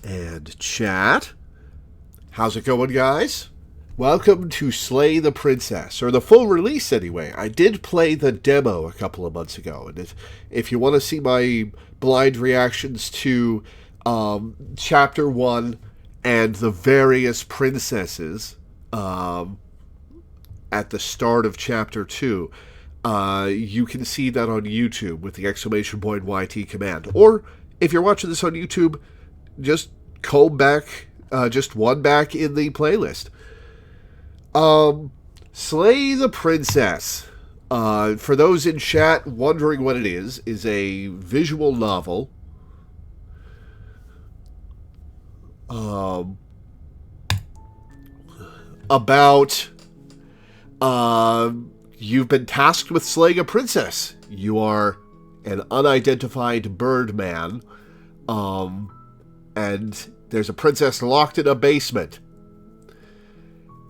And chat. How's it going, guys? Welcome to Slay the Princess, or the full release anyway. I did play the demo a couple of months ago, and if you want to see my blind reactions to Chapter 1 and the various princesses at the start of Chapter 2, you can see that on YouTube with the exclamation point YT command. Or, if you're watching this on YouTube, just comb back, just one back in the playlist. Slay the Princess. For those in chat wondering what it is a visual novel. About, you've been tasked with slaying a princess. You are an unidentified bird man, and there's a princess locked in a basement.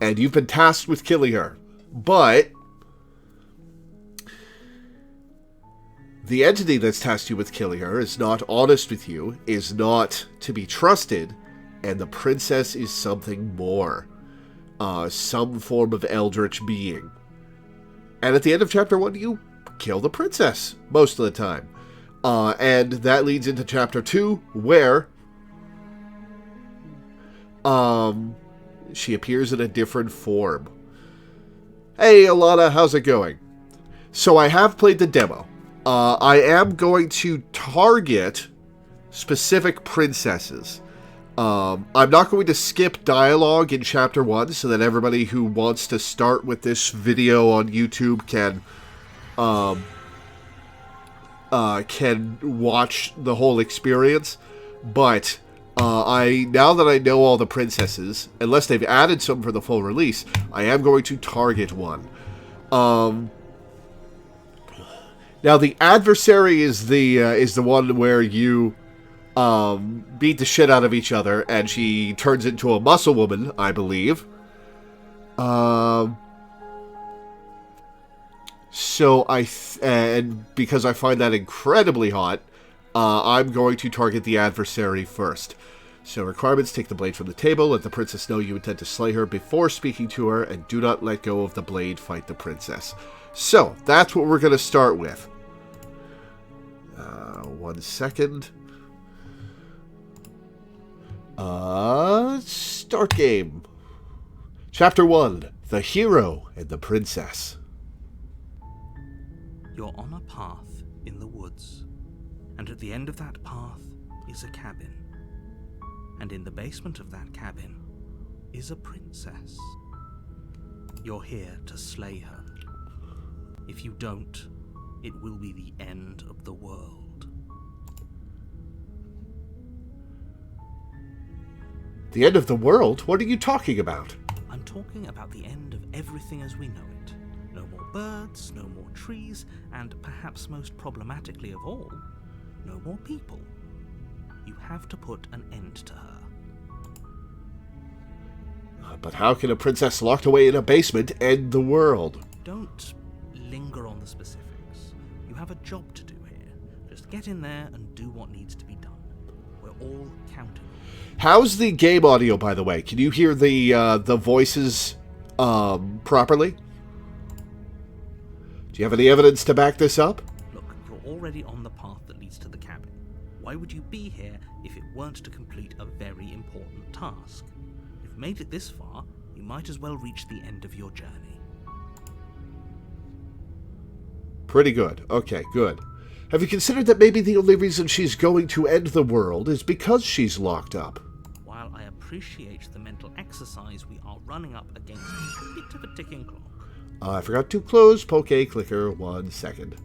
And you've been tasked with killing her. But the entity that's tasked you with killing her is not honest with you, is not to be trusted, and the princess is something more. Some form of eldritch being. And at the end of Chapter 1, you kill the princess, most of the time. And that leads into Chapter 2, where she appears in a different form. Hey, Alana, how's it going? So I have played the demo. I am going to target specific princesses. I'm not going to skip dialogue in Chapter 1 so that everybody who wants to start with this video on YouTube can watch the whole experience. But now that I know all the princesses, unless they've added some for the full release, I am going to target one. Now the adversary is the one where you beat the shit out of each other, and she turns into a muscle woman, I believe. And because I find that incredibly hot, I'm going to target the adversary first. So requirements: take the blade from the table, let the princess know you intend to slay her before speaking to her, and do not let go of the blade, fight the princess. So, that's what we're going to start with. 1 second. Start game. Chapter 1, The Hero and the Princess. You're on a path in the woods, and at the end of that path is a cabin. And in the basement of that cabin is a princess. You're here to slay her. If you don't, it will be the end of the world. The end of the world? What are you talking about? I'm talking about the end of everything as we know it. No more birds, no more trees, and perhaps most problematically of all, no more people. You have to put an end to her. But how can a princess locked away in a basement end the world? Don't linger on the specifics. You have a job to do here. Just get in there and do what needs to be done. We're all counting on you. How's the game audio, by the way? Can you hear the voices properly? Do you have any evidence to back this up? Look, you're already on the path that leads to the cabin. Why would you be here if it weren't to complete a very important task? You've made it this far, you might as well reach the end of your journey. Pretty good. Okay, good. Have you considered that maybe the only reason she's going to end the world is because she's locked up? While I appreciate the mental exercise, we are running up against a bit of a ticking clock. I forgot to close Poke Clicker. 1 second.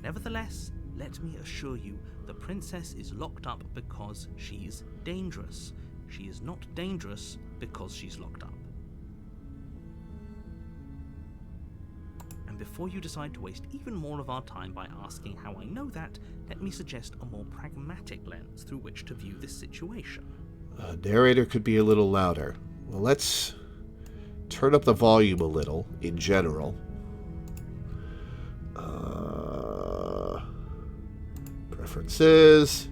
Nevertheless, let me assure you, the princess is locked up because she's dangerous. She is not dangerous because she's locked up. And before you decide to waste even more of our time by asking how I know that, let me suggest a more pragmatic lens through which to view this situation. Narrator could be a little louder. Well, let's turn up the volume a little, in general. Preferences.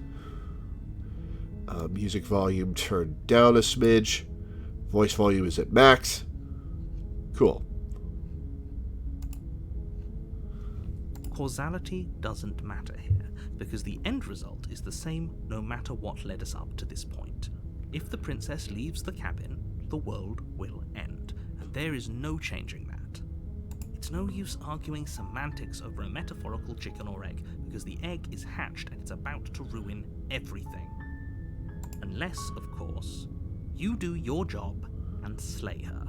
Music volume turned down a smidge. Voice volume is at max. Cool. Causality doesn't matter here, because the end result is the same no matter what led us up to this point. If the princess leaves the cabin, the world will end, and there is no changing that. It's no use arguing semantics over a metaphorical chicken or egg, because the egg is hatched and it's about to ruin everything. Unless, of course, you do your job and slay her.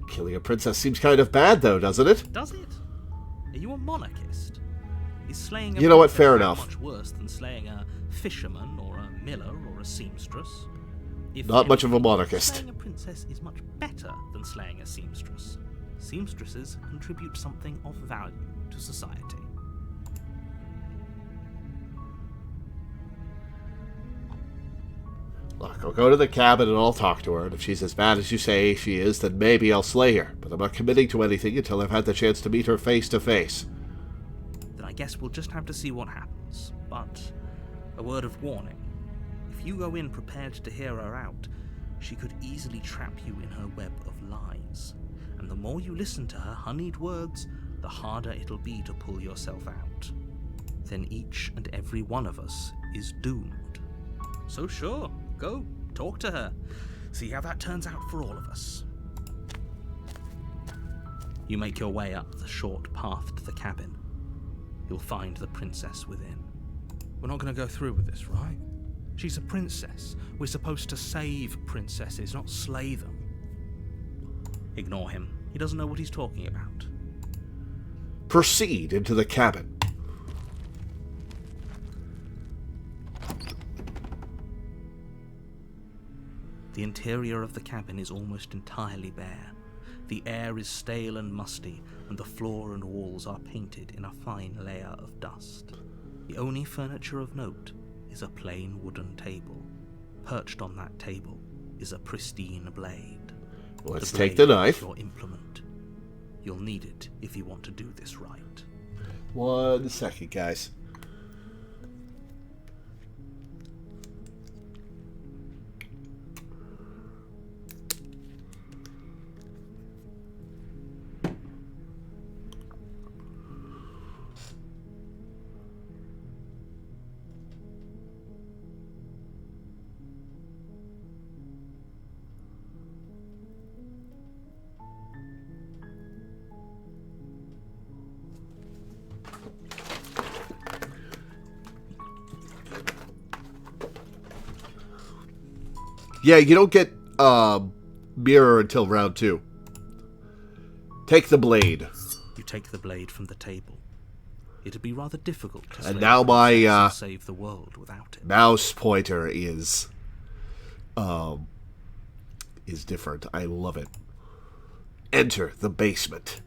Killing a princess seems kind of bad, though, doesn't it? Does it? Are you a monarchist? Is slaying a You know what, princess fair that enough. much worse than slaying a fisherman or a miller or a seamstress? If Not much of a anything, monarchist. Slaying a princess is much better than slaying a seamstress. Seamstresses contribute something of value to society. Look, I'll go to the cabin and I'll talk to her, and if she's as bad as you say she is, then maybe I'll slay her. But I'm not committing to anything until I've had the chance to meet her face to face. Then I guess we'll just have to see what happens. But a word of warning. If you go in prepared to hear her out, she could easily trap you in her web of lies. And the more you listen to her honeyed words, the harder it'll be to pull yourself out. Then each and every one of us is doomed. So sure, go, talk to her. See how that turns out for all of us. You make your way up the short path to the cabin. You'll find the princess within. We're not going to go through with this, right? She's a princess. We're supposed to save princesses, not slay them. Ignore him. He doesn't know what he's talking about. Proceed into the cabin. The interior of the cabin is almost entirely bare. The air is stale and musty, and the floor and walls are painted in a fine layer of dust. The only furniture of note is a plain wooden table. Perched on that table is a pristine blade. Let's The take the blade knife. is your implement. You'll need it if you want to do this right. 1 second, guys. Yeah, you don't get mirror until round 2. Take the blade. You take the blade from the table. It'd be rather difficult to And slay now the princess my, and save the world without it. Mouse pointer is different. I love it. Enter the basement.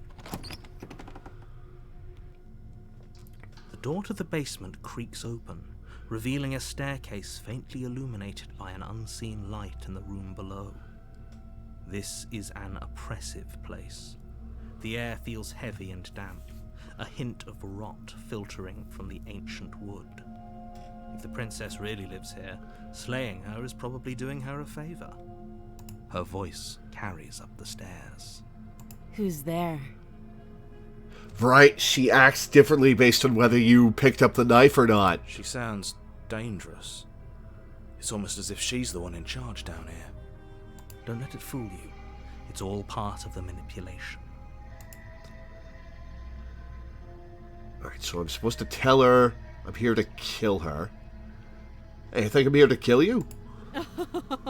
The door to the basement creaks open, revealing a staircase faintly illuminated by an unseen light in the room below. This is an oppressive place. The air feels heavy and damp, a hint of rot filtering from the ancient wood. If the princess really lives here, slaying her is probably doing her a favor. Her voice carries up the stairs. Who's there? Right, she acts differently based on whether you picked up the knife or not. She sounds dangerous. It's almost as if she's the one in charge down here. Don't let it fool you. It's all part of the manipulation. Alright, so I'm supposed to tell her I'm here to kill her. Hey, I think I'm here to kill you?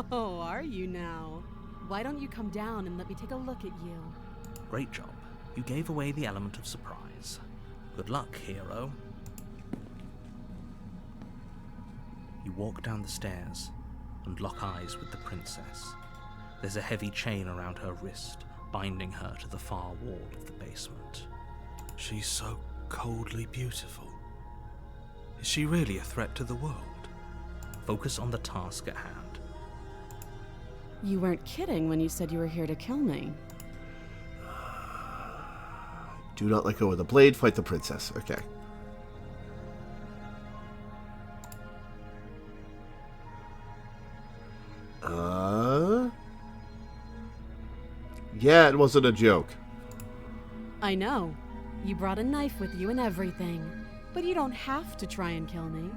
Oh, are you now? Why don't you come down and let me take a look at you? Great job. You gave away the element of surprise. Good luck, hero. You walk down the stairs and lock eyes with the princess. There's a heavy chain around her wrist, binding her to the far wall of the basement. She's so coldly beautiful. Is she really a threat to the world? Focus on the task at hand. You weren't kidding when you said you were here to kill me. Do not let go of the blade. Fight the princess. Okay. Yeah, it wasn't a joke. I know. You brought a knife with you and everything. But you don't have to try and kill me.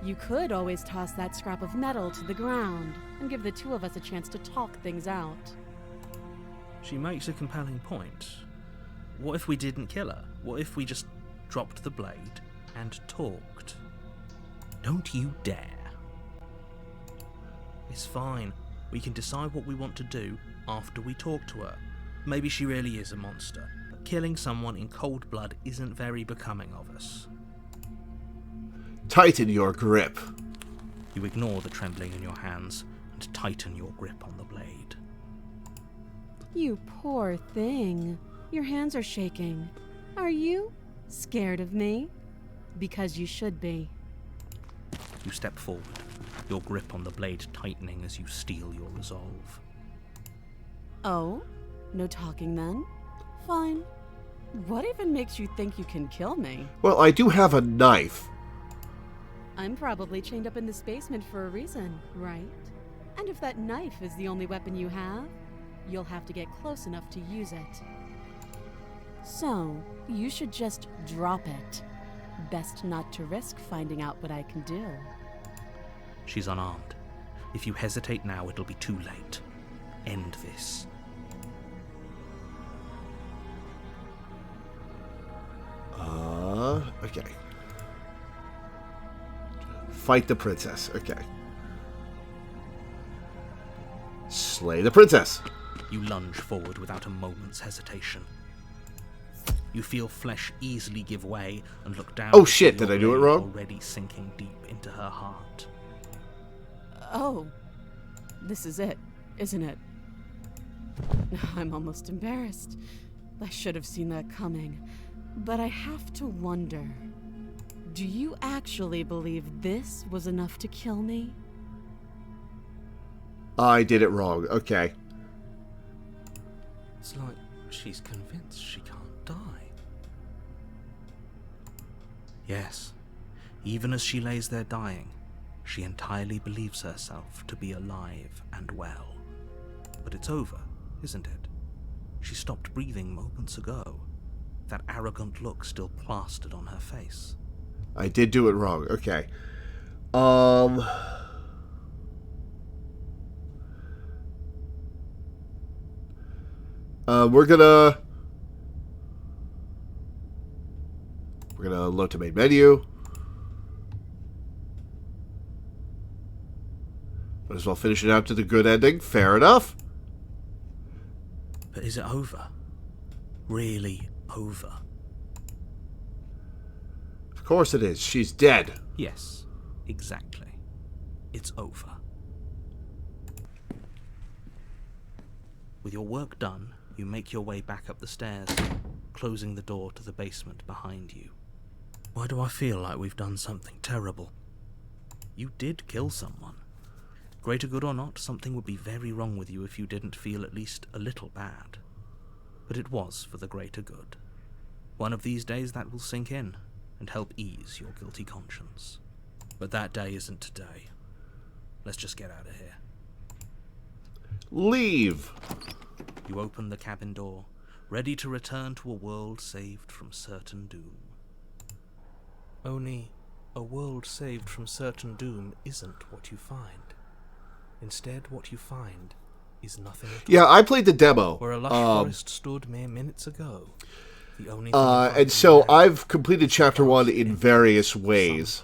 You could always toss that scrap of metal to the ground and give the two of us a chance to talk things out. She makes a compelling point. What if we didn't kill her? What if we just dropped the blade and talked? Don't you dare. It's fine. We can decide what we want to do after we talk to her. Maybe she really is a monster, but killing someone in cold blood isn't very becoming of us. Tighten your grip. You ignore the trembling in your hands and tighten your grip on the blade. You poor thing. Your hands are shaking. Are you scared of me? Because you should be. You step forward, your grip on the blade tightening as you steel your resolve. Oh? No talking then? Fine. What even makes you think you can kill me? Well, I do have a knife. I'm probably chained up in this basement for a reason, right? And if that knife is the only weapon you have, you'll have to get close enough to use it. So, you should just drop it. Best not to risk finding out what I can do. She's unarmed. If you hesitate now, it'll be too late. End this. Okay. Fight the princess. Okay. Slay the princess. You lunge forward without a moment's hesitation. You feel flesh easily give way and look down. Oh shit, did I do it wrong? Already sinking deep into her heart. Oh, this is it, isn't it? I'm almost embarrassed. I should have seen that coming. But I have to wonder, do you actually believe this was enough to kill me? I did it wrong. Okay. It's like she's convinced she can't die. Yes, even as she lays there dying, she entirely believes herself to be alive and well. But it's over, isn't it? She stopped breathing moments ago. That arrogant look still plastered on her face. I did do it wrong. Okay. We're gonna load to main menu. Might as well finish it out to the good ending. Fair enough. But is it over? Really over? Of course it is. She's dead. Yes, exactly. It's over. With your work done, you make your way back up the stairs, closing the door to the basement behind you. Why do I feel like we've done something terrible? You did kill someone. Greater good or not, something would be very wrong with you if you didn't feel at least a little bad. But it was for the greater good. One of these days that will sink in and help ease your guilty conscience. But that day isn't today. Let's just get out of here. Leave. You open the cabin door, ready to return to a world saved from certain doom. Only, a world saved from certain doom isn't what you find. Instead, what you find is nothing at all. Yeah, I played the demo. Where a lush forest stood mere minutes ago. The only and so I've completed chapter 1 in various ways.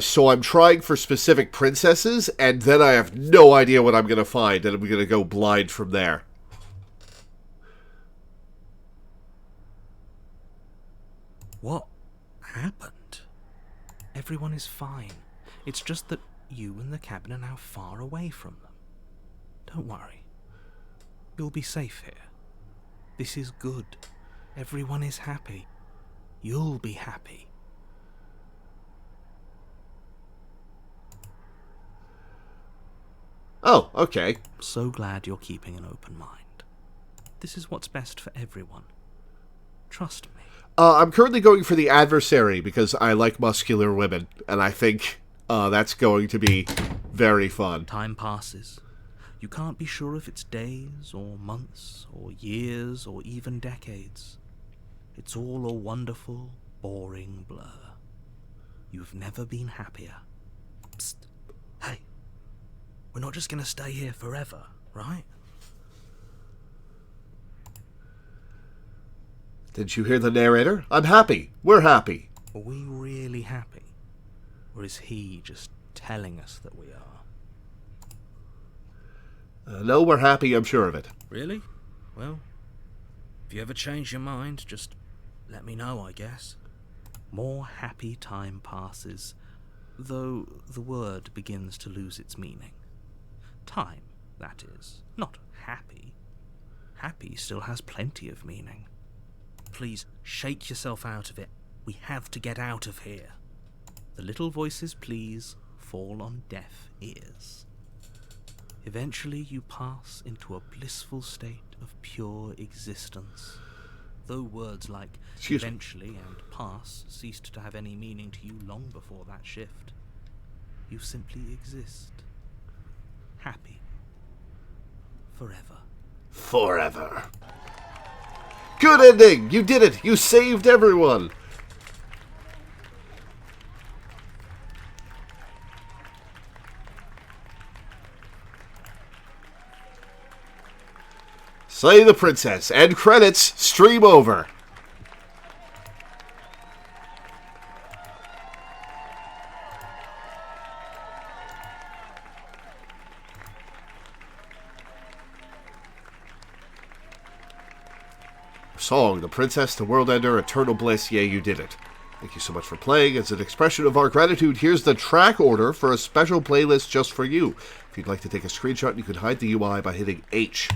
So I'm trying for specific princesses, and then I have no idea what I'm going to find, and I'm going to go blind from there. What happened? Everyone is fine. It's just that you and the cabin are now far away from them. Don't worry. You'll be safe here. This is good. Everyone is happy. You'll be happy. Oh, okay. So glad you're keeping an open mind. This is what's best for everyone. Trust me. I'm currently going for the adversary because I like muscular women, and I think that's going to be very fun. Time passes. You can't be sure if it's days, or months, or years, or even decades. It's all a wonderful, boring blur. You've never been happier. Psst. Hey, we're not just going to stay here forever, right? Didn't you hear the narrator? I'm happy. We're happy. Are we really happy? Or is he just telling us that we are? No, we're happy, I'm sure of it. Really? Well, if you ever change your mind, just let me know, I guess. More happy time passes, though the word begins to lose its meaning. Time, that is, not happy. Happy still has plenty of meaning. Please, shake yourself out of it. We have to get out of here. The little voices, please, fall on deaf ears. Eventually you pass into a blissful state of pure existence. Though words like eventually and pass ceased to have any meaning to you long before that shift, you simply exist. Happy. Forever. Forever. Good ending! You did it! You saved everyone! Slay the Princess. End credits. Stream over. Song, The Princess, The World Ender, Eternal Bliss. Yeah, you did it. Thank you so much for playing. As an expression of our gratitude, here's the track order for a special playlist just for you. If you'd like to take a screenshot, you can hide the UI by hitting H.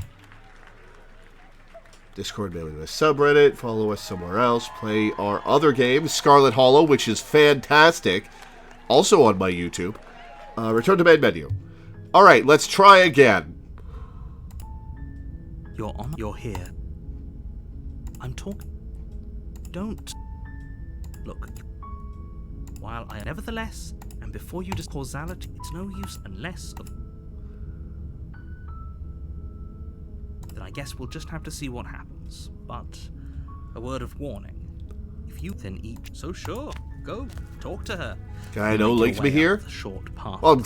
Discord mailing list subreddit, follow us somewhere else, play our other game, Scarlet Hollow, which is fantastic, also on my YouTube. Return to main menu. Alright, let's try again. You're here. I'm talking. Don't. Look. While I nevertheless, and before you just causality, it's no use unless of. Then I guess we'll just have to see what happens. But a word of warning. If you then each so sure, go talk to her. Guy no linked me here. Short path. Well, I'm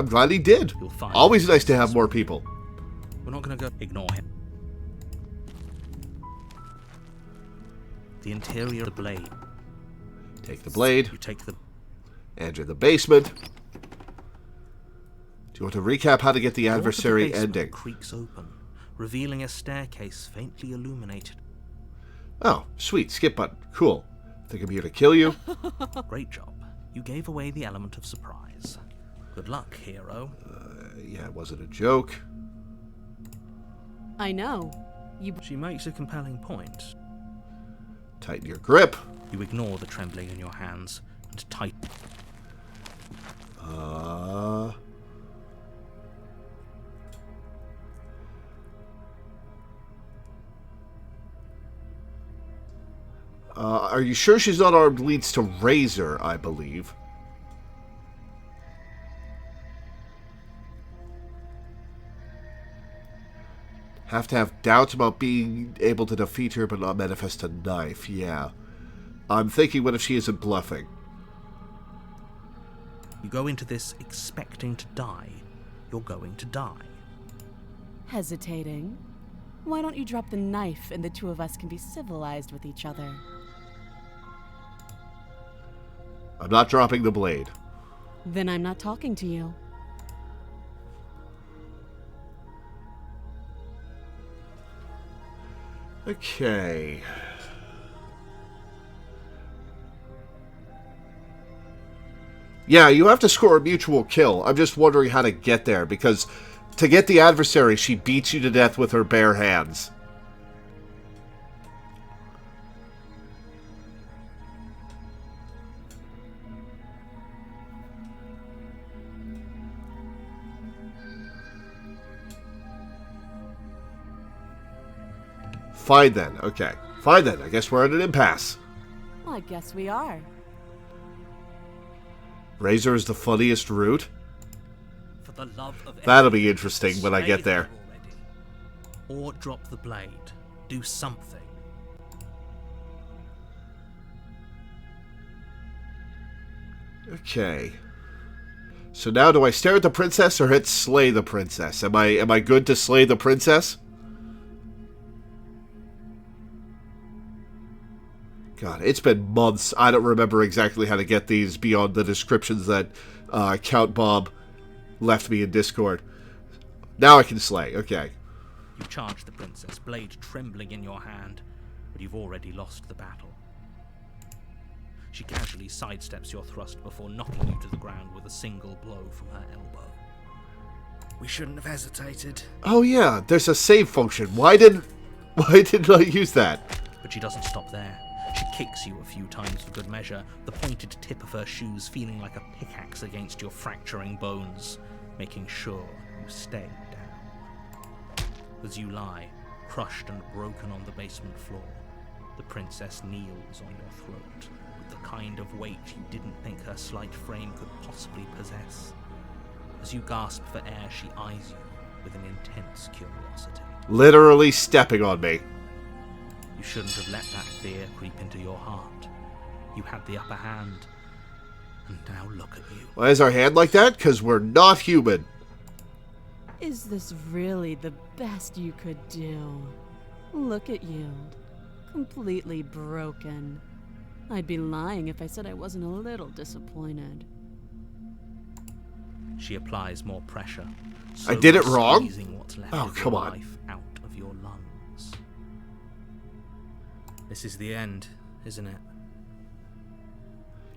glad he did. Always nice to have more people. We're not gonna go ignore him. The interior of the blade. Take the blade. You take the. Enter the basement. Do you want to recap how to get the adversary ending? Creaks open, revealing a staircase faintly illuminated. Oh, sweet. Skip button. Cool. Think I'm here to kill you? Great job. You gave away the element of surprise. Good luck, hero. Yeah, it wasn't a joke. I know. She makes a compelling point. Tighten your grip. You ignore the trembling in your hands and tighten. Are you sure she's not armed leads to Razor, I believe. Have to have doubts about being able to defeat her but not manifest a knife, yeah. I'm thinking, what if she isn't bluffing? You go into this expecting to die. You're going to die. Hesitating? Why don't you drop the knife and the two of us can be civilized with each other? I'm not dropping the blade. Then I'm not talking to you. Okay. Yeah, you have to score a mutual kill. I'm just wondering how to get there, because to get the adversary, she beats you to death with her bare hands. Fine then, okay. Fine then, I guess we're at an impasse. I guess we are. Razor is the funniest route. For the love of That'll be interesting when I get there. Or drop the blade. Do something. Okay. So now do I stare at the princess or hit slay the princess? Am I good to slay the princess? God, it's been months. I don't remember exactly how to get these beyond the descriptions that Count Bob left me in Discord. Now I can slay. Okay. You charge the princess, blade trembling in your hand, but you've already lost the battle. She casually sidesteps your thrust before knocking you to the ground with a single blow from her elbow. We shouldn't have hesitated. Oh yeah, there's a save function. Why didn't I use that? But she doesn't stop there. She kicks you a few times for good measure, the pointed tip of her shoes feeling like a pickaxe against your fracturing bones, making sure you stay down. As you lie, crushed and broken on the basement floor, the princess kneels on your throat with the kind of weight you didn't think her slight frame could possibly possess. As you gasp for air, she eyes you with an intense curiosity. Literally stepping on me. You shouldn't have let that fear creep into your heart. You had the upper hand. And now look at you. Why is our hand like that? Because we're not human. Is this really the best you could do? Look at you. Completely broken. I'd be lying if I said I wasn't a little disappointed. She applies more pressure. I did it wrong? Squeezing what's left Oh, of come your on. life out of your lungs. This is the end, isn't it?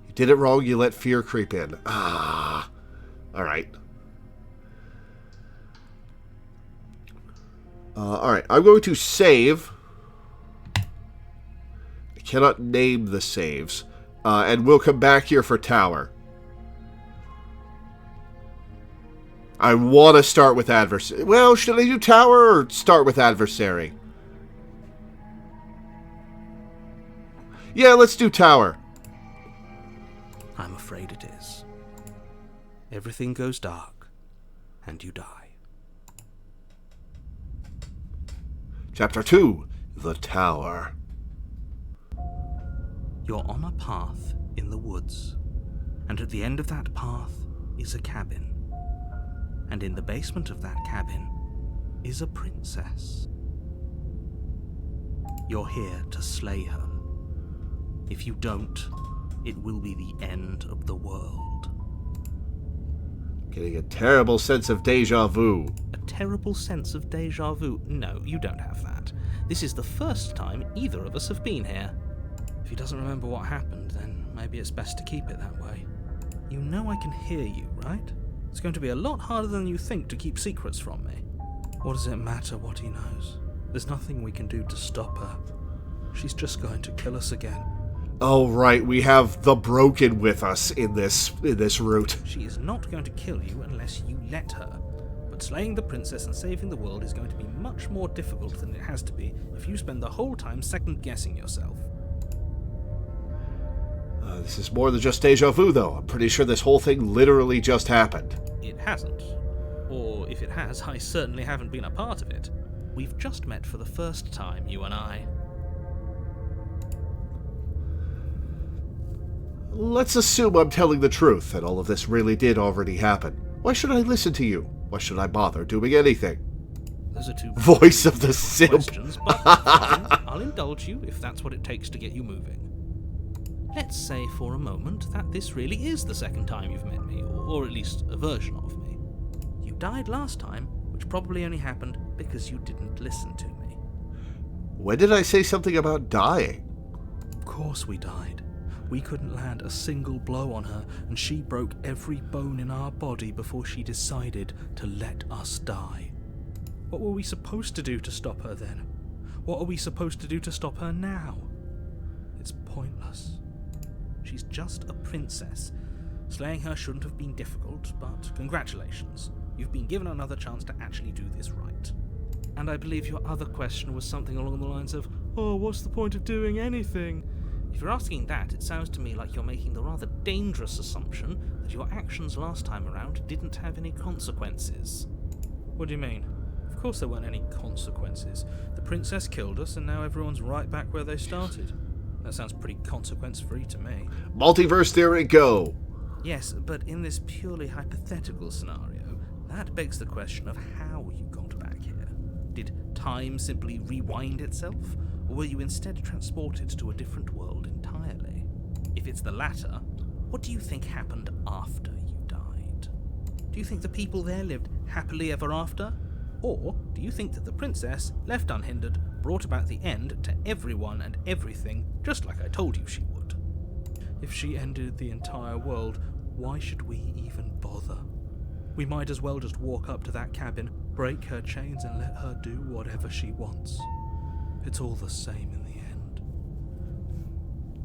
You did it wrong, you let fear creep in. Ah. Alright. Alright, I'm going to save. I cannot name the saves. And we'll come back here for tower. I want to start with adversary. Well, should I do tower or start with adversary? Yeah, let's do tower. I'm afraid it is. Everything goes dark, and you die. Chapter 2, The Tower. You're on a path in the woods, and at the end of that path is a cabin. And in the basement of that cabin is a princess. You're here to slay her. If you don't, it will be the end of the world. Getting a terrible sense of deja vu. A terrible sense of deja vu? No, you don't have that. This is the first time either of us have been here. If he doesn't remember what happened, then maybe it's best to keep it that way. You know I can hear you, right? It's going to be a lot harder than you think to keep secrets from me. What does it matter what he knows? There's nothing we can do to stop her. She's just going to kill us again. Oh, right, we have the Broken with us in this route. She is not going to kill you unless you let her. But slaying the princess and saving the world is going to be much more difficult than it has to be if you spend the whole time second-guessing yourself. This is more than just deja vu, though. I'm pretty sure this whole thing literally just happened. It hasn't. Or if it has, I certainly haven't been a part of it. We've just met for the first time, you and I. Let's assume I'm telling the truth, and all of this really did already happen. Why should I listen to you? Why should I bother doing anything? Those are two Voice of the simp. questions, but fine, I'll indulge you if that's what it takes to get you moving. Let's say for a moment that this really is the second time you've met me, or at least a version of me. You died last time, which probably only happened because you didn't listen to me. When did I say something about dying? Of course we died. We couldn't land a single blow on her, and she broke every bone in our body before she decided to let us die. What were we supposed to do to stop her then? What are we supposed to do to stop her now? It's pointless. She's just a princess. Slaying her shouldn't have been difficult, but congratulations. You've been given another chance to actually do this right. And I believe your other question was something along the lines of, Oh, what's the point of doing anything? If you're asking that, it sounds to me like you're making the rather dangerous assumption that your actions last time around didn't have any consequences. What do you mean? Of course there weren't any consequences. The princess killed us and now everyone's right back where they started. That sounds pretty consequence-free to me. Multiverse theory, go! Yes, but in this purely hypothetical scenario, that begs the question of how you got back here. Did time simply rewind itself, or were you instead transported to a different world entirely? If it's the latter, what do you think happened after you died? Do you think the people there lived happily ever after? Or do you think that the princess, left unhindered, brought about the end to everyone and everything, just like I told you she would? If she ended the entire world, why should we even bother? We might as well just walk up to that cabin, break her chains and let her do whatever she wants. It's all the same in the end.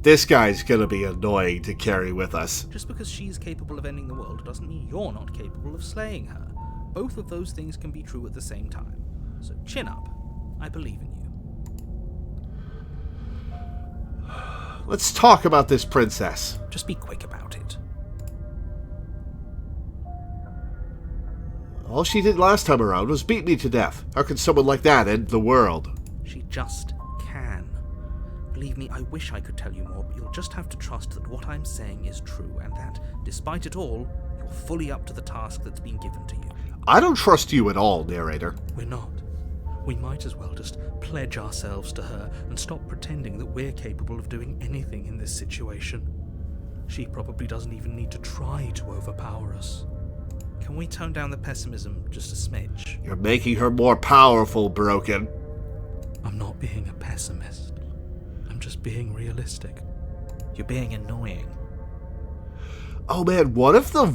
This guy's gonna be annoying to carry with us. Just because she's capable of ending the world doesn't mean you're not capable of slaying her. Both of those things can be true at the same time. So chin up. I believe in you. Let's talk about this princess. Just be quick about it. All she did last time around was beat me to death. How can someone like that end the world? She just can. Believe me, I wish I could tell you more, but you'll just have to trust that what I'm saying is true, and that, despite it all, you're fully up to the task that's been given to you. I don't trust you at all, narrator. We're not. We might as well just pledge ourselves to her and stop pretending that we're capable of doing anything in this situation. She probably doesn't even need to try to overpower us. Can we tone down the pessimism just a smidge? You're making her more powerful, Broken. I'm not being a pessimist. I'm just being realistic. You're being annoying. Oh man, what if the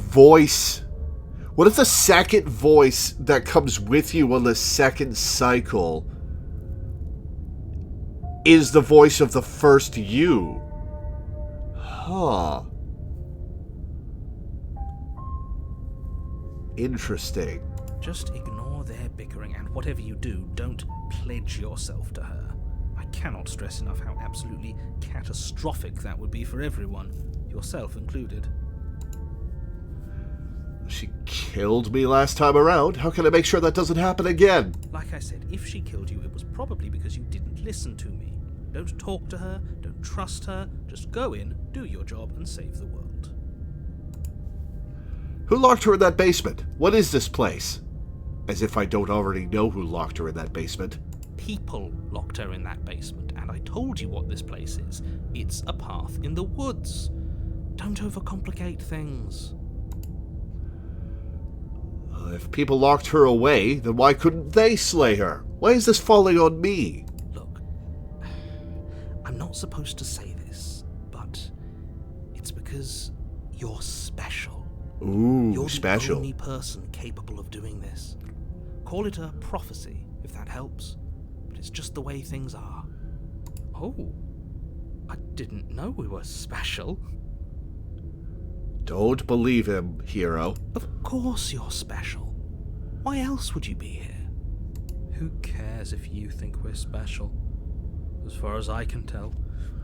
second voice that comes with you on the second cycle is the voice of the first you? Huh. Interesting. Just ignore their bickering, and whatever you do, don't pledge yourself to her. I cannot stress enough how absolutely catastrophic that would be for everyone, yourself included. She killed me last time around. How can I make sure that doesn't happen again? Like I said, if she killed you, it was probably because you didn't listen to me. Don't talk to her, don't trust her, just go in, do your job, and save the world. Who locked her in that basement? What is this place? As if I don't already know who locked her in that basement. People locked her in that basement, and I told you what this place is. It's a path in the woods. Don't overcomplicate things. If people locked her away, then why couldn't they slay her? Why is this falling on me? Look, I'm not supposed to say this, but it's because you're special. Ooh, You're special. the only person capable of doing this. Call it a prophecy, if that helps, but it's just the way things are. Oh, I didn't know we were special. Don't believe him, hero. Of course you're special. Why else would you be here? Who cares if you think we're special? As far as I can tell,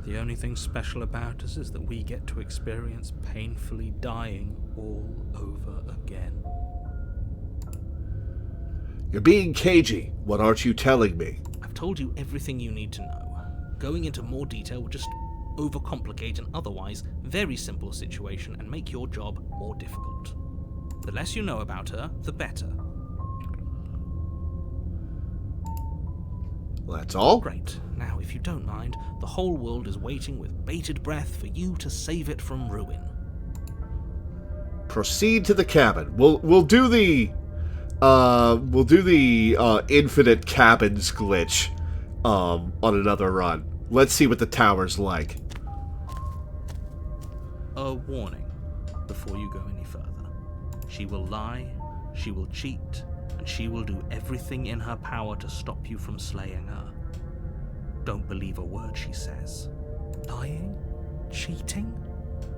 the only thing special about us is that we get to experience painfully dying all over again. You're being cagey. What aren't you telling me? I've told you everything you need to know. Going into more detail would just overcomplicate an otherwise very simple situation and make your job more difficult. The less you know about her, the better. That's all? Great. Now, if you don't mind, the whole world is waiting with bated breath for you to save it from ruin. Proceed to the cabin. We'll do the infinite cabins glitch on another run. Let's see what the tower's like. A warning before you go any further. She will lie, she will cheat, and she will do everything in her power to stop you from slaying her. Don't believe a word she says. Lying? Cheating?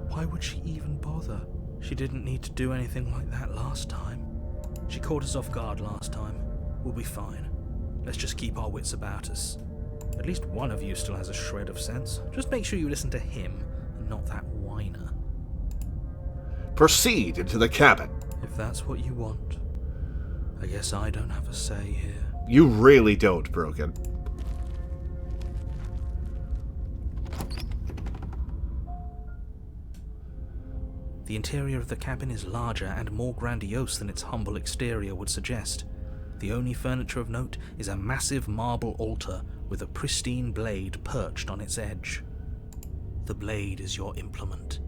Why would she even bother? She didn't need to do anything like that last time. She caught us off guard last time. We'll be fine. Let's just keep our wits about us. At least one of you still has a shred of sense. Just make sure you listen to him, and not that whiner. Proceed into the cabin. If that's what you want, I guess I don't have a say here. You really don't, Broken. The interior of the cabin is larger and more grandiose than its humble exterior would suggest. The only furniture of note is a massive marble altar with a pristine blade perched on its edge. The blade is your implement.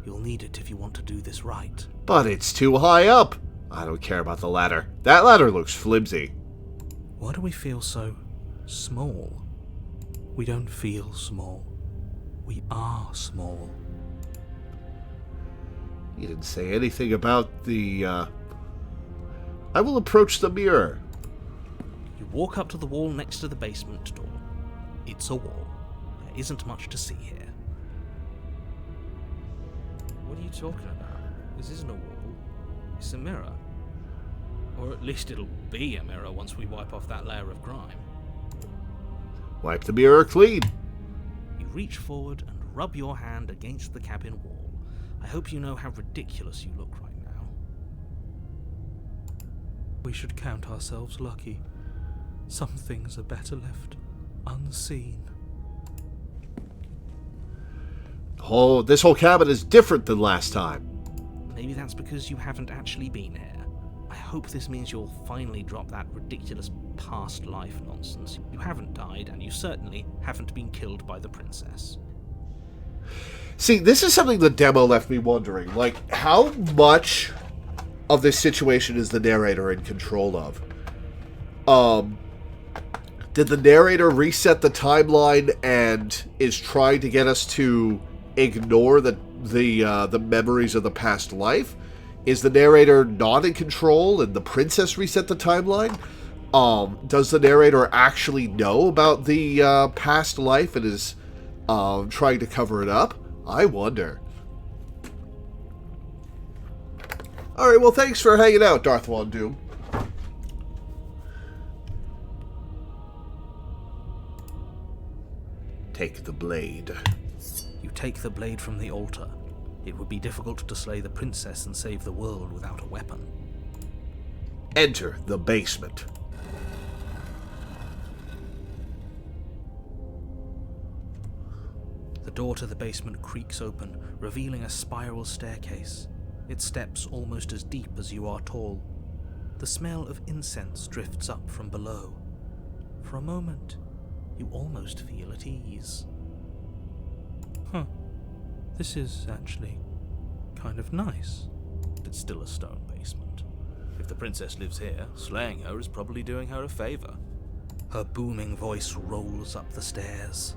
You'll need it if you want to do this right. But it's too high up. I don't care about the ladder. That ladder looks flimsy. Why do we feel so small? We don't feel small. We are small. You didn't say anything about the, I will approach the mirror. You walk up to the wall next to the basement door. It's a wall. There isn't much to see here. What are you talking about? This isn't a wall. It's a mirror. Or at least it'll be a mirror once we wipe off that layer of grime. Wipe the mirror clean. You reach forward and rub your hand against the cabin wall. I hope you know how ridiculous you look right now. We should count ourselves lucky. Some things are better left unseen. This whole cabin is different than last time. Maybe that's because you haven't actually been here. I hope this means you'll finally drop that ridiculous past life nonsense. You haven't died, and you certainly haven't been killed by the princess. See, this is something the demo left me wondering. Like, how much of this situation is the narrator in control of? Did the narrator reset the timeline and is trying to get us to ignore the memories of the past life? Is the narrator not in control and the princess reset the timeline? Does the narrator actually know about the past life and is trying to cover it up? I wonder. Alright, well, thanks for hanging out, Darth Von Doom. Take the blade. You take the blade from the altar. It would be difficult to slay the princess and save the world without a weapon. Enter the basement. The door to the basement creaks open, revealing a spiral staircase. Its steps almost as deep as you are tall. The smell of incense drifts up from below. For a moment, you almost feel at ease. Huh. This is actually kind of nice. It's still a stone basement. If the princess lives here, slaying her is probably doing her a favor. Her booming voice rolls up the stairs.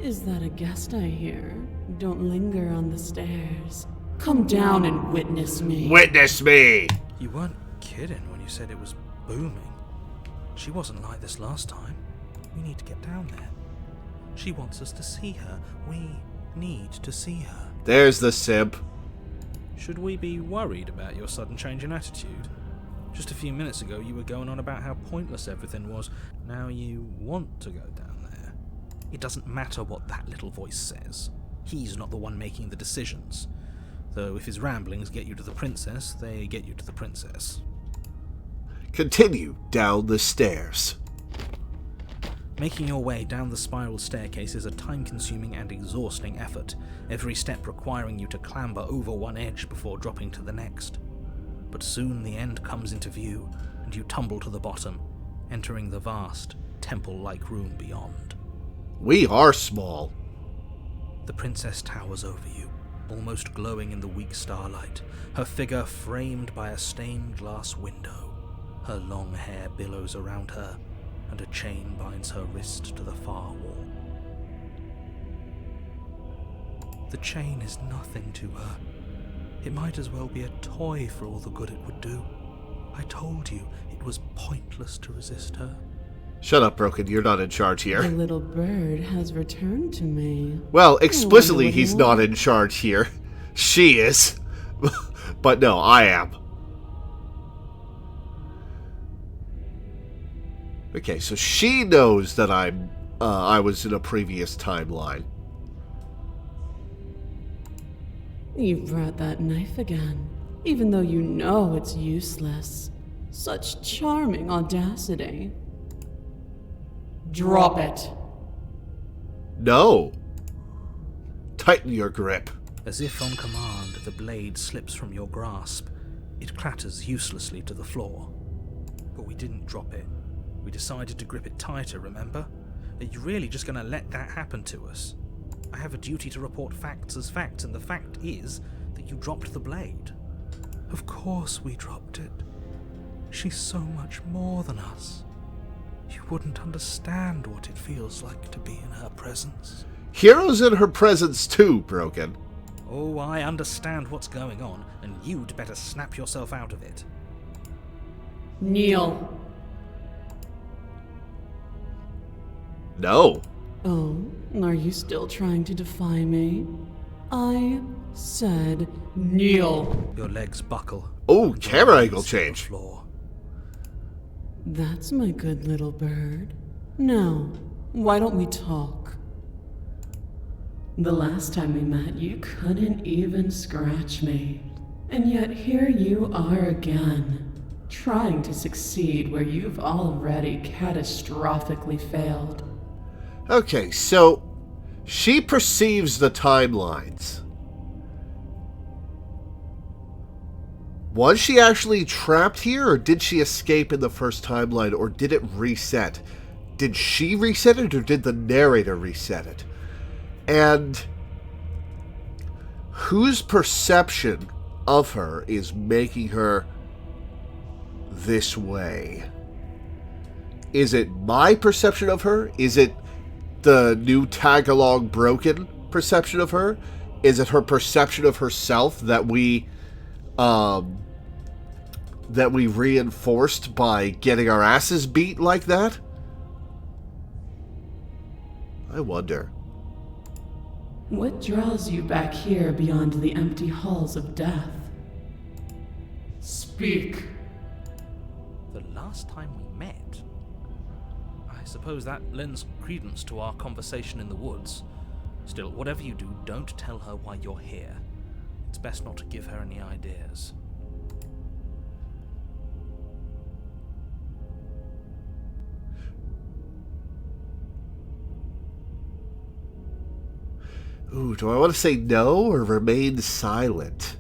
Is that a guest I hear? Don't linger on the stairs. Come down and witness me. Witness me! You weren't kidding when you said it was booming. She wasn't like this last time. We need to get down there. She wants us to see her. We need to see her. There's the simp. Should we be worried about your sudden change in attitude? Just a few minutes ago you were going on about how pointless everything was. Now you want to go down there. It doesn't matter what that little voice says. He's not the one making the decisions. Though if his ramblings get you to the princess, they get you to the princess. Continue down the stairs. Making your way down the spiral staircase is a time-consuming and exhausting effort, every step requiring you to clamber over one edge before dropping to the next. But soon the end comes into view, and you tumble to the bottom, entering the vast, temple-like room beyond. We are small. The princess towers over you, almost glowing in the weak starlight, her figure framed by a stained glass window. Her long hair billows around her, and a chain binds her wrist to the far wall. The chain is nothing to her. It might as well be a toy for all the good it would do. I told you it was pointless to resist her. Shut up, Broken. You're not in charge here. The little bird has returned to me. Well, explicitly he's not in charge here. She is. But no, I am. Okay, so she knows that I'm I was in a previous timeline. You brought that knife again, even though you know it's useless. Such charming audacity. Drop it. No. Tighten your grip. As if on command, the blade slips from your grasp. It clatters uselessly to the floor. But we didn't drop it. We decided to grip it tighter, remember? Are you really just going to let that happen to us? I have a duty to report facts as facts, and the fact is that you dropped the blade. Of course we dropped it. She's so much more than us. You wouldn't understand what it feels like to be in her presence. Hero's in her presence too, Broken. Oh, I understand what's going on, and you'd better snap yourself out of it. Kneel. No. Oh, are you still trying to defy me? I said kneel. Your legs buckle. Oh, and your camera eyes angle hit the change. floor. That's my good little bird. Now, why don't we talk? The last time we met, you couldn't even scratch me. And yet here you are again, trying to succeed where you've already catastrophically failed. Okay, so she perceives the timelines. Was she actually trapped here, or did she escape in the first timeline, or did it reset? Did she reset it, or did the narrator reset it? And whose perception of her is making her this way? Is it my perception of her? Is it the new tag-along Broken perception of her? Is it her perception of herself that we reinforced by getting our asses beat like that? I wonder. What draws you back here beyond the empty halls of death? Speak. The last time we met? I suppose that lends credence to our conversation in the woods. Still, whatever you do, don't tell her why you're here. It's best not to give her any ideas. Ooh, do I want to say no or remain silent?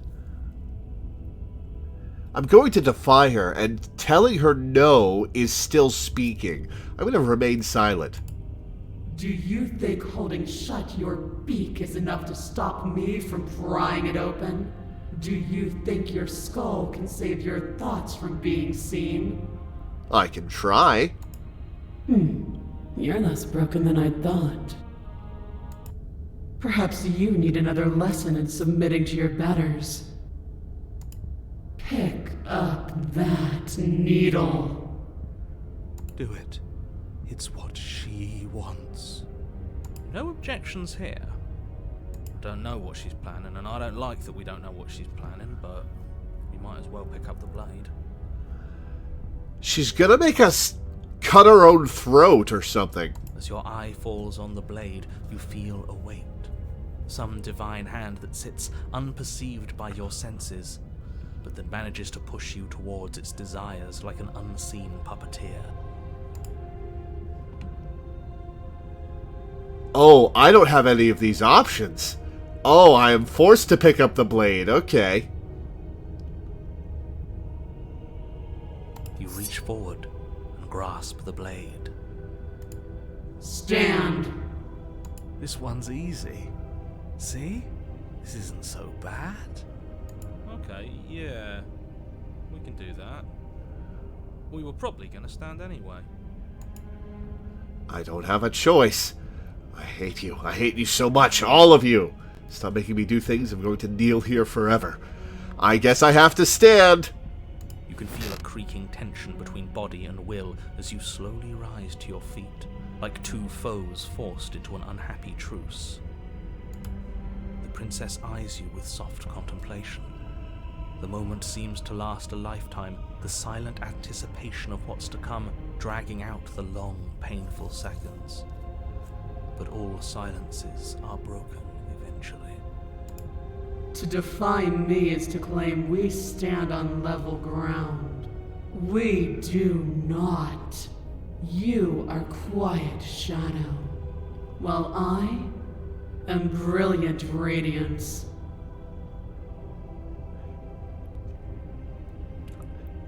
I'm going to defy her, and telling her no is still speaking. I'm going to remain silent. Do you think holding shut your beak is enough to stop me from prying it open? Do you think your skull can save your thoughts from being seen? I can try. You're less broken than I thought. Perhaps you need another lesson in submitting to your betters. Pick up that needle. Do it. It's what she wants. No objections here. I don't know what she's planning, and I don't like that we don't know what she's planning, but we might as well pick up the blade. She's gonna make us cut our own throat or something. As your eye falls on the blade, you feel a weight. Some divine hand that sits unperceived by your senses, but that manages to push you towards its desires like an unseen puppeteer. Oh, I don't have any of these options. Oh, I am forced to pick up the blade. Okay. You reach forward and grasp the blade. Stand. This one's easy. See? This isn't so bad. Okay, yeah. We can do that. We were probably going to stand anyway. I don't have a choice. I hate you. I hate you so much. All of you. Stop making me do things. I'm going to kneel here forever. I guess I have to stand. You can feel a creaking tension between body and will as you slowly rise to your feet, like two foes forced into an unhappy truce. The princess eyes you with soft contemplation. The moment seems to last a lifetime, the silent anticipation of what's to come dragging out the long, painful seconds. all silences are broken eventually. To define me is to claim we stand on level ground. We do not. You are quiet shadow, while I am brilliant radiance.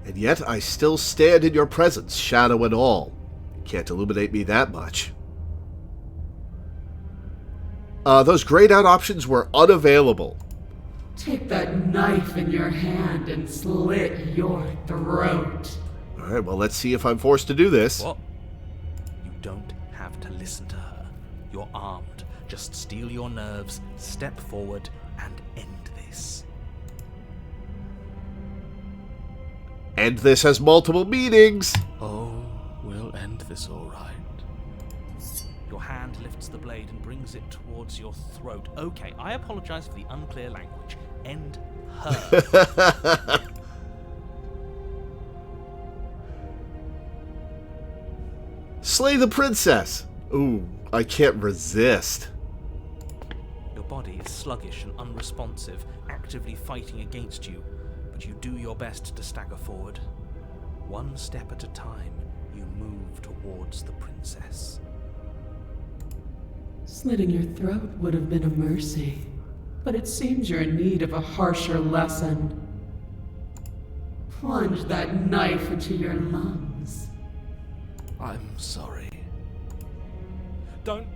And yet I still stand in your presence, shadow and all. Can't illuminate me that much. Those grayed out options were unavailable. Take that knife in your hand and slit your throat. Alright, well, let's see if I'm forced to do this. What? You don't have to listen to her. You're armed. Just steel your nerves, step forward, and end this. And this has multiple meanings. Oh, we'll end this all right. Your hand lifts the blade and brings it towards your throat. Okay, I apologize for the unclear language. End her. Slay the princess. Ooh, I can't resist. Your body is sluggish and unresponsive, actively fighting against you, but you do your best to stagger forward. One step at a time, you move towards the princess. Slitting your throat would have been a mercy, but it seems you're in need of a harsher lesson. Plunge that knife into your lungs. I'm sorry. Don't.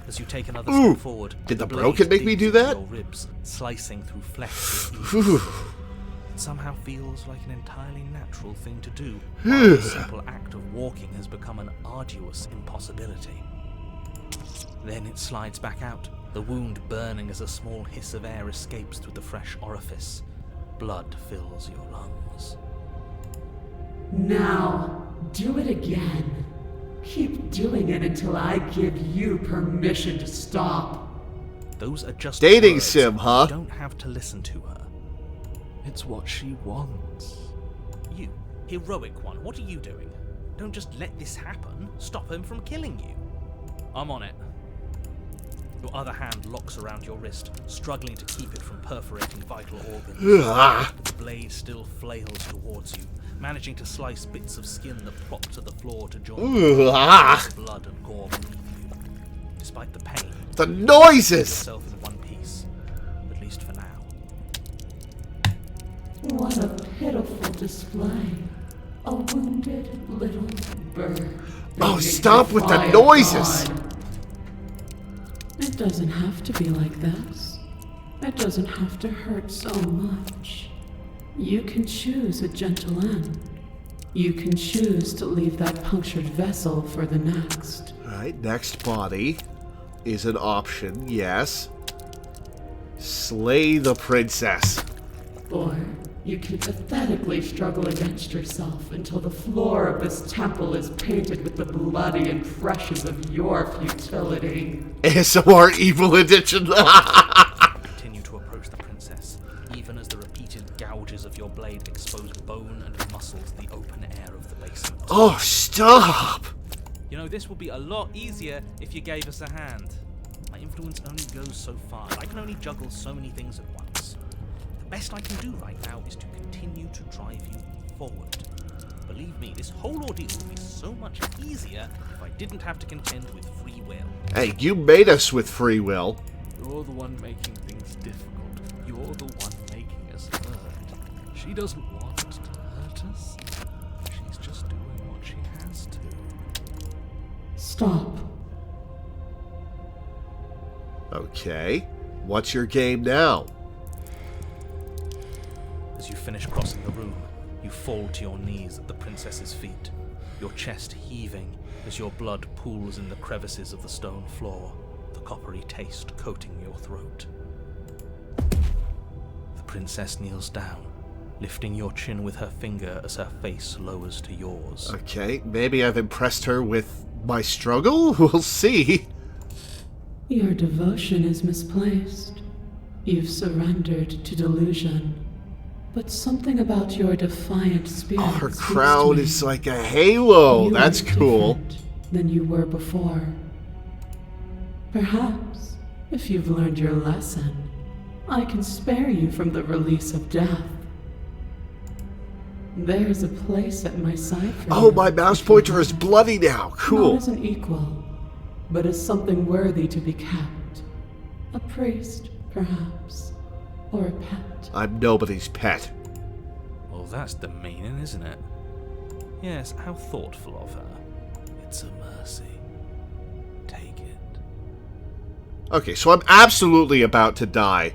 As you take another Ooh, step forward, did the blade broken make me digs do into that? Your ribs, slicing through flesh. Whew. It somehow feels like an entirely natural thing to do. While the simple act of walking has become an arduous impossibility. Then it slides back out, the wound burning as a small hiss of air escapes through the fresh orifice. Blood fills your lungs. Now, do it again. Keep doing it until I give you permission to stop. Those are just Dating words. sim, huh? You don't have to listen to her. It's what she wants. You, heroic one, what are you doing? Don't just let this happen. Stop him from killing you. I'm on it. Your other hand locks around your wrist, struggling to keep it from perforating vital organs. The blade still flails towards you, managing to slice bits of skin that plop to the floor to join blood and gore beneath you. Despite the pain, The you noises! yourself in one piece, at least for now. What a pitiful display. A wounded little bird. Oh, begging stop to with the defy a noises! god. It doesn't have to be like this. It doesn't have to hurt so much. You can choose a gentle end. You can choose to leave that punctured vessel for the next. Alright, next body is an option, yes. Slay the princess. Or you can pathetically struggle against yourself until the floor of this temple is painted with the bloody impressions of your futility. ASMR Evil Edition. Continue to approach the princess, even as the repeated gouges of your blade expose bone and muscle to the open air of the basement. Oh, stop! You know, this would be a lot easier if you gave us a hand. My influence only goes so far. I can only juggle so many things at once. The best I can do right now is to continue to drive you forward. Believe me, this whole ordeal would be so much easier if I didn't have to contend with free will. Hey, you made us with free will. You're the one making things difficult. You're the one making us hurt. She doesn't want to hurt us. She's just doing what she has to. Stop. Okay. What's your game now? As you finish crossing the room, you fall to your knees at the princess's feet, your chest heaving as your blood pools in the crevices of the stone floor, the coppery taste coating your throat. The princess kneels down, lifting your chin with her finger as her face lowers to yours. Okay, maybe I've impressed her with my struggle? We'll see. Your devotion is misplaced. You've surrendered to delusion. But something about your defiant spirit. Oh, her speaks crown to me. is like a halo. You That's are cool. different than you were before. Perhaps, if you've learned your lesson, I can spare you from the release of death. There's a place at my side for you. Oh, my mouse pointer is bloody now. Cool. Not as an equal, but as something worthy to be kept. A priest, perhaps, or a pet. I'm nobody's pet. Well, that's demeaning, isn't it? Yes, how thoughtful of her. It's a mercy. Take it. Okay, so I'm absolutely about to die,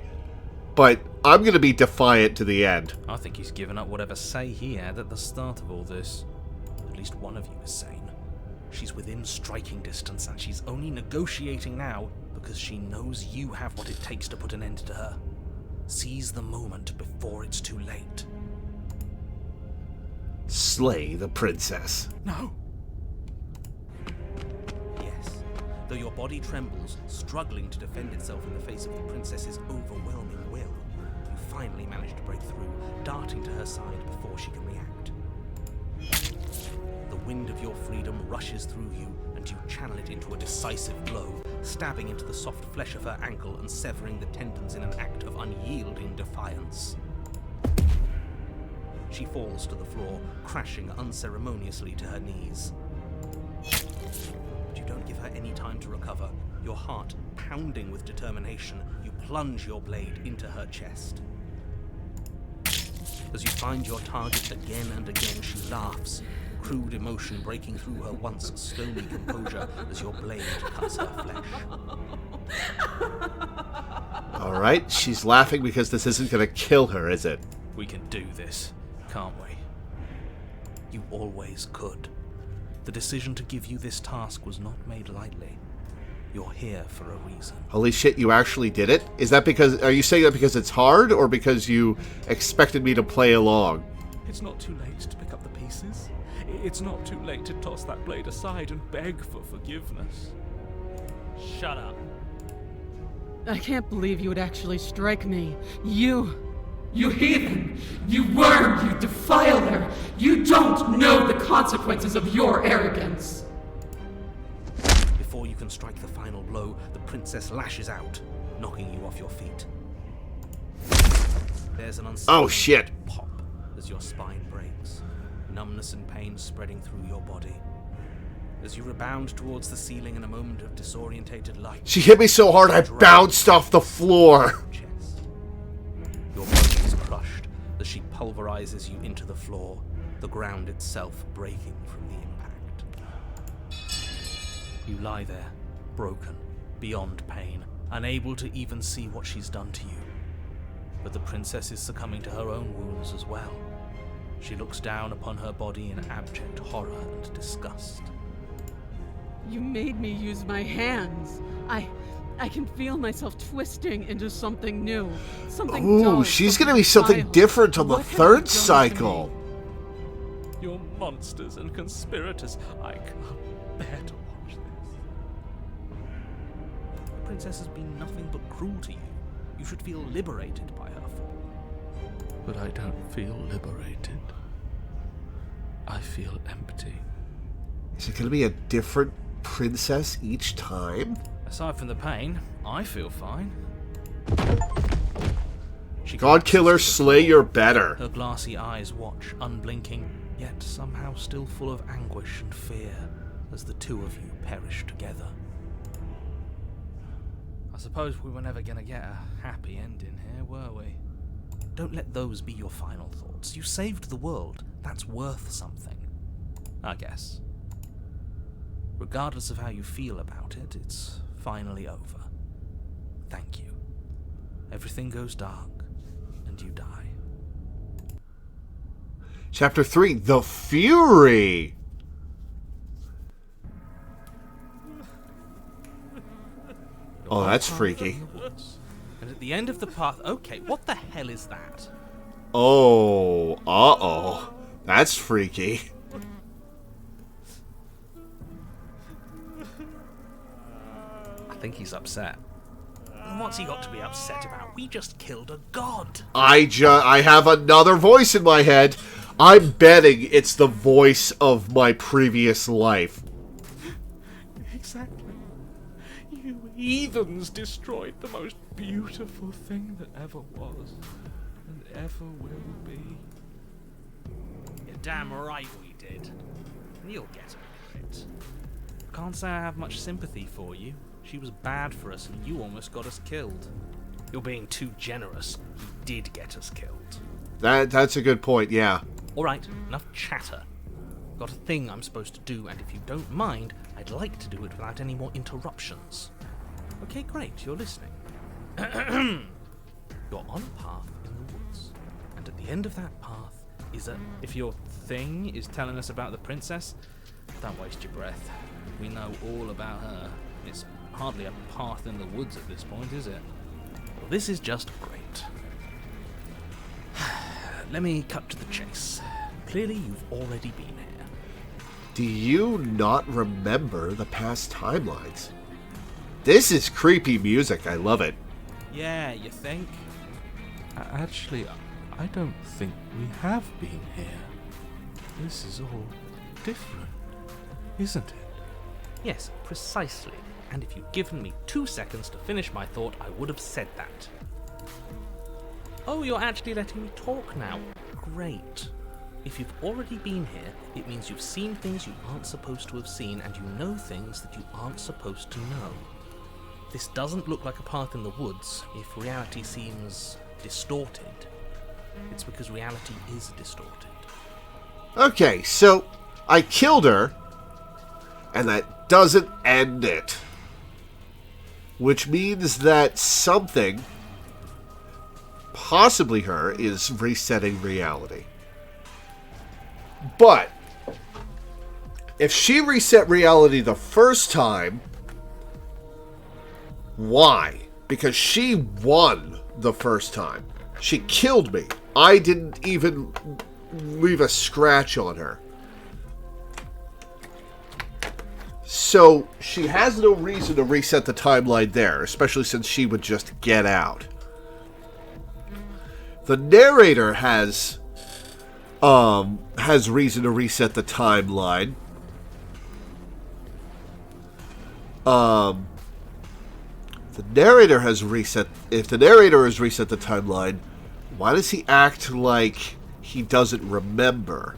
but I'm going to be defiant to the end. I think he's given up whatever say he had at the start of all this. At least one of you is sane. She's within striking distance, and she's only negotiating now because she knows you have what it takes to put an end to her. Seize the moment before it's too late. Slay the princess. No! Yes, though your body trembles, struggling to defend itself in the face of the princess's overwhelming will, you finally manage to break through, darting to her side before she can react. The wind of your freedom rushes through you, and you channel it into a decisive blow, stabbing into the soft flesh of her ankle and severing the tendons in an act of unyielding defiance. She falls to the floor, crashing unceremoniously to her knees. But you don't give her any time to recover. Your heart pounding with determination, you plunge your blade into her chest. As you find your target again and again, she laughs, crude emotion breaking through her once stony composure as your blade cuts her flesh. Alright, she's laughing because this isn't going to kill her, is it? We can do this, can't we? You always could. The decision to give you this task was not made lightly. You're here for a reason. Holy shit, you actually did it? Is that because... Are you saying that because it's hard, or because you expected me to play along? It's not too late to pick up the pieces. It's not too late to toss that blade aside and beg for forgiveness. Shut up. I can't believe you would actually strike me. You heathen! You worm! You defiler! You don't know the consequences of your arrogance! Before you can strike the final blow, the princess lashes out, knocking you off your feet. There's an Oh shit! pop as your spine breaks, numbness and pain spreading through your body. As you rebound towards the ceiling in a moment of disorientated light, She hit me so hard I bounced off the floor! chest. Your body is crushed as she pulverizes you into the floor, the ground itself breaking from the impact. You lie there, broken, beyond pain, unable to even see what she's done to you. But the princess is succumbing to her own wounds as well. She looks down upon her body in abject horror and disgust. You made me use my hands. I can feel myself twisting into something new. Something Ooh, dull, she's gonna be something vile. different on the What have you third done to cycle. me? You're monsters and conspirators. I can't bear to watch this. The princess has been nothing but cruel to you. You should feel liberated by her fall. But I don't feel liberated. I feel empty. Is it gonna be a different princess each time? Aside from the pain, I feel fine. She God killer, slay your better. Her glassy eyes watch, unblinking, yet somehow still full of anguish and fear, as the two of you perish together. I suppose we were never gonna get a happy ending here, were we? Don't let those be your final thoughts. You saved the world. That's worth something. I guess. Regardless of how you feel about it, it's finally over. Thank you. Everything goes dark, and you die. Chapter 3, The Fury! Oh, that's freaky. And at the end of the path... Okay, what the hell is that? Oh, uh-oh. That's freaky. I think he's upset. And what's he got to be upset about? We just killed a god. I have another voice in my head. I'm betting it's the voice of my previous life. Exactly. You heathens destroyed the most beautiful thing that ever was and ever will be. You're damn right we did. And you'll get over it. Can't say I have much sympathy for you. She was bad for us and you almost got us killed. You're being too generous. He did get us killed. That's a good point, yeah. Alright, enough chatter. Got a thing I'm supposed to do, and if you don't mind, I'd like to do it without any more interruptions. Okay, great, you're listening. You're on a path in the woods, and at the end of that path is a... If your thing is telling us about the princess, don't waste your breath. We know all about her. It's hardly a path in the woods at this point, is it? Well, this is just great. Let me cut to the chase. Clearly, you've already been here. Do you not remember the past timelines? This is creepy music. I love it. Yeah, you think? Actually, I don't think we have been here. This is all different, isn't it? Yes, precisely. And if you'd given me 2 seconds to finish my thought, I would have said that. Oh, you're actually letting me talk now. Great. If you've already been here, it means you've seen things you aren't supposed to have seen, and you know things that you aren't supposed to know. This doesn't look like a path in the woods. If reality seems distorted, it's because reality is distorted. Okay, so I killed her, and that doesn't end it. Which means that something, possibly her, is resetting reality. But if she reset reality the first time, why? Because she won the first time. She killed me. I didn't even leave a scratch on her. So she has no reason to reset the timeline there, especially since she would just get out. The narrator has reason to reset the timeline. The narrator has reset... If the narrator has reset the timeline, why does he act like he doesn't remember?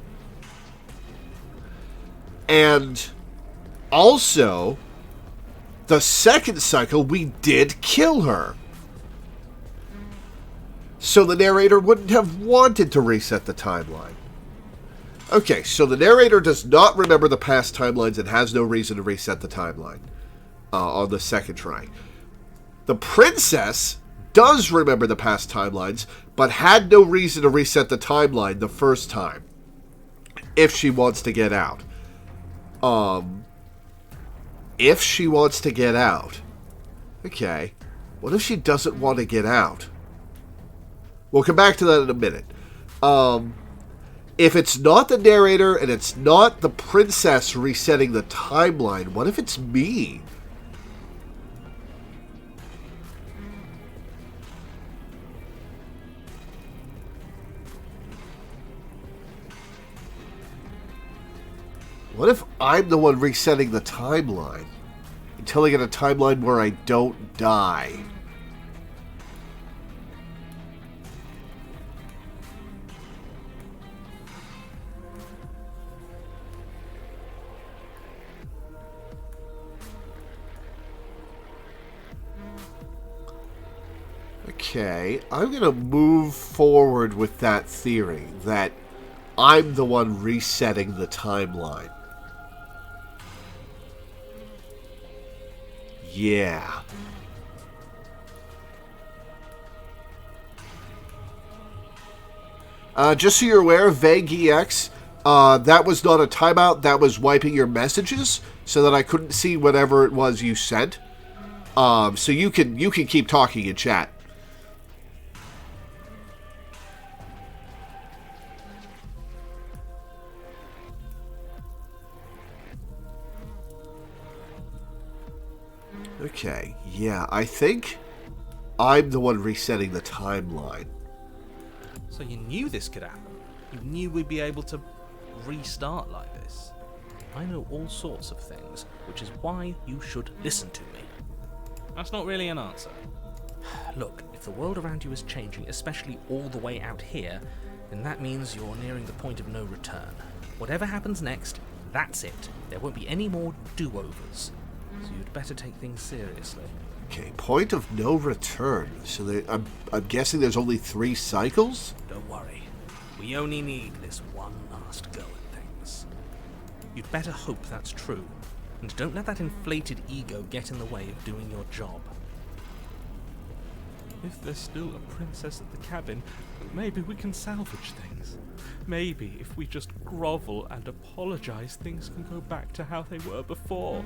And also, the second cycle, we did kill her. So the narrator wouldn't have wanted to reset the timeline. Okay, so the narrator does not remember the past timelines and has no reason to reset the timeline on the second try. The princess does remember the past timelines, but had no reason to reset the timeline the first time, if she wants to get out. If she wants to get out. Okay, what if she doesn't want to get out? We'll come back to that in a minute. If it's not the narrator and it's not the princess resetting the timeline, what if it's me? What if I'm the one resetting the timeline? Until I get a timeline where I don't die. Okay, I'm going to move forward with that theory, that I'm the one resetting the timeline. Yeah. Just so you're aware, Vague EX, that was not a timeout, that was wiping your messages so that I couldn't see whatever it was you sent. So you can keep talking in chat. Okay, yeah, I think I'm the one resetting the timeline. So you knew this could happen? You knew we'd be able to restart like this? I know all sorts of things, which is why you should listen to me. That's not really an answer. Look, if the world around you is changing, especially all the way out here, then that means you're nearing the point of no return. Whatever happens next, that's it. There won't be any more do-overs. So you'd better take things seriously. Okay, point of no return. So I'm guessing there's only 3 cycles? Don't worry. We only need this one last go at things. You'd better hope that's true. And don't let that inflated ego get in the way of doing your job. If there's still a princess at the cabin, maybe we can salvage things. Maybe if we just grovel and apologize, things can go back to how they were before.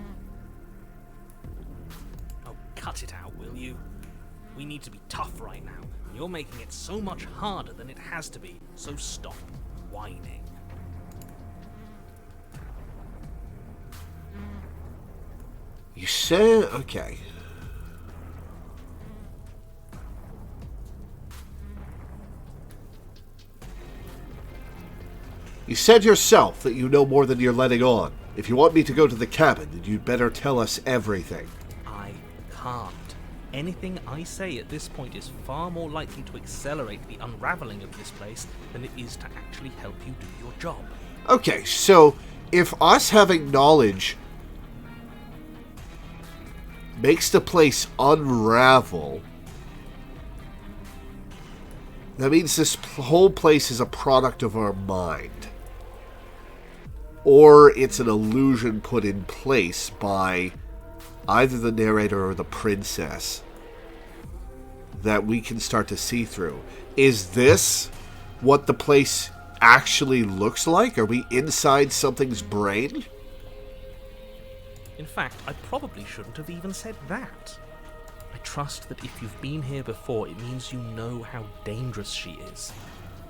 Oh, cut it out, will you? We need to be tough right now. And you're making it so much harder than it has to be, so stop whining. You said... okay. You said yourself that you know more than you're letting on. If you want me to go to the cabin, then you'd better tell us everything. I can't. Anything I say at this point is far more likely to accelerate the unraveling of this place than it is to actually help you do your job. Okay, so if us having knowledge makes the place unravel, that means this whole place is a product of our mind. Or it's an illusion put in place by either the narrator or the princess that we can start to see through. Is this what the place actually looks like? Are we inside something's brain? In fact, I probably shouldn't have even said that. I trust that if you've been here before, it means you know how dangerous she is,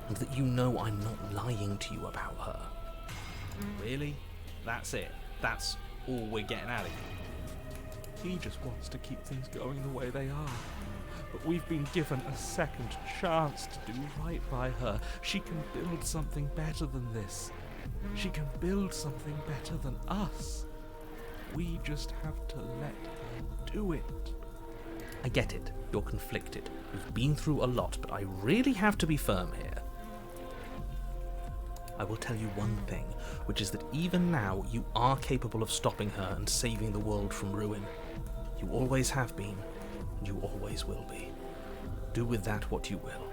and that you know I'm not lying to you about her. Really? That's it? That's all we're getting out of you? He just wants to keep things going the way they are. But we've been given a second chance to do right by her. She can build something better than this. She can build something better than us. We just have to let her do it. I get it. You're conflicted. You've been through a lot, but I really have to be firm here. I will tell you one thing, which is that even now you are capable of stopping her and saving the world from ruin. You always have been, and you always will be. Do with that what you will.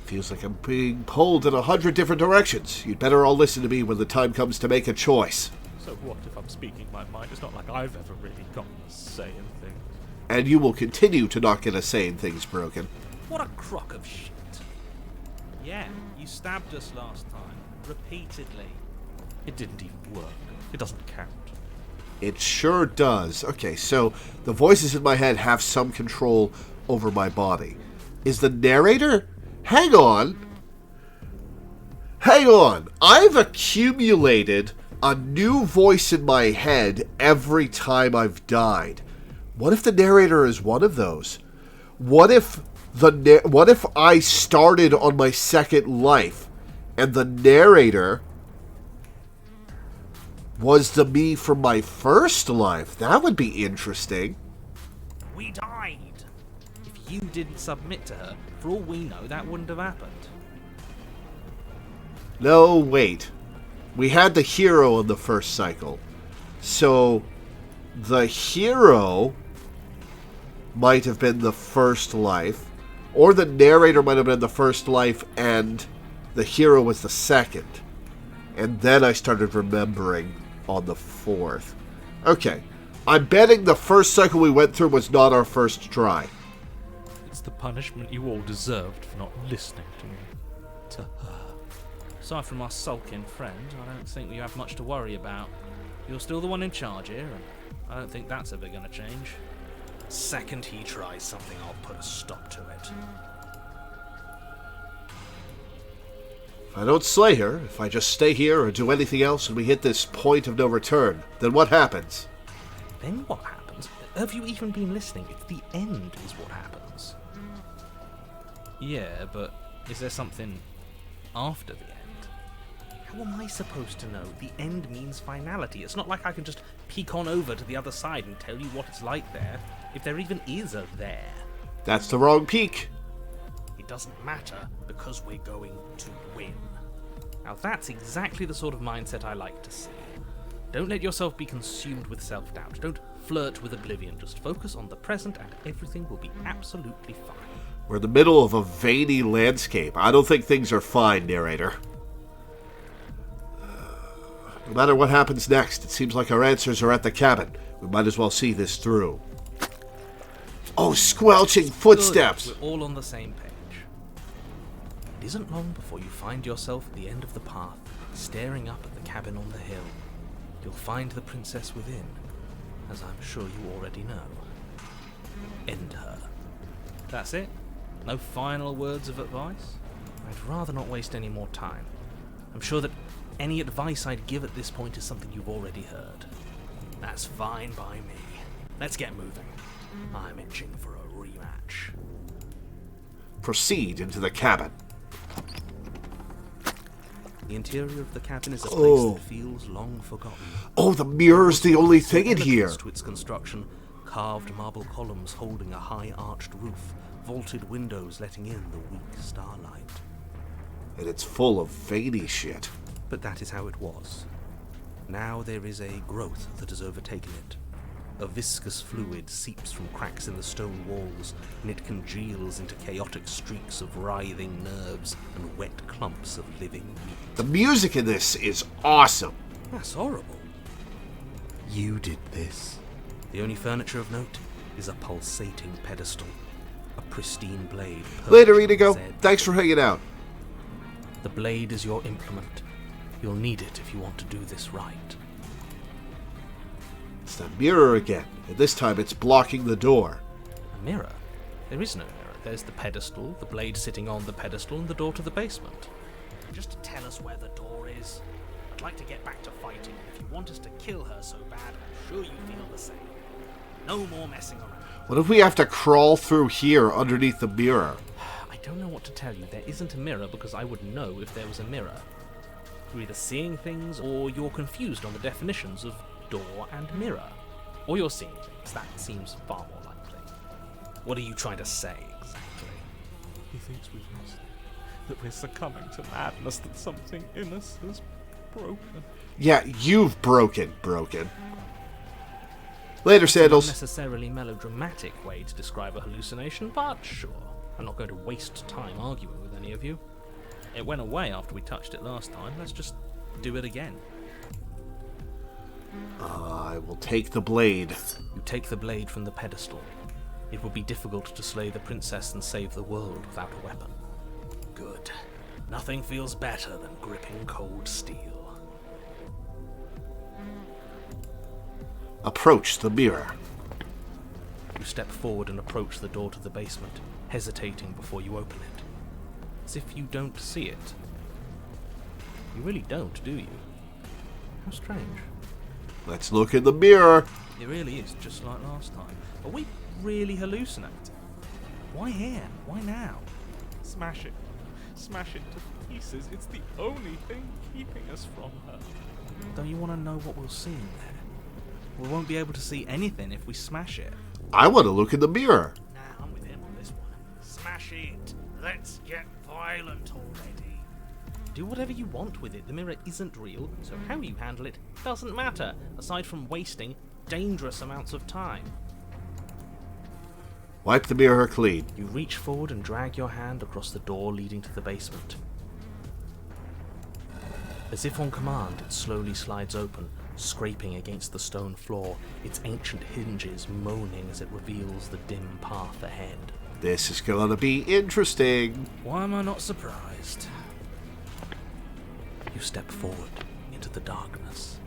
Feels like I'm being pulled in 100 different directions. You'd better all listen to me when the time comes to make a choice. So what if I'm speaking my mind? It's not like I've ever really gotten a say in things. And you will continue to not get a say in things, Broken. What a crock of shit. Yeah, you stabbed us last time. Repeatedly. It didn't even work. It doesn't count. It sure does. Okay, so the voices in my head have some control over my body. Is the narrator? Hang on. Hang on. I've accumulated a new voice in my head every time I've died. What if the narrator is one of those? What if I started on my second life and the narrator was the me from my first life? That would be interesting. We died. If you didn't submit to her, for all we know, that wouldn't have happened. No, wait. We had the hero in the first cycle. So the hero might have been the first life, or the narrator might have been the first life and the hero was the second. And then I started remembering on the fourth. Okay. I'm betting the first cycle we went through was not our first try. It's the punishment you all deserved for not listening to me. To her. Aside from our sulking friend, I don't think we have much to worry about. You're still the one in charge here, and I don't think that's ever going to change. Second he tries something, I'll put a stop to it. If I don't slay her, if I just stay here or do anything else and we hit this point of no return, then what happens? Then what happens? Have you even been listening? It's the end is what happens. Yeah, but is there something after the end? How am I supposed to know? The end means finality. It's not like I can just peek on over to the other side and tell you what it's like there, if there even is a there. That's the wrong peak. It doesn't matter because we're going to win. Now that's exactly the sort of mindset I like to see. Don't let yourself be consumed with self-doubt. Don't flirt with oblivion. Just focus on the present and everything will be absolutely fine. We're in the middle of a veiny landscape. I don't think things are fine, narrator. No matter what happens next, it seems like our answers are at the cabin. We might as well see this through. Oh, squelching footsteps! Good. We're all on the same page. It isn't long before you find yourself at the end of the path, staring up at the cabin on the hill. You'll find the princess within, as I'm sure you already know. End her. That's it? No final words of advice? I'd rather not waste any more time. I'm sure that any advice I'd give at this point is something you've already heard. That's fine by me. Let's get moving. I'm itching for a rematch. Proceed into the cabin. The interior of the cabin is a place that feels long forgotten. Oh, the mirror's the only thing in here. To its construction, carved marble columns holding a high arched roof, vaulted windows letting in the weak starlight. And it's full of veiny shit. But that is how it was. Now there is a growth that has overtaken it. A viscous fluid seeps from cracks in the stone walls, and it congeals into chaotic streaks of writhing nerves and wet clumps of living meat. The music in this is awesome. That's horrible. You did this. The only furniture of note is a pulsating pedestal, a pristine blade. Later, Inigo. Thanks for hanging out. The blade is your implement. You'll need it if you want to do this right. It's the mirror again, and this time it's blocking the door. A mirror? There is no mirror. There's the pedestal, the blade sitting on the pedestal, and the door to the basement. Just to tell us where the door is. I'd like to get back to fighting, and if you want us to kill her so bad, I'm sure you feel the same. No more messing around. What if we have to crawl through here underneath the mirror? I don't know what to tell you. There isn't a mirror because I would know if there was a mirror. You're either seeing things or you're confused on the definitions of door and mirror. Or you're seeing things. That seems far more likely. What are you trying to say, exactly? He thinks we've lost it, that we're succumbing to madness, that something in us has broken. Yeah, you've broken. Later, Sandals. Not necessarily melodramatic way to describe a hallucination, but sure. I'm not going to waste time arguing with any of you. It went away after we touched it last time. Let's just do it again. I will take the blade. You take the blade from the pedestal. It would be difficult to slay the princess and save the world without a weapon. Good. Nothing feels better than gripping cold steel. Approach the mirror. You step forward and approach the door to the basement, hesitating before you open it. As if you don't see it. You really don't, do you? How strange. Let's look in the mirror. It really is just like last time. Are we really hallucinating? Why here? Why now? Smash it. Smash it to pieces. It's the only thing keeping us from her. Don't you want to know what we'll see in there? We won't be able to see anything if we smash it. I want to look in the mirror. Nah, I'm with him on this one. Smash it. Let's get violent already. Do whatever you want with it. The mirror isn't real, so how you handle it doesn't matter, aside from wasting dangerous amounts of time. Wipe the mirror clean. You reach forward and drag your hand across the door leading to the basement. As if on command, it slowly slides open, scraping against the stone floor, its ancient hinges moaning as it reveals the dim path ahead. This is gonna be interesting. Why am I not surprised? You step forward into the darkness.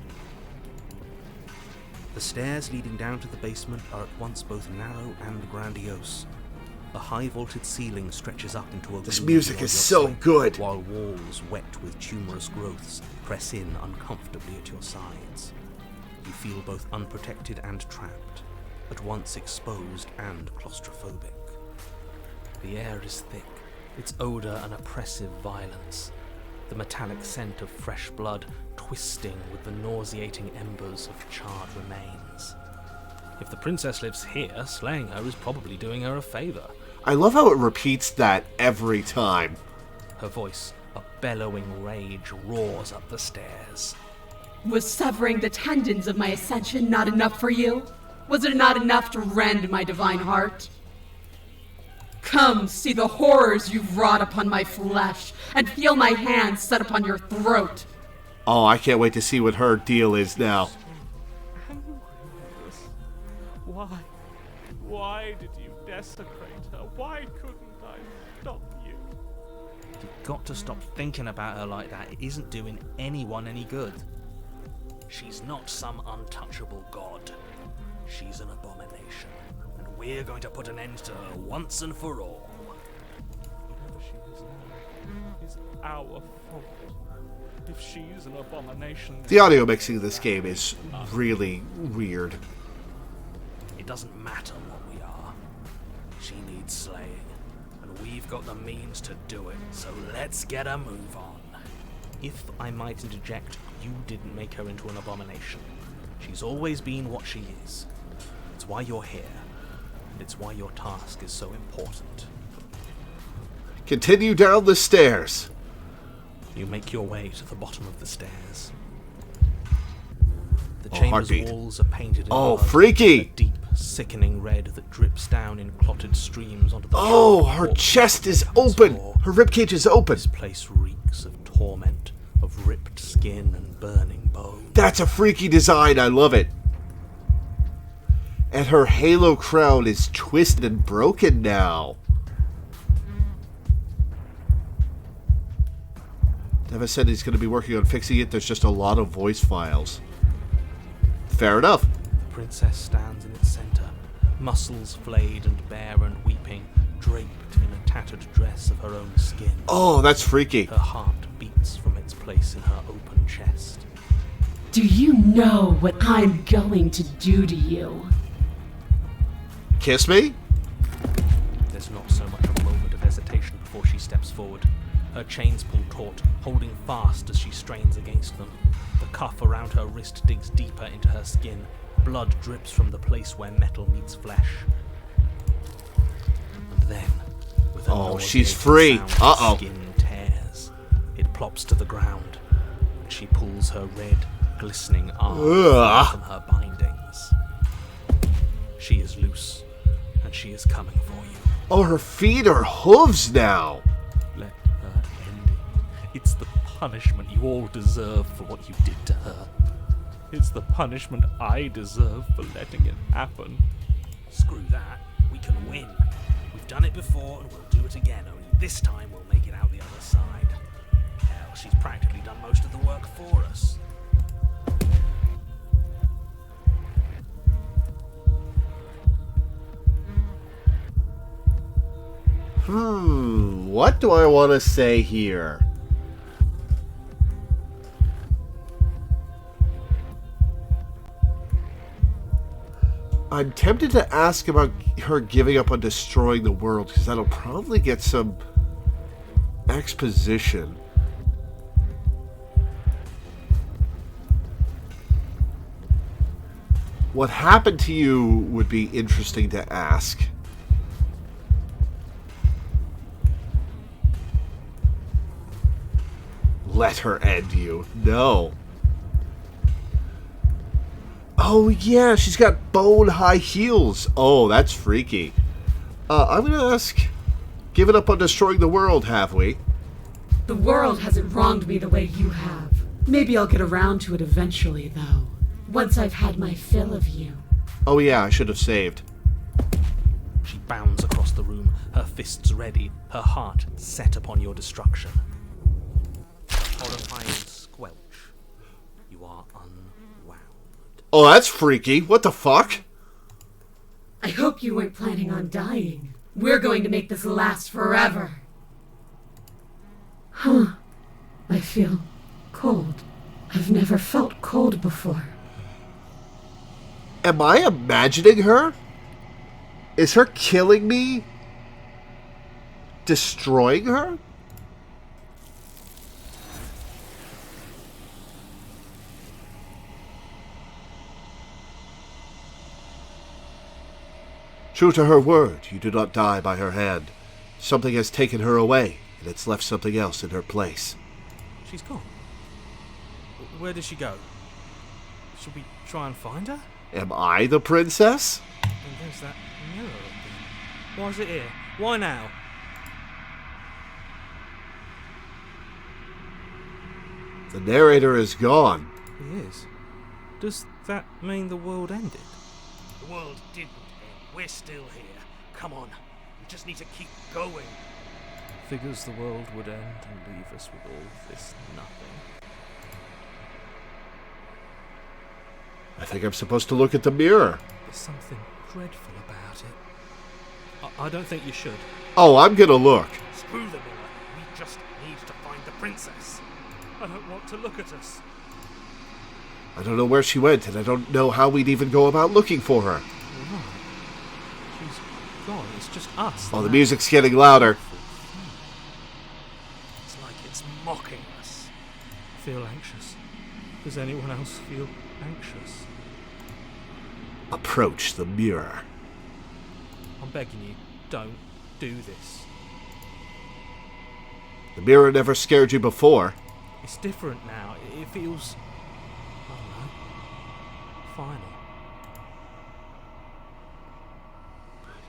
The stairs leading down to the basement are at once both narrow and grandiose. The high-vaulted ceiling stretches up into a This gloom music beyond is your so sight, good. while walls wet with tumorous growths press in uncomfortably at your sides. You feel both unprotected and trapped, at once exposed and claustrophobic. The air is thick, its odor an oppressive violence. The the metallic scent of fresh blood twisting with the nauseating embers of charred remains. If the princess lives here, slaying her is probably doing her a favor. I love how it repeats that every time. Her voice, a bellowing rage, roars up the stairs. Was severing the tendons of my ascension not enough for you? Was it not enough to rend my divine heart? Come, see the horrors you've wrought upon my flesh, and feel my hands set upon your throat. Oh, I can't wait to see what her deal is now. Why? Why did you desecrate her? Why couldn't I stop you? You've got to stop thinking about her like that. It isn't doing anyone any good. She's not some untouchable god. She's an abomination. And we're going to put an end to her once and for all. Whatever she is now is our fault. If she's an abomination... The audio mixing of this game is really weird. It doesn't matter what we are. She needs slaying. And we've got the means to do it. So let's get a move on. If I might interject, you didn't make her into an abomination. She's always been what she is. It's why you're here. And it's why your task is so important. Continue down the stairs. You make your way to the bottom of the stairs. The chamber's heartbeat. walls are painted in Oh, blood, freaky! a deep, sickening red that drips down in clotted streams onto the Oh, floor. her chest is open. Her ribcage is open. This place reeks of torment, of ripped skin and burning bone. That's a freaky design. I love it. And her halo crown is twisted and broken now. Deva said he's going to be working on fixing it. There's just a lot of voice files. Fair enough. The princess stands in its center, muscles flayed and bare and weeping, draped in a tattered dress of her own skin. Oh, that's freaky. Her heart beats from its place in her open chest. Do you know what I'm going to do to you? Kiss me? There's not so much a moment of hesitation before she steps forward. Her chains pull taut, holding fast as she strains against them. The cuff around her wrist digs deeper into her skin. Blood drips from the place where metal meets flesh. And then, with a Oh, she's nauseating free. sound, her Uh-oh. skin tears. It plops to the ground, and she pulls her red, glistening arm Ugh. from her bindings. She is loose, and she is coming for you. Oh, her feet are hooves now. Let her end it. It's the punishment you all deserve for what you did to her. It's the punishment I deserve for letting it happen. Screw that. We can win. We've done it before and we'll do it again, only this time we'll make it out the other side. Hell, she's practically done most of the work for us. What do I want to say here? I'm tempted to ask about her giving up on destroying the world, because that'll probably get some exposition. What happened to you would be interesting to ask. Let her end you. No. Oh, yeah, she's got bone high heels. Oh, that's freaky. I'm going to ask, given up on destroying the world, have we? The world hasn't wronged me the way you have. Maybe I'll get around to it eventually, though. Once I've had my fill of you. Oh, yeah, I should have saved. She bounds across the room, her fists ready, her heart set upon your destruction. Horrifying squelch. You are unwound. Oh, that's freaky. What the fuck? I hope you weren't planning on dying. We're going to make this last forever. Huh. I feel cold. I've never felt cold before. Am I imagining her? Is her killing me destroying her? True to her word, you do not die by her hand. Something has taken her away, and it's left something else in her place. She's gone. Where did she go? Should we try and find her? Am I the princess? And there's that mirror again. Why is it here? Why now? The narrator is gone. He is. Does that mean the world ended? The world didn't end. We're still here. Come on. We just need to keep going. Figures the world would end and leave us with all this nothing. I think I'm supposed to look at the mirror. There's something dreadful about it. I don't think you should. Oh, I'm gonna look. Screw the mirror. We just need to find the princess. I don't want to look at us. I don't know where she went, and I don't know how we'd even go about looking for her. You're right. She's gone. It's just us. Oh, the music's getting louder. It's like it's mocking us. I feel anxious. Does anyone else feel anxious? Approach the mirror. I'm begging you, don't do this. The mirror never scared you before. It's different now. It feels... I don't know. Final.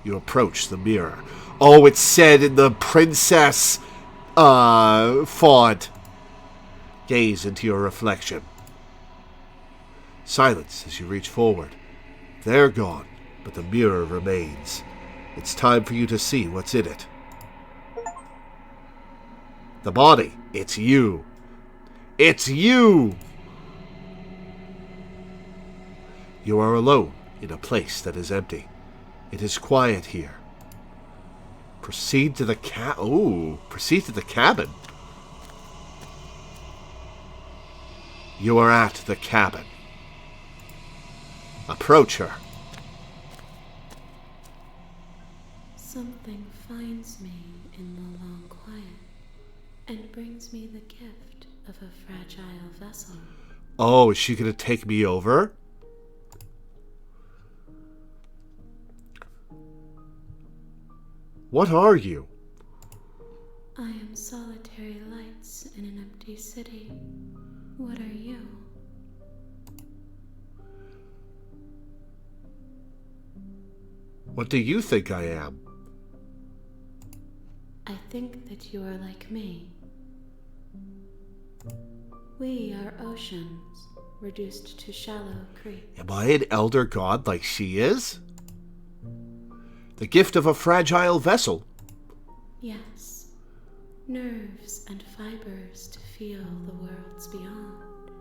You approach the mirror. Oh, it's said in the princess font. Gaze into your reflection. Silence as you reach forward. They're gone, but the mirror remains. It's time for you to see what's in it. The body. It's you. It's you! You are alone in a place that is empty. It is quiet here. Proceed to the proceed to the cabin. You are at the cabin. Approach her. Something finds me in the long quiet and brings me the gift of a fragile vessel. Oh, is she going to take me over? What are you? I am solitary lights in an empty city. What are you? What do you think I am? I think that you are like me. We are oceans, reduced to shallow creeks. Am I an elder god like she is? The gift of a fragile vessel. Yes, nerves and fibers to feel the worlds beyond,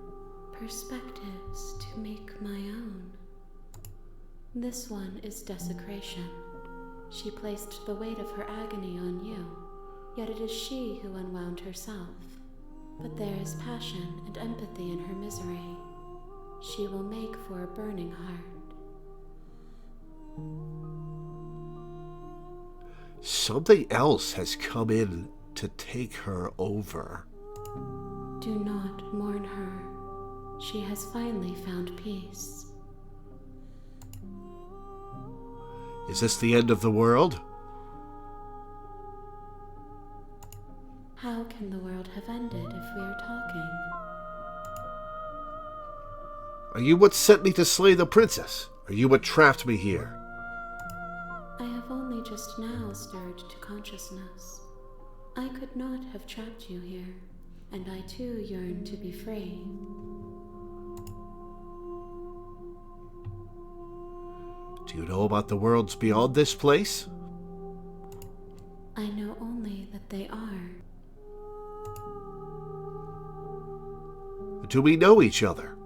perspectives to make my own. This one is desecration. She placed the weight of her agony on you, yet it is she who unwound herself. But there is passion and empathy in her misery. She will make for a burning heart. Something else has come in to take her over. Do not mourn her. She has finally found peace. Is this the end of the world? How can the world have ended if we are talking? Are you what sent me to slay the princess? Are you what trapped me here? I have only just now stirred to consciousness. I could not have trapped you here, and I too yearn to be free. Do you know about the worlds beyond this place? I know only that they are. Do we know each other?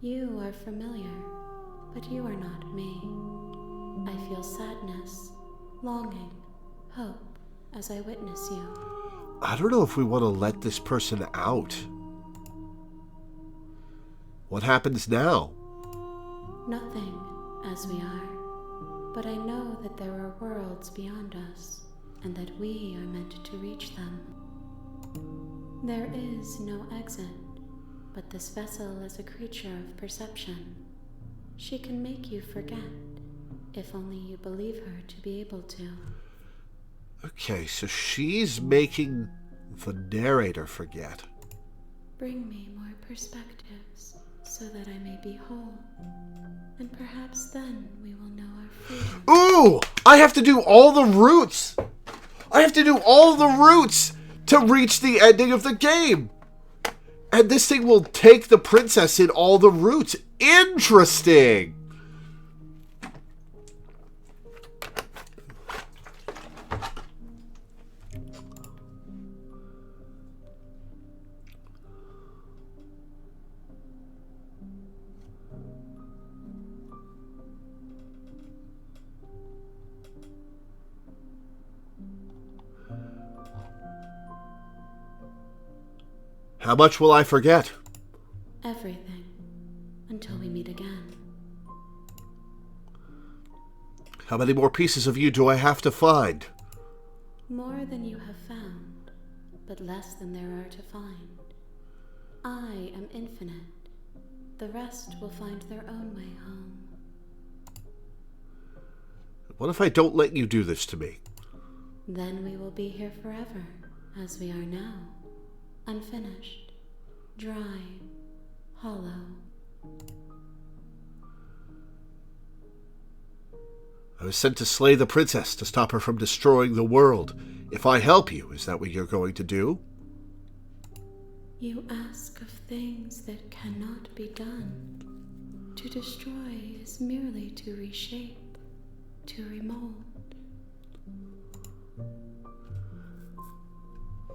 You are familiar, but you are not me. I feel sadness, longing, hope as I witness you. I don't know if we want to let this person out. What happens now? Nothing, as we are, but I know that there are worlds beyond us, and that we are meant to reach them. There is no exit, but this vessel is a creature of perception. She can make you forget, if only you believe her to be able to. Okay, so she's making the narrator forget. Bring me more perspectives so that I may be whole. And perhaps then we will know our freedom. Ooh! I have to do all the routes! I have to do all the routes to reach the ending of the game! And this thing will take the princess in all the routes. Interesting! How much will I forget? Everything. Until we meet again. How many more pieces of you do I have to find? More than you have found, but less than there are to find. I am infinite. The rest will find their own way home. What if I don't let you do this to me? Then we will be here forever, as we are now. Unfinished, dry, hollow. I was sent to slay the princess, to stop her from destroying the world. If I help you, is that what you're going to do? You ask of things that cannot be done. To destroy is merely to reshape, to remold.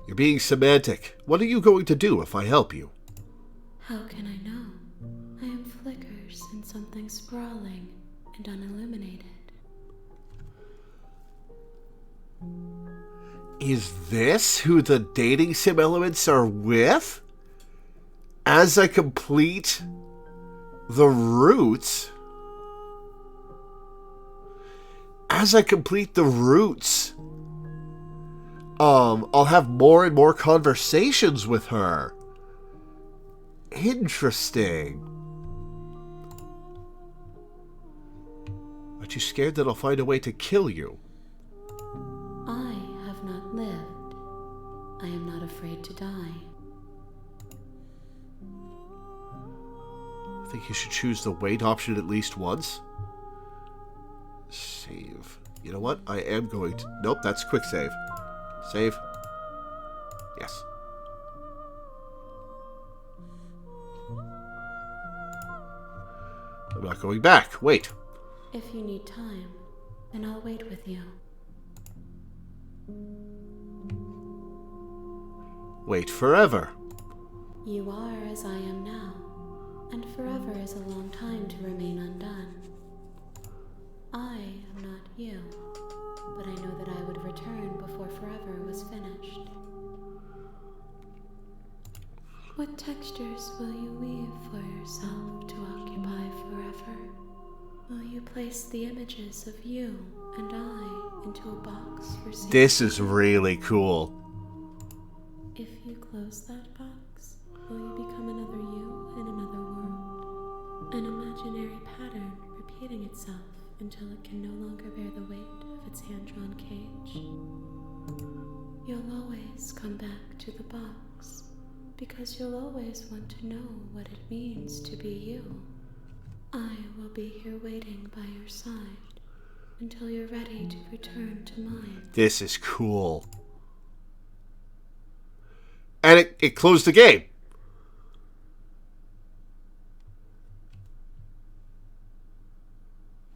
You're being semantic. What are you going to do if I help you? How can I know? I am flickers in something sprawling and unilluminated. Is this who the dating sim elements are with? As I complete the routes... I'll have more and more conversations with her. Interesting. Aren't you scared that I'll find a way to kill you? I have not lived. I am not afraid to die. I think you should choose the wait option at least once. Save. You know what? I am going to... Nope, that's quick save. Save. Yes. I'm not going back. Wait. If you need time, then I'll wait with you. Wait forever. You are as I am now, and forever is a long time to remain undone. I am not you, but I know that I would return before forever was finished. What textures will you weave for yourself to occupy forever? Will you place the images of you and I into a box for safety? This is really cool. If you close that box, will you become another you in another world? An imaginary pattern repeating itself until it can no longer bear the weight of its hand-drawn cage. You'll always come back to the box, because you'll always want to know what it means to be you. I will be here waiting by your side until you're ready to return to mine. This is cool. And it closed the game.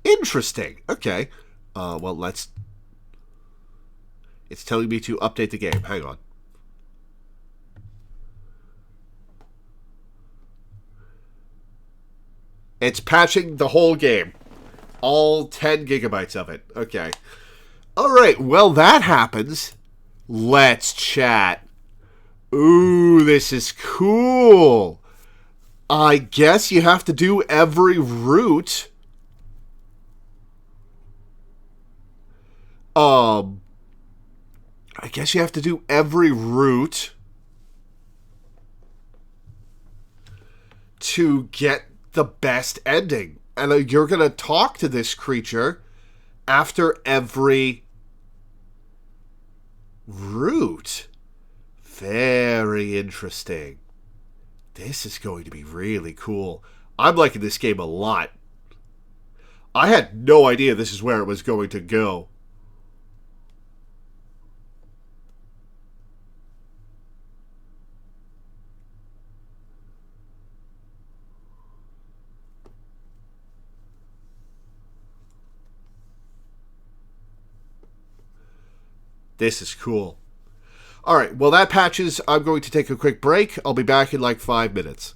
Interesting. Okay. Well, let's... It's telling me to update the game. Hang on. It's patching the whole game. All 10 gigabytes of it. Okay. Alright, well, that happens. Let's chat. Ooh, this is cool. I guess you have to do every route. I guess you have to do every route to get the best ending. And you're going to talk to this creature after every route. Very interesting. This is going to be really cool. I'm liking this game a lot. I had no idea this is where it was going to go. This is cool. Alright, well that patches. I'm going to take a quick break. I'll be back in like 5 minutes.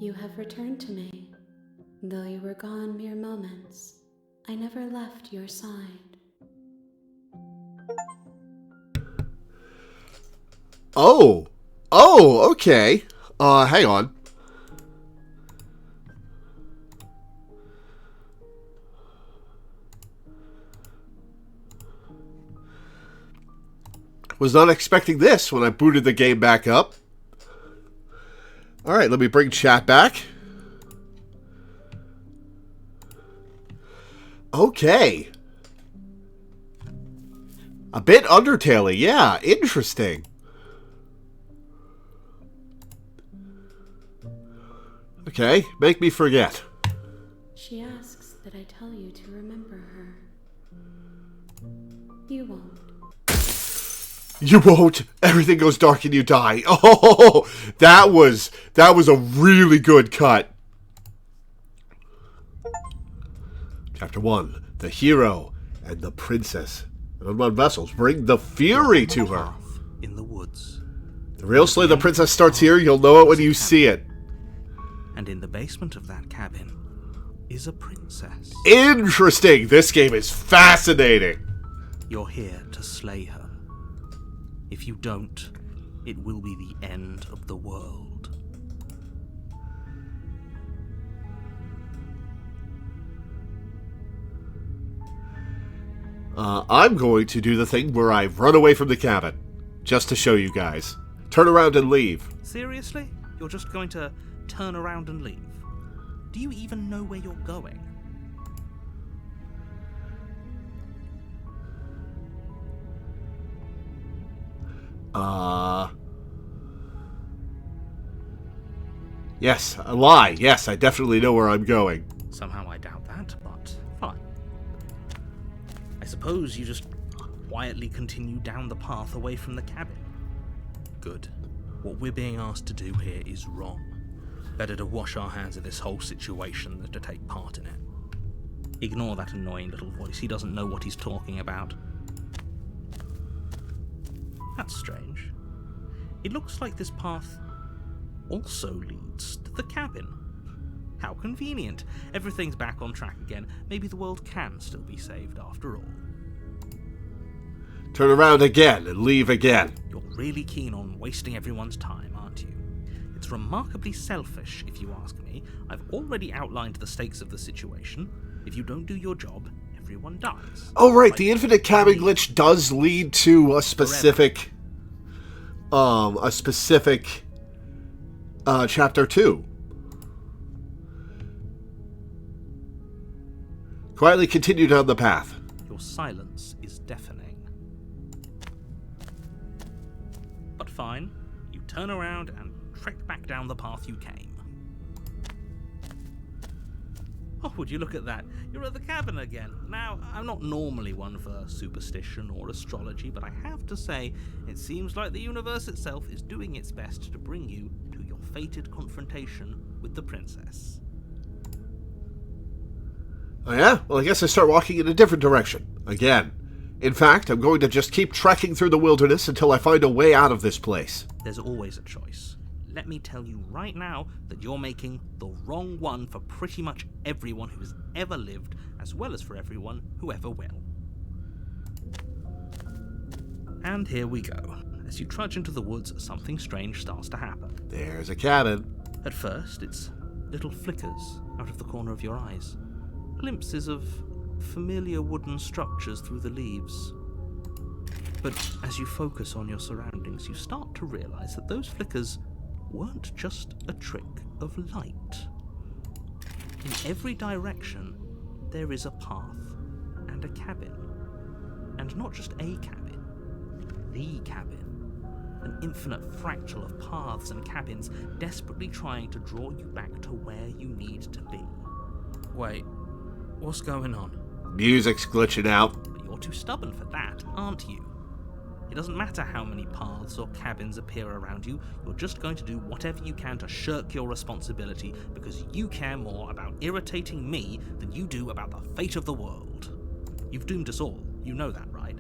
You have returned to me. Though you were gone mere moments, I never left your side. Oh! Oh, okay. Hang on. Was not expecting this when I booted the game back up. Alright, let me bring chat back. Okay. A bit Undertale-y, yeah. Interesting. Okay, make me forget. She asks that I tell you to remember her. You won't. You won't. Everything goes dark and you die. Oh, that was a really good cut. Chapter 1. The hero and the princess. Unbound vessels bring the fury to her. In the woods. The real Slay the Princess starts here. You'll know it when you see it. And in the basement of that cabin is a princess. Interesting. This game is fascinating. You're here to slay her. If you don't, it will be the end of the world. I'm going to do the thing where I run away from the cabin. Just to show you guys. Turn around and leave. Seriously? You're just going to turn around and leave? Do you even know where you're going? Yes, a lie. Yes, I definitely know where I'm going. Somehow I doubt that, but fine. I suppose you just quietly continue down the path away from the cabin. Good. What we're being asked to do here is wrong. Better to wash our hands of this whole situation than to take part in it. Ignore that annoying little voice. He doesn't know what he's talking about. That's strange. It looks like this path also leads to the cabin. How convenient. Everything's back on track again. Maybe the world can still be saved after all. Turn around again and leave again. You're really keen on wasting everyone's time, aren't you? It's remarkably selfish, if you ask me. I've already outlined the stakes of the situation. If you don't do your job, everyone dies. Oh, right. The infinite cabin glitch does lead to a specific... Chapter 2. Quietly continue down the path. Your silence is deafening. But fine. You turn around and trek back down the path you came. Oh, would you look at that? You're at the cabin again. Now, I'm not normally one for superstition or astrology, but I have to say, it seems like the universe itself is doing its best to bring you to your fated confrontation with the princess. Oh yeah? Well, I guess I start walking in a different direction. Again. In fact, I'm going to just keep trekking through the wilderness until I find a way out of this place. There's always a choice. Let me tell you right now that you're making the wrong one for pretty much everyone who has ever lived, as well as for everyone who ever will. And here we go. As you trudge into the woods, something strange starts to happen. There's a cabin. At first, it's little flickers out of the corner of your eyes. Glimpses of familiar wooden structures through the leaves. But as you focus on your surroundings, you start to realize that those flickers weren't just a trick of light. In every direction, there is a path and a cabin. And not just a cabin, the cabin. An infinite fractal of paths and cabins desperately trying to draw you back to where you need to be. Wait, what's going on? Music's glitching out. But you're too stubborn for that, aren't you? It doesn't matter how many paths or cabins appear around you, you're just going to do whatever you can to shirk your responsibility because you care more about irritating me than you do about the fate of the world. You've doomed us all, you know that, right?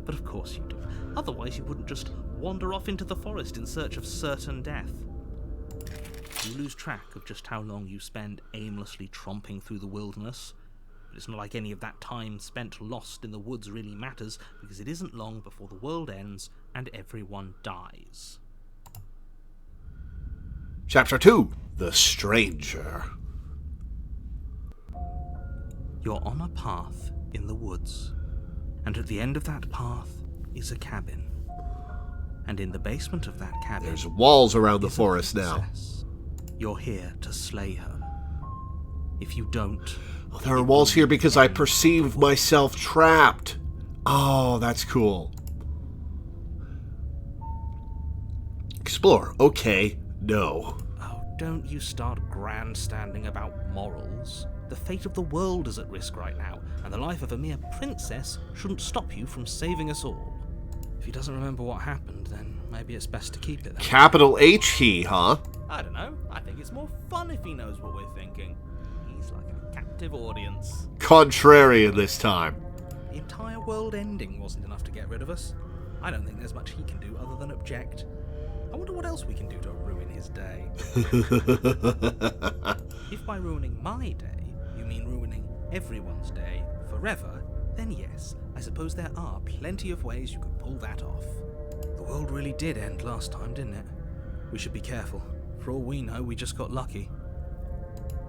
But of course you do. Otherwise you wouldn't just wander off into the forest in search of certain death. You lose track of just how long you spend aimlessly tromping through the wilderness. But it's not like any of that time spent lost in the woods really matters, because it isn't long before the world ends and everyone dies. Chapter 2, The Stranger. You're on a path in the woods, and at the end of that path is a cabin. And in the basement of that cabin... There's walls around the is a forest now. princess. You're here to slay her. If you don't... Oh, there are walls here because I perceive myself trapped. Oh, that's cool. Explore. Okay. No. Oh, don't you start grandstanding about morals. The fate of the world is at risk right now, and the life of a mere princess shouldn't stop you from saving us all. If he doesn't remember what happened, then maybe it's best to keep it that way. Capital H he, huh? I don't know. I think it's more fun if he knows what we're thinking. He's like a captive audience. Contrarian this time. The entire world ending wasn't enough to get rid of us. I don't think there's much he can do other than object. I wonder what else we can do to ruin his day. If by ruining my day, you mean ruining everyone's day forever, then yes, I suppose there are plenty of ways you could pull that off. The world really did end last time, didn't it? We should be careful. For all we know, we just got lucky.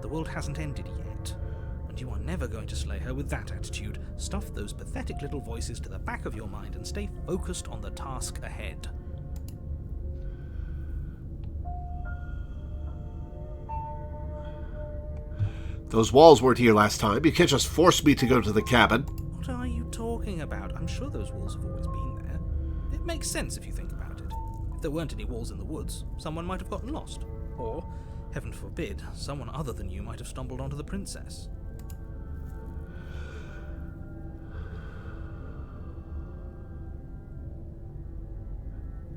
The world hasn't ended yet, and you are never going to slay her with that attitude. Stuff those pathetic little voices to the back of your mind and stay focused on the task ahead. Those walls weren't here last time. You can't just force me to go to the cabin. What are you talking about? I'm sure those walls have always been there. It makes sense if you think about it. If there weren't any walls in the woods, someone might have gotten lost. Or, heaven forbid, someone other than you might have stumbled onto the princess.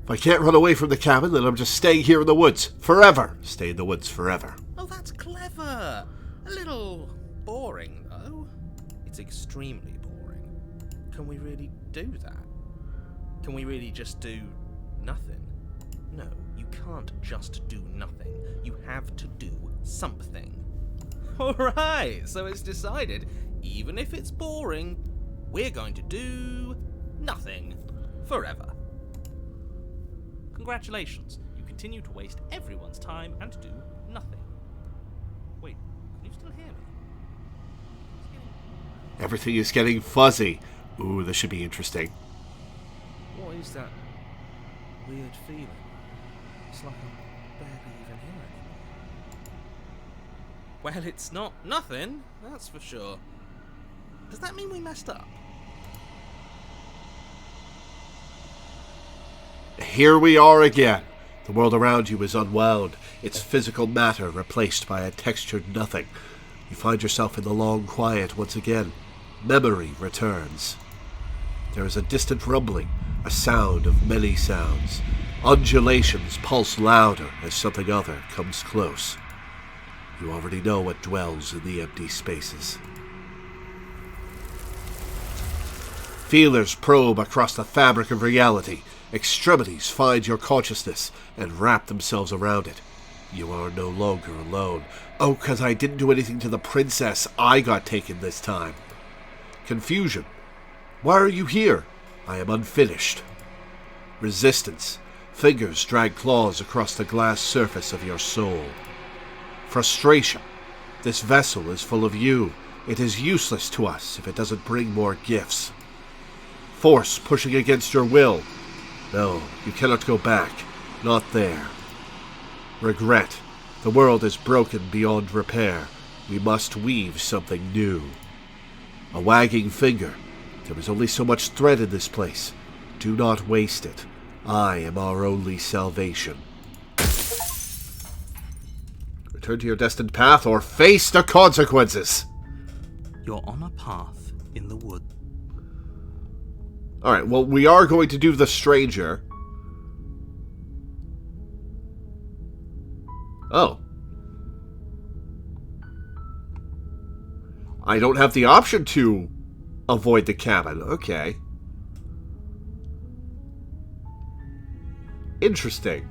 If I can't run away from the cabin, then I'm just staying here in the woods. Forever. Stay in the woods forever. Oh, that's clever! A little boring, though. It's extremely boring. Can we really do that? Can we really just do nothing? No, you can't just do nothing. You have to do something. Alright, so it's decided. Even if it's boring, we're going to do nothing. Forever. Congratulations. You continue to waste everyone's time and do nothing. Wait, can you still hear me? Everything is getting fuzzy. Ooh, this should be interesting. What is that weird feeling? It's like I'm barely even here anymore. Well, it's not nothing, that's for sure. Does that mean we messed up? Here we are again. The world around you is unwound, its physical matter replaced by a textured nothing. You find yourself in the long quiet once again. Memory returns. There is a distant rumbling, a sound of many sounds. Undulations pulse louder as something other comes close. You already know what dwells in the empty spaces. Feelers probe across the fabric of reality. Extremities find your consciousness and wrap themselves around it. You are no longer alone. Oh, 'cause I didn't do anything to the princess. I got taken this time. Confusion. Why are you here? I am unfinished. Resistance. Fingers drag claws across the glass surface of your soul. Frustration. This vessel is full of you. It is useless to us if it doesn't bring more gifts. Force pushing against your will. No, you cannot go back. Not there. Regret. The world is broken beyond repair. We must weave something new. A wagging finger. There is only so much thread in this place. Do not waste it. I am our only salvation. Return to your destined path or face the consequences. You're on a path in the wood. Alright, well, we are going to do the stranger. Oh. I don't have the option to avoid the cabin. Okay. Interesting.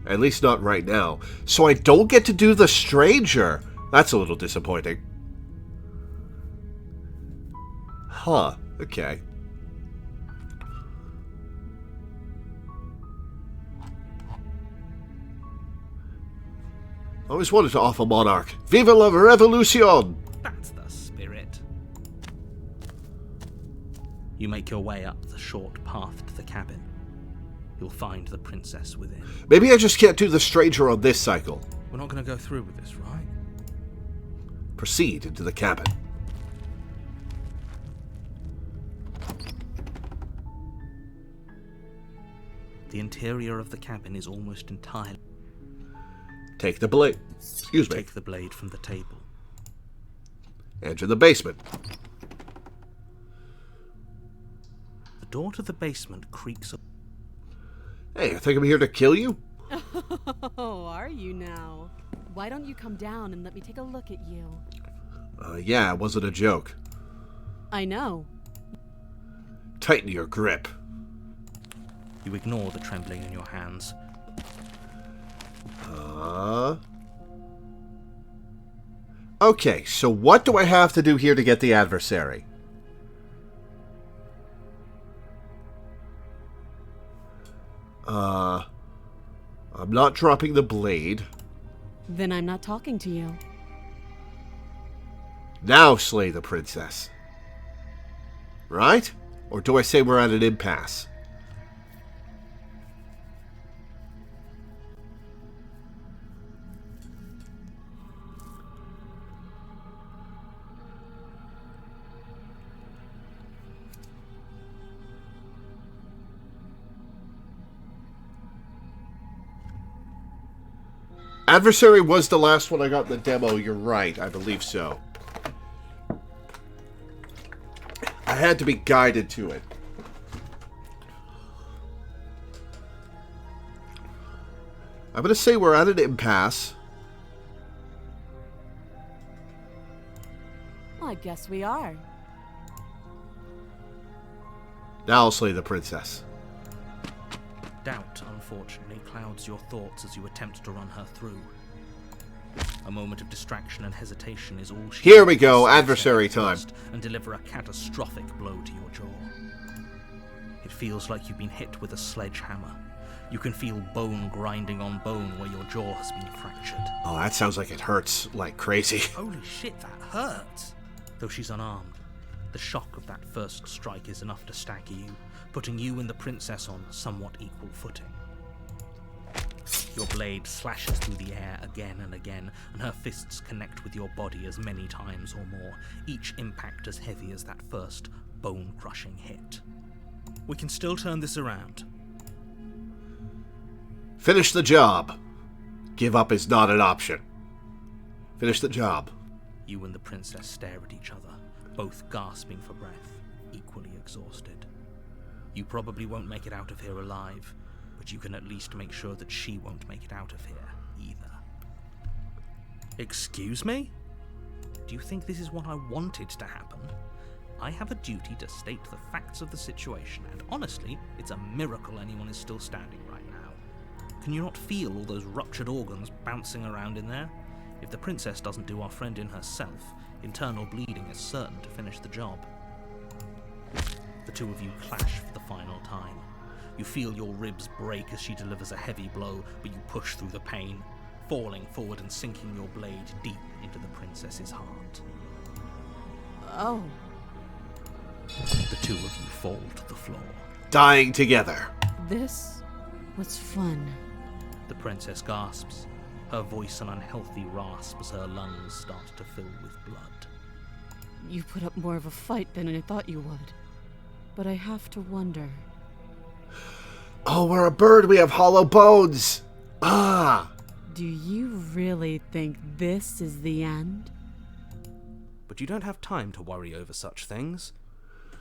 At least not right now. So I don't get to do the stranger. That's a little disappointing. Huh. Okay. I always wanted to offer Monarch. Viva la Revolution! That's the spirit. You make your way up the short path to the cabin. You'll find the princess within. Maybe I just can't do the stranger on this cycle. We're not going to go through with this, right? Proceed into the cabin. The interior of the cabin is almost entirely... Take the blade. Excuse me. Take the blade from the table. Enter the basement. The door to the basement creaks up. Hey, I think I'm here to kill you? Oh, are you now? Why don't you come down and let me take a look at you? Yeah, it wasn't a joke. I know. Tighten your grip. You ignore the trembling in your hands. Okay, so what do I have to do here to get the adversary? I'm not dropping the blade. Then I'm not talking to you. Now slay the princess. Right? Or do I say we're at an impasse? Adversary was the last one I got in the demo, you're right, I believe so. I had to be guided to it. I'm going to say we're at an impasse. Well, I guess we are. Now I'll slay the princess. Doubt, unfortunately, clouds your thoughts as you attempt to run her through. A moment of distraction and hesitation is all she Here we go, needs to adversary step time. first and deliver a catastrophic blow to your jaw. It feels like you've been hit with a sledgehammer. You can feel bone grinding on bone where your jaw has been fractured. Oh, that sounds like it hurts like crazy. Holy shit, that hurts! Though she's unarmed, the shock of that first strike is enough to stagger you, putting you and the princess on somewhat equal footing. Your blade slashes through the air again and again, and her fists connect with your body as many times or more, each impact as heavy as that first bone-crushing hit. We can still turn this around. Finish the job. Give up is not an option. Finish the job. You and the princess stare at each other, both gasping for breath, equally exhausted. You probably won't make it out of here alive, but you can at least make sure that she won't make it out of here, either. Excuse me? Do you think this is what I wanted to happen? I have a duty to state the facts of the situation, and honestly, it's a miracle anyone is still standing right now. Can you not feel all those ruptured organs bouncing around in there? If the princess doesn't do our friend in herself, internal bleeding is certain to finish the job. The two of you clash for the final time. You feel your ribs break as she delivers a heavy blow, but you push through the pain, falling forward and sinking your blade deep into the princess's heart. Oh. The two of you fall to the floor. Dying together. This was fun. The princess gasps, her voice an unhealthy rasp as her lungs start to fill with blood. You put up more of a fight than I thought you would. But I have to wonder. Oh, we're a bird. We have hollow bones. Ah. Do you really think this is the end? But you don't have time to worry over such things.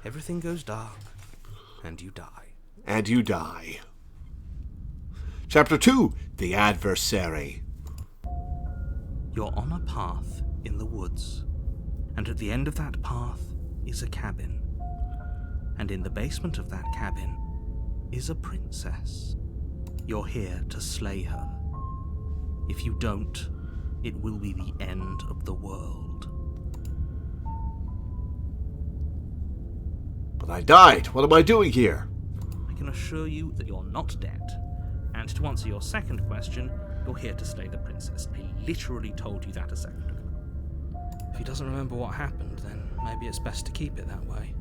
Everything goes dark, and you die. And you die. Chapter 2, The Adversary. You're on a path in the woods, and at the end of that path is a cabin. And in the basement of that cabin is a princess. You're here to slay her. If you don't, it will be the end of the world. But I died. What am I doing here? I can assure you that you're not dead. And to answer your second question, you're here to slay the princess. I literally told you that a second ago. If he doesn't remember what happened, then maybe it's best to keep it that way.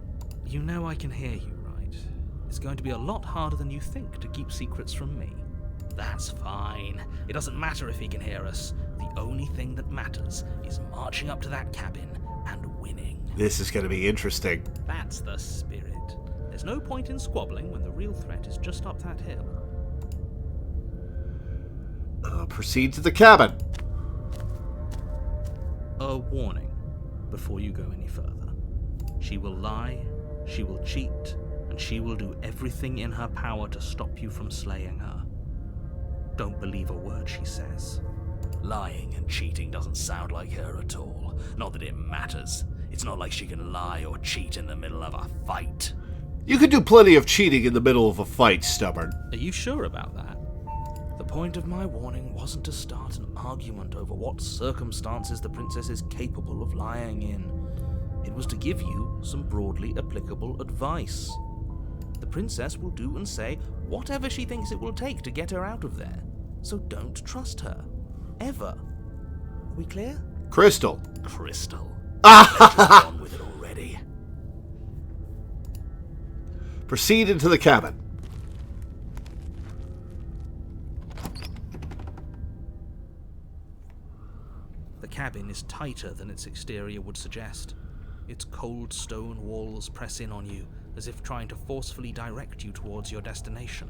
You know I can hear you, right? It's going to be a lot harder than you think to keep secrets from me. That's fine. It doesn't matter if he can hear us. The only thing that matters is marching up to that cabin and winning. This is going to be interesting. That's the spirit. There's no point in squabbling when the real threat is just up that hill. Proceed to the cabin. A warning before you go any further. She will lie, she will cheat, and she will do everything in her power to stop you from slaying her. Don't believe a word she says. Lying and cheating doesn't sound like her at all. Not that it matters. It's not like she can lie or cheat in the middle of a fight. You could do plenty of cheating in the middle of a fight, Stubborn. Are you sure about that? The point of my warning wasn't to start an argument over what circumstances the princess is capable of lying in. It was to give you some broadly applicable advice. The princess will do and say whatever she thinks it will take to get her out of there. So don't trust her. Ever. Are we clear? Crystal. Crystal. Get on with it already. Proceed into the cabin. The cabin is tighter than its exterior would suggest. Its cold stone walls press in on you, as if trying to forcefully direct you towards your destination.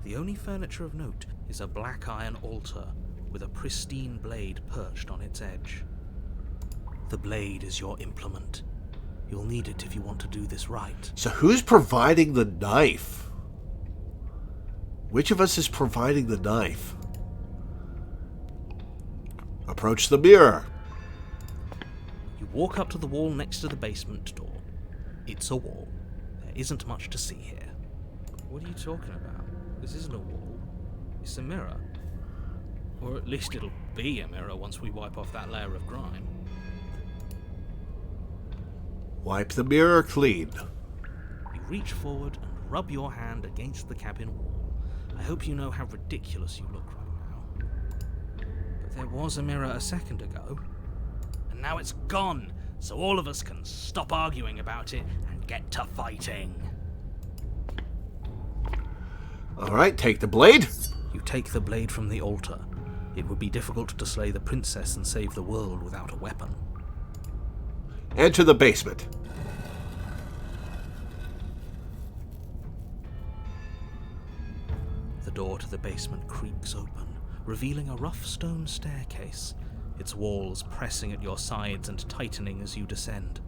The only furniture of note is a black iron altar with a pristine blade perched on its edge. The blade is your implement. You'll need it if you want to do this right. So who's providing the knife? Which of us is providing the knife? Approach the mirror. You walk up to the wall next to the basement door. It's a wall. There isn't much to see here. What are you talking about? This isn't a wall. It's a mirror. Or at least it'll be a mirror once we wipe off that layer of grime. Wipe the mirror clean. You reach forward and rub your hand against the cabin wall. I hope you know how ridiculous you look right now. But there was a mirror a second ago. And now it's gone, so all of us can stop arguing about it and get to fighting. Alright, take the blade. You take the blade from the altar. It would be difficult to slay the princess and save the world without a weapon. Enter the basement. The door to the basement creaks open, revealing a rough stone staircase, its walls pressing at your sides and tightening as you descend.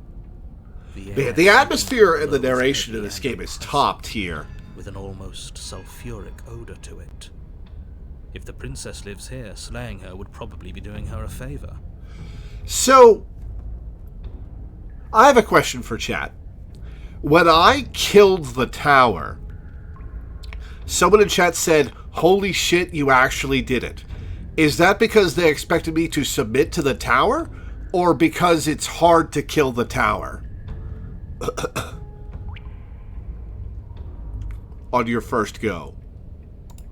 The atmosphere and the narration in this game is top tier. With an almost sulfuric odor to it. If the princess lives here, slaying her would probably be doing her a favor. So, I have a question for chat. When I killed the tower, someone in chat said, "Holy shit, you actually did it." Is that because they expected me to submit to the tower? Or because it's hard to kill the tower? On your first go.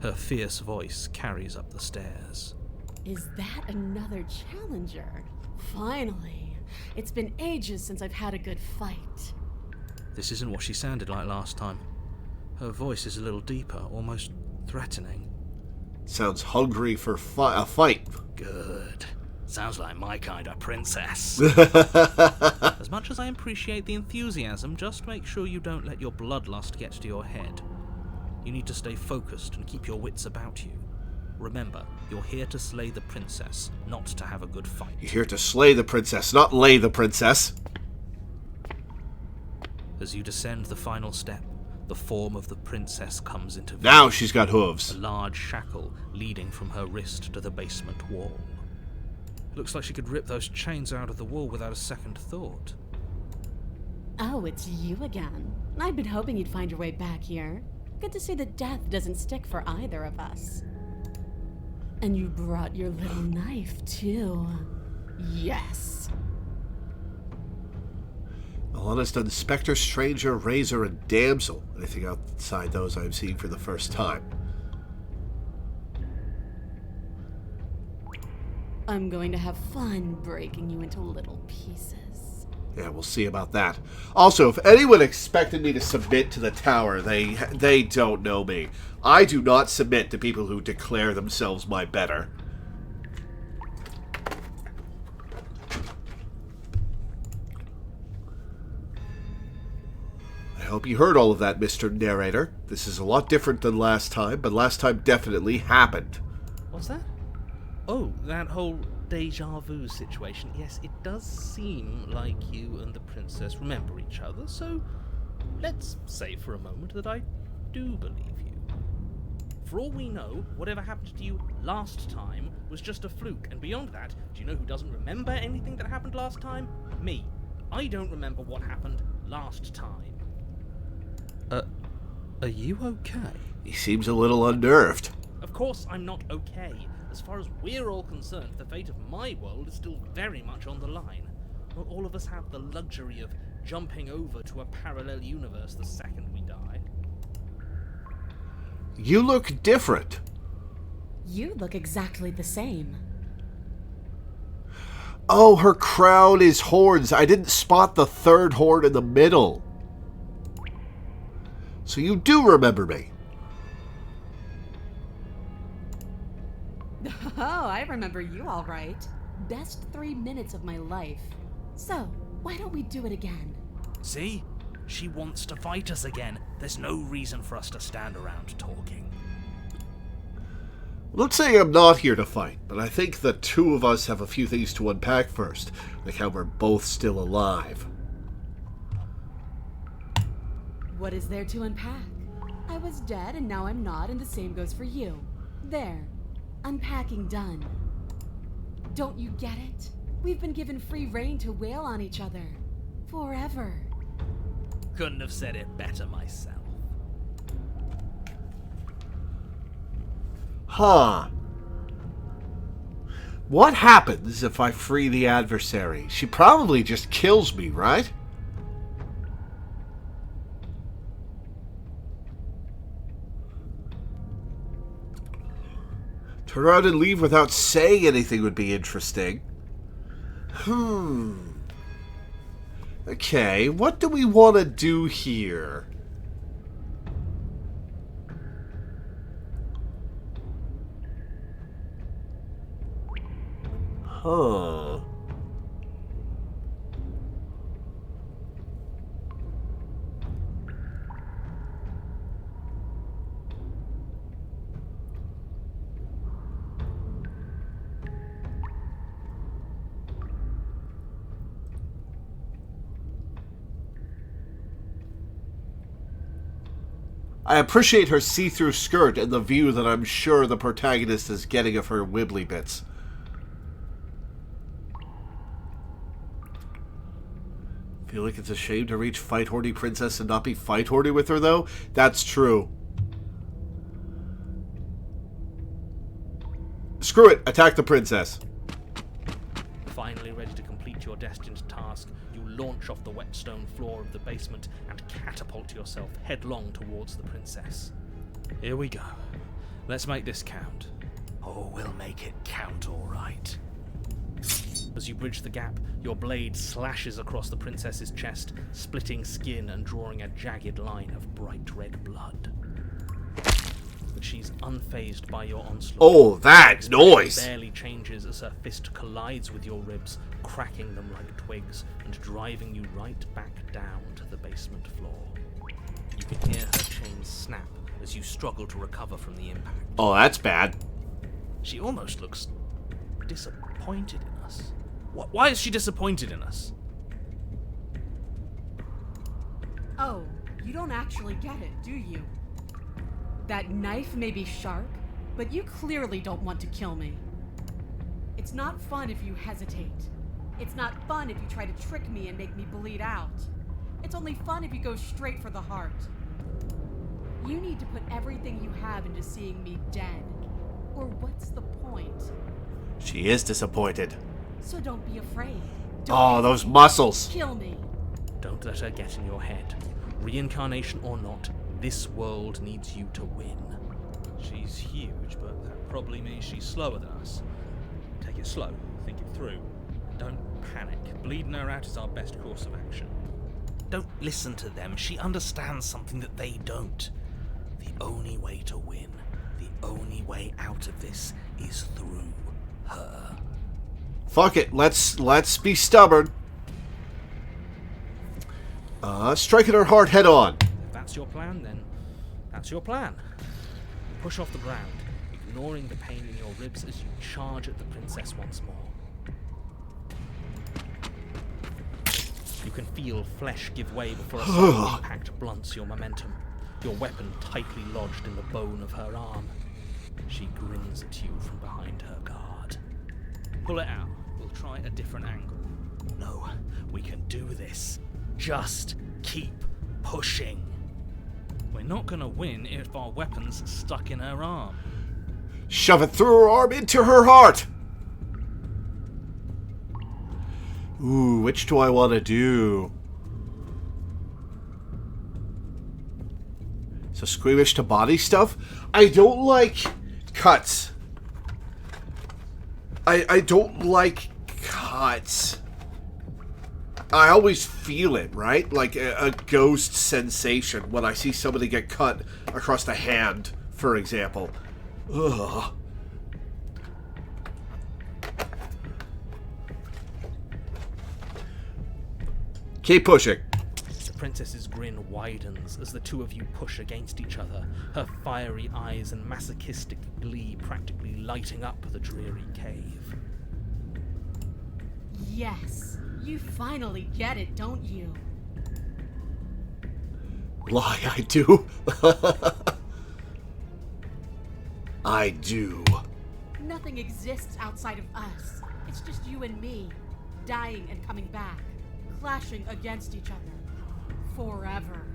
Her fierce voice carries up the stairs. Is that another challenger? Finally. It's been ages since I've had a good fight. This isn't what she sounded like last time. Her voice is a little deeper, almost threatening. Sounds hungry for a fight. Good. Sounds like my kind of princess. As much as I appreciate the enthusiasm, just make sure you don't let your bloodlust get to your head. You need to stay focused and keep your wits about you. Remember, you're here to slay the princess, not to have a good fight. You're here to slay the princess, not lay the princess. As you descend the final step, the form of the princess comes into view. Now she's got hooves. A large shackle leading from her wrist to the basement wall. Looks like she could rip those chains out of the wall without a second thought. Oh, it's you again. I'd been hoping you'd find your way back here. Good to see that death doesn't stick for either of us. And you brought your little knife, too. Yes. A honest Inspector, Stranger, Razor, and Damsel. Anything outside those I'm seeing for the first time. I'm going to have fun breaking you into little pieces. Yeah, we'll see about that. Also, if anyone expected me to submit to the tower, they don't know me. I do not submit to people who declare themselves my better. I hope you heard all of that, Mr. Narrator. This is a lot different than last time, but last time definitely happened. What's that? Oh, that whole deja vu situation. Yes, it does seem like you and the princess remember each other, so let's say for a moment that I do believe you. For all we know, whatever happened to you last time was just a fluke, and beyond that, do you know who doesn't remember anything that happened last time? Me. I don't remember what happened last time. Are you okay? He seems a little unnerved. Of course I'm not okay. As far as we're all concerned, the fate of my world is still very much on the line. Not all of us have the luxury of jumping over to a parallel universe the second we die. You look different. You look exactly the same. Oh, her crown is horns. I didn't spot the third horn in the middle. So you do remember me. Oh, I remember you all right. Best 3 minutes of my life. So, why don't we do it again? See? She wants to fight us again. There's no reason for us to stand around talking. I'm not saying I'm not here to fight, but I think the two of us have a few things to unpack first, like how we're both still alive. What is there to unpack? I was dead and now I'm not, and the same goes for you. There. Unpacking done. Don't you get it? We've been given free rein to wail on each other. Forever. Couldn't have said it better myself. Huh. What happens if I free the adversary? She probably just kills me, right? Turn around and leave without saying anything would be interesting. Okay, what do we want to do here? Huh. I appreciate her see-through skirt and the view that I'm sure the protagonist is getting of her wibbly bits. Feel like it's a shame to reach Fight Horny Princess and not be Fight Horny with her, though? That's true. Screw it! Attack the princess. Finally ready to complete your destined task, you launch off the wet stone floor of the basement and catapult yourself headlong towards the princess. Here we go. Let's make this count. Oh, we'll make it count all right. As you bridge the gap, your blade slashes across the princess's chest, splitting skin and drawing a jagged line of bright red blood. But she's unfazed by your onslaught. Oh, that noise! Barely changes as her fist collides with your ribs, cracking them like twigs and driving you right back down to the basement floor. You can hear her chains snap as you struggle to recover from the impact. Oh, that's bad. She almost looks disappointed in us. Why is she disappointed in us? Oh, you don't actually get it, do you? That knife may be sharp, but you clearly don't want to kill me. It's not fun if you hesitate. It's not fun if you try to trick me and make me bleed out. It's only fun if you go straight for the heart. You need to put everything you have into seeing me dead. Or what's the point? She is disappointed. So don't be afraid. Don't Oh, those muscles. kill me. Don't let her get in your head. Reincarnation or not, this world needs you to win. She's huge, but that probably means she's slower than us. Take it slow, think it through. Don't panic. Bleeding her out is our best course of action. Don't listen to them. She understands something that they don't. The only way to win, the only way out of this is through her. Fuck it. Let's be stubborn. Striking her heart head on. If that's your plan, then that's your plan. Push off the ground, ignoring the pain in your ribs as you charge at the princess once more. You can feel flesh give way before a sudden impact blunts your momentum, your weapon tightly lodged in the bone of her arm. She grins at you from behind her guard. Pull it out. We'll try a different angle. No, we can do this. Just keep pushing. We're not gonna win if our weapon's stuck in her arm. Shove it through her arm into her heart. Ooh, which do I want to do? So squeamish to body stuff? I don't like cuts. I don't like cuts. I always feel it, right? Like a ghost sensation when I see somebody get cut across the hand, for example. Ugh. Keep pushing. The princess's grin widens as the two of you push against each other, her fiery eyes and masochistic glee practically lighting up the dreary cave. Yes, you finally get it, don't you? Lie, I do. I do. Nothing exists outside of us. It's just you and me, dying and coming back, clashing against each other. Forever.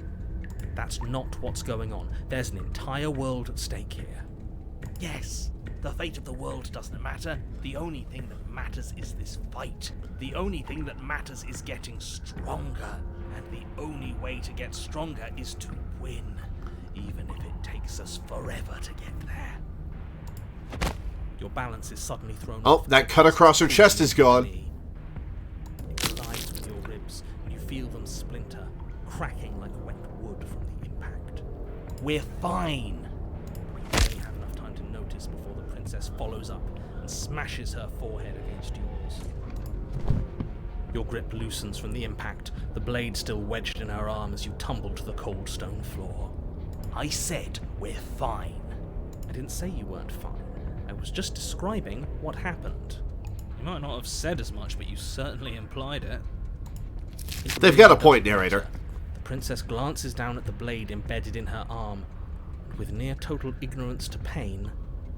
That's not what's going on. There's an entire world at stake here. Yes, the fate of the world doesn't matter. The only thing that matters is this fight. The only thing that matters is getting stronger. And the only way to get stronger is to win, even if it takes us forever to get there. Your balance is suddenly thrown Oh, off. that cut across her chest is gone. It glides through your ribs, and you feel them splinter, cracking like wet wood from the impact. We're fine! You barely have enough time to notice before the princess follows up and smashes her forehead against yours. Your grip loosens from the impact, the blade still wedged in her arm as you tumble to the cold stone floor. I said we're fine. I didn't say you weren't fine. I was just describing what happened. You might not have said as much, but you certainly implied it. They've got a point, narrator. The princess glances down at the blade embedded in her arm, and with near total ignorance to pain,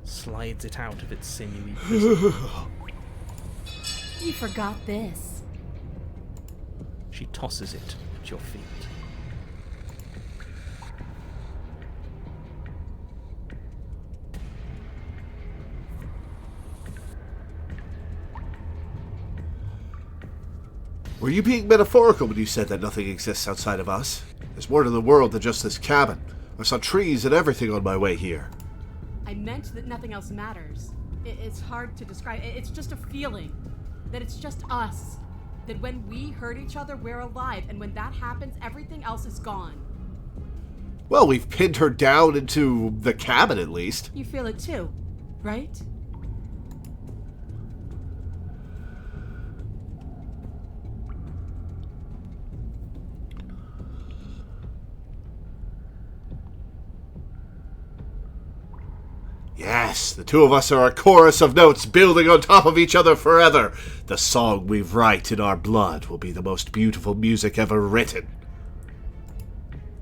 slides it out of its sinewy prison. You forgot this. She tosses it at your feet. Were you being metaphorical when you said that nothing exists outside of us? There's more to the world than just this cabin. I saw trees and everything on my way here. I meant that nothing else matters. It's hard to describe. It's just a feeling. That it's just us. That when we hurt each other, we're alive. And when that happens, everything else is gone. Well, we've pinned her down into the cabin at least. You feel it too, right? Yes, the two of us are a chorus of notes building on top of each other forever. The song we write in our blood will be the most beautiful music ever written.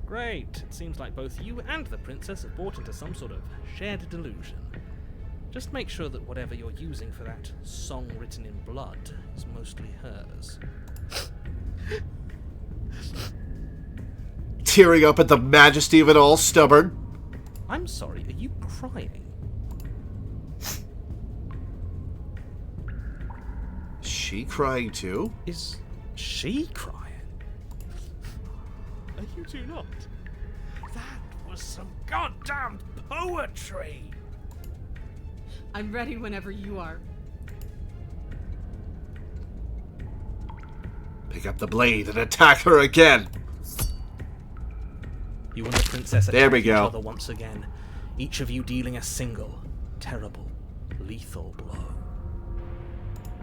Great. It seems like both you and the princess have bought into some sort of shared delusion. Just make sure that whatever you're using for that song written in blood is mostly hers. Tearing up at the majesty of it all, stubborn. I'm sorry, are you crying? she crying too? Is she crying? Are you two not? That was some goddamn poetry! I'm ready whenever you are. Pick up the blade and attack her again. You and the princess There we attack go. each other once again, each of you dealing a single, terrible, lethal blow.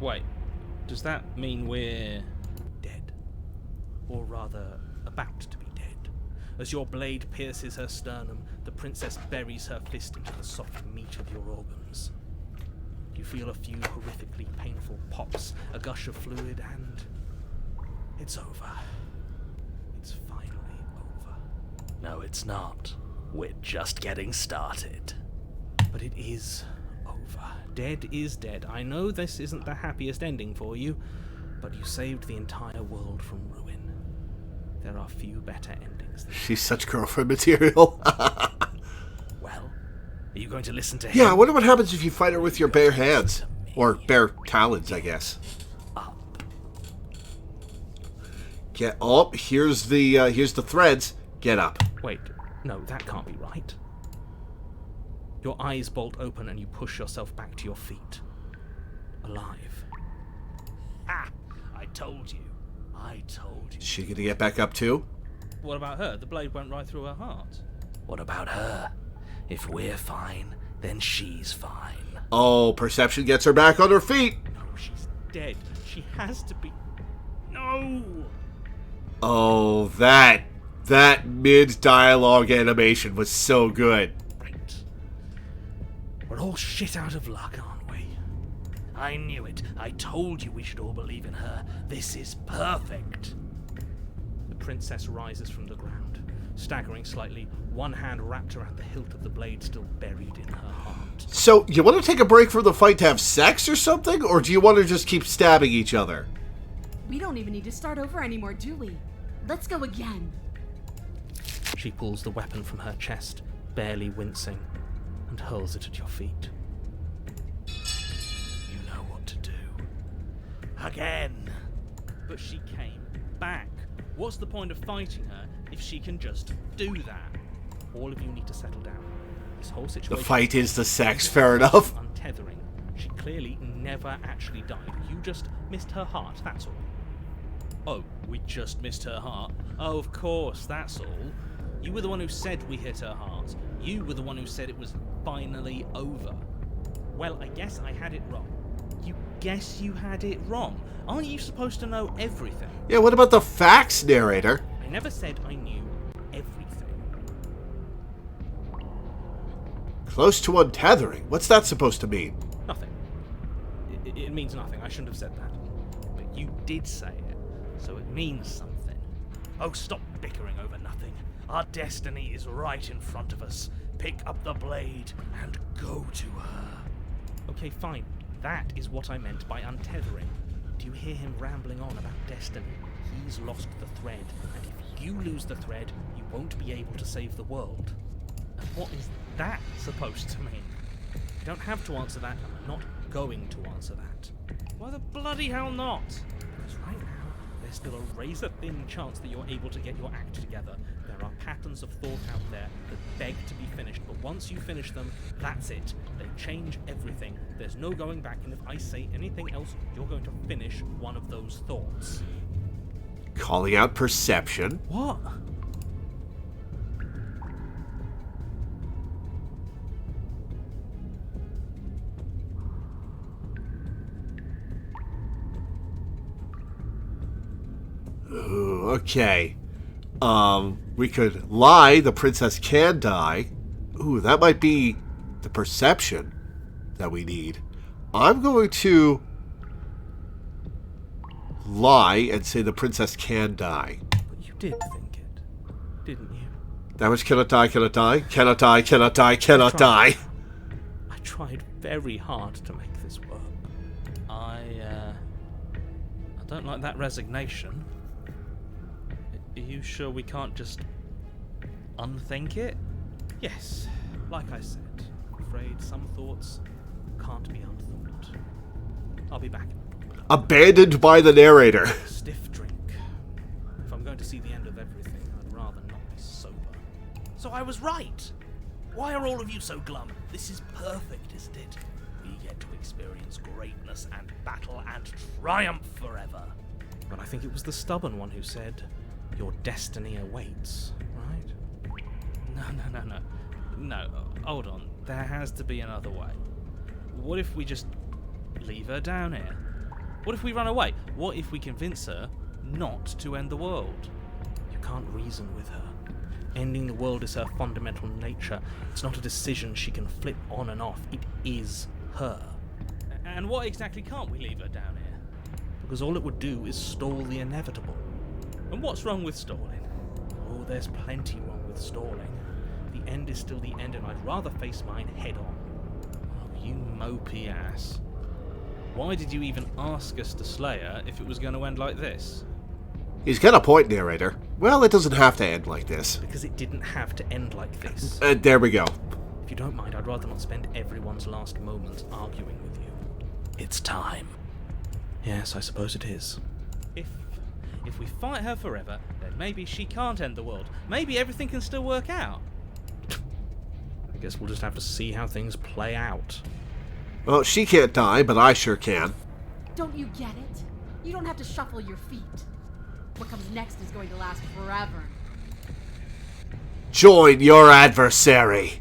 Wait, does that mean we're dead? Or rather, about to be dead. As your blade pierces her sternum, the princess buries her fist into the soft meat of your organs. You feel a few horrifically painful pops, a gush of fluid, and it's over. It's finally over. No, it's not. We're just getting started. But it is over. Dead is dead. I know this isn't the happiest ending for you, but you saved the entire world from ruin. There are few better endings than She's such girlfriend material. Well, are you going to listen to him? Yeah, I wonder what happens if you fight her with your bare hands. Or bare talons, I guess. Get up. Here's the threads. Get up. Wait, no, that can't be right. Your eyes bolt open and you push yourself back to your feet. Alive. Ah! I told you. I told you. Is she gonna get back up too? What about her? The blade went right through her heart. What about her? If we're fine, then she's fine. Oh, perception gets her back on her feet. No, she's dead. She has to be. No! Oh, that mid-dialogue animation was so good. Right. We're all shit out of luck, aren't we? I knew it. I told you we should all believe in her. This is perfect. The princess rises from the ground, staggering slightly, one hand wrapped around the hilt of the blade still buried in her heart. So, you want to take a break from the fight to have sex or something? Or do you want to just keep stabbing each other? We don't even need to start over anymore, do we? Let's go again. She pulls the weapon from her chest, barely wincing, and hurls it at your feet. You know what to do. Again. But she came back. What's the point of fighting her if she can just do that? All of you need to settle down. This whole The situation... fight is the sex, fair enough. Untethering. She clearly never actually died. You just missed her heart, that's all. Oh, we just missed her heart? Oh, of course, that's all. You were the one who said we hit her heart. You were the one who said it was finally over. Well, I guess I had it wrong. You guess you had it wrong? Aren't you supposed to know everything? Yeah, what about the facts, narrator? I never said I knew everything. Close to untethering. What's that supposed to mean? Nothing. It means nothing. I shouldn't have said that. But you did say it, so it means something. Oh, stop bickering over nothing. Our destiny is right in front of us. Pick up the blade and go to her. Okay, fine. That is what I meant by untethering. Do you hear him rambling on about destiny? He's lost the thread, and if you lose the thread, you won't be able to save the world. And what is that supposed to mean? You don't have to answer that, and I'm not going to answer that. Why the bloody hell not? Because right now, there's still a razor-thin chance that you're able to get your act together. There are patterns of thought out there that beg to be finished, but once you finish them, that's it. They change everything. There's no going back, and if I say anything else, you're going to finish one of those thoughts. Calling out perception. What? Ooh, okay. We could lie, the princess can die. Ooh, that might be the perception that we need. I'm going to lie and say the princess can die. But you did think it, didn't you? That was cannot die, cannot die, cannot die, cannot die, cannot die. I tried very hard to make this work. I don't like that resignation. Are you sure we can't just unthink it? Yes, like I said, I'm afraid some thoughts can't be unthought. I'll be back. Abandoned by the narrator. Stiff drink. If I'm going to see the end of everything, I'd rather not be sober. So I was right. Why are all of you so glum? This is perfect, isn't it? We get to experience greatness and battle and triumph forever. But I think it was the stubborn one who said, your destiny awaits, right? No. No, hold on. There has to be another way. What if we just leave her down here? What if we run away? What if we convince her not to end the world? You can't reason with her. Ending the world is her fundamental nature. It's not a decision she can flip on and off. It is her. And what exactly can't we leave her down here? Because all it would do is stall the inevitable. And what's wrong with stalling? Oh, there's plenty wrong with stalling. The end is still the end, and I'd rather face mine head on. Oh, you mopey ass. Why did you even ask us to slay her if it was going to end like this? He's got a point, narrator. Well, it doesn't have to end like this. Because it didn't have to end like this. There we go. If you don't mind, I'd rather not spend everyone's last moments arguing with you. It's time. Yes, I suppose it is. If we fight her forever, then maybe she can't end the world. Maybe everything can still work out. I guess we'll just have to see how things play out. Well, she can't die, but I sure can. Don't you get it? You don't have to shuffle your feet. What comes next is going to last forever. Join your adversary.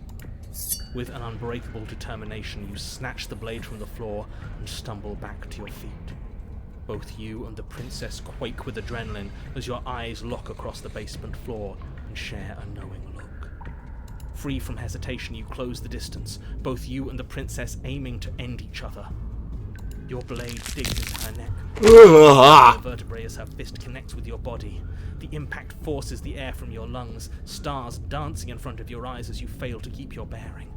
With an unbreakable determination, you snatch the blade from the floor and stumble back to your feet. Both you and the princess quake with adrenaline as your eyes lock across the basement floor and share a knowing look. Free from hesitation, you close the distance, both you and the princess aiming to end each other. Your blade digs into her neck. The vertebrae as her fist connects with your body. The impact forces the air from your lungs, stars dancing in front of your eyes as you fail to keep your bearing.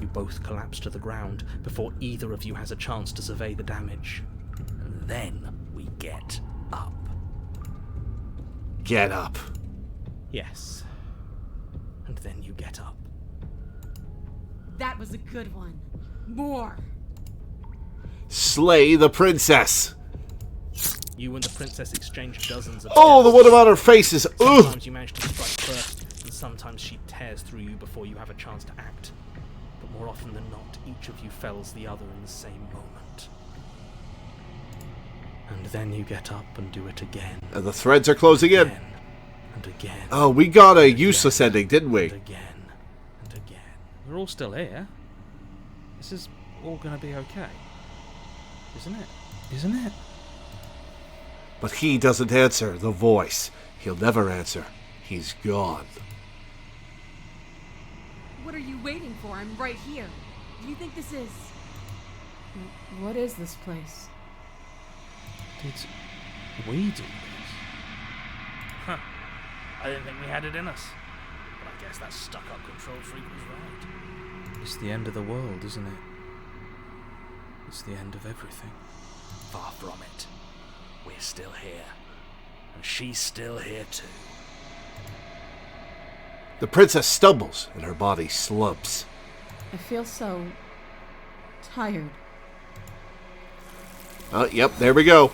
You both collapse to the ground before either of you has a chance to survey the damage. And then we get up. Get up. Yes. And then you get up. That was a good one. More. Slay the princess. You and the princess exchange dozens of Oh, the stabs. one about her face is... Ugh. Sometimes you manage to strike first, and sometimes she tears through you before you have a chance to act. But more often than not, each of you fells the other in the same moment. And then you get up and do it again. And the threads are closing in. Again. And again. Oh, we got a useless ending, didn't we? And again. And again. We're all still here. This is all going to be okay. Isn't it? Isn't it? But he doesn't answer. The voice. He'll never answer. He's gone. What are you waiting for? I'm right here. Do you think this is... What is this place? Did we do this? Huh. I didn't think we had it in us. But I guess that stuck-up control freak was right. It's the end of the world, isn't it? It's the end of everything. Far from it. We're still here. And she's still here too. The princess stumbles and her body slumps. I feel so tired. Yep, there we go.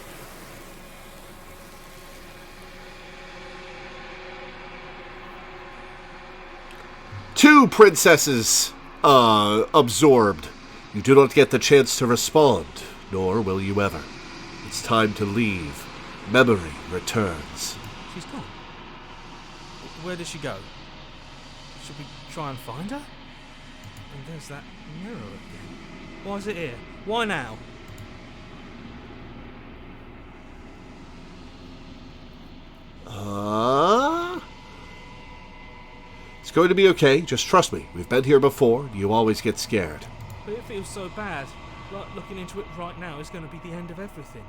Two princesses absorbed. You do not get the chance to respond, nor will you ever. It's time to leave. Memory returns. She's gone. Where did she go? Should we try and find her? And there's that mirror again. Why is it here? Why now? It's going to be okay. Just trust me. We've been here before. You always get scared. But it feels so bad. Like looking into it right now is going to be the end of everything.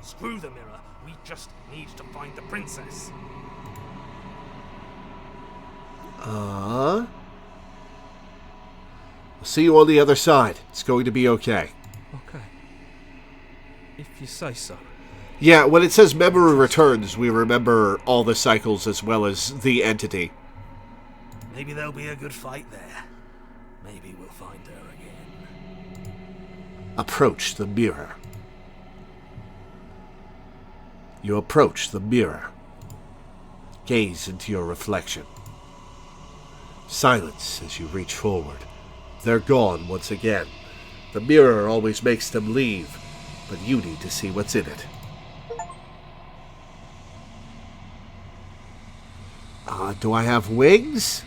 Screw the mirror. We just need to find the princess. I'll see you on the other side. It's going to be okay. Okay. If you say so. Yeah, when it says memory returns, we remember all the cycles as well as the entity. Maybe there'll be a good fight there. Maybe we'll find her again. Approach the mirror. You approach the mirror. Gaze into your reflection. Silence as you reach forward. They're gone once again. The mirror always makes them leave, but you need to see what's in it. Do I have wings?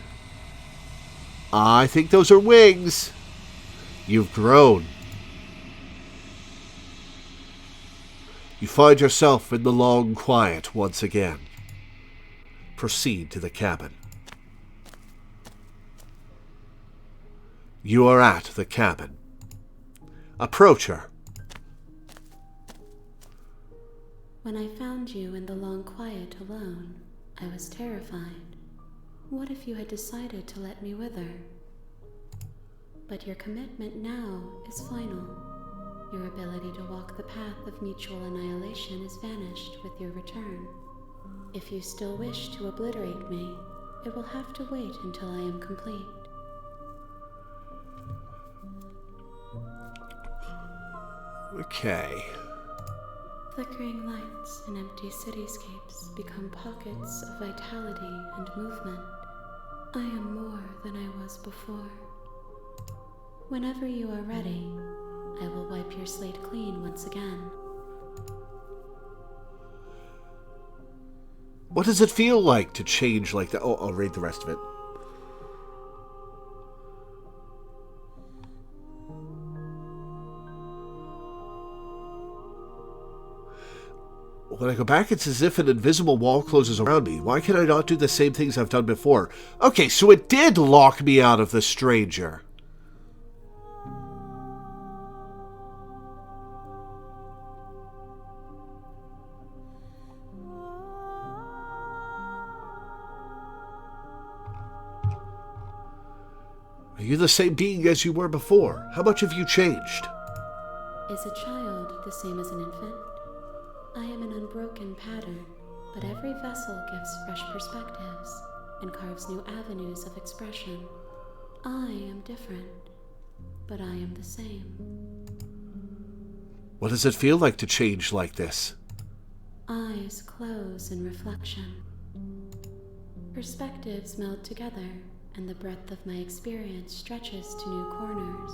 I think those are wings. You've grown. You find yourself in the long quiet once again. Proceed to the cabin. You are at the cabin. Approach her. When I found you in the long quiet alone, I was terrified. What if you had decided to let me wither? But your commitment now is final. Your ability to walk the path of mutual annihilation is vanished with your return. If you still wish to obliterate me, it will have to wait until I am complete. Okay. Flickering lights and empty cityscapes become pockets of vitality and movement. I am more than I was before. Whenever you are ready, I will wipe your slate clean once again. What does it feel like to change like that? Oh, I'll read the rest of it. When I go back, it's as if an invisible wall closes around me. Why can I not do the same things I've done before? Okay, so it did lock me out of the stranger. Are you the same being as you were before? How much have you changed? Is a child the same as an infant? I am an unbroken pattern, but every vessel gives fresh perspectives and carves new avenues of expression. I am different, but I am the same. What does it feel like to change like this? Eyes close in reflection. Perspectives meld together, and the breadth of my experience stretches to new corners.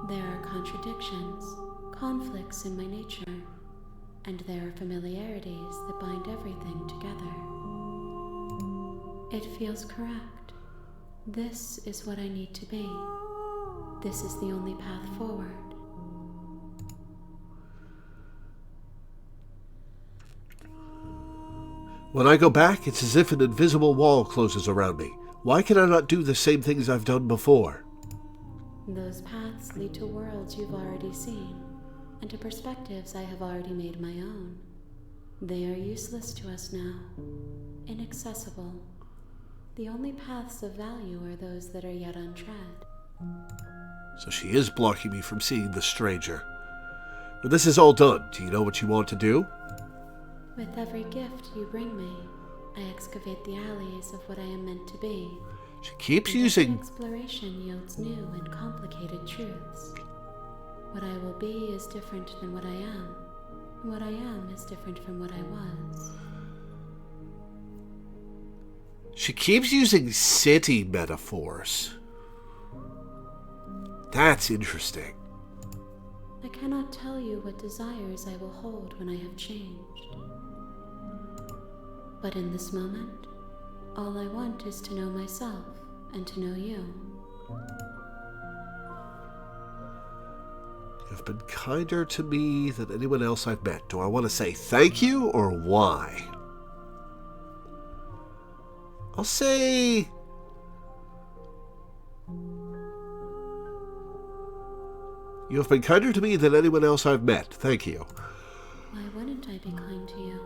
There are contradictions, conflicts in my nature, and there are familiarities that bind everything together. It feels correct. This is what I need to be. This is the only path forward. When I go back, it's as if an invisible wall closes around me. Why can I not do the same things I've done before? Those paths lead to worlds you've already seen, and to perspectives I have already made my own. They are useless to us now, inaccessible. The only paths of value are those that are yet untread. So she is blocking me from seeing the stranger. When this is all done, do you know what you want to do? With every gift you bring me, I excavate the alleys of what I am meant to be. She keeps And using... every exploration yields new and complicated truths. What I will be is different than what I am. And what I am is different from what I was. She keeps using city metaphors. That's interesting. I cannot tell you what desires I will hold when I have changed. But in this moment, all I want is to know myself and to know you. You've been kinder to me than anyone else I've met. Do I want to say thank you or why? I'll say... You have been kinder to me than anyone else I've met. Thank you. Why wouldn't I be kind to you?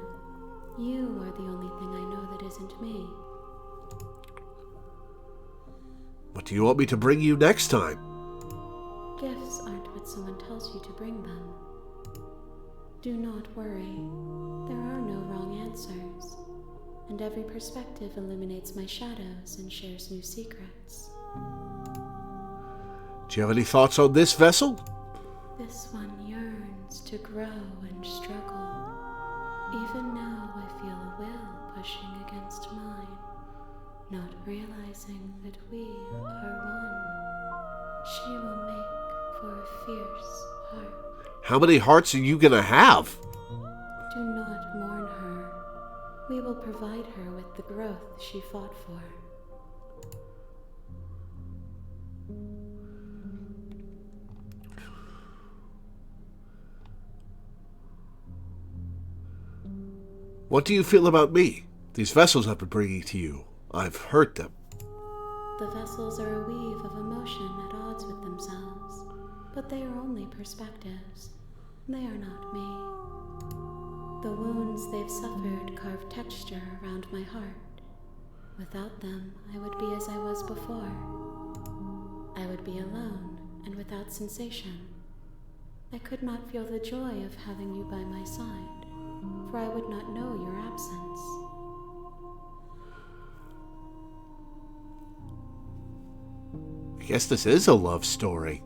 You are the only thing I know that isn't me. What do you want me to bring you next time? Gifts aren't what someone tells you to bring them. Do not worry. There are no wrong answers. And every perspective illuminates my shadows and shares new secrets. Do you have any thoughts on this vessel? This one yearns to grow and struggle. Even now I feel a will pushing against mine, not realizing that we are one. She will make for a fierce heart. How many hearts are you gonna have? Do not mourn her. We will provide her with the growth she fought for. What do you feel about me? These vessels I've been bringing to you. I've hurt them. The vessels are a weave of emotion at odds with themselves, but they are only perspectives. They are not me. The wounds they've suffered carve texture around my heart. Without them, I would be as I was before. I would be alone and without sensation. I could not feel the joy of having you by my side, for I would not know your absence. I guess this is a love story.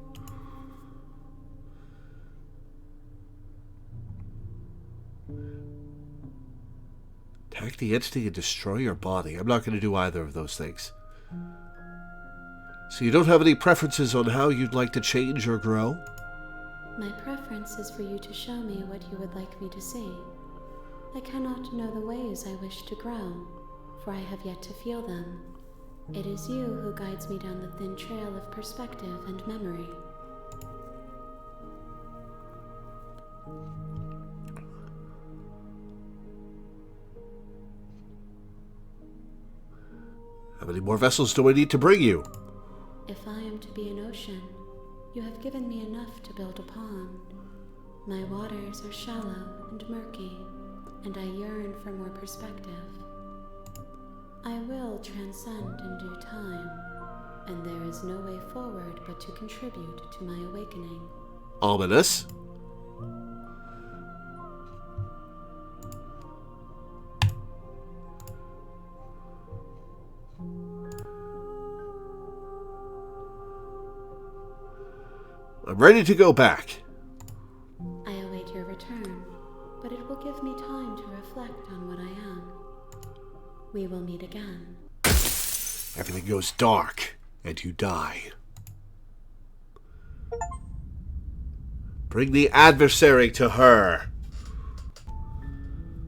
Attack the entity and destroy your body. I'm not going to do either of those things. So you don't have any preferences on how you'd like to change or grow? My preference is for you to show me what you would like me to see. I cannot know the ways I wish to grow, for I have yet to feel them. It is you who guides me down the thin trail of perspective and memory. How many more vessels do I need to bring you? If I am to be an ocean, you have given me enough to build a pond. My waters are shallow and murky, and I yearn for more perspective. I will transcend in due time, and there is no way forward but to contribute to my awakening. Ominous. I'm ready to go back. I await your return, but it will give me time to reflect on what I am. We will meet again. Everything goes dark, and you die. Bring the adversary to her.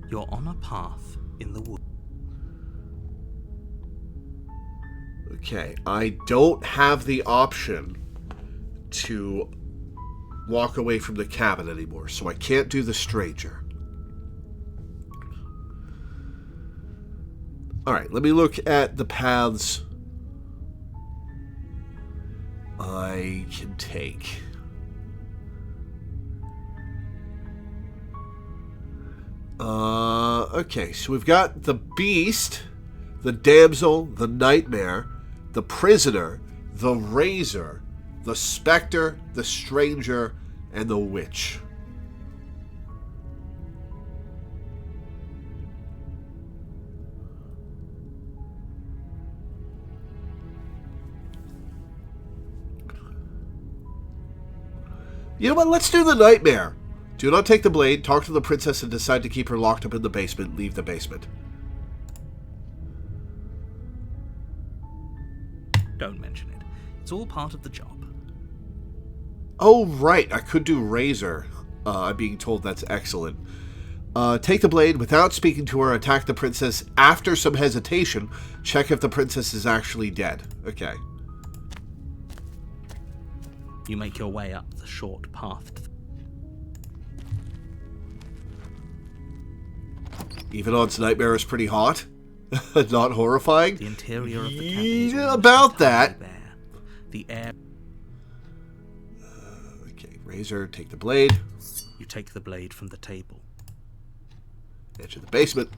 You're on a path in the wood. Okay, I don't have the option to walk away from the cabin anymore, so I can't do the stranger. Alright, let me look at the paths I can take. Okay, so we've got the beast, the damsel, the nightmare, the prisoner, the razor, the specter, the stranger, and the witch. You know what? Let's do the nightmare. Do not take the blade, talk to the princess, and decide to keep her locked up in the basement. Leave the basement. Don't mention it. It's all part of the job. Oh, right. I could do razor. I'm being told that's excellent. Take the blade without speaking to her. Attack the princess after some hesitation. Check if the princess is actually dead. Okay. You make your way up the short path to Even odds nightmare is pretty hot. Not horrifying. the interior of the cabin. Is Yeah, almost about entirely that. bare. The air. Okay, razor, take the blade. You take the blade from the table. Enter the basement.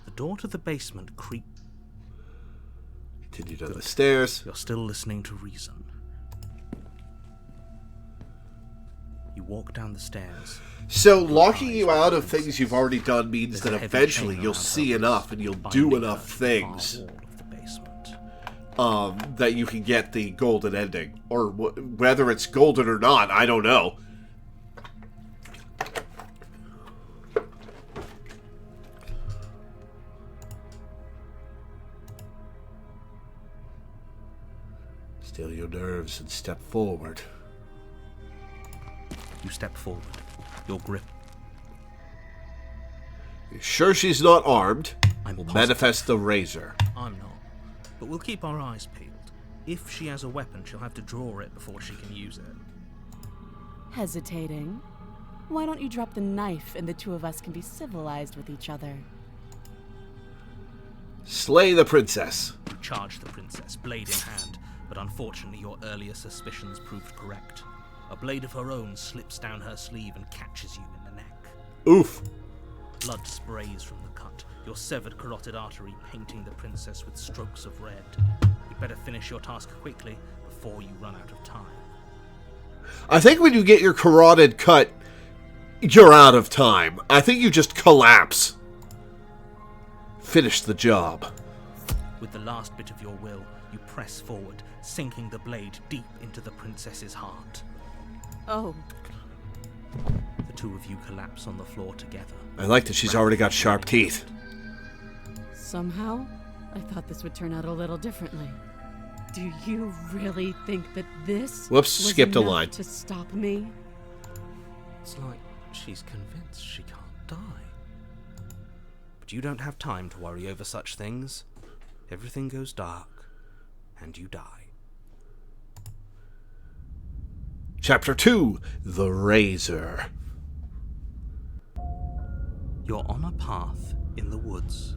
The door to the basement creaks. Continue down the stairs. You're still listening to reason. You walk down the stairs. So locking you out of things you've already done means There's that a heavy eventually chain you'll around see her enough wrist, and you'll binding do her enough to the things far wall of the basement. that you can get the golden ending. Or whether it's golden or not, I don't know. Still your nerves and step forward. You step forward. Your grip. You sure she's not armed? I'm We'll positive. manifest the razor. I'm not. But we'll keep our eyes peeled. If she has a weapon, she'll have to draw it before she can use it. Hesitating? Why don't you drop the knife and the two of us can be civilized with each other? Slay the princess. You charge the princess, blade in hand, but unfortunately your earlier suspicions proved correct. A blade of her own slips down her sleeve and catches you in the neck. Oof. Blood sprays from the cut, your severed carotid artery painting the princess with strokes of red. You'd better finish your task quickly before you run out of time. I think when you get your carotid cut, you're out of time. I think you just collapse. Finish the job. With the last bit of your will, you press forward, sinking the blade deep into the princess's heart. Oh, The two of you collapse on the floor together. I like that she's already got sharp teeth. somehow, I thought this would turn out a little differently. Do you really think that this Whoops, was skipped a enough line. to stop me? It's like she's convinced she can't die. But you don't have time to worry over such things. Everything goes dark, and you die. Chapter 2, The Razor. You're on a path in the woods,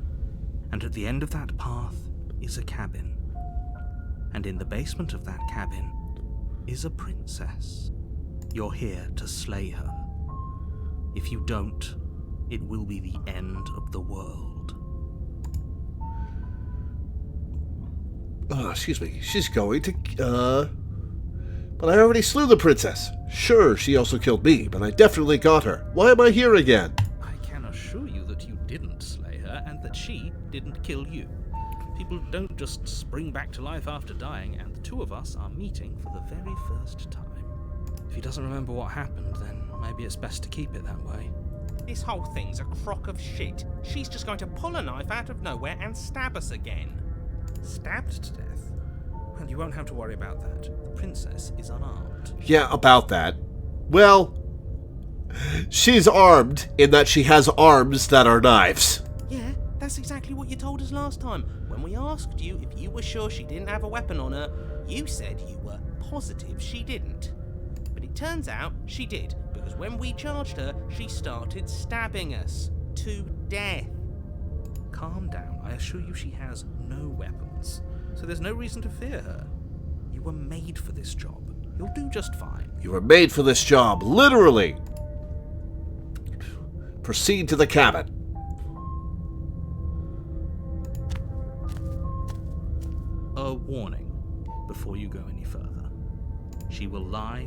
and at the end of that path is a cabin. And in the basement of that cabin is a princess. You're here to slay her. If you don't, it will be the end of the world. Oh, excuse me. She's going to, But I already slew the princess. Sure, she also killed me, but I definitely got her. Why am I here again? I can assure you that you didn't slay her, and that she didn't kill you. People don't just spring back to life after dying, and the two of us are meeting for the very first time. If he doesn't remember what happened, then maybe it's best to keep it that way. This whole thing's a crock of shit. She's just going to pull a knife out of nowhere and stab us again. Stabbed to death? Well, you won't have to worry about that. The princess is unarmed. Yeah, about that. Well, she's armed in that she has arms that are knives. Yeah, that's exactly what you told us last time. When we asked you if you were sure she didn't have a weapon on her, you said you were positive she didn't. But it turns out she did, because when we charged her, she started stabbing us to death. Calm down. I assure you she has no weapons. So there's no reason to fear her. You were made for this job. You'll do just fine. You were made for this job, literally. Proceed to the cabin. A warning before you go any further. She will lie,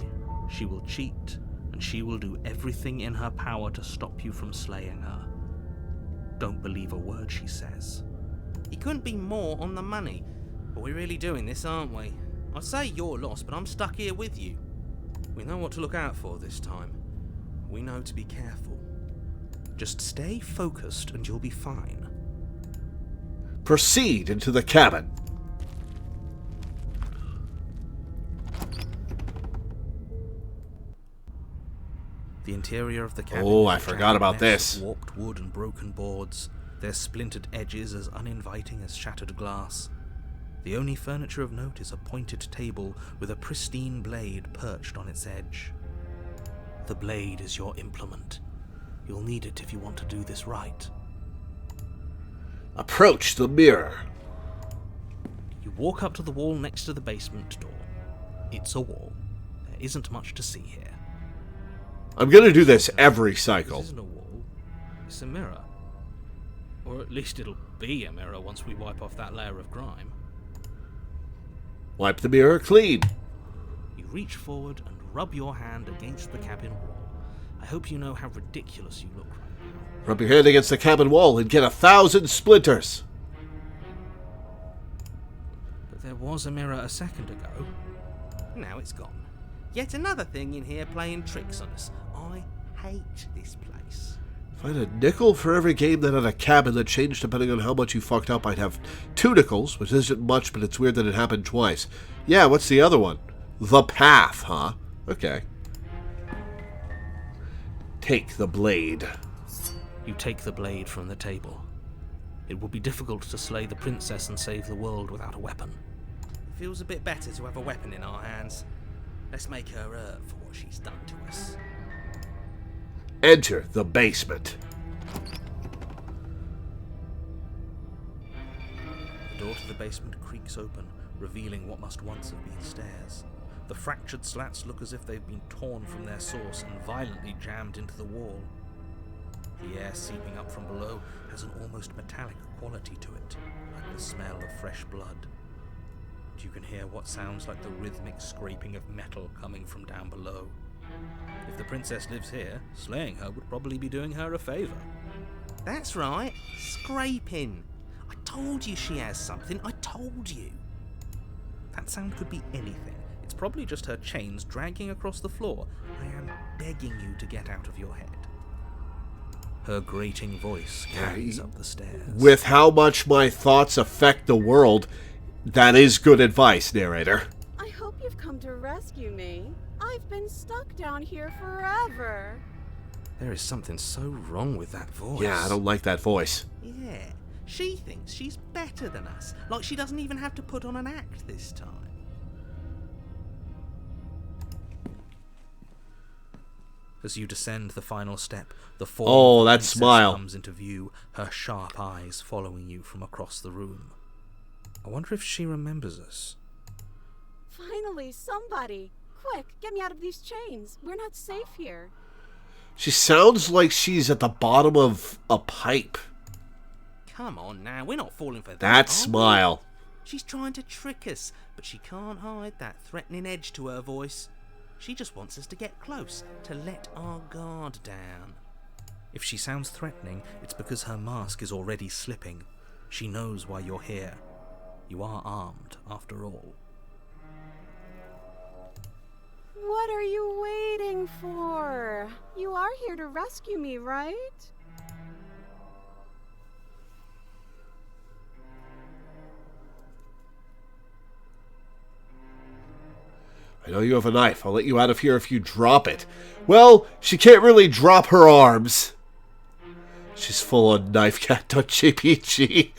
she will cheat, and she will do everything in her power to stop you from slaying her. Don't believe a word she says. You couldn't be more on the money. But we're really doing this, aren't we? I'd say you're lost, but I'm stuck here with you. We know what to look out for this time. We know to be careful. Just stay focused and you'll be fine. Proceed into the cabin. The interior of the cabin. Oh, is I a forgot jagged about mess this. of warped wood and broken boards, their splintered edges as uninviting as shattered glass. The only furniture of note is a pointed table with a pristine blade perched on its edge. The blade is your implement. You'll need it if you want to do this right. Approach the mirror. You walk up to the wall next to the basement door. It's a wall. There isn't much to see here. I'm gonna do this every This cycle. isn't a wall. It's a mirror. Or at least it'll be a mirror once we wipe off that layer of grime. Wipe the mirror clean. You reach forward and rub your hand against the cabin wall. I hope you know how ridiculous you look right now. Rub your hand against the cabin wall and get 1,000 splinters. But there was a mirror a second ago. Now it's gone. Yet another thing in here playing tricks on us. I hate this place. Find a nickel for every game that had a cabin that changed depending on how much you fucked up. I'd have 2 nickels, which isn't much, but it's weird that it happened twice. Yeah, what's the other one? The path, huh? Okay. Take the blade. You take the blade from the table. It would be difficult to slay the princess and save the world without a weapon. Feels a bit better to have a weapon in our hands. Let's make her hurt for what she's done to us. Enter the basement. The door to the basement creaks open, revealing what must once have been stairs. The fractured slats look as if they've been torn from their source and violently jammed into the wall. The air seeping up from below has an almost metallic quality to it, like the smell of fresh blood. And you can hear what sounds like the rhythmic scraping of metal coming from down below. If the princess lives here, slaying her would probably be doing her a favour. That's right, scraping. I told you she has something, I told you. That sound could be anything. It's probably just her chains dragging across the floor. I am begging you to get out of your head. Her grating voice carries up the stairs. With how much my thoughts affect the world, that is good advice, narrator. I hope you've come to rescue me. I've been stuck down here forever. There is something so wrong with that voice. Yeah, I don't like that voice. Yeah, she thinks she's better than us. Like she doesn't even have to put on an act this time. As you descend the final step, the form Oh, of the that princess smile. comes into view, her sharp eyes following you from across the room. I wonder if she remembers us. Finally, somebody. Quick, get me out of these chains. We're not safe here. She sounds like she's at the bottom of a pipe. Come on now, we're not falling for that. That are we? smile. She's trying to trick us, but she can't hide that threatening edge to her voice. She just wants us to get close, to let our guard down. If she sounds threatening, it's because her mask is already slipping. She knows why you're here. You are armed, after all. What are you waiting for? You are here to rescue me, right? I know you have a knife. I'll let you out of here if you drop it. Well, she can't really drop her arms. She's full on knifecat.jpg.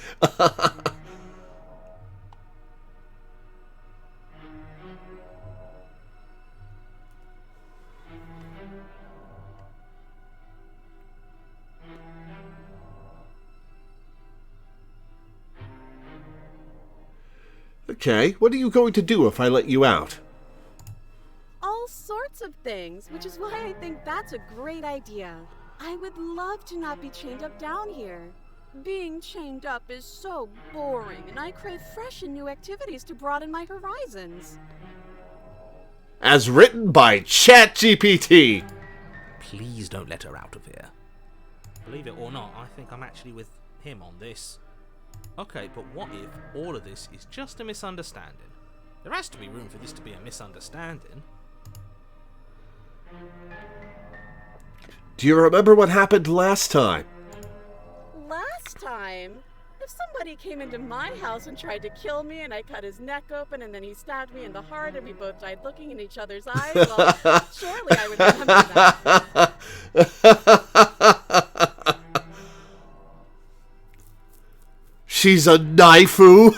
Okay, what are you going to do if I let you out? All sorts of things, which is why I think that's a great idea. I would love to not be chained up down here. Being chained up is so boring, and I crave fresh and new activities to broaden my horizons. As written by ChatGPT. Please don't let her out of here. Believe it or not, I think I'm actually with him on this. Okay, but what if all of this is just a misunderstanding? There has to be room for this to be a misunderstanding. Do you remember what happened last time? Last time? If somebody came into my house and tried to kill me and I cut his neck open and then he stabbed me in the heart and we both died looking in each other's eyes, well, surely I would remember that. She's a knifeu.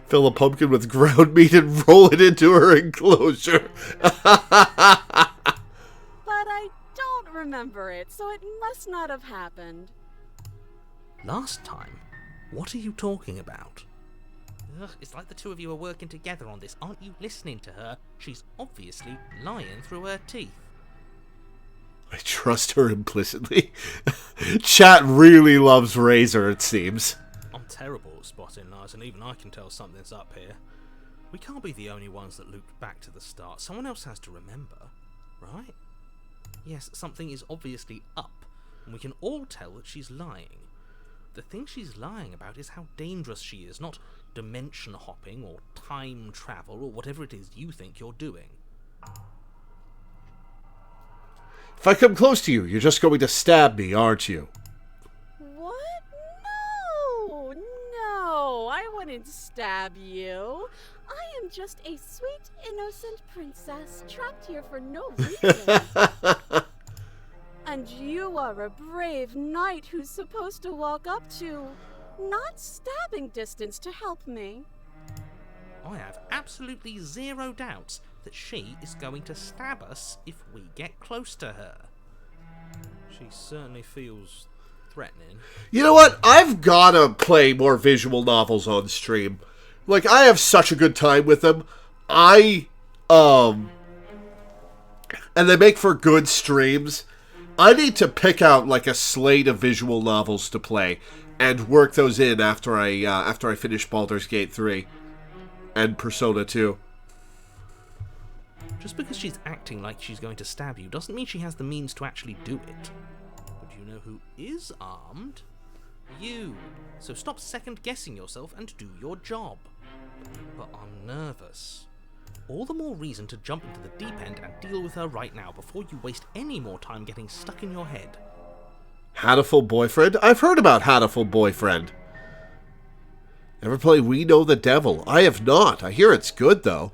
Fill a pumpkin with ground meat and roll it into her enclosure. But I don't remember it, so it must not have happened. Last time? What are you talking about? Ugh, it's like the two of you are working together on this. Aren't you listening to her? She's obviously lying through her teeth. I trust her implicitly. Chat really loves Razor, it seems. I'm terrible at spotting lies, and even I can tell something's up here. We can't be the only ones that looped back to the start. Someone else has to remember, right? Yes, something is obviously up, and we can all tell that she's lying. The thing she's lying about is how dangerous she is, not dimension hopping or time travel or whatever it is you think you're doing. If I come close to you, you're just going to stab me, aren't you? What? No! No, I wouldn't stab you. I am just a sweet, innocent princess trapped here for no reason. And you are a brave knight who's supposed to walk up to, not stabbing distance to help me. I have absolutely zero doubts that she is going to stab us if we get close to her. She certainly feels threatening. You know what? I've gotta play more visual novels on stream. Like, I have such a good time with them. And they make for good streams. I need to pick out, like, a slate of visual novels to play and work those in after I finish Baldur's Gate 3 and Persona 2. Just because she's acting like she's going to stab you doesn't mean she has the means to actually do it. But you know who is armed? You. So stop second-guessing yourself and do your job. But I'm nervous. All the more reason to jump into the deep end and deal with her right now before you waste any more time getting stuck in your head. Hatoful Boyfriend? I've heard about Hatoful Boyfriend. Ever play We Know the Devil? I have not. I hear it's good, though.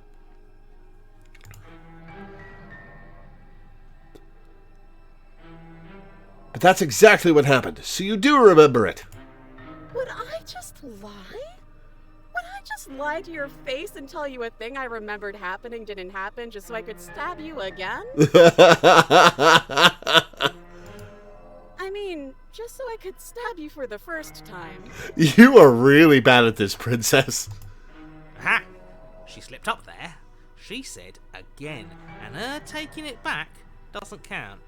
But that's exactly what happened, so you do remember it. Would I just lie? Would I just lie to your face and tell you a thing I remembered happening didn't happen just so I could stab you again? I mean, just so I could stab you for the first time. You are really bad at this, princess. Aha! She slipped up there. She said again, and her taking it back doesn't count.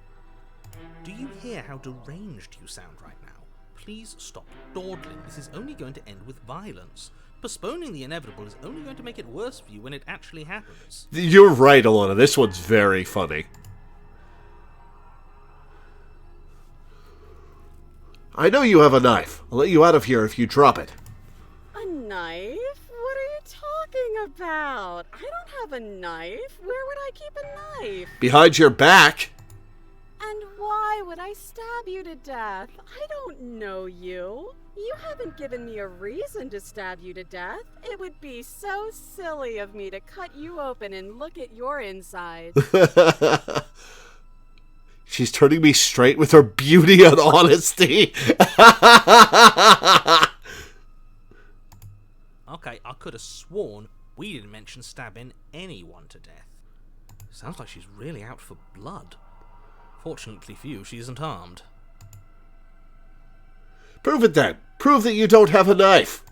Do you hear how deranged you sound right now? Please stop dawdling. This is only going to end with violence. Postponing the inevitable is only going to make it worse for you when it actually happens. You're right, Alana. This one's very funny. I know you have a knife. I'll let you out of here if you drop it. A knife? What are you talking about? I don't have a knife. Where would I keep a knife? Behind your back. And why would I stab you to death? I don't know you. You haven't given me a reason to stab you to death. It would be so silly of me to cut you open and look at your insides. She's turning me straight with her beauty and honesty. Okay, I could have sworn we didn't mention stabbing anyone to death. Sounds like she's really out for blood. Fortunately for you, she isn't armed. Prove it then. Prove that you don't have a knife.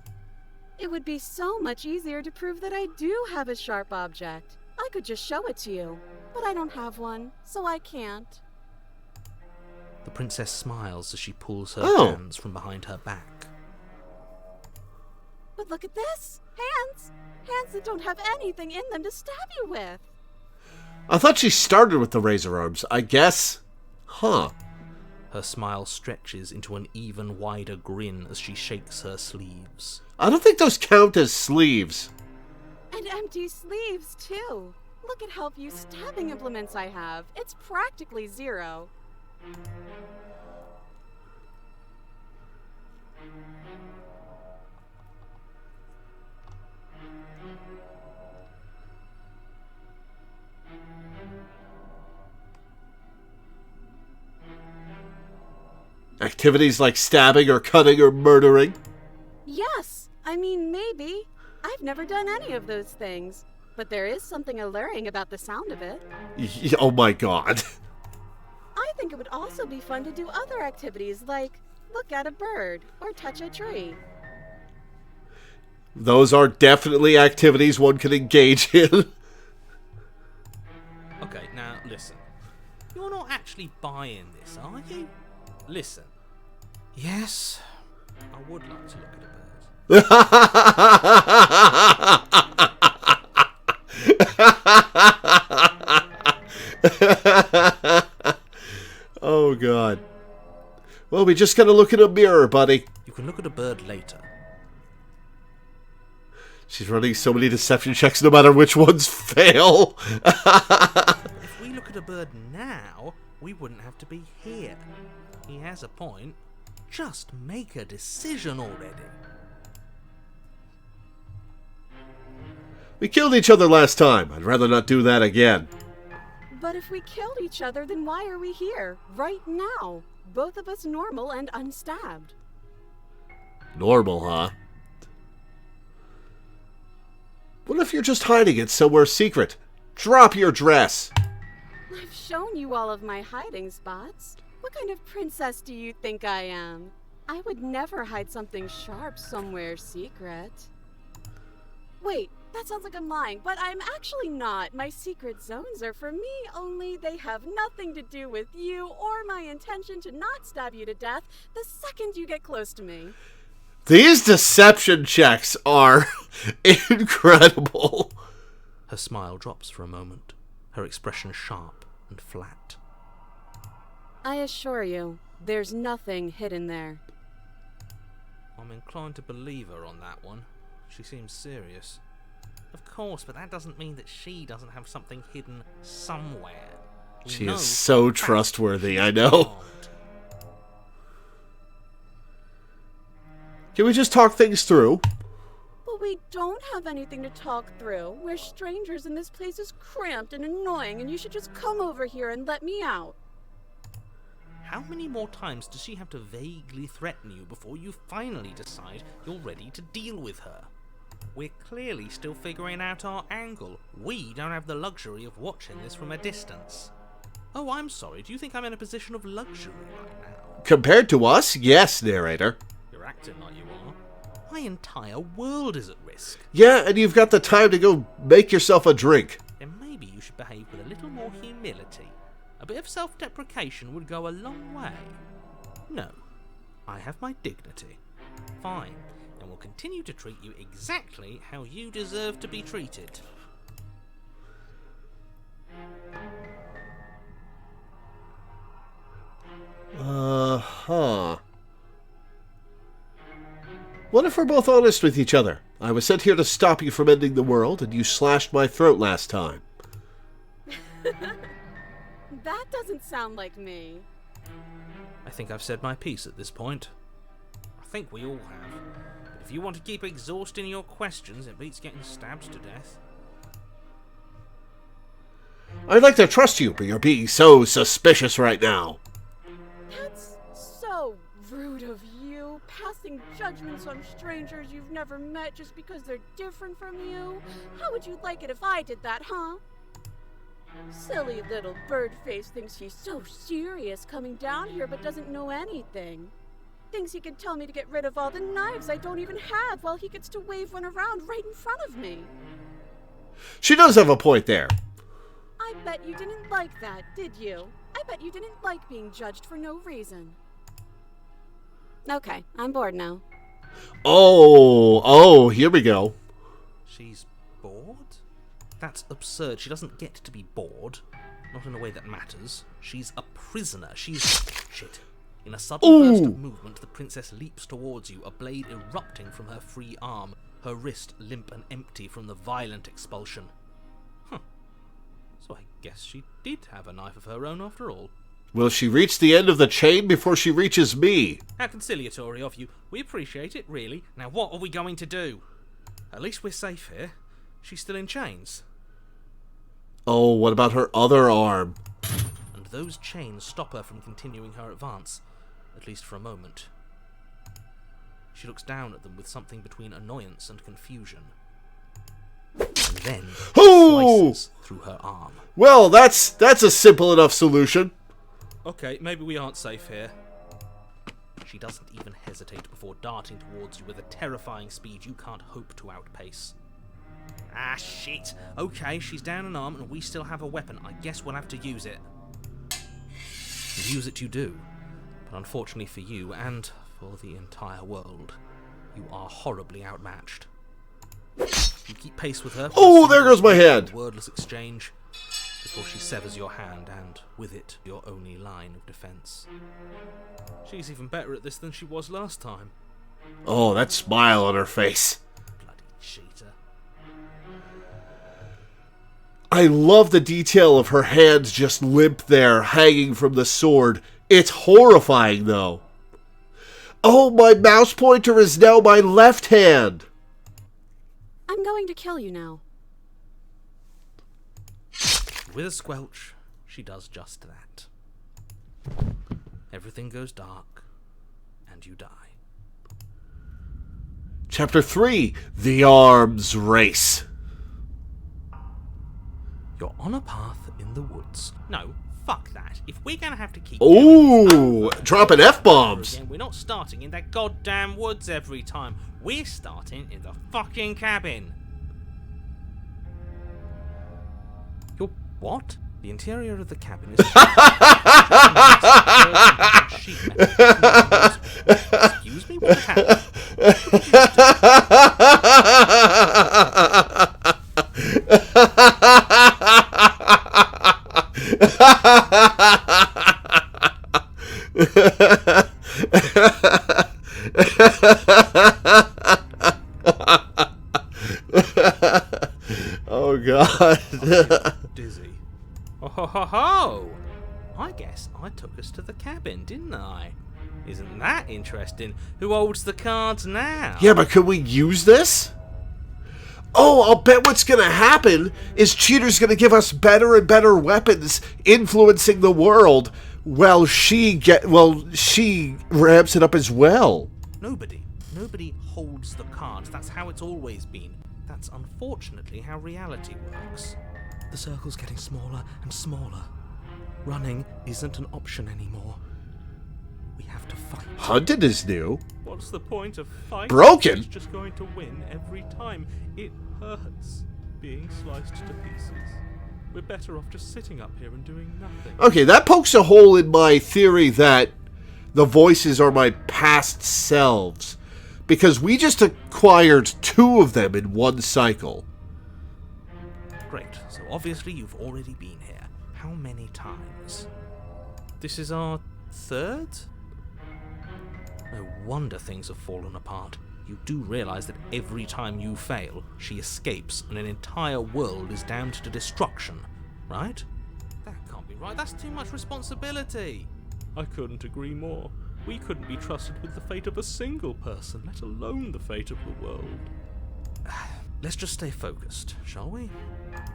It would be so much easier to prove that I do have a sharp object. I could just show it to you. But I don't have one, so I can't. The princess smiles as she pulls her hands from behind her back. But look at this! Hands! Hands that don't have anything in them to stab you with! I thought she started with the razor arms. I guess. Huh. Her smile stretches into an even wider grin as she shakes her sleeves. I don't think those count as sleeves. And empty sleeves, too. Look at how few stabbing implements I have. It's practically zero. Activities like stabbing or cutting or murdering? Yes! I mean, maybe. I've never done any of those things. But there is something alluring about the sound of it. Oh my god. I think it would also be fun to do other activities like look at a bird or touch a tree. Those are definitely activities one can engage in. Okay, now listen. You're not actually buying this, are you? Listen. Yes, I would like to look at a bird. Oh god. Well, we just gotta look in a mirror, buddy. You can look at a bird later. She's running so many deception checks no matter which ones fail. If if we look at a bird now, we wouldn't have to be here. He has a point. Just make a decision already. We killed each other last time. I'd rather not do that again. But if we killed each other, then why are we here, right now? Both of us normal and unstabbed. Normal, huh? What if you're just hiding it somewhere secret? Drop your dress! I've shown you all of my hiding spots. What kind of princess do you think I am? I would never hide something sharp somewhere secret. Wait, that sounds like I'm lying, but I'm actually not. My secret zones are for me, only they have nothing to do with you or my intention to not stab you to death the second you get close to me. These deception checks are incredible. Her smile drops for a moment, her expression sharp and flat. I assure you, there's nothing hidden there. I'm inclined to believe her on that one. She seems serious. Of course, but that doesn't mean that she doesn't have something hidden somewhere. She is so trustworthy, I know. Can we just talk things through? But we don't have anything to talk through. We're strangers and this place is cramped and annoying and you should just come over here and let me out. How many more times does she have to vaguely threaten you before you finally decide you're ready to deal with her? We're clearly still figuring out our angle. We don't have the luxury of watching this from a distance. Oh, I'm sorry. Do you think I'm in a position of luxury right now? Compared to us, yes, narrator. You're acting like you are. My entire world is at risk. Yeah, and you've got the time to go make yourself a drink. Then maybe you should behave with a little more humility. A bit of self-deprecation would go a long way. No, I have my dignity. Fine, and will continue to treat you exactly how you deserve to be treated. Uh-huh. What if we're both honest with each other? I was sent here to stop you from ending the world, and you slashed my throat last time. That doesn't sound like me. I think I've said my piece at this point. I think we all have. But if you want to keep exhausting your questions, it beats getting stabbed to death. I'd like to trust you, but you're being so suspicious right now. That's so rude of you, passing judgments on strangers you've never met just because they're different from you. How would you like it if I did that, huh? Silly little bird-face thinks he's so serious coming down here but doesn't know anything. Thinks he can tell me to get rid of all the knives I don't even have while he gets to wave one around right in front of me. She does have a point there. I bet you didn't like that, did you? I bet you didn't like being judged for no reason. Okay, I'm bored now. Oh, here we go. She's bored? That's absurd. She doesn't get to be bored. Not in a way that matters. She's a prisoner. She's... Shit. In a sudden burst of movement, the princess leaps towards you, a blade erupting from her free arm, her wrist limp and empty from the violent expulsion. Huh. So I guess she did have a knife of her own after all. Will she reach the end of the chain before she reaches me? How conciliatory of you. We appreciate it, really. Now what are we going to do? At least we're safe here. She's still in chains. Oh, what about her other arm? And those chains stop her from continuing her advance, at least for a moment. She looks down at them with something between annoyance and confusion. And then slices through her arm. Well, that's a simple enough solution. Okay, maybe we aren't safe here. She doesn't even hesitate before darting towards you with a terrifying speed you can't hope to outpace. Ah, shit. Okay, she's down an arm and we still have a weapon. I guess we'll have to use it. And use it you do. But unfortunately for you, and for the entire world, you are horribly outmatched. You keep pace with her. Oh, there goes my hand! Wordless exchange before she severs your hand and, with it, your only line of defense. She's even better at this than she was last time. Oh, that smile on her face. Bloody cheater. I love the detail of her hands just limp there, hanging from the sword. It's horrifying, though. Oh, my mouse pointer is now my left hand. I'm going to kill you now. With a squelch, she does just that. Everything goes dark, and you die. Chapter 3, The Arms Race. You're on a path in the woods. No, fuck that. If we're gonna have to keep Ooh, dropping F-bombs. again, we're not starting in that goddamn woods every time. We're starting in the fucking cabin. You're what? The interior of the cabin is Excuse me, what happened? Oh, God. Dizzy. Oh ho ho ho! I guess I took us to the cabin, didn't I? Isn't that interesting? Who holds the cards now? Yeah, but can we use this? Oh, I'll bet what's going to happen is Cheater's going to give us better and better weapons, influencing the world, while she ramps it up as well. Nobody holds the cards. That's how it's always been. That's unfortunately how reality works. The circle's getting smaller and smaller. Running isn't an option anymore. We have to fight. Hunted is new. What's the point of fighting? Broken? It's just going to win every time. It hurts being sliced to pieces. We're better off just sitting up here and doing nothing. Okay, that pokes a hole in my theory that the voices are my past selves. Because we just acquired 2 of them in one cycle. Great. So obviously you've already been here. How many times? This is our 3rd? No wonder things have fallen apart. You do realize that every time you fail, she escapes and an entire world is damned to destruction, right? That can't be right. That's too much responsibility. I couldn't agree more. We couldn't be trusted with the fate of a single person, let alone the fate of the world. Let's just stay focused, shall we?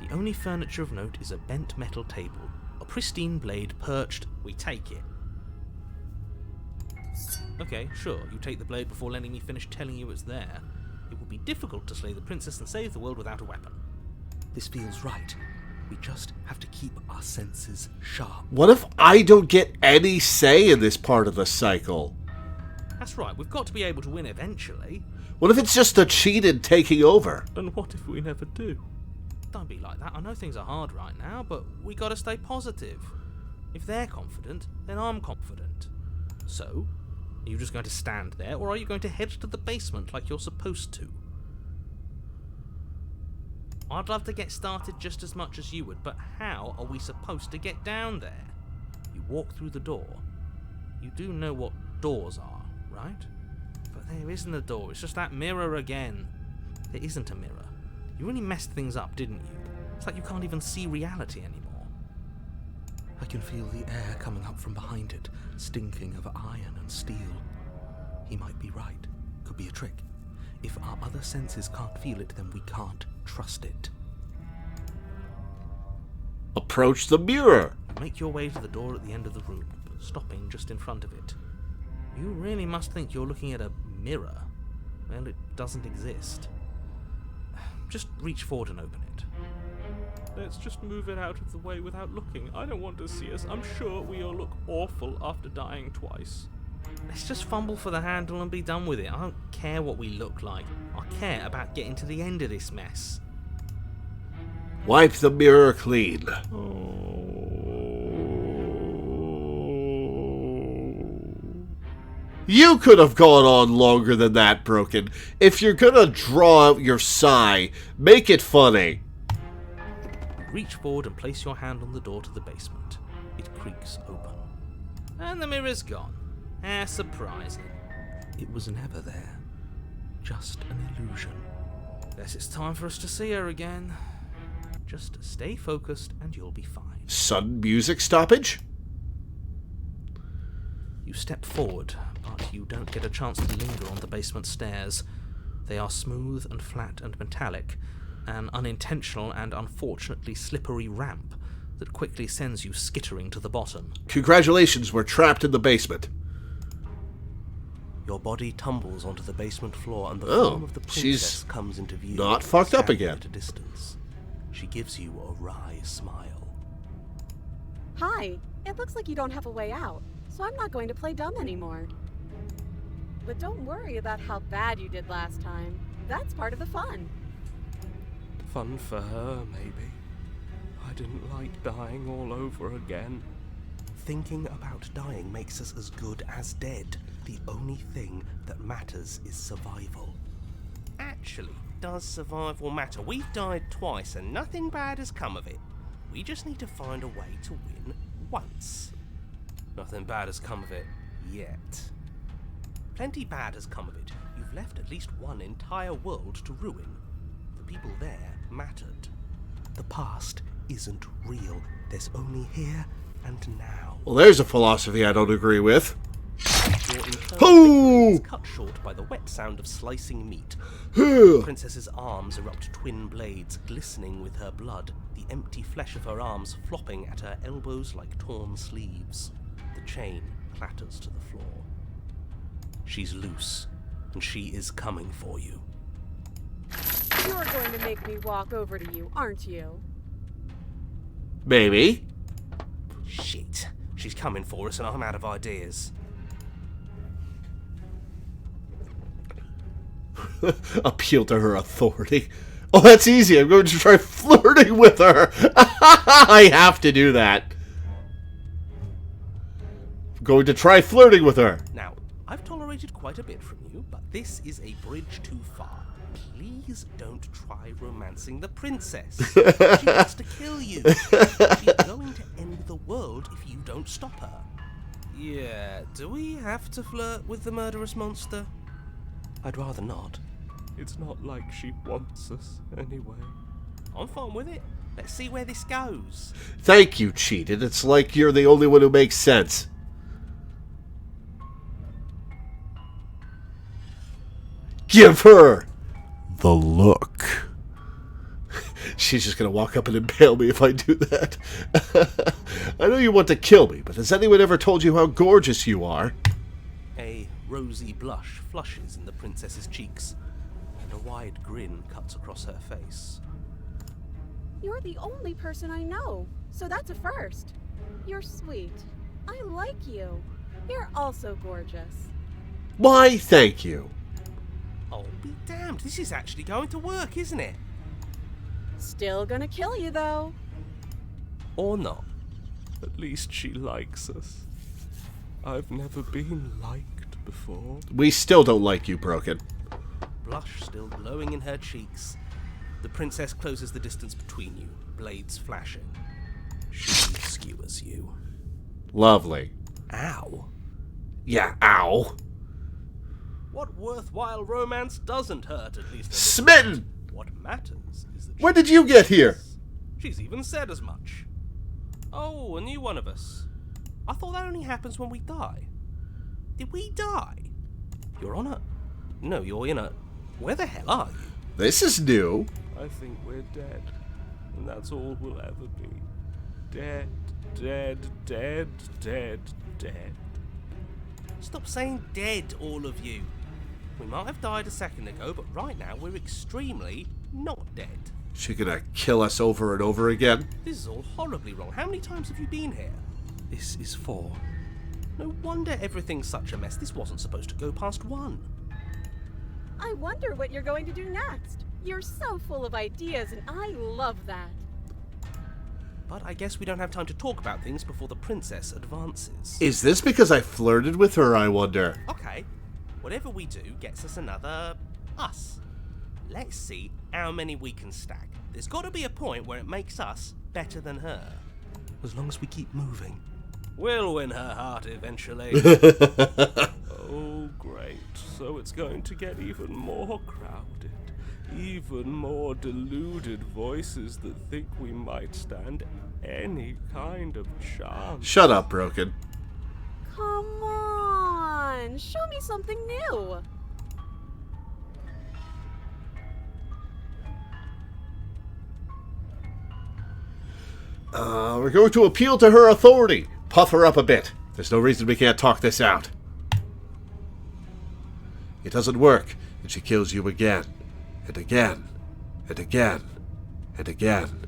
The only furniture of note is a bent metal table. A pristine blade perched. We take it. Okay, sure, you take the blade before letting me finish telling you it's there. It would be difficult to slay the princess and save the world without a weapon. This feels right. We just have to keep our senses sharp. What if I don't get any say in this part of the cycle? That's right, we've got to be able to win eventually. What if it's just a cheated taking over? And what if we never do? Don't be like that. I know things are hard right now, but we gotta stay positive. If they're confident, then I'm confident. So, are you just going to stand there, or are you going to head to the basement like you're supposed to? I'd love to get started just as much as you would, but how are we supposed to get down there? You walk through the door. You do know what doors are, right? But there isn't a door, it's just that mirror again. There isn't a mirror. You really messed things up, didn't you? It's like you can't even see reality anymore. I can feel the air coming up from behind it, stinking of iron and steel. He might be right. Could be a trick. If our other senses can't feel it, then we can't trust it. Approach the mirror. Make your way to the door at the end of the room, stopping just in front of it. You really must think you're looking at a mirror. Well, it doesn't exist. Just reach forward and open it. Let's just move it out of the way without looking. I don't want to see us. I'm sure we all look awful after dying twice. Let's just fumble for the handle and be done with it. I don't care what we look like. I care about getting to the end of this mess. Wipe the mirror clean. You could have gone on longer than that, Broken. If you're gonna draw out your sigh, make it funny. Reach forward and place your hand on the door to the basement. It creaks open. And the mirror's gone. How surprising. It was never there. Just an illusion. Guess it's time for us to see her again. Just stay focused and you'll be fine. Sudden music stoppage? You step forward, but you don't get a chance to linger on the basement stairs. They are smooth and flat and metallic, an unintentional and unfortunately slippery ramp that quickly sends you skittering to the bottom. Congratulations, we're trapped in the basement. Your body tumbles onto the basement floor, and the Oh, form of the princess she's comes into view. not fucked up standing again. At a distance. She gives you a wry smile. Hi, it looks like you don't have a way out, so I'm not going to play dumb anymore. But don't worry about how bad you did last time. That's part of the fun. Fun for her, maybe. I didn't like dying all over again. Thinking about dying makes us as good as dead. The only thing that matters is survival. Actually, does survival matter? We've died twice and nothing bad has come of it. We just need to find a way to win once. Nothing bad has come of it yet. Plenty bad has come of it. You've left at least one entire world to ruin. The people there mattered. The past isn't real. There's only here and now. Well, there's a philosophy I don't agree with. Your internal Hoo! victory is cut short by the wet sound of slicing meat. The princess's arms erupt twin blades, glistening with her blood, the empty flesh of her arms flopping at her elbows like torn sleeves. The chain clatters to the floor. She's loose, and she is coming for you. You're going to make me walk over to you, aren't you? Maybe. Shit. She's coming for us and I'm out of ideas. Appeal to her authority. Oh, that's easy. I'm going to try flirting with her. I have to do that. I'm going to try flirting with her. Now, I've tolerated quite a bit from you, but this is a bridge too far. Please don't try romancing the princess. She wants to kill you. She's going to end the world if you don't stop her. Yeah, do we have to flirt with the murderous monster? I'd rather not. It's not like she wants us anyway. I'm fine with it. Let's see where this goes. Thank you, cheated. It's like you're the only one who makes sense. Give her the look. She's just going to walk up and impale me if I do that. I know you want to kill me, but has anyone ever told you how gorgeous you are? A rosy blush flushes in the princess's cheeks, and a wide grin cuts across her face. You're the only person I know, so that's a first. You're sweet. I like you. You're also gorgeous. Why, thank you. Oh, be damned, this is actually going to work, isn't it? Still gonna kill you, though. Or not. At least she likes us. I've never been liked before. We still don't like you, Broken. Blush still glowing in her cheeks. The princess closes the distance between you, blades flashing. She skewers you. Lovely. Ow. Yeah, ow. What worthwhile romance doesn't hurt, at least? Smitten! What matters is that When did you get here? She's even said as much. Oh, a new one of us. I thought that only happens when we die. Did we die? You're on a... No, you're in a... Where the hell are you? This is new. I think we're dead, and that's all we'll ever be. Dead, dead, dead, dead, dead. Stop saying dead, all of you. We might have died a second ago, but right now we're extremely not dead. She gonna kill us over and over again? This is all horribly wrong. How many times have you been here? This is 4. No wonder everything's such a mess. This wasn't supposed to go past 1. I wonder what you're going to do next. You're so full of ideas, and I love that. But I guess we don't have time to talk about things before the princess advances. Is this because I flirted with her, I wonder? Okay, whatever we do gets us another us. Let's see how many we can stack. There's got to be a point where it makes us better than her. As long as we keep moving. We'll win her heart eventually. Oh, great. So it's going to get even more crowded. Even more deluded voices that think we might stand any kind of chance. Shut up, Broken. Come on, show me something new. We're going to appeal to her authority. Puff her up a bit. There's no reason we can't talk this out. It doesn't work, and she kills you again, and again, and again, and again.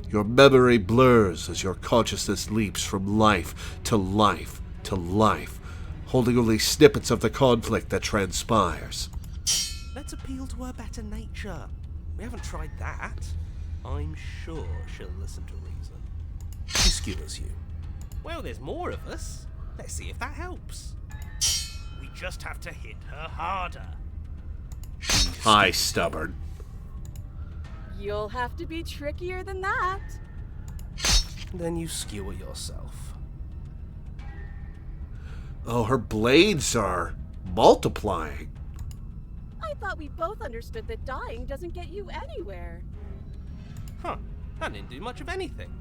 Your memory blurs as your consciousness leaps from life to life to life, holding only snippets of the conflict that transpires. Let's appeal to her better nature. We haven't tried that. I'm sure she'll listen to reason. She skewers you. Well, there's more of us. Let's see if that helps. We just have to hit her harder. Hi, stubborn. You'll have to be trickier than that. Then you skewer yourself. Oh, her blades are multiplying. I thought we both understood that dying doesn't get you anywhere. Huh. That didn't do much of anything.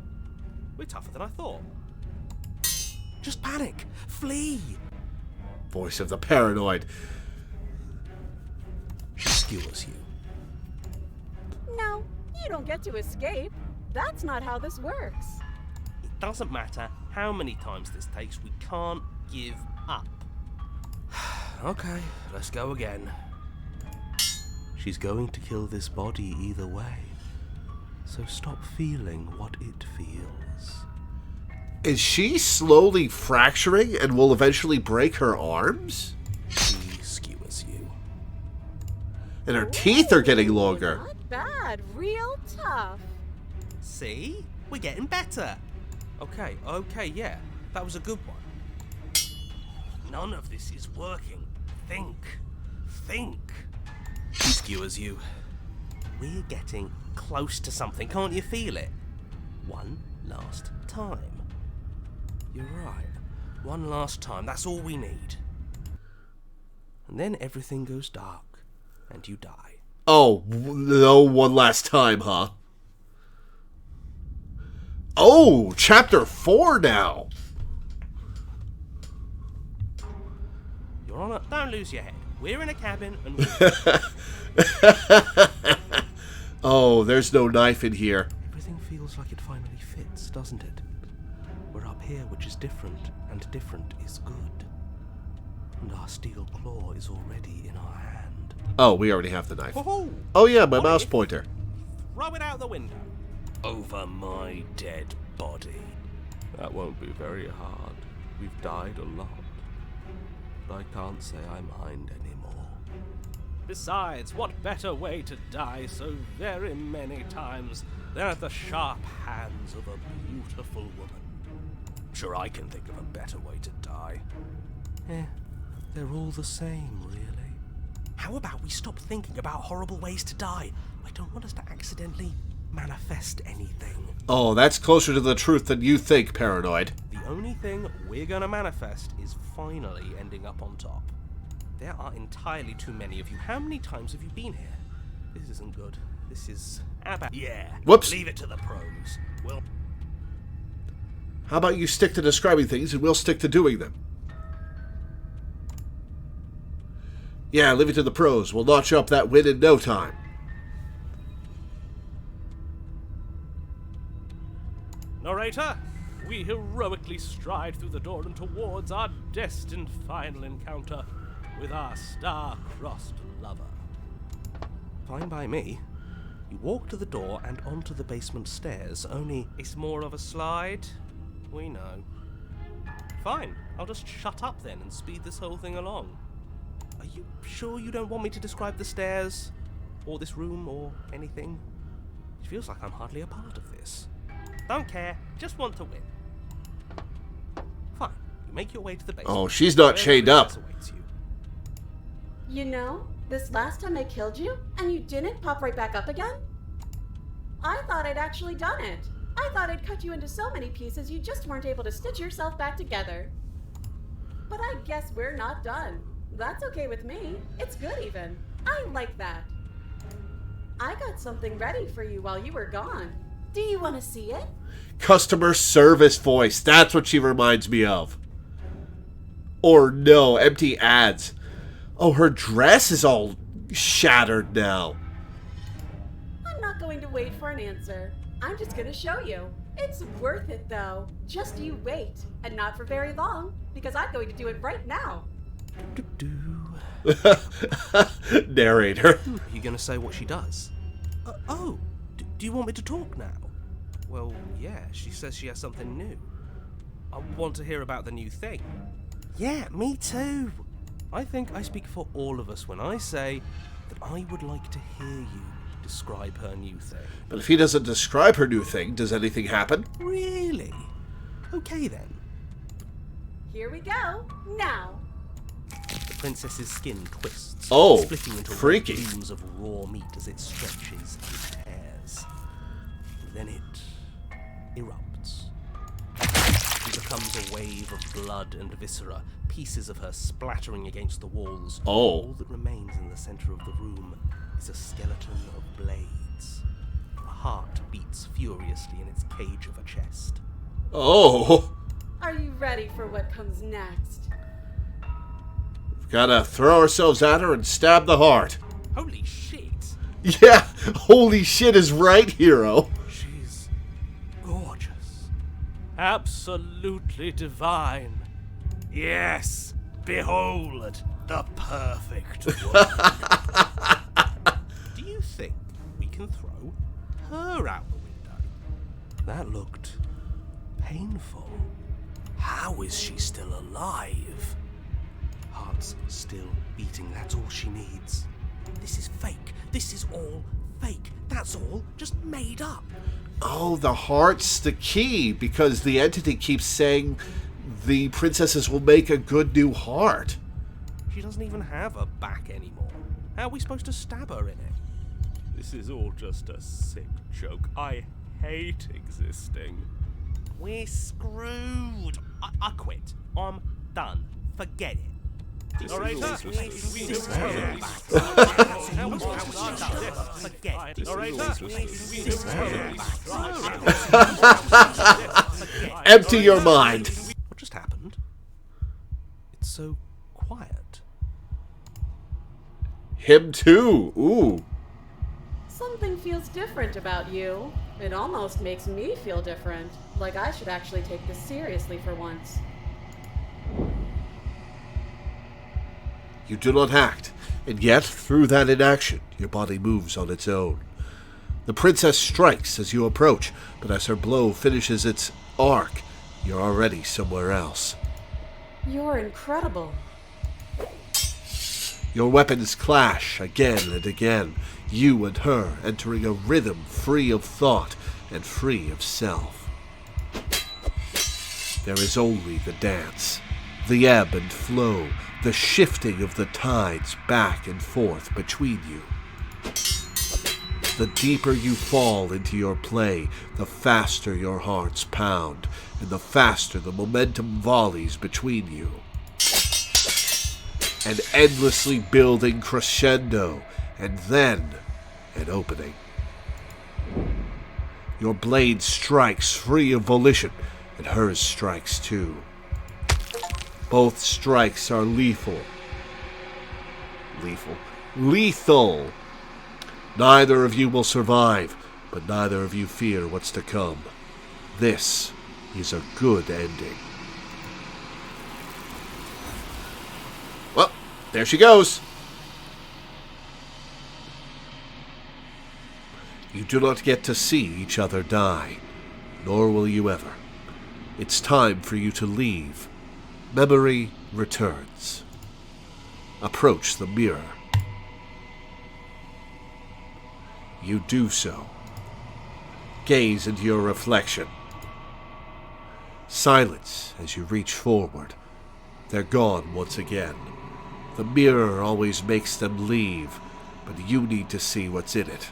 We're tougher than I thought. Just panic. Flee. Voice of the paranoid. She skewers you. No, you don't get to escape. That's not how this works. It doesn't matter how many times this takes. We can't give up. Okay, let's go again. She's going to kill this body either way. So stop feeling what it feels. Is she slowly fracturing and will eventually break her arms? She skewers you. And her teeth are getting longer. Not bad, real tough. See? We're getting better. Okay, yeah. That was a good one. None of this is working. Think. She skewers you. We're getting close to something. Can't you feel it? One last time. You're right. One last time. That's all we need. And then everything goes dark, and you die. Oh, no, one last time, huh? Oh, chapter 4 now. Your Honor, don't lose your head. We're in a cabin, and Oh, there's no knife in here. everything feels like it finally fits, doesn't it? We're up here, which is different, and different is good. And our steel claw is already in our hand. Oh, we already have the knife. Ho-ho! Oh yeah, my What mouse if- pointer. Throw it out the window. Over my dead body. That won't be very hard. We've died a lot. But I can't say I mind anymore. Besides, what better way to die so very many times than at the sharp hands of a beautiful woman? Sure, I can think of a better way to die. They're all the same, really. How about we stop thinking about horrible ways to die? I don't want us to accidentally manifest anything. Oh, that's closer to the truth than you think, paranoid. The only thing we're gonna manifest is finally ending up on top. There are entirely too many of you. How many times have you been here? This isn't good. This is about... Yeah. Whoops. Leave it to the pros. Well, How about you stick to describing things and we'll stick to doing them? Yeah, leave it to the pros. We'll notch up that win in no time. Narrator, we heroically stride through the door and towards our destined final encounter with our star-crossed lover. Fine by me. You walk to the door and onto the basement stairs, only it's more of a slide. We know. Fine, I'll just shut up then and speed this whole thing along. Are you sure you don't want me to describe the stairs, or this room, or anything? It feels like I'm hardly a part of this. Don't care, just want to win. Fine, you make your way to the basement. Oh, she's not where the chained up. princess awaits you. You know, this last time I killed you, and you didn't pop right back up again? I thought I'd actually done it. I thought I'd cut you into so many pieces you just weren't able to stitch yourself back together. But I guess we're not done. That's okay with me. It's good even. I like that. I got something ready for you while you were gone. Do you want to see it? Customer service voice. That's what she reminds me of. Or no, empty ads. Oh, her dress is all shattered now. I'm not going to wait for an answer. I'm just going to show you. It's worth it, though. Just you wait. And not for very long, because I'm going to do it right now. Narrator. You gonna say what she does? Do you want me to talk now? Well, yeah, she says she has something new. I want to hear about the new thing. Yeah, me too. I think I speak for all of us when I say that I would like to hear you describe her new thing. But if he doesn't describe her new thing, does anything happen? Really? Okay then. Here we go. Now. The princess's skin twists, Oh, splitting into freaky. red beams of raw meat as it stretches and tears. And then it erupts. It becomes a wave of blood and viscera, pieces of her splattering against the walls. Oh. All that remains in the center of the room is a skeleton of blades. A heart beats furiously in its cage of a chest. Oh. Are you ready for what comes next? Gotta throw ourselves at her and stab the heart. Holy shit! Yeah, holy shit is right, hero. She's gorgeous. Absolutely divine. Yes, behold the perfect woman. Do you think we can throw her out the window? That looked painful. How is she still alive? Heart's still beating, that's all she needs. This is fake. This is all fake. That's all just made up. Oh, the heart's the key, because the entity keeps saying the princesses will make a good new heart. She doesn't even have a back anymore. How are we supposed to stab her in it? This is all just a sick joke. I hate existing. We're screwed. I quit. I'm done. Forget it. Narrator! Empty your mind. What just happened? It's so quiet. Him too. Ooh. Something feels different about you. It almost makes me feel different. Like I should actually take this seriously for once. You do not act, and yet, through that inaction, your body moves on its own. The princess strikes as you approach, but as her blow finishes its arc, you're already somewhere else. You're incredible. Your weapons clash again and again, you and her entering a rhythm free of thought and free of self. There is only the dance, the ebb and flow, the shifting of the tides back and forth between you. The deeper you fall into your play, the faster your hearts pound, and the faster the momentum volleys between you. An endlessly building crescendo, and then an opening. Your blade strikes free of volition, and hers strikes too. Both strikes are lethal. Lethal! Neither of you will survive, but neither of you fear what's to come. This is a good ending. Well, there she goes. You do not get to see each other die, nor will you ever. It's time for you to leave. Memory returns. Approach the mirror. You do so. Gaze into your reflection. Silence as you reach forward. They're gone once again. The mirror always makes them leave, but you need to see what's in it.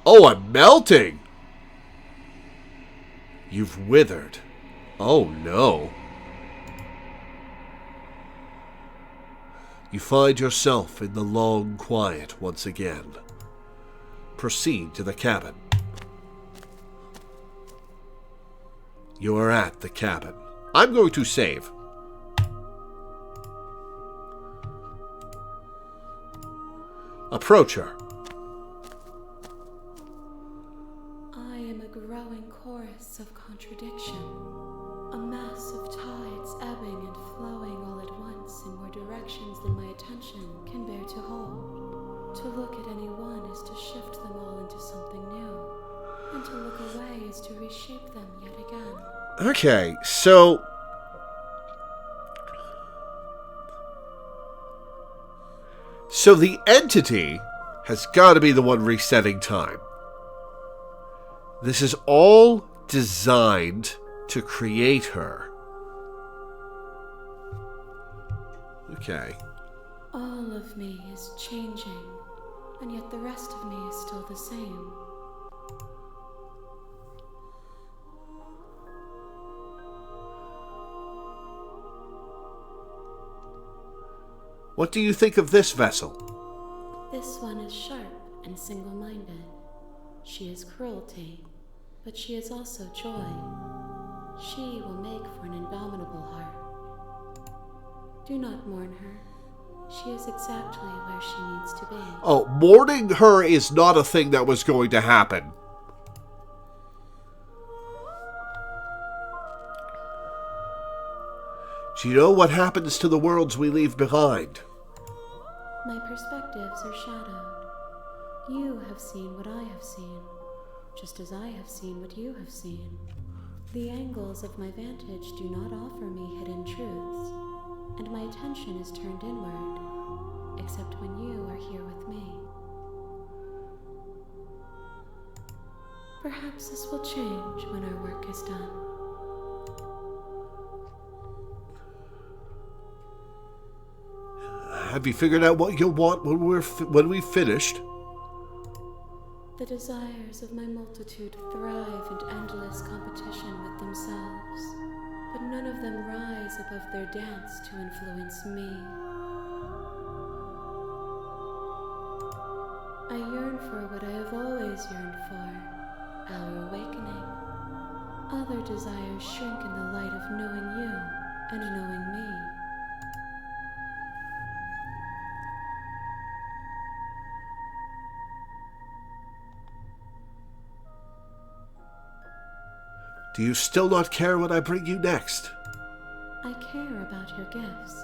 Oh, I'm melting! You've withered. Oh no. You find yourself in the long quiet once again. Proceed to the cabin. You are at the cabin. I'm going to save. Approach her. I am a growing chorus of contradiction, a mass of tides ebbing and flowing all at once in more directions than my attention can bear to hold. To look at any one is to shift them all into something new, and to look away is to reshape them yet again. Okay, so the entity has got to be the one resetting time. This is all designed to create her. Okay. All of me is changing, and yet the rest of me is still the same. What do you think of this vessel? This one is sharp and single-minded. She is cruelty, but she is also joy. She will make for an indomitable heart. Do not mourn her. She is exactly where she needs to be. Oh, mourning her is not a thing that was going to happen. Do you know what happens to the worlds we leave behind? My perspectives are shadowed. You have seen what I have seen, just as I have seen what you have seen. The angles of my vantage do not offer me hidden truths, and my attention is turned inward, except when you are here with me. Perhaps this will change when our work is done. Have you figured out what you'll want when we've finished? The desires of my multitude thrive in endless competition with themselves, but none of them rise above their dance to influence me. I yearn for what I have always yearned for, our awakening. Other desires shrink in the light of knowing you and knowing me. Do you still not care what I bring you next? I care about your gifts,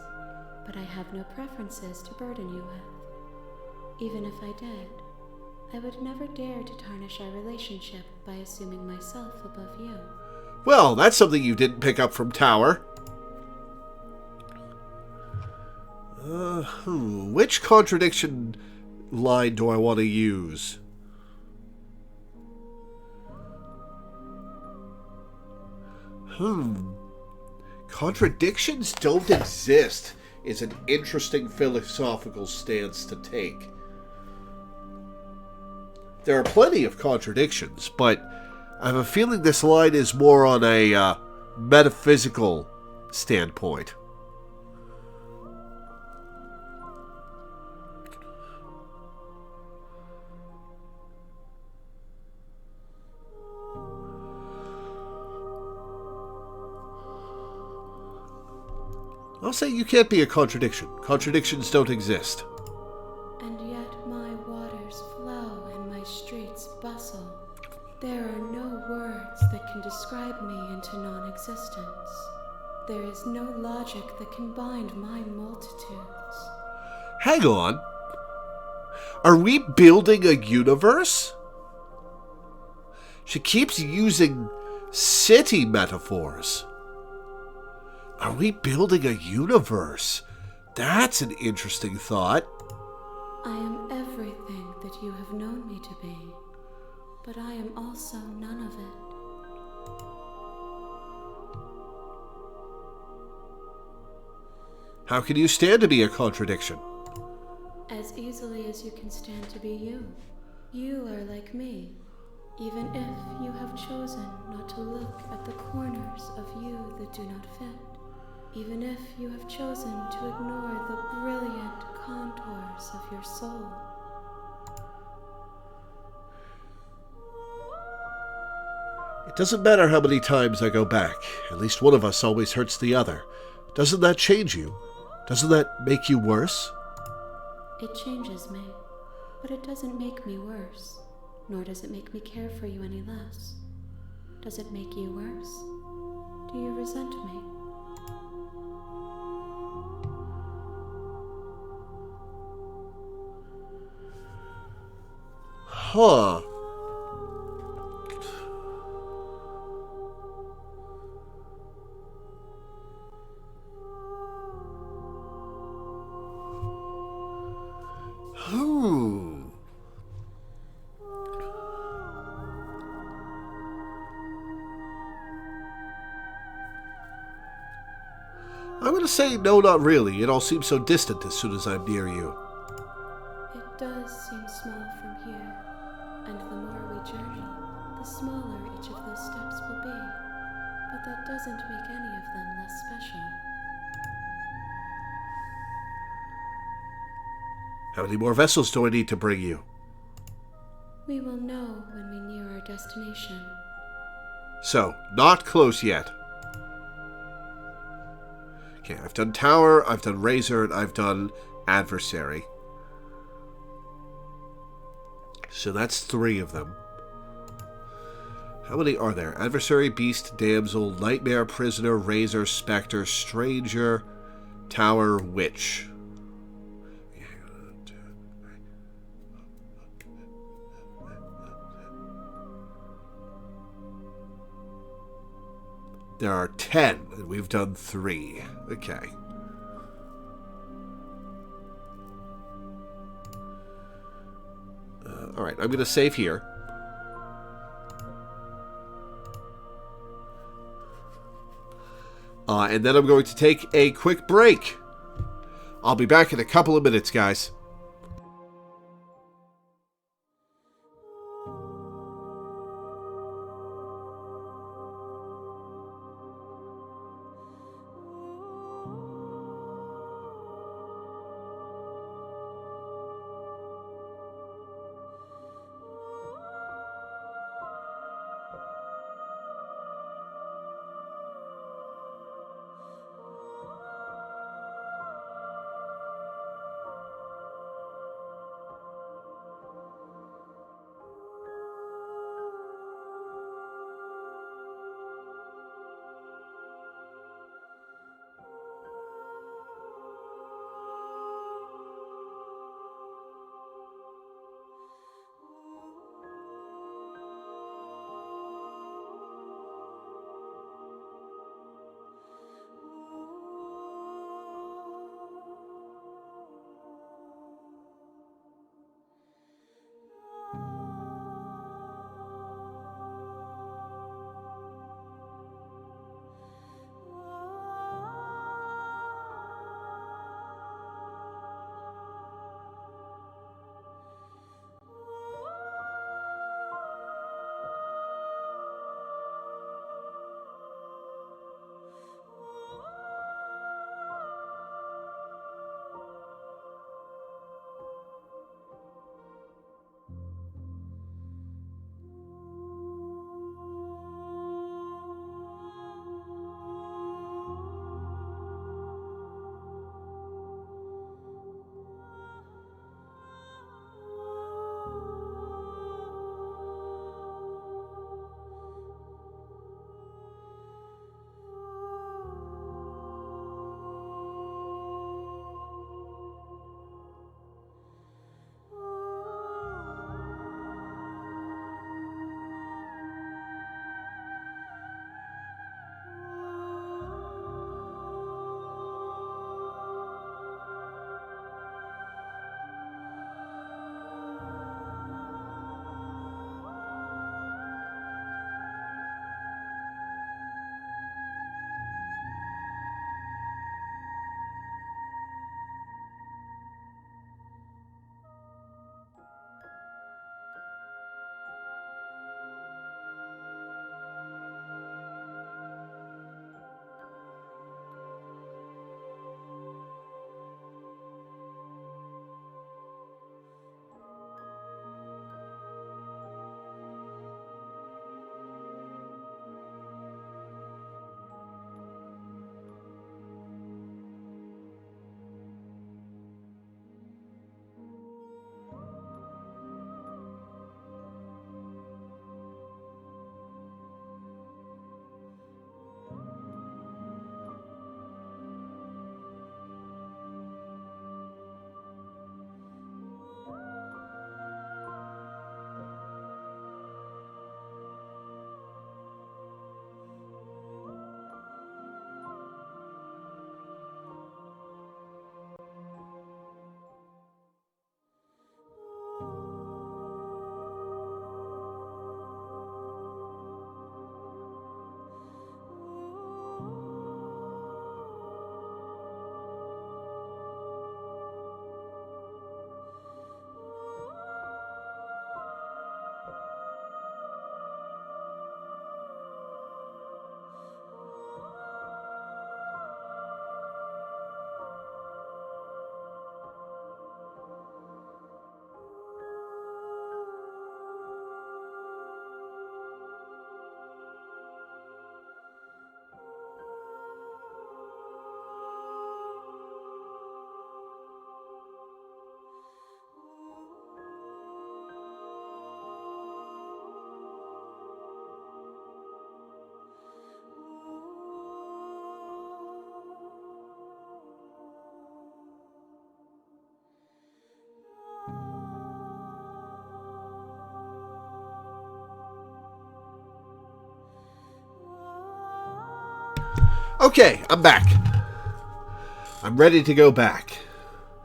but I have no preferences to burden you with. Even if I did, I would never dare to tarnish our relationship by assuming myself above you. Well, that's something you didn't pick up from Tower. Which contradiction line do I want to use? Contradictions don't exist is an interesting philosophical stance to take. There are plenty of contradictions, but I have a feeling this line is more on a metaphysical standpoint. I'll say you can't be a contradiction. Contradictions don't exist. And yet my waters flow and my streets bustle. There are no words that can describe me into non-existence. There is no logic that can bind my multitudes. Hang on. Are we building a universe? She keeps using city metaphors. Are we building a universe? That's an interesting thought. I am everything that you have known me to be, but I am also none of it. How can you stand to be a contradiction? As easily as you can stand to be you. You are like me, even if you have chosen not to look at the corners of you that do not fit. even if you have chosen to ignore the brilliant contours of your soul. It doesn't matter how many times I go back. At least one of us always hurts the other. Doesn't that change you? Doesn't that make you worse? It changes me, but it doesn't make me worse, nor does it make me care for you any less. Does it make you worse? Do you resent me? Huh. I'm going to say no, not really. It all seems so distant as soon as I'm near you. It does seem small from here, and the more we journey, the smaller each of those steps will be. But that doesn't make any of them less special. How many more vessels do I need to bring you? We will know when we near our destination. So, not close yet. Okay, I've done Tower, I've done Razor, and I've done Adversary. So that's 3 of them. How many are there? Adversary, Beast, Damsel, Nightmare, Prisoner, Razor, Spectre, Stranger, Tower, Witch. There are 10, and we've done 3. Okay. Alright, I'm going to save here. And then I'm going to take a quick break. I'll be back in a couple of minutes, guys. Okay, I'm back. I'm ready to go back.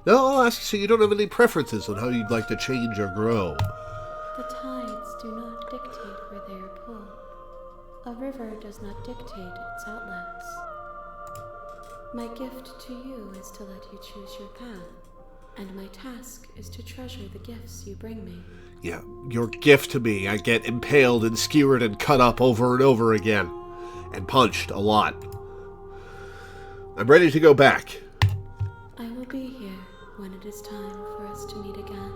Now I'll ask, so you don't have any preferences on how you'd like to change or grow? The tides do not dictate where they are pulled. A river does not dictate its outlets. My gift to you is to let you choose your path, and my task is to treasure the gifts you bring me. Yeah, your gift to me. I get impaled and skewered and cut up over and over again. And punched a lot. I'm ready to go back. I will be here when it is time for us to meet again.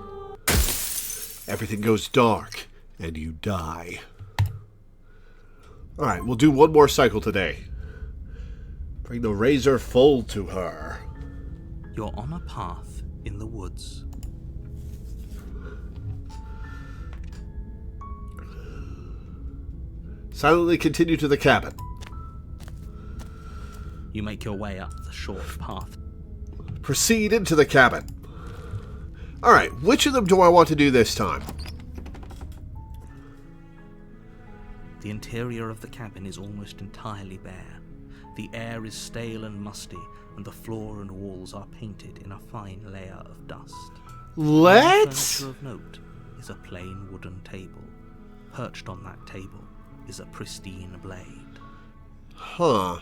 Everything goes dark, and you die. Alright, we'll do one more cycle today. Bring the razor full to her. You're on a path in the woods. Silently continue to the cabin. You make your way up the short path. Proceed into the cabin. Alright, which of them do I want to do this time? The interior of the cabin is almost entirely bare. The air is stale and musty, and the floor and walls are painted in a fine layer of dust. Let's... The furniture of note is a plain wooden table. Perched on that table is a pristine blade. Huh.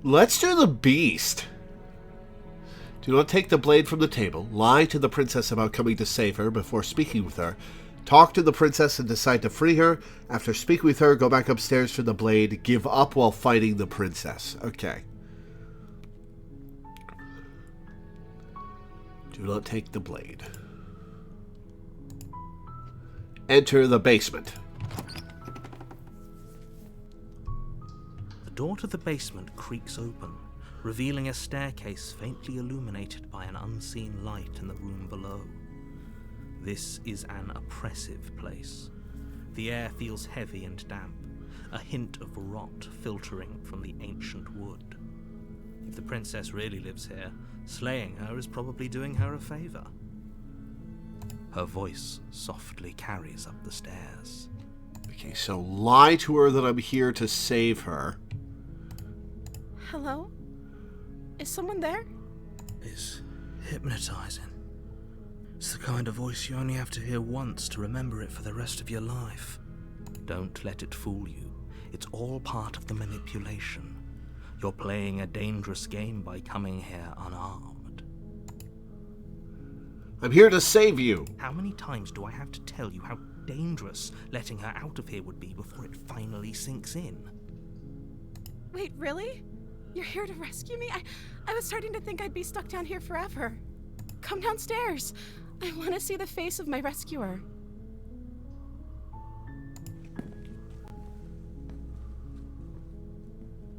Let's do the beast. Do not take the blade from the table. Lie to the princess about coming to save her before speaking with her. Talk to the princess and decide to free her. After speaking with her, go back upstairs for the blade. Give up while fighting the princess. Okay. Do not take the blade. Enter the basement. The door to the basement creaks open, revealing a staircase faintly illuminated by an unseen light in the room below. This is an oppressive place. The air feels heavy and damp, a hint of rot filtering from the ancient wood. If the princess really lives here, slaying her is probably doing her a favor. Her voice softly carries up the stairs. Okay, so lie to her that I'm here to save her. Hello? Is someone there? It's hypnotizing. It's the kind of voice you only have to hear once to remember it for the rest of your life. Don't let it fool you. It's all part of the manipulation. You're playing a dangerous game by coming here unarmed. I'm here to save you. How many times do I have to tell you how dangerous letting her out of here would be before it finally sinks in? Wait, really? You're here to rescue me? I was starting to think I'd be stuck down here forever. Come downstairs. I want to see the face of my rescuer.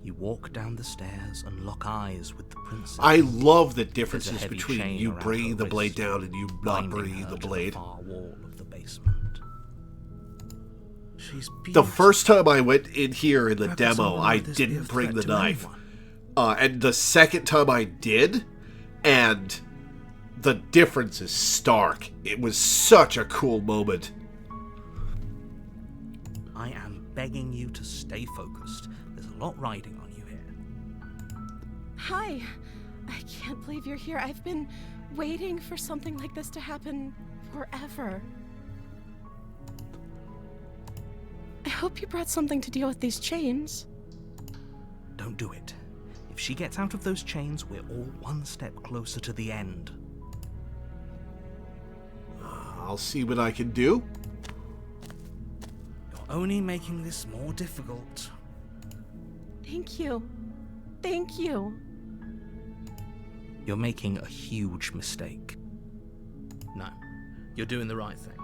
You walk down the stairs and lock eyes with the princess. I love the There's a differences heavy between chain you around bringing her the blade wrist, down and you not binding bringing her the to blade. the far wall of the basement. She's The first time I went in here in the How could demo, someone I like this be a didn't bring the threat to knife. anyone? And the second time I did, and the difference is stark. It was such a cool moment. I am begging you to stay focused. There's a lot riding on you here. Hi. I can't believe you're here. I've been waiting for something like this to happen forever. I hope you brought something to deal with these chains. Don't do it. If she gets out of those chains, we're all one step closer to the end. I'll see what I can do. You're only making this more difficult. Thank you. Thank you. You're making a huge mistake. No, you're doing the right thing.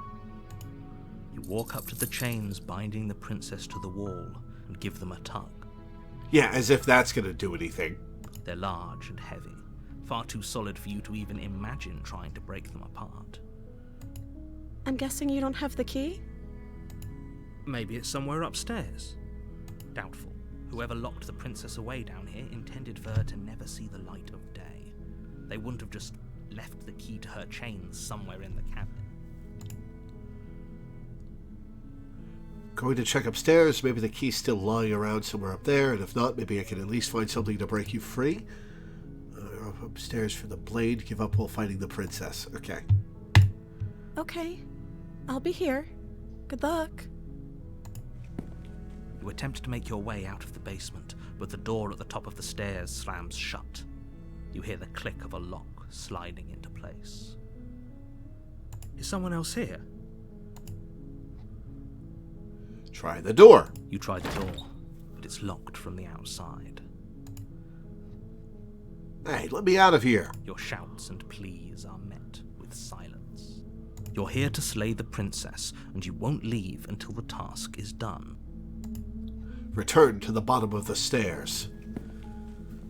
You walk up to the chains binding the princess to the wall and give them a tug. Yeah, as if that's going to do anything. They're large and heavy, far too solid for you to even imagine trying to break them apart. I'm guessing you don't have the key? Maybe it's somewhere upstairs. Doubtful. Whoever locked the princess away down here intended for her to never see the light of day. They wouldn't have just left the key to her chains somewhere in the cabin. Going to check upstairs. Maybe the key's still lying around somewhere up there, and if not, maybe I can at least find something to break you free. Upstairs for the blade. Give up while fighting the princess. Okay. Okay. I'll be here. Good luck. You attempt to make your way out of the basement, but the door at the top of the stairs slams shut. You hear the click of a lock sliding into place. Is someone else here? Try the door. You try the door, but it's locked from the outside. Hey, let me out of here. Your shouts and pleas are met with silence. You're here to slay the princess, and you won't leave until the task is done. Return to the bottom of the stairs.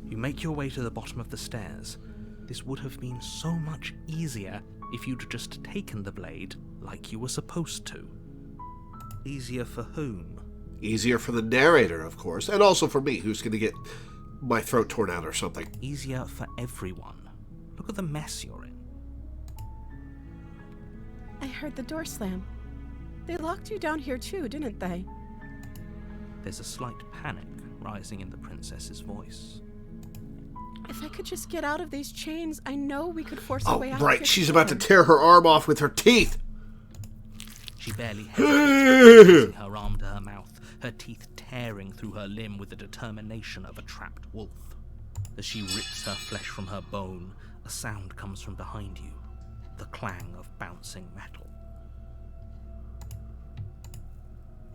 You make your way to the bottom of the stairs. This would have been so much easier if you'd just taken the blade like you were supposed to. Easier for whom? Easier for the narrator, of course, and also for me, who's going to get my throat torn out or something. Easier for everyone. Look at the mess you're in. I heard the door slam. They locked you down here too, didn't they? There's a slight panic rising in the princess's voice. If I could just get out of these chains, I know we could force Oh, a way out. right, she's about to tear her arm off with her teeth. She barely hesitates, raising her arm to her mouth, her teeth tearing through her limb with the determination of a trapped wolf. As she rips her flesh from her bone, a sound comes from behind you, the clang of bouncing metal.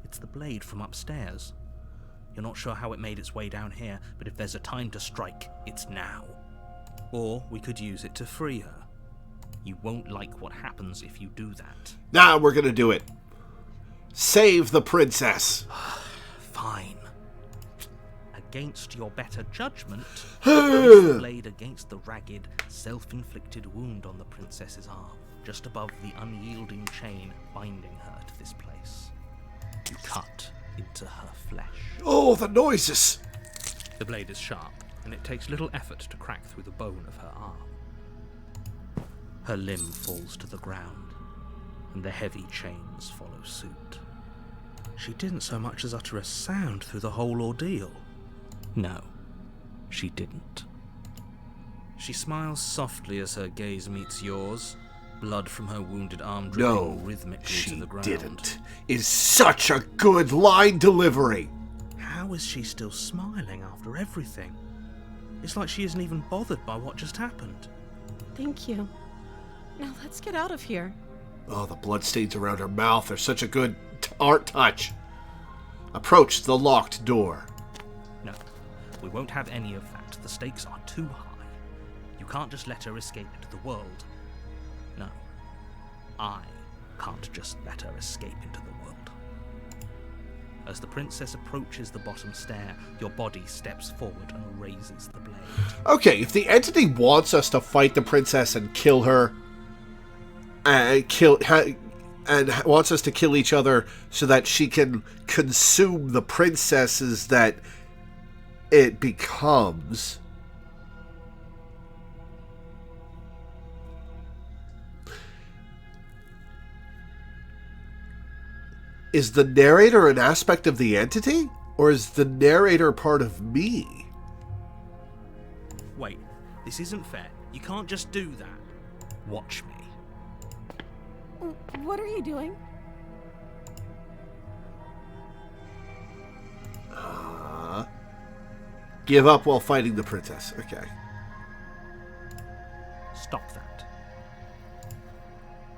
It's the blade from upstairs. You're not sure how it made its way down here, but if there's a time to strike, it's now. Or we could use it to free her. You won't like what happens if you do that. Now we're gonna do it. Save the princess. Fine. Against your better judgment, place the blade against the ragged, self-inflicted wound on the princess's arm, just above the unyielding chain binding her to this place. You cut into her flesh. Oh, the noises! The blade is sharp, and it takes little effort to crack through the bone of her arm. Her limb falls to the ground, and the heavy chains follow suit. She didn't so much as utter a sound through the whole ordeal. No, she didn't. She smiles softly as her gaze meets yours, blood from her wounded arm dripping rhythmically to the ground. She didn't. Is such a good line delivery. How is she still smiling after everything? It's like she isn't even bothered by what just happened. Thank you. Now let's get out of here. Oh, the bloodstains around her mouth are such a good art touch. Approach the locked door. No, we won't have any of that. The stakes are too high. You can't just let her escape into the world. No, I can't just let her escape into the world. As the princess approaches the bottom stair, your body steps forward and raises the blade. Okay, if the entity wants us to fight the princess and kill her, and wants us to kill each other so that she can consume the princesses that it becomes, is the narrator an aspect of the entity, or is the narrator part of me? Wait, this isn't fair. You can't just do that. Watch me. What are you doing? Give up while fighting the princess. Okay. Stop that.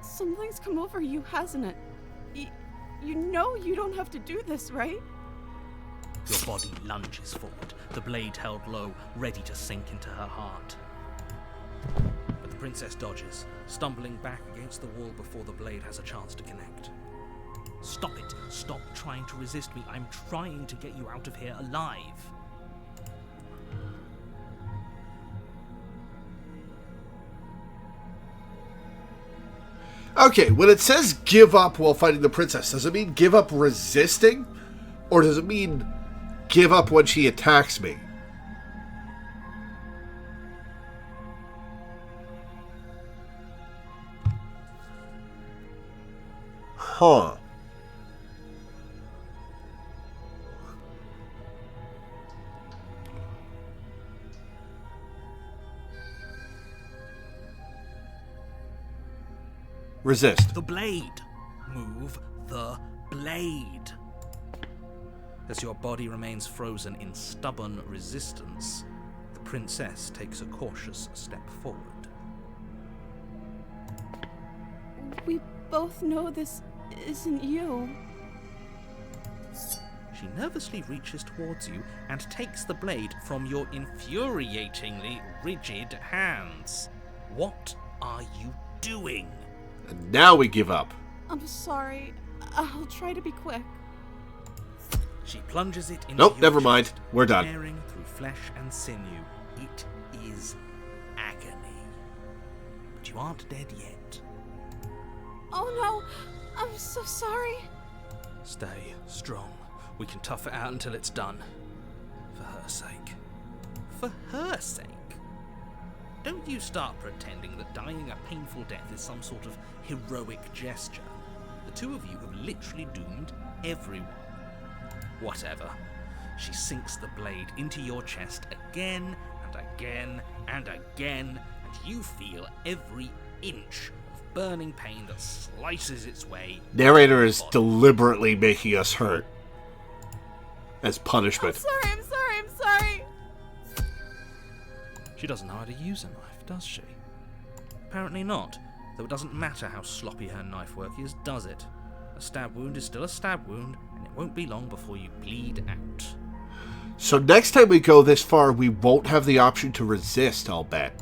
Something's come over you, hasn't it? You know you don't have to do this, right? Your body lunges forward, the blade held low, ready to sink into her heart. But the princess dodges, stumbling back against the wall before the blade has a chance to connect. Stop it! Stop trying to resist me. I'm trying to get you out of here alive. Okay, when it says give up while fighting the princess, does it mean give up resisting? Or does it mean give up when she attacks me? Huh. Resist. The blade! Move the blade! As your body remains frozen in stubborn resistance, the princess takes a cautious step forward. We both know this isn't you. She nervously reaches towards you and takes the blade from your infuriatingly rigid hands. What are you doing? And now we give up. I'm sorry. I'll try to be quick. She plunges it into Nope, your never mind. chest, We're done. tearing through flesh and sinew. It is agony. But you aren't dead yet. Oh no! I'm so sorry. Stay strong. We can tough it out until it's done. For her sake. For her sake? Don't you start pretending that dying a painful death is some sort of heroic gesture. The two of you have literally doomed everyone. Whatever. She sinks the blade into your chest again and again and again, and you feel every inch of burning pain that slices its way. Narrator is deliberately making us hurt. As punishment. I'm sorry. She doesn't know how to use a knife, does she? Apparently not, though it doesn't matter how sloppy her knife work is, does it? A stab wound is still a stab wound, and it won't be long before you bleed out. So next time we go this far, we won't have the option to resist, I'll bet.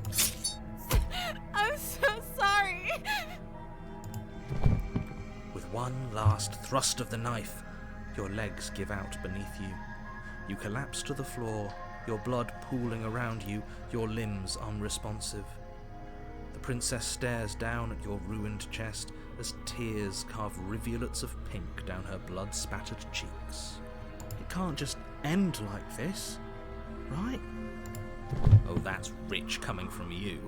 I'm so sorry. With one last thrust of the knife, your legs give out beneath you. You collapse to the floor, your blood pooling around you, your limbs unresponsive. The princess stares down at your ruined chest as tears carve rivulets of pink down her blood-spattered cheeks. It can't just end like this, right? Oh, that's rich coming from you.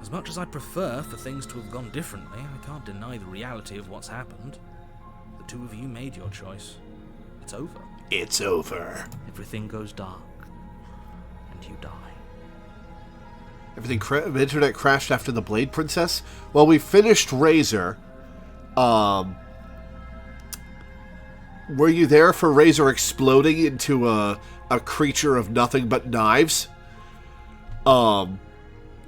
As much as I'd prefer for things to have gone differently, I can't deny the reality of what's happened. The two of you made your choice. It's over. It's over. Everything goes dark, and you die. Everything internet crashed after the Blade Princess? Well, we finished Razor. Were you there for Razor exploding into a creature of nothing but knives?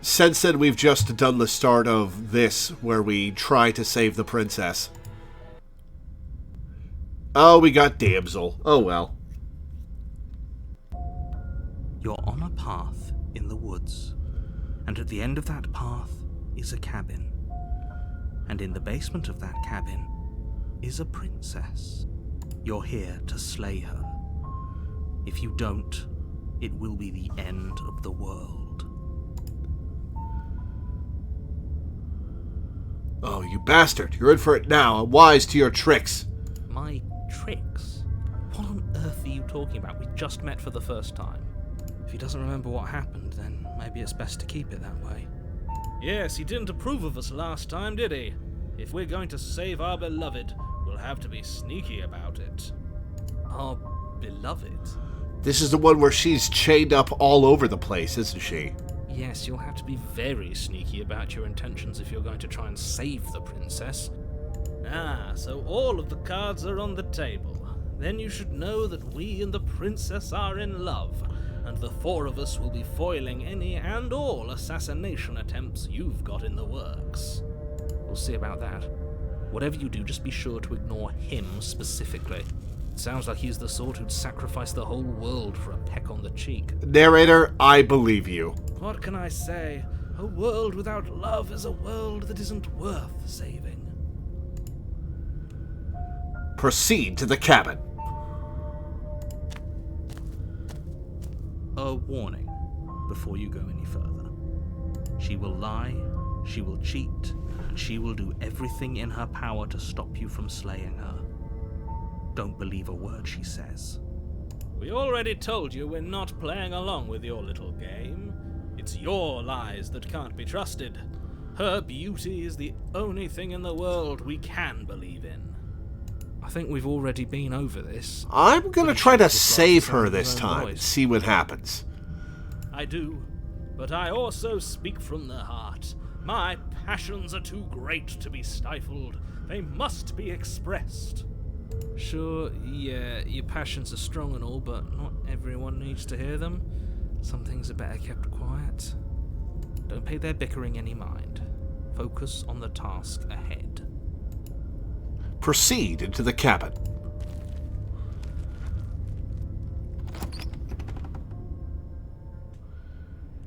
Since then, we've just done the start of this, where we try to save the princess. Oh, we got Damsel. Oh well. You're on a path in the woods, and at the end of that path is a cabin. And in the basement of that cabin is a princess. You're here to slay her. If you don't, it will be the end of the world. Oh, you bastard. You're in for it now. I'm wise to your tricks. My tricks? What on earth are you talking about? We just met for the first time. If he doesn't remember what happened, then maybe it's best to keep it that way. Yes, he didn't approve of us last time, did he? If we're going to save our beloved, we'll have to be sneaky about it. Our beloved? This is the one where she's chained up all over the place, isn't she? Yes, you'll have to be very sneaky about your intentions if you're going to try and save the princess. Ah, so all of the cards are on the table. Then you should know that we and the princess are in love, and the four of us will be foiling any and all assassination attempts you've got in the works. We'll see about that. Whatever you do, just be sure to ignore him specifically. It sounds like he's the sort who'd sacrifice the whole world for a peck on the cheek. Narrator, I believe you. What can I say? A world without love is a world that isn't worth saving. Proceed to the cabin. A warning before you go any further. She will lie, she will cheat, and she will do everything in her power to stop you from slaying her. Don't believe a word she says. We already told you we're not playing along with your little game. It's your lies that can't be trusted. Her beauty is the only thing in the world we can believe in. I think we've already been over this. I'm gonna But try to it's like save her sounding this her own time and voice. see what happens. I do, but I also speak from the heart. My passions are too great to be stifled. They must be expressed. Sure, yeah, your passions are strong and all, but not everyone needs to hear them. Some things are better kept quiet. Don't pay their bickering any mind. Focus on the task ahead. Proceed into the cabin.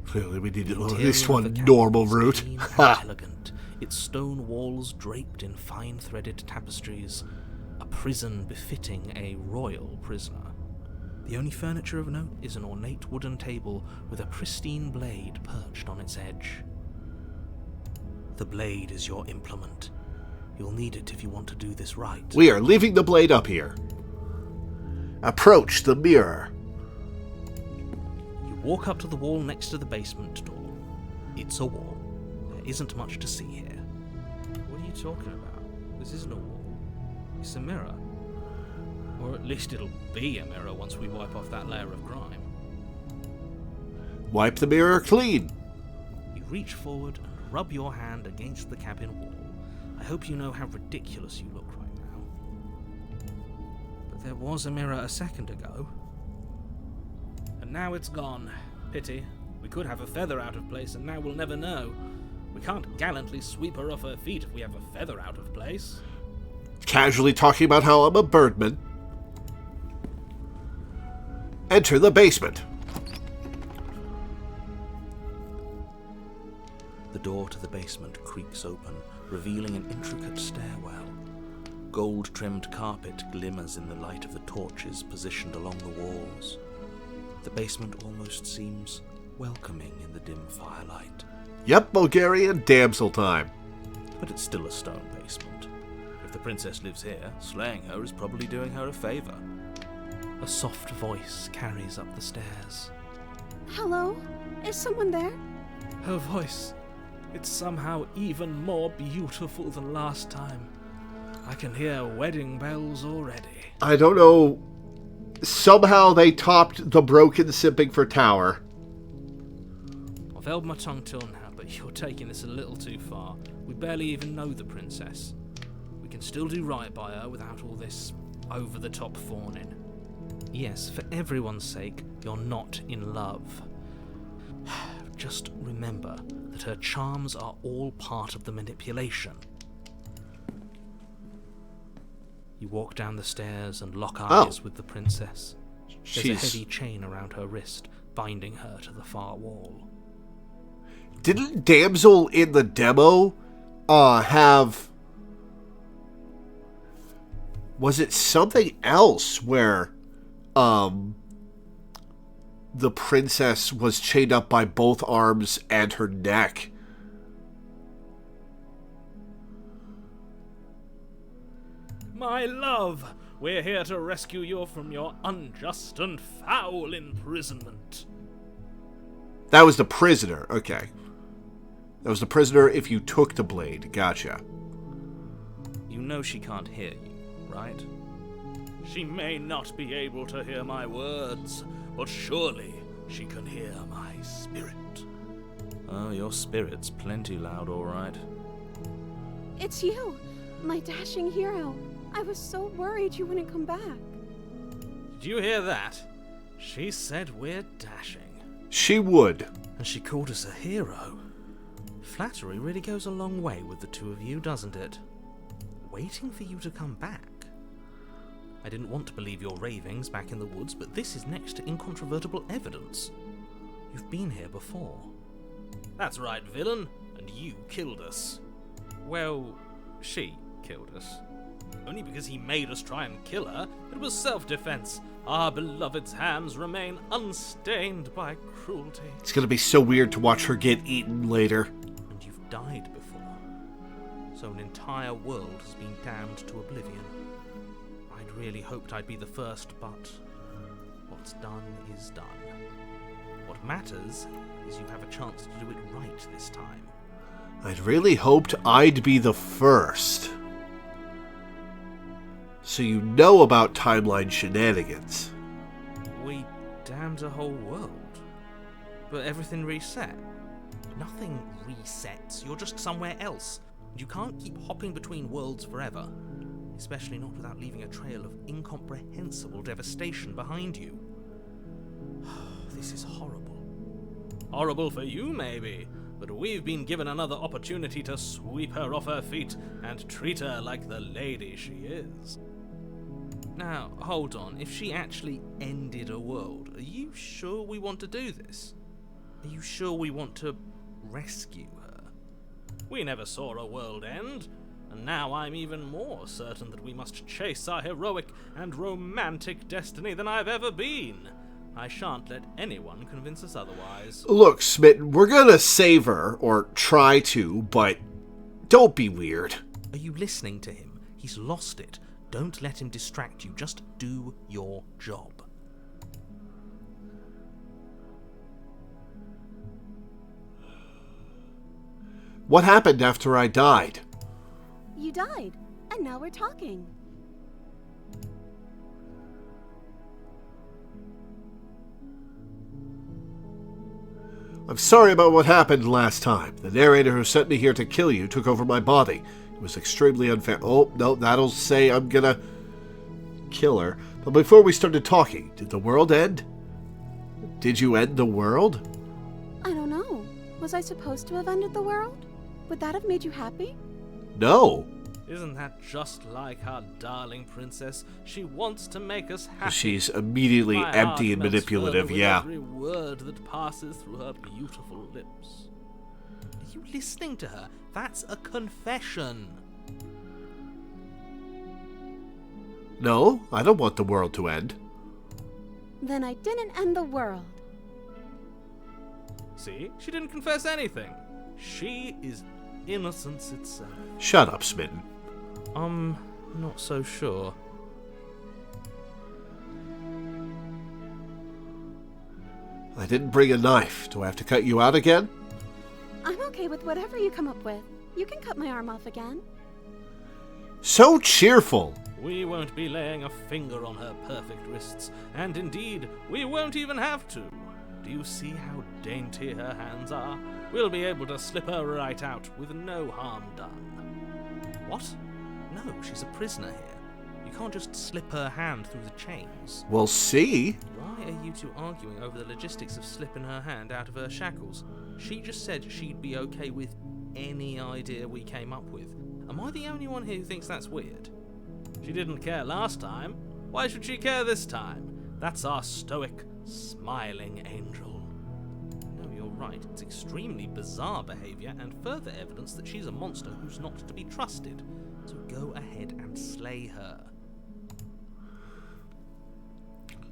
Clearly we need at least Interior of the one cabin normal is route. clean and Ha! elegant, its stone walls draped in fine-threaded tapestries, a prison befitting a royal prisoner. The only furniture of note is an ornate wooden table with a pristine blade perched on its edge. The blade is your implement. You'll need it if you want to do this right. We are leaving the blade up here. Approach the mirror. You walk up to the wall next to the basement door. It's a wall. There isn't much to see here. What are you talking about? This isn't a wall. It's a mirror. Or at least it'll be a mirror once we wipe off that layer of grime. Wipe the mirror clean. You reach forward and rub your hand against the cabin wall. I hope you know how ridiculous you look right now. But there was a mirror a second ago. And now it's gone. Pity. We could have a feather out of place and now we'll never know. We can't gallantly sweep her off her feet if we have a feather out of place. Casually talking about how I'm a birdman. Enter the basement. The door to the basement creaks open, revealing an intricate stairwell. Gold-trimmed carpet glimmers in the light of the torches positioned along the walls. The basement almost seems welcoming in the dim firelight. Yep, Bulgarian damsel time. But it's still a stone basement. If the princess lives here, slaying her is probably doing her a favor. A soft voice carries up the stairs. Hello? Is someone there? Her voice. It's somehow even more beautiful than last time. I can hear wedding bells already. I don't know. Somehow they topped the broken simping for tower. I've held my tongue till now, but you're taking this a little too far. We barely even know the princess. We can still do right by her without all this over-the-top fawning. Yes, for everyone's sake, you're not in love. Just remember that her charms are all part of the manipulation. You walk down the stairs and lock eyes with the princess. There's a heavy chain around her wrist, binding her to the far wall. Didn't Damsel in the demo have... Was it something else where the princess was chained up by both arms and her neck? My love, we're here to rescue you from your unjust and foul imprisonment. That was the prisoner. Okay. That was the prisoner if you took the blade. Gotcha. You know she can't hear you, right? She may not be able to hear my words, but surely she can hear my spirit. Oh, your spirit's plenty loud, all right. It's you, my dashing hero. I was so worried you wouldn't come back. Did you hear that? She said we're dashing. She would. And she called us a hero. Flattery really goes a long way with the two of you, doesn't it? Waiting for you to come back. I didn't want to believe your ravings back in the woods, but this is next to incontrovertible evidence. You've been here before. That's right, villain, and you killed us. Well, she killed us. Only because he made us try and kill her. It was self-defense. Our beloved's hands remain unstained by cruelty. It's gonna be so weird to watch her get eaten later. And you've died before. So an entire world has been damned to oblivion. I'd really hoped I'd be the first, but what's done is done. What matters is you have a chance to do it right this time. I'd really hoped I'd be the first. So you know about timeline shenanigans. We damned a whole world. But everything reset. Nothing resets. You're just somewhere else. You can't keep hopping between worlds forever. Especially not without leaving a trail of incomprehensible devastation behind you. This is horrible. Horrible for you, maybe, but we've been given another opportunity to sweep her off her feet and treat her like the lady she is. Now, hold on. If she actually ended a world, are you sure we want to do this? Are you sure we want to rescue her? We never saw a world end, and now I'm even more certain that we must chase our heroic and romantic destiny than I've ever been. I shan't let anyone convince us otherwise. Look, Smitten, we're gonna save her, or try to, but don't be weird. Are you listening to him? He's lost it. Don't let him distract you. Just do your job. What happened after I died? You died, and now we're talking. I'm sorry about what happened last time. The narrator who sent me here to kill you took over my body. It was extremely unfair. Oh, no, that'll say I'm gonna kill her. But before we started talking, did the world end? Did you end the world? I don't know. Was I supposed to have ended the world? Would that have made you happy? No. Isn't that just like our darling princess? She wants to make us happy. She's immediately My empty heart and melts manipulative, further with yeah. every word that passes through her beautiful lips. Are you listening to her? That's a confession. No, I don't want the world to end. Then I didn't end the world. See? She didn't confess anything. She is innocence itself. Shut up, Smitten. I'm not so sure. I didn't bring a knife. Do I have to cut you out again? I'm okay with whatever you come up with. You can cut my arm off again. So cheerful. We won't be laying a finger on her perfect wrists, and indeed, we won't even have to. Do you see how dainty her hands are? We'll be able to slip her right out with no harm done. What? No, she's a prisoner here. You can't just slip her hand through the chains. We'll see. Why are you two arguing over the logistics of slipping her hand out of her shackles? She just said she'd be okay with any idea we came up with. Am I the only one here who thinks that's weird? She didn't care last time. Why should she care this time? That's our stoic, smiling angel. No, you're right. It's extremely bizarre behavior and further evidence that she's a monster who's not to be trusted. So go ahead and slay her.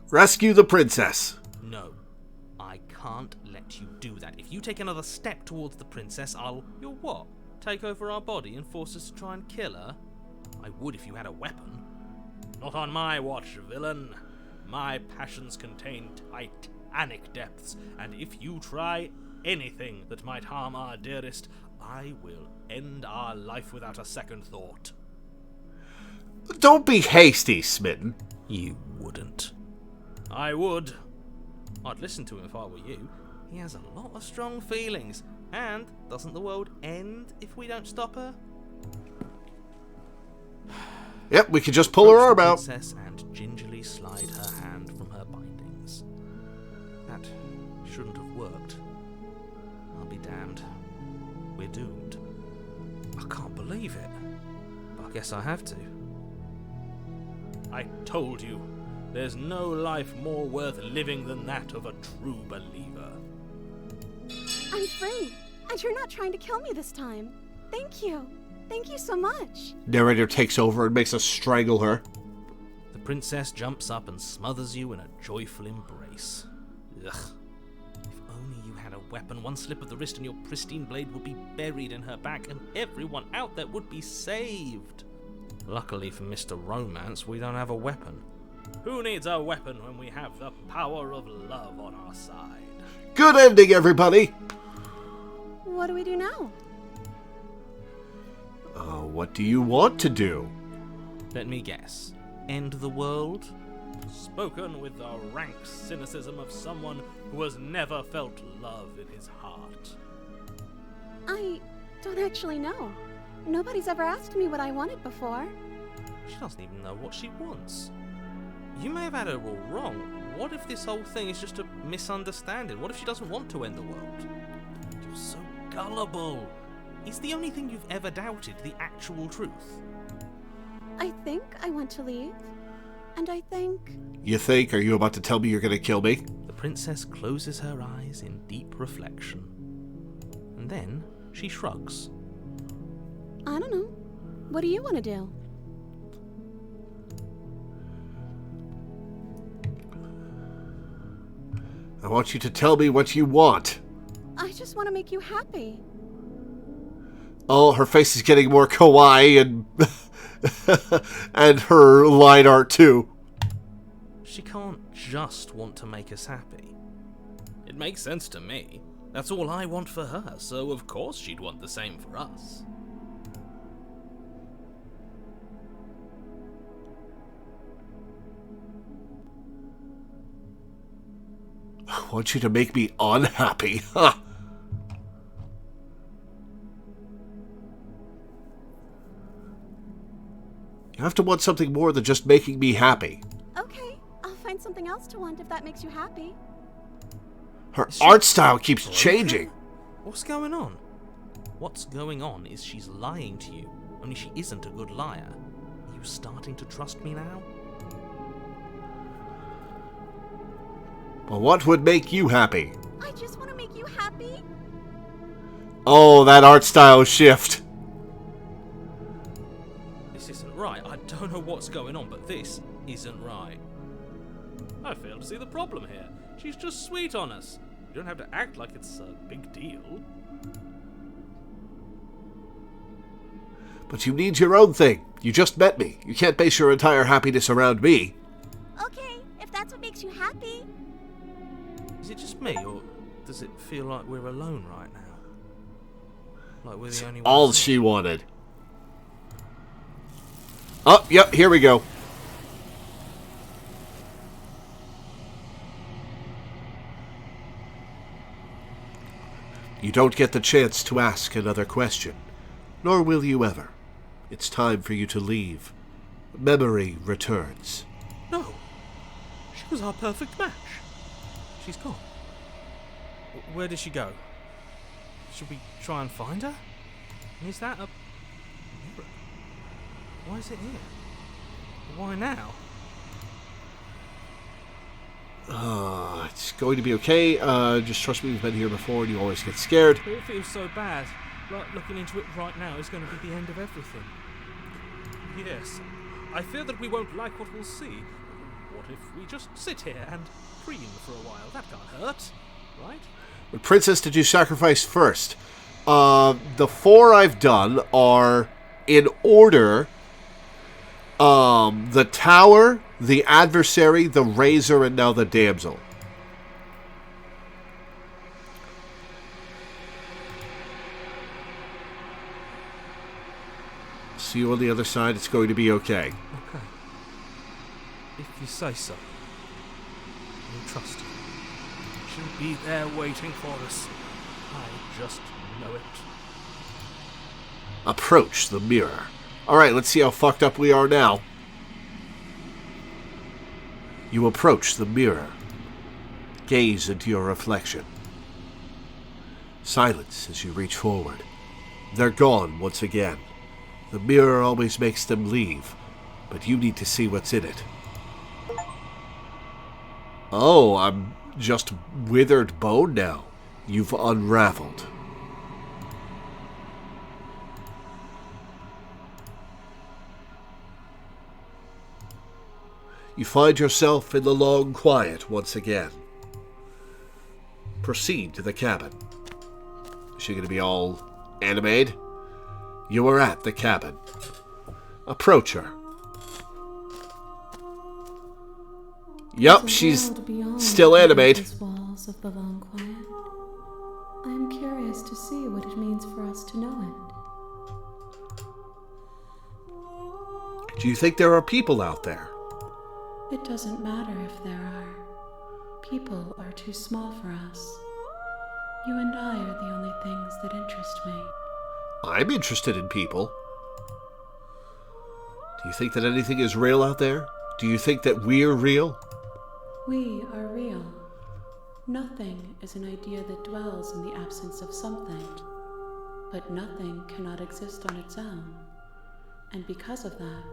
Rescue the princess. No, I can't let you do that. If you take another step towards the princess, You'll what? Take over our body and force us to try and kill her? I would if you had a weapon. Not on my watch, villain. My passions contain titanic depths, and if you try anything that might harm our dearest, I will end our life without a second thought. Don't be hasty, Smitten. You wouldn't. I would. I'd listen to him if I were you. He has a lot of strong feelings. And doesn't the world end if we don't stop her? Yep, we could just pull her arm out. Princess and gingerly slide her hand from her bindings. That shouldn't have worked. I'll be damned. We're doomed. I can't believe it. But I guess I have to. I told you, there's no life more worth living than that of a true believer. I'm free, and you're not trying to kill me this time. Thank you. Thank you so much. Narrator takes over and makes us strangle her. The princess jumps up and smothers you in a joyful embrace. Ugh. If only you had a weapon, one slip of the wrist and your pristine blade would be buried in her back and everyone out there would be saved. Luckily for Mr. Romance, we don't have a weapon. Who needs a weapon when we have the power of love on our side? Good ending, everybody. What do we do now? What do you want to do? Let me guess. End the world? Spoken with the rank cynicism of someone who has never felt love in his heart. I don't actually know. Nobody's ever asked me what I wanted before. She doesn't even know what she wants. You may have had her all wrong. What if this whole thing is just a misunderstanding? What if she doesn't want to end the world? You're so gullible. Is the only thing you've ever doubted the actual truth? I think I want to leave. And I think... You think? Are you about to tell me you're going to kill me? The princess closes her eyes in deep reflection. And then she shrugs. I don't know. What do you want to do? I want you to tell me what you want. I just want to make you happy. Oh, her face is getting more kawaii and... and her line art too. She can't just want to make us happy. It makes sense to me. That's all I want for her, so of course she'd want the same for us. I want you to make me unhappy. Huh. You have to want something more than just making me happy. Okay, I'll find something else to want if that makes you happy. Her art style keeps changing. What's going on? What's going on is she's lying to you, only she isn't a good liar. Are you starting to trust me now? Well, what would make you happy? I just want to make you happy. Oh, that art style shift. This isn't right. I don't know what's going on, but this isn't right. I fail to see the problem here. She's just sweet on us. You don't have to act like it's a big deal. But you need your own thing. You just met me. You can't base your entire happiness around me. Okay, if that's what makes you happy. Is it just me, or does it feel like we're alone right now? Like we're the only ones? All she wanted. Oh, yep, here we go. You don't get the chance to ask another question, nor will you ever. It's time for you to leave. Memory returns. No. She was our perfect match. She's gone. Where did she go? Should we try and find her? Is that a mirror? Why is it here? Why now? It's going to be okay. Just trust me, we've been here before and you always get scared. It feels so bad. Like looking into it right now is going to be the end of everything. Yes. I fear that we won't like what we'll see. What if we just sit here and preen for a while? That can't hurt, right? But Princess, did you sacrifice first? The 4 I've done are in order. The Tower, the Adversary, the Razor, and now the Damsel. See you on the other side. It's going to be okay. Okay. If you say so. We'll trust you. She'll be there waiting for us. I just know it. Approach the mirror. Alright, let's see how fucked up we are now. You approach the mirror. Gaze into your reflection. Silence as you reach forward. They're gone once again. The mirror always makes them leave, but you need to see what's in it. Oh, I'm just withered bone now. You've unraveled. You find yourself in the long quiet once again. Proceed to the cabin. Is she going to be all animated? You are at the cabin. Approach her. Yup, she's still animated. Walls of the long quiet. I am curious to see what it means for us to know it. Do you think there are people out there? It doesn't matter if there are. People are too small for us. You and I are the only things that interest me. I'm interested in people. Do you think that anything is real out there? Do you think that we're real? We are real. Nothing is an idea that dwells in the absence of something. But nothing cannot exist on its own. And because of that,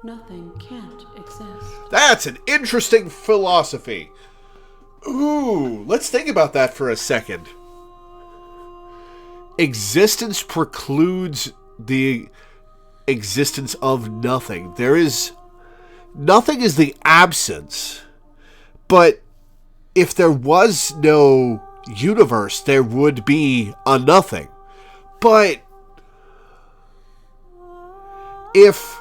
nothing can't exist. That's an interesting philosophy. Ooh, let's think about that for a second. Existence precludes the existence of nothing. Nothing is the absence. But if there was no universe, there would be a nothing. But if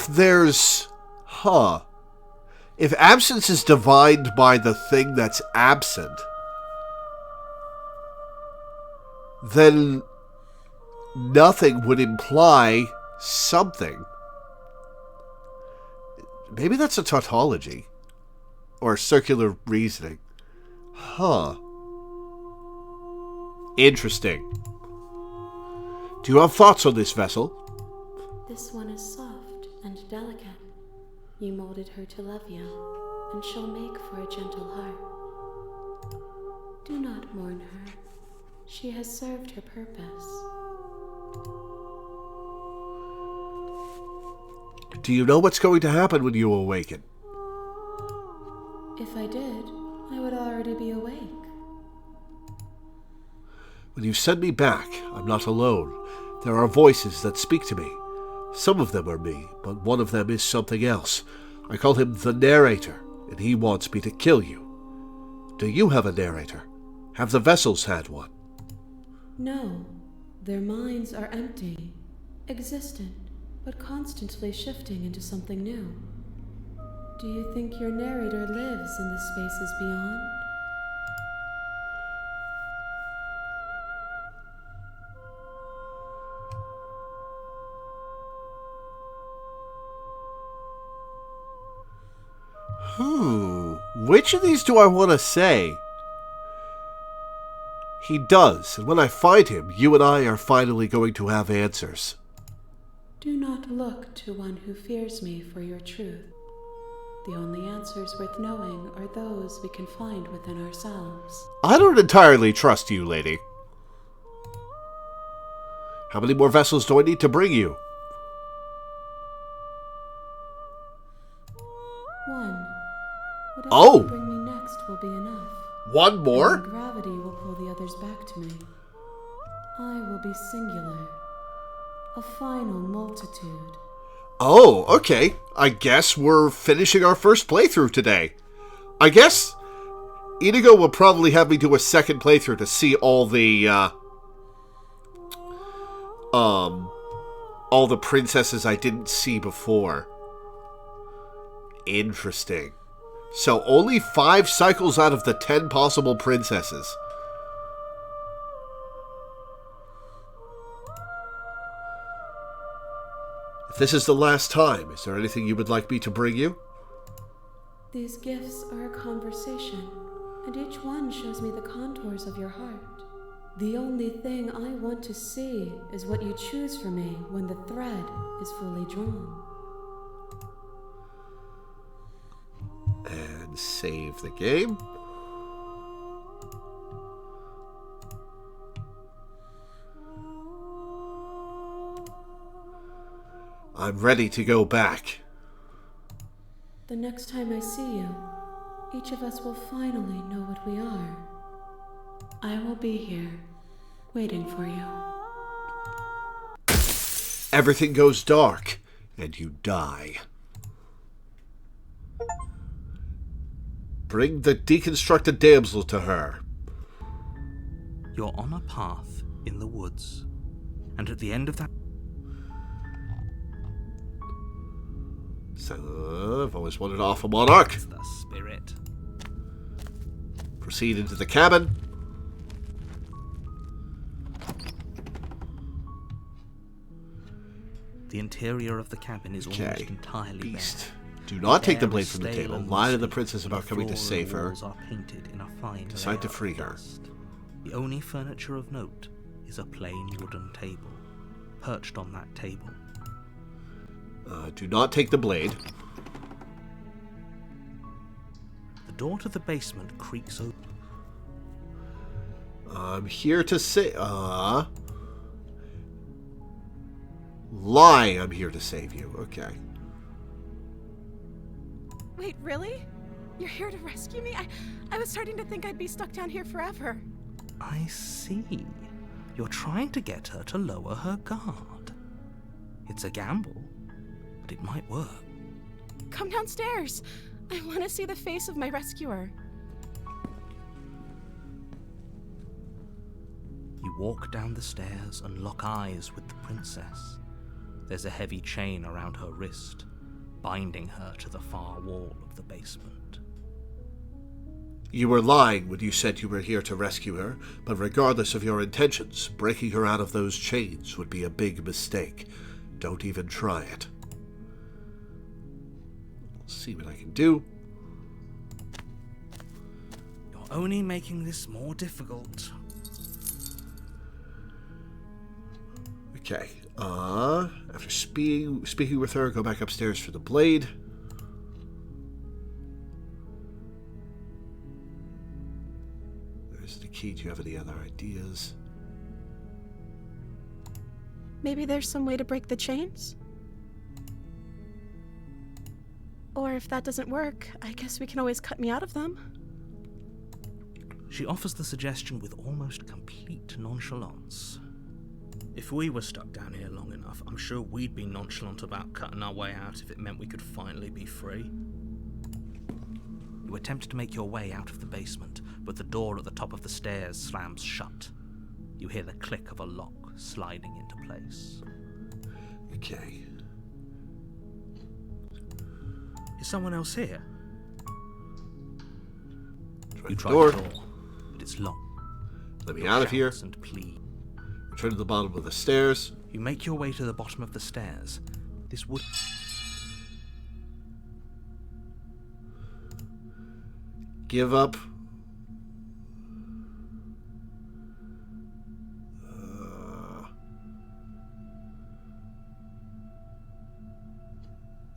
there's if absence is defined by the thing that's absent, then nothing would imply something. Maybe that's a tautology or circular reasoning. Interesting. Do you have thoughts on this vessel? This one is soft and delicate. You molded her to love you, and she'll make for a gentle heart. Do not mourn her. She has served her purpose. Do you know what's going to happen when you awaken? If I did, I would already be awake. When you send me back, I'm not alone. There are voices that speak to me. Some of them are me, but one of them is something else. I call him the narrator, and he wants me to kill you. Do you have a narrator? Have the vessels had one? No, their minds are empty, existent, but constantly shifting into something new. Do you think your narrator lives in the spaces beyond? Which of these do I want to say? He does, and when I find him, you and I are finally going to have answers. Do not look to one who fears me for your truth. The only answers worth knowing are those we can find within ourselves. I don't entirely trust you, lady. How many more vessels do I need to bring you? One. Whatever Oh! you bring me next will be enough. One And more? gravity will pull the others back to me. I will be singular. A final multitude. Oh, okay. I guess we're finishing our first playthrough today. I guess Inigo will probably have me do a second playthrough to see all the princesses I didn't see before. Interesting. So only 5 cycles out of the 10 possible princesses. If this is the last time, is there anything you would like me to bring you? These gifts are a conversation, and each one shows me the contours of your heart. The only thing I want to see is what you choose for me when the thread is fully drawn. And save the game. I'm ready to go back. The next time I see you, each of us will finally know what we are. I will be here, waiting for you. Everything goes dark, and you die. Bring the deconstructed damsel to her. You're on a path in the woods, and at the end of that... So, I've always wanted off a monarch. It's the spirit. Proceed into the cabin. The interior of the cabin is almost entirely Beast. bare. Do not take the Air blade is from the stale table. and Lie to the musty, princess and about the coming to floor save and her. walls are painted in a fine Decide layer to of free her. dust. The only furniture of note is a plain wooden table. Perched on that table, Do not take the blade. the door to the basement creaks open. I'm here to say... Lie, I'm here to save you. Okay. Wait, really? You're here to rescue me? I was starting to think I'd be stuck down here forever. I see. You're trying to get her to lower her guard. It's a gamble, but it might work. Come downstairs. I want to see the face of my rescuer. You walk down the stairs and lock eyes with the princess. There's a heavy chain around her wrist, binding her to the far wall of the basement. You were lying when you said you were here to rescue her, but regardless of your intentions, breaking her out of those chains would be a big mistake. Don't even try it. Let's see what I can do. You're only making this more difficult. Okay. After speaking with her, go back upstairs for the blade. There's the key. Do you have any other ideas? Maybe there's some way to break the chains? Or if that doesn't work, I guess we can always cut me out of them. She offers the suggestion with almost complete nonchalance. If we were stuck down here long enough, I'm sure we'd be nonchalant about cutting our way out if it meant we could finally be free. You attempt to make your way out of the basement, but the door at the top of the stairs slams shut. You hear the click of a lock sliding into place. Okay. Is someone else here? Try You the try door. the door, but it's locked. Let me out of here. Shouts and plead. Return to the bottom of the stairs. You make your way to the bottom of the stairs. This would... Give up.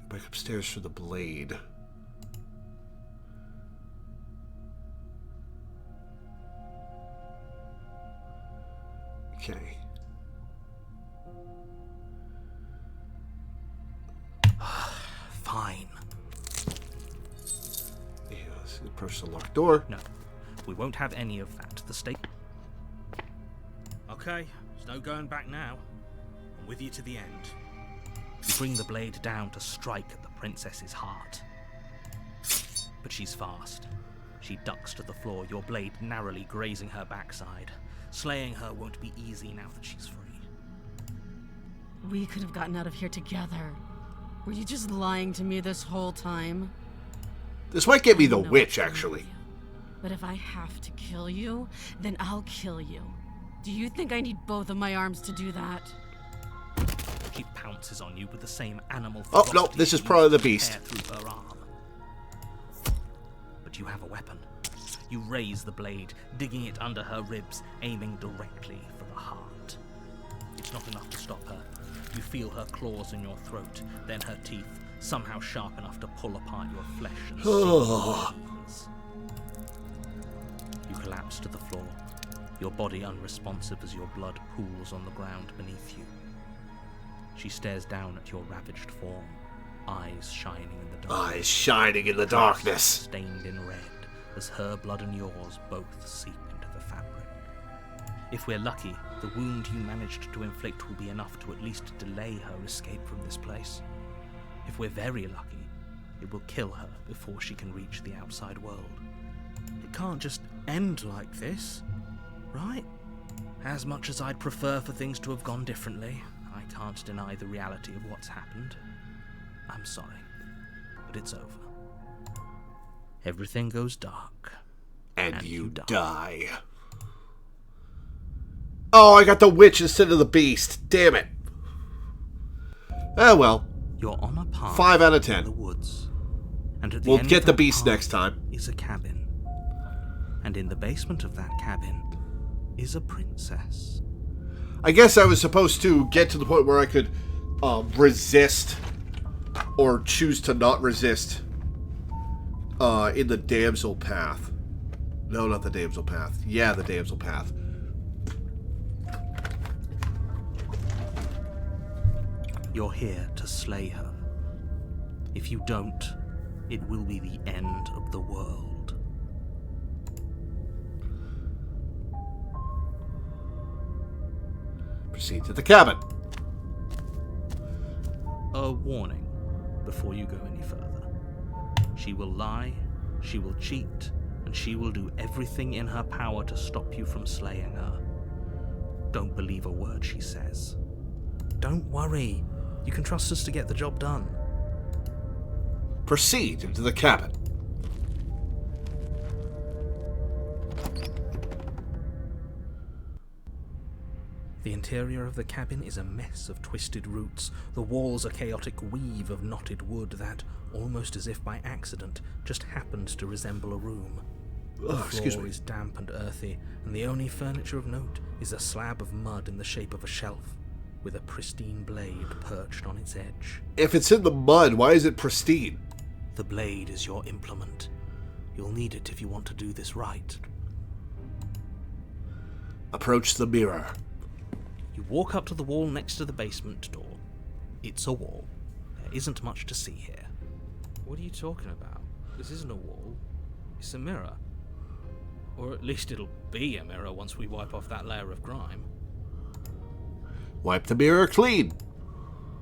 Go back upstairs for the blade. Okay. Fine. Yeah, let's approach the locked door. No, we won't have any of that. The stake... Okay, there's no going back now. I'm with you to the end. You bring the blade down to strike at the princess's heart. But she's fast. She ducks to the floor, your blade narrowly grazing her backside. Slaying her won't be easy now that she's free. We could have gotten out of here together. Were you just lying to me this whole time? This might get me the I know witch, what's wrong actually. with you. But if I have to kill you, then I'll kill you. Do you think I need both of my arms to do that? She pounces on you with the same animal Oh, no, ferocity this is she probably used the to beast. tear through her arm. But you have a weapon. You raise the blade, digging it under her ribs, aiming directly for the heart. It's not enough to stop her. You feel her claws in your throat, then her teeth, somehow sharp enough to pull apart your flesh and skin. You collapse to the floor, your body unresponsive as your blood pools on the ground beneath you. She stares down at your ravaged form, eyes shining in the dark. Eyes shining in the darkness. Stained in red, as her blood and yours both seep into the fabric. If we're lucky, the wound you managed to inflict will be enough to at least delay her escape from this place. If we're very lucky, it will kill her before she can reach the outside world. It can't just end like this, right? As much as I'd prefer for things to have gone differently, I can't deny the reality of what's happened. I'm sorry, but it's over. Everything goes dark. And And you you die. Oh, I got the witch instead of the beast. Damn it. Oh well. You're on a path 5 out of in 10. the woods, and at the We'll end get of the that beast path next time. is a cabin, and in the basement of that cabin is a princess. I guess I was supposed to get to the point where I could resist or choose to not resist in the damsel path. No, not the damsel path. Yeah, the damsel path. You're here to slay her. If you don't, it will be the end of the world. Proceed to the cabin. A warning before you go any further. She will lie, she will cheat, and she will do everything in her power to stop you from slaying her. Don't believe a word she says. Don't worry. You can trust us to get the job done. Proceed into the cabin. The interior of the cabin is a mess of twisted roots. The walls a chaotic weave of knotted wood that, almost as if by accident, just happened to resemble a room. The floor is damp and earthy, and the only furniture of note is a slab of mud in the shape of a shelf, with a pristine blade perched on its edge. If it's in the mud, why is it pristine? The blade is your implement. You'll need it if you want to do this right. Approach the mirror. You walk up to the wall next to the basement door. It's a wall. There isn't much to see here. What are you talking about? This isn't a wall. It's a mirror. Or at least it'll be a mirror once we wipe off that layer of grime. Wipe the mirror clean.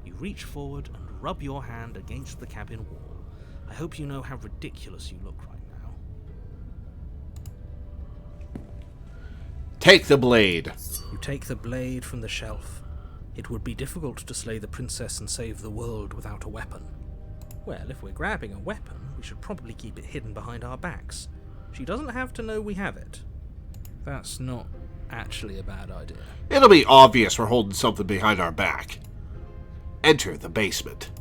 You reach forward and rub your hand against the cabin wall. I hope you know how ridiculous you look right now. Take the blade. You take the blade from the shelf. It would be difficult to slay the princess and save the world without a weapon. Well, if we're grabbing a weapon, we should probably keep it hidden behind our backs. She doesn't have to know we have it. That's not actually a bad idea. It'll be obvious we're holding something behind our back. Enter the basement.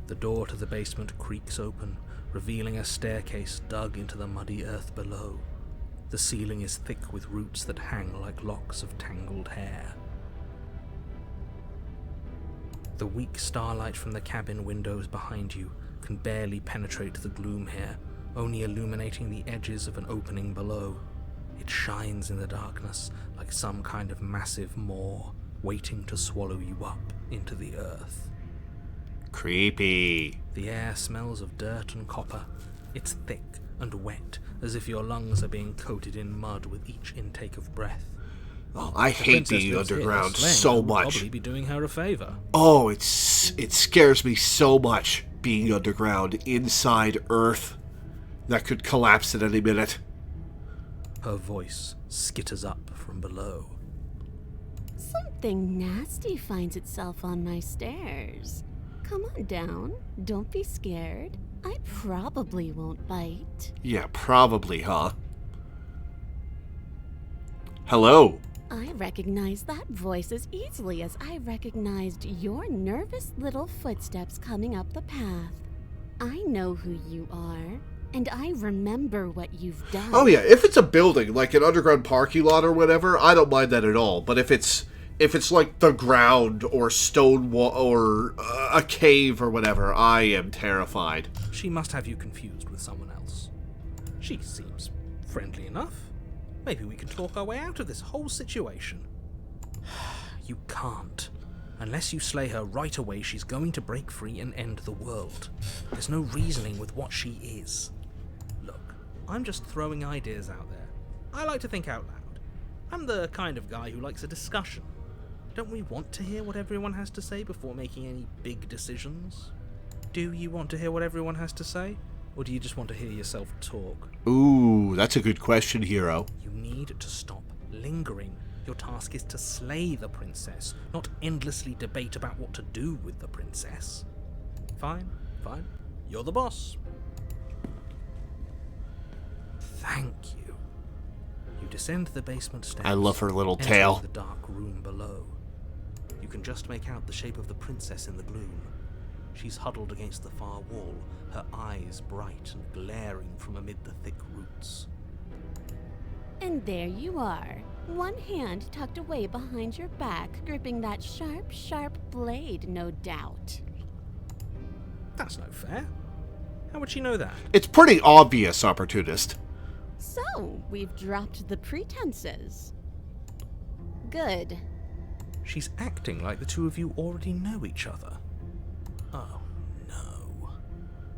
The door to the basement creaks open, revealing a staircase dug into the muddy earth below. The ceiling is thick with roots that hang like locks of tangled hair. The weak starlight from the cabin windows behind you can barely penetrate the gloom here, only illuminating the edges of an opening below. It shines in the darkness like some kind of massive maw, waiting to swallow you up into the earth. Creepy. The air smells of dirt and copper. It's thick and wet, as if your lungs are being coated in mud with each intake of breath. Oh, I hate being underground so much. Probably be doing her a favor. Oh, it scares me so much being underground, inside Earth. That could collapse at any minute. Her voice skitters up from below. Something nasty finds itself on my stairs. Come on down. Don't be scared. I probably won't bite. Yeah, probably, huh? Hello. I recognize that voice as easily as I recognized your nervous little footsteps coming up the path. I know who you are, and I remember what you've done. Oh yeah, if it's a building, like an underground parking lot or whatever, I don't mind that at all. But if it's like the ground or stone wall or a cave or whatever, I am terrified. She must have you confused with someone else. She seems friendly enough. Maybe we can talk our way out of this whole situation. You can't. Unless you slay her right away, she's going to break free and end the world. There's no reasoning with what she is. Look, I'm just throwing ideas out there. I like to think out loud. I'm the kind of guy who likes a discussion. Don't we want to hear what everyone has to say before making any big decisions? Do you want to hear what everyone has to say? Or do you just want to hear yourself talk? Ooh, that's a good question, Hero. You need to stop lingering. Your task is to slay the princess, not endlessly debate about what to do with the princess. Fine. You're the boss. Thank you. You descend the basement stairs. I love her little enter tail. the dark room below. You can just make out the shape of the princess in the gloom. She's huddled against the far wall, her eyes bright and glaring from amid the thick roots. And there you are, one hand tucked away behind your back, gripping that sharp, sharp blade, no doubt. That's no fair. How would she know that? It's pretty obvious, opportunist. So, we've dropped the pretenses. Good. She's acting like the two of you already know each other. Oh, no.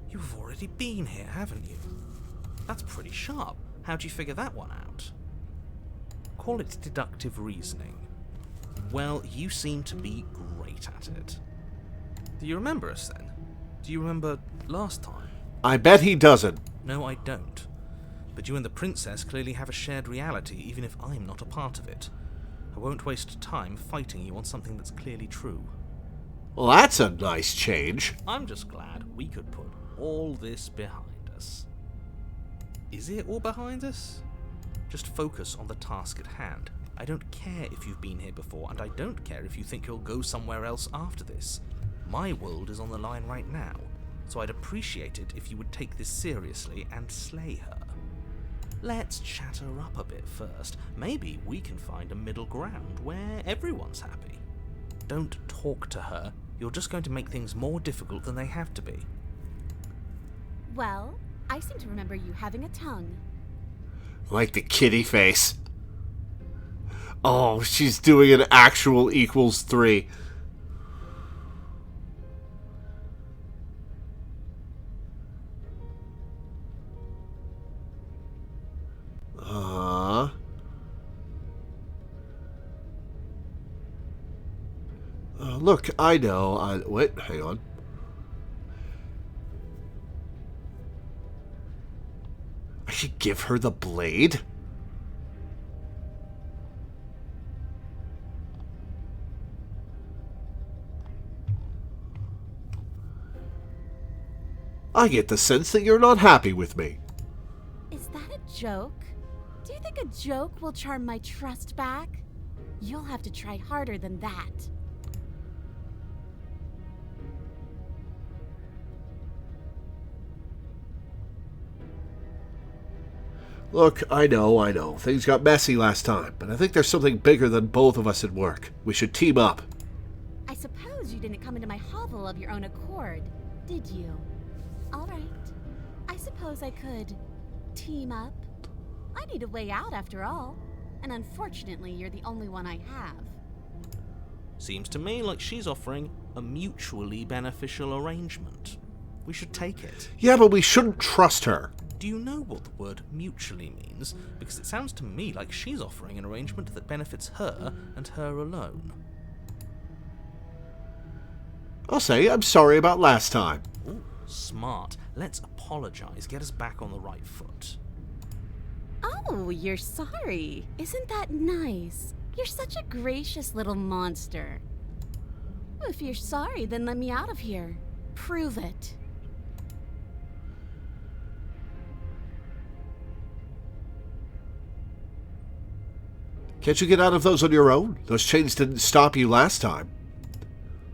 You've already been here, haven't you? That's pretty sharp. How'd you figure that one out? Call it deductive reasoning. Well, you seem to be great at it. Do you remember us then? Do you remember last time? I bet he doesn't. No, I don't. But you and the princess clearly have a shared reality, even if I'm not a part of it. I won't waste time fighting you on something that's clearly true. Well, that's a nice change. I'm just glad we could put all this behind us. Is it all behind us? Just focus on the task at hand. I don't care if you've been here before, and I don't care if you think you'll go somewhere else after this. My world is on the line right now, so I'd appreciate it if you would take this seriously and slay her. Let's chat her up a bit first. Maybe we can find a middle ground where everyone's happy. Don't talk to her. You're just going to make things more difficult than they have to be. Well, I seem to remember you having a tongue. Like the kitty face. Oh, she's doing an actual equals 3. Look, I know. Wait, hang on. I should give her the blade? I get the sense that you're not happy with me. Is that a joke? Do you think a joke will charm my trust back? You'll have to try harder than that. Look, I know. Things got messy last time, but I think there's something bigger than both of us at work. We should team up. I suppose you didn't come into my hovel of your own accord, did you? All right. I suppose I could team up. I need a way out after all, and unfortunately you're the only one I have. Seems to me like she's offering a mutually beneficial arrangement. We should take it. Yeah, but we shouldn't trust her. Do you know what the word mutually means? Because it sounds to me like she's offering an arrangement that benefits her and her alone. I'll say I'm sorry about last time. Ooh, smart. Let's apologize. Get us back on the right foot. Oh, you're sorry. Isn't that nice? You're such a gracious little monster. Well, if you're sorry, then let me out of here. Prove it. Can't you get out of those on your own? Those chains didn't stop you last time.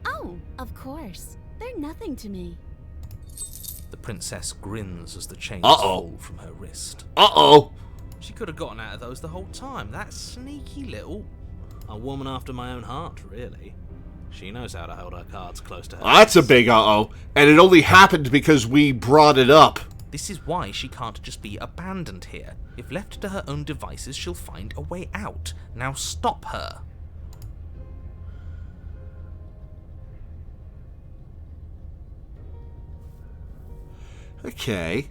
Oh, of course. They're nothing to me. The princess grins as the chains Uh-oh. fall from her wrist. Uh-oh! She could have gotten out of those the whole time. That sneaky little... A woman after my own heart, really. She knows how to hold her cards close to her. That's a big uh-oh. And it only happened because we brought it up. This is why she can't just be abandoned here. If left to her own devices, she'll find a way out. Now stop her. Okay.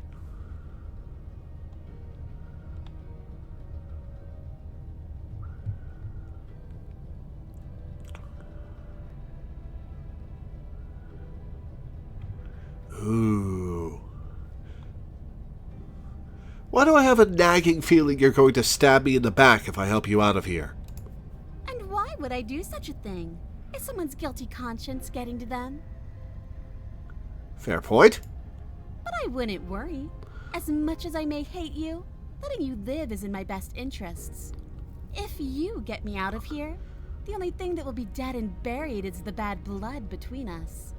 Ooh. Why do I have a nagging feeling you're going to stab me in the back if I help you out of here? And why would I do such a thing? Is someone's guilty conscience getting to them? Fair point. But I wouldn't worry. As much as I may hate you, Letting you live is in my best interests. If you get me out of here, the only thing that will be dead and buried is the bad blood between us.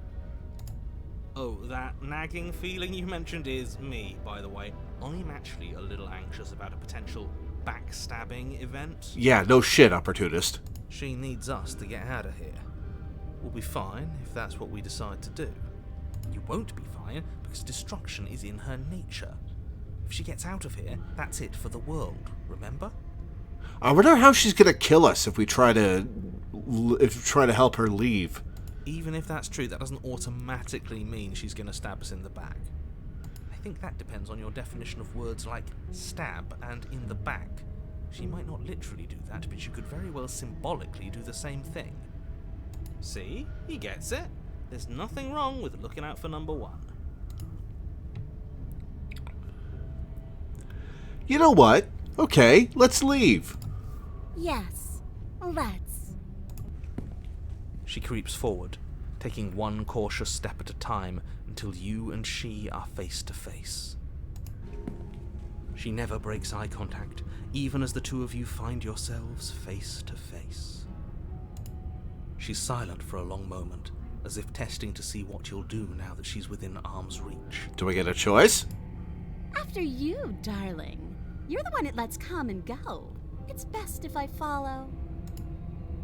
Oh, that nagging feeling you mentioned is me, by the way. I'm actually a little anxious about a potential backstabbing event. Yeah, no shit, opportunist. She needs us to get out of here. We'll be fine if that's what we decide to do. You won't be fine because destruction is in her nature. If she gets out of here, that's it for the world, remember? I wonder how she's gonna kill us if we try to help her leave. Even if that's true, that doesn't automatically mean she's going to stab us in the back. I think that depends on your definition of words like stab and in the back. She might not literally do that, but she could very well symbolically do the same thing. See? He gets it. There's nothing wrong with looking out for number one. You know what? Okay, let's leave. Yes, let's. She creeps forward, taking one cautious step at a time until you and she are face to face. She never breaks eye contact, even as the two of you find yourselves face to face. She's silent for a long moment, as if testing to see what you'll do now that she's within arm's reach. Do we get a choice? After you, darling. You're the one it lets come and go. It's best if I follow.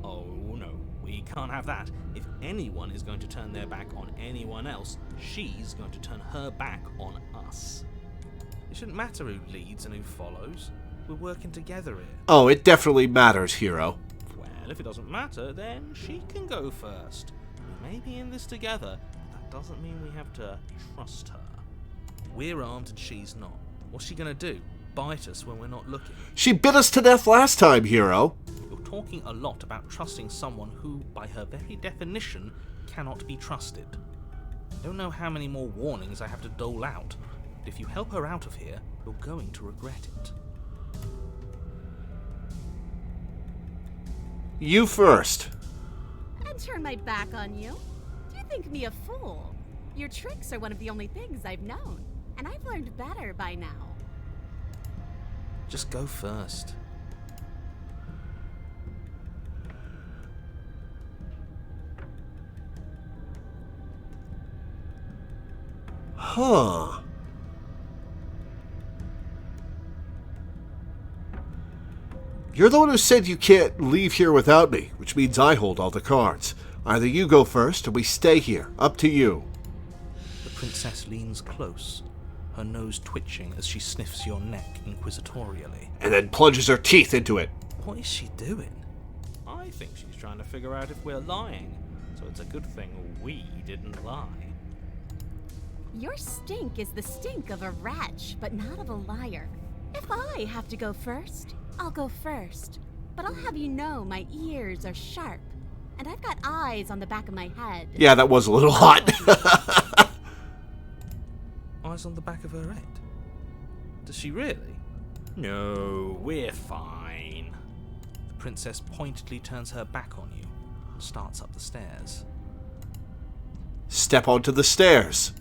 Oh no, we can't have that. If anyone is going to turn their back on anyone else, she's going to turn her back on us. It shouldn't matter who leads and who follows. We're working together here. Oh, it definitely matters, hero. Well, if it doesn't matter, then she can go first. We may be in this together, but that doesn't mean we have to trust her. We're armed and she's not. What's she gonna do? Bite us when we're not looking? She bit us to death last time, hero. You're talking a lot about trusting someone who, by her very definition, cannot be trusted. I don't know how many more warnings I have to dole out, but if you help her out of here, you're going to regret it. You first. And turn my back on you? Do you think me a fool? Your tricks are one of the only things I've known, and I've learned better by now. Just go first. Huh. You're the one who said you can't leave here without me, which means I hold all the cards. Either you go first or we stay here. Up to you. The princess leans close, her nose twitching as she sniffs your neck inquisitorially. And then plunges her teeth into it. What is she doing? I think she's trying to figure out if we're lying, so it's a good thing we didn't lie. Your stink is the stink of a wretch, but not of a liar. If I have to go first, I'll go first. But I'll have you know my ears are sharp, and I've got eyes on the back of my head. Yeah, that was a little hot. Eyes on the back of her head? Does she really? No, we're fine. The princess pointedly turns her back on you and starts up the stairs. Step onto the stairs.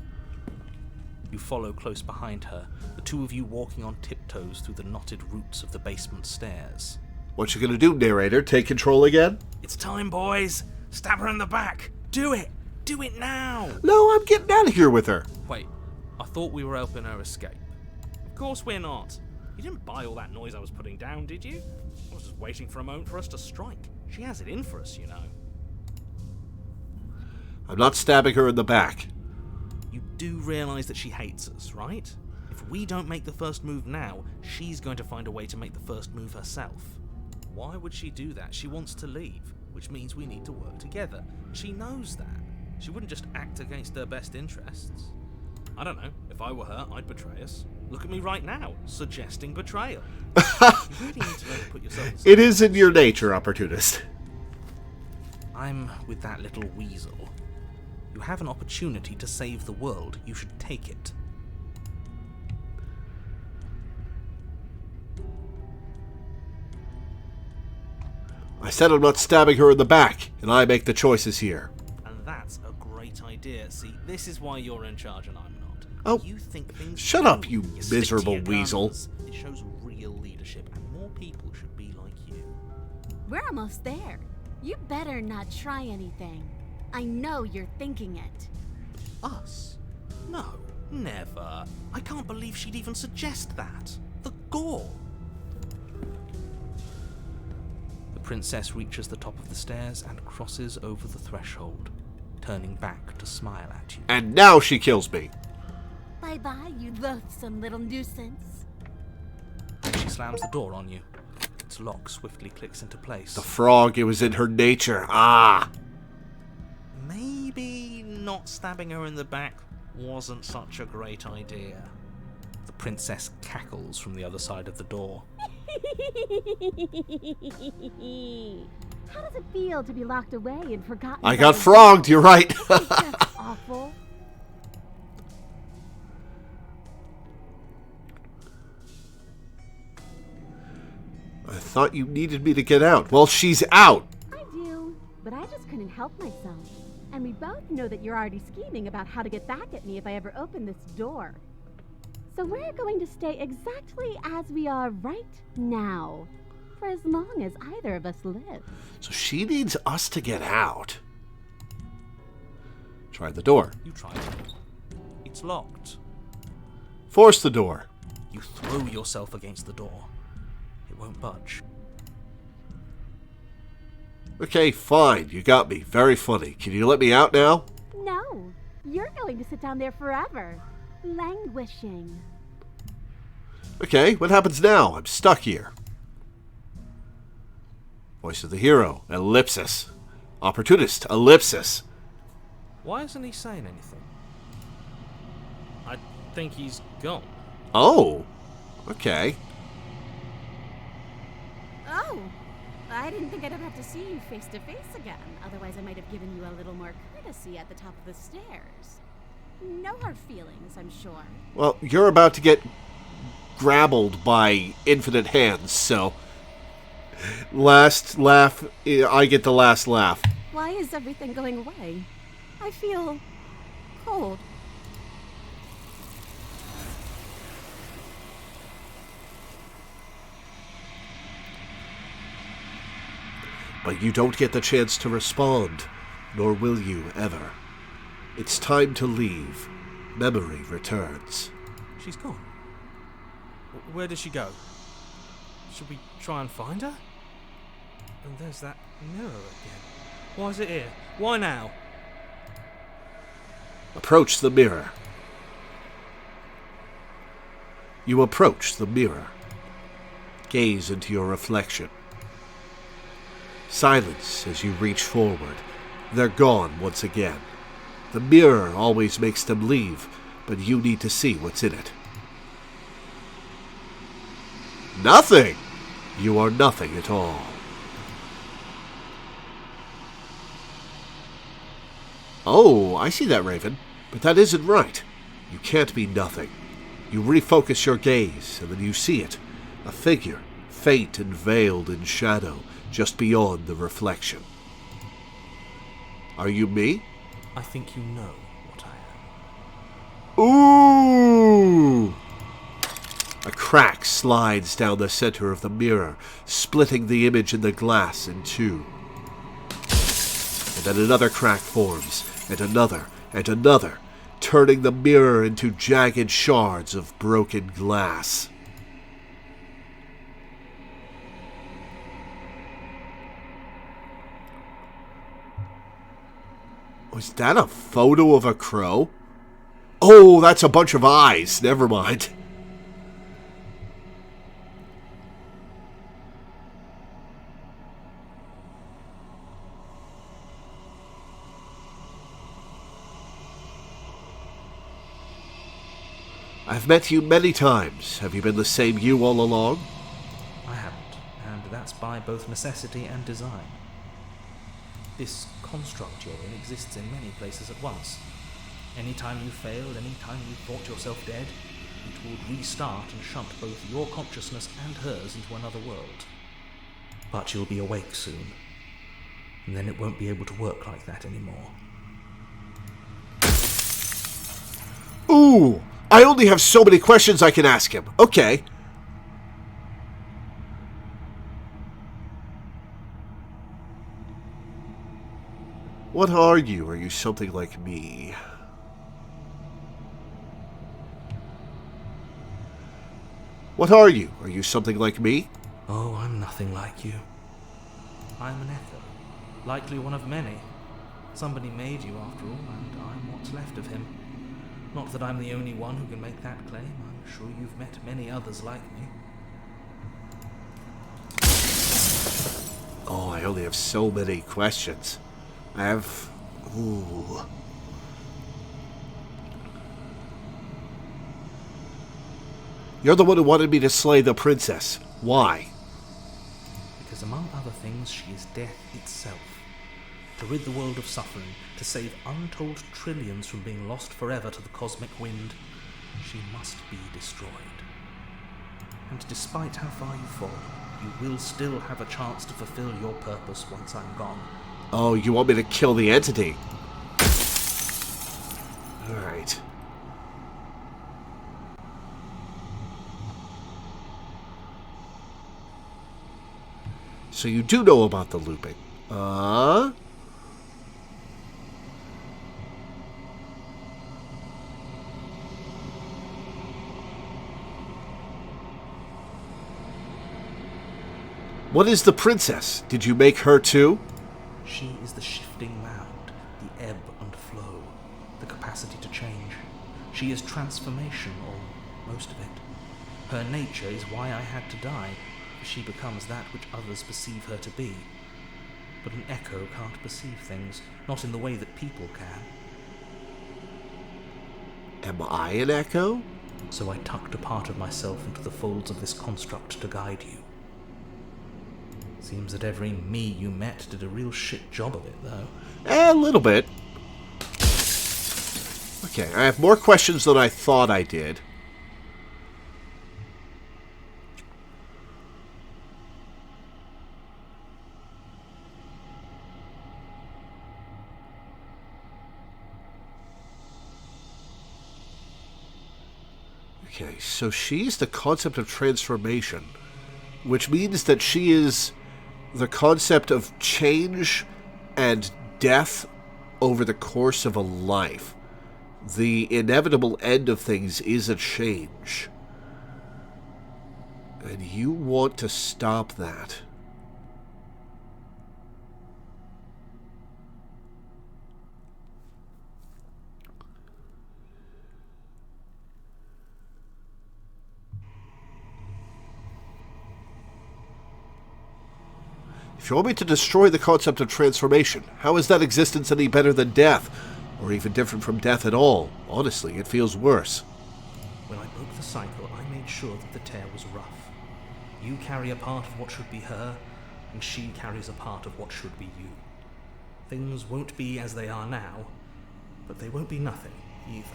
You follow close behind her, the two of you walking on tiptoes through the knotted roots of the basement stairs. What you gonna do, narrator? Take control again? It's time, boys! Stab her in the back! Do it! Do it now! No, I'm getting out of here with her. Wait, I thought we were helping her escape. Of course we're not. You didn't buy all that noise I was putting down, did you? I was just waiting for a moment for us to strike. She has it in for us, you know. I'm not stabbing her in the back. You do realise that she hates us, right? If we don't make the first move now, she's going to find a way to make the first move herself. Why would she do that? She wants to leave, which means we need to work together. She knows that. She wouldn't just act against her best interests. I don't know. If I were her, I'd betray us. Look at me right now, suggesting betrayal. You really need to learn to put yourself in It is in your nature, opportunist. I'm with that little weasel. You have an opportunity to save the world. You should take it. I said I'm not stabbing her in the back, and I make the choices here. And that's a great idea. See, this is why you're in charge and I'm not. Oh, You think things shut through. up, you stick to miserable your weasel. guns. It shows real real leadership, and more people should be like you. We're almost there. You better not try anything. I know you're thinking it. Us? No, never. I can't believe she'd even suggest that. The gall. The princess reaches the top of the stairs and crosses over the threshold, turning back to smile at you. And now she kills me. Bye-bye, you loathsome little nuisance. She slams the door on you. Its lock swiftly clicks into place. The frog, it was in her nature. Ah! Maybe not stabbing her in the back wasn't such a great idea. The princess cackles from the other side of the door. How does it feel to be locked away and forgotten? I got frogged, you're right. It's just awful. I thought you needed me to get out. Well, she's out. I do, but I just couldn't help myself. And we both know that you're already scheming about how to get back at me if I ever open this door. So we're going to stay exactly as we are right now, for as long as either of us live. So she needs us to get out. Try the door. You try it. It's locked. Force the door. You throw yourself against the door. It won't budge. Okay, fine. You got me. Very funny. Can you let me out now? No, you're going to sit down there forever, languishing. Okay, what happens now? I'm stuck here. Voice of the hero. Ellipsis. Opportunist. Ellipsis. Why isn't he saying anything? I think he's gone. Oh. Okay. Oh, I didn't think I'd ever have to see you face to face again. Otherwise, I might have given you a little more courtesy at the top of the stairs. No hard feelings, I'm sure. Well, you're about to get grappled by infinite hands, so... Last laugh, I get the last laugh. Why is everything going away? I feel cold. But you don't get the chance to respond, nor will you ever. It's time to leave. Memory returns. She's gone. Where did she go? Should we try and find her? And there's that mirror again. Why is it here? Why now? Approach the mirror. You approach the mirror. Gaze into your reflection. Silence as you reach forward. They're gone once again. The mirror always makes them leave, but you need to see what's in it. Nothing! You are nothing at all. Oh, I see that, Raven. But that isn't right. You can't be nothing. You refocus your gaze, and then you see it. A figure, faint and veiled in shadow, just beyond the reflection. Are you me? I think you know what I am. Ooh! A crack slides down the center of the mirror, splitting the image in the glass in two. And then another crack forms, and another, turning the mirror into jagged shards of broken glass. Was that a photo of a crow? Oh, that's a bunch of eyes. Never mind. I've met you many times. Have you been the same you all along? I haven't, and that's by both necessity and design. This construct you're in exists in many places at once. Anytime you failed, anytime you thought yourself dead, it would restart and shunt both your consciousness and hers into another world. But you'll be awake soon, and then it won't be able to work like that anymore. Ooh! I only have so many questions I can ask him. Okay. What are you? Are you something like me? What are you? Are you something like me? Oh, I'm nothing like you. I'm an echo, likely one of many. Somebody made you after all, and I'm what's left of him. Not that I'm the only one who can make that claim. I'm sure you've met many others like me. Oh, I only have so many questions. I have... Ooh. You're the one who wanted me to slay the princess. Why? Because among other things, she is death itself. To rid the world of suffering, to save untold trillions from being lost forever to the cosmic wind, she must be destroyed. And despite how far you fall, you will still have a chance to fulfill your purpose once I'm gone. Oh, you want me to kill the entity? Alright. So you do know about the looping. What is the princess? Did you make her too? She is the shifting mound, the ebb and flow, the capacity to change. She is transformation, or most of it. Her nature is why I had to die. She becomes that which others perceive her to be. But an echo can't perceive things, not in the way that people can. Am I an echo? So I tucked a part of myself into the folds of this construct to guide you. Seems that every me you met did a real shit job of it, though. A little bit. Okay, I have more questions than I thought I did. Okay, so she's the concept of transformation, which means that she is the concept of change and death over the course of a life. The inevitable end of things is a change. And you want to stop that. If you want me to destroy the concept of transformation, how is that existence any better than death? Or even different from death at all? Honestly, it feels worse. When I broke the cycle, I made sure that the tear was rough. You carry a part of what should be her, and she carries a part of what should be you. Things won't be as they are now, but they won't be nothing either.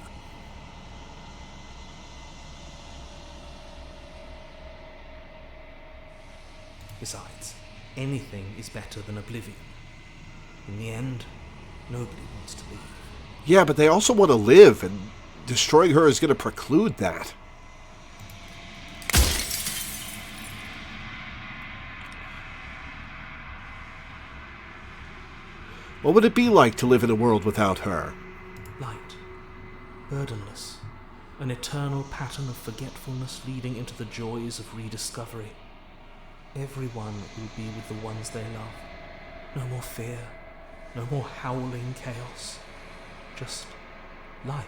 Besides, anything is better than oblivion. In the end, nobody wants to leave. Yeah, but they also want to live, and destroying her is going to preclude that. What would it be like to live in a world without her? Light, burdenless, an eternal pattern of forgetfulness leading into the joys of rediscovery. Everyone will be with the ones they love. No more fear, no more howling chaos. Just life,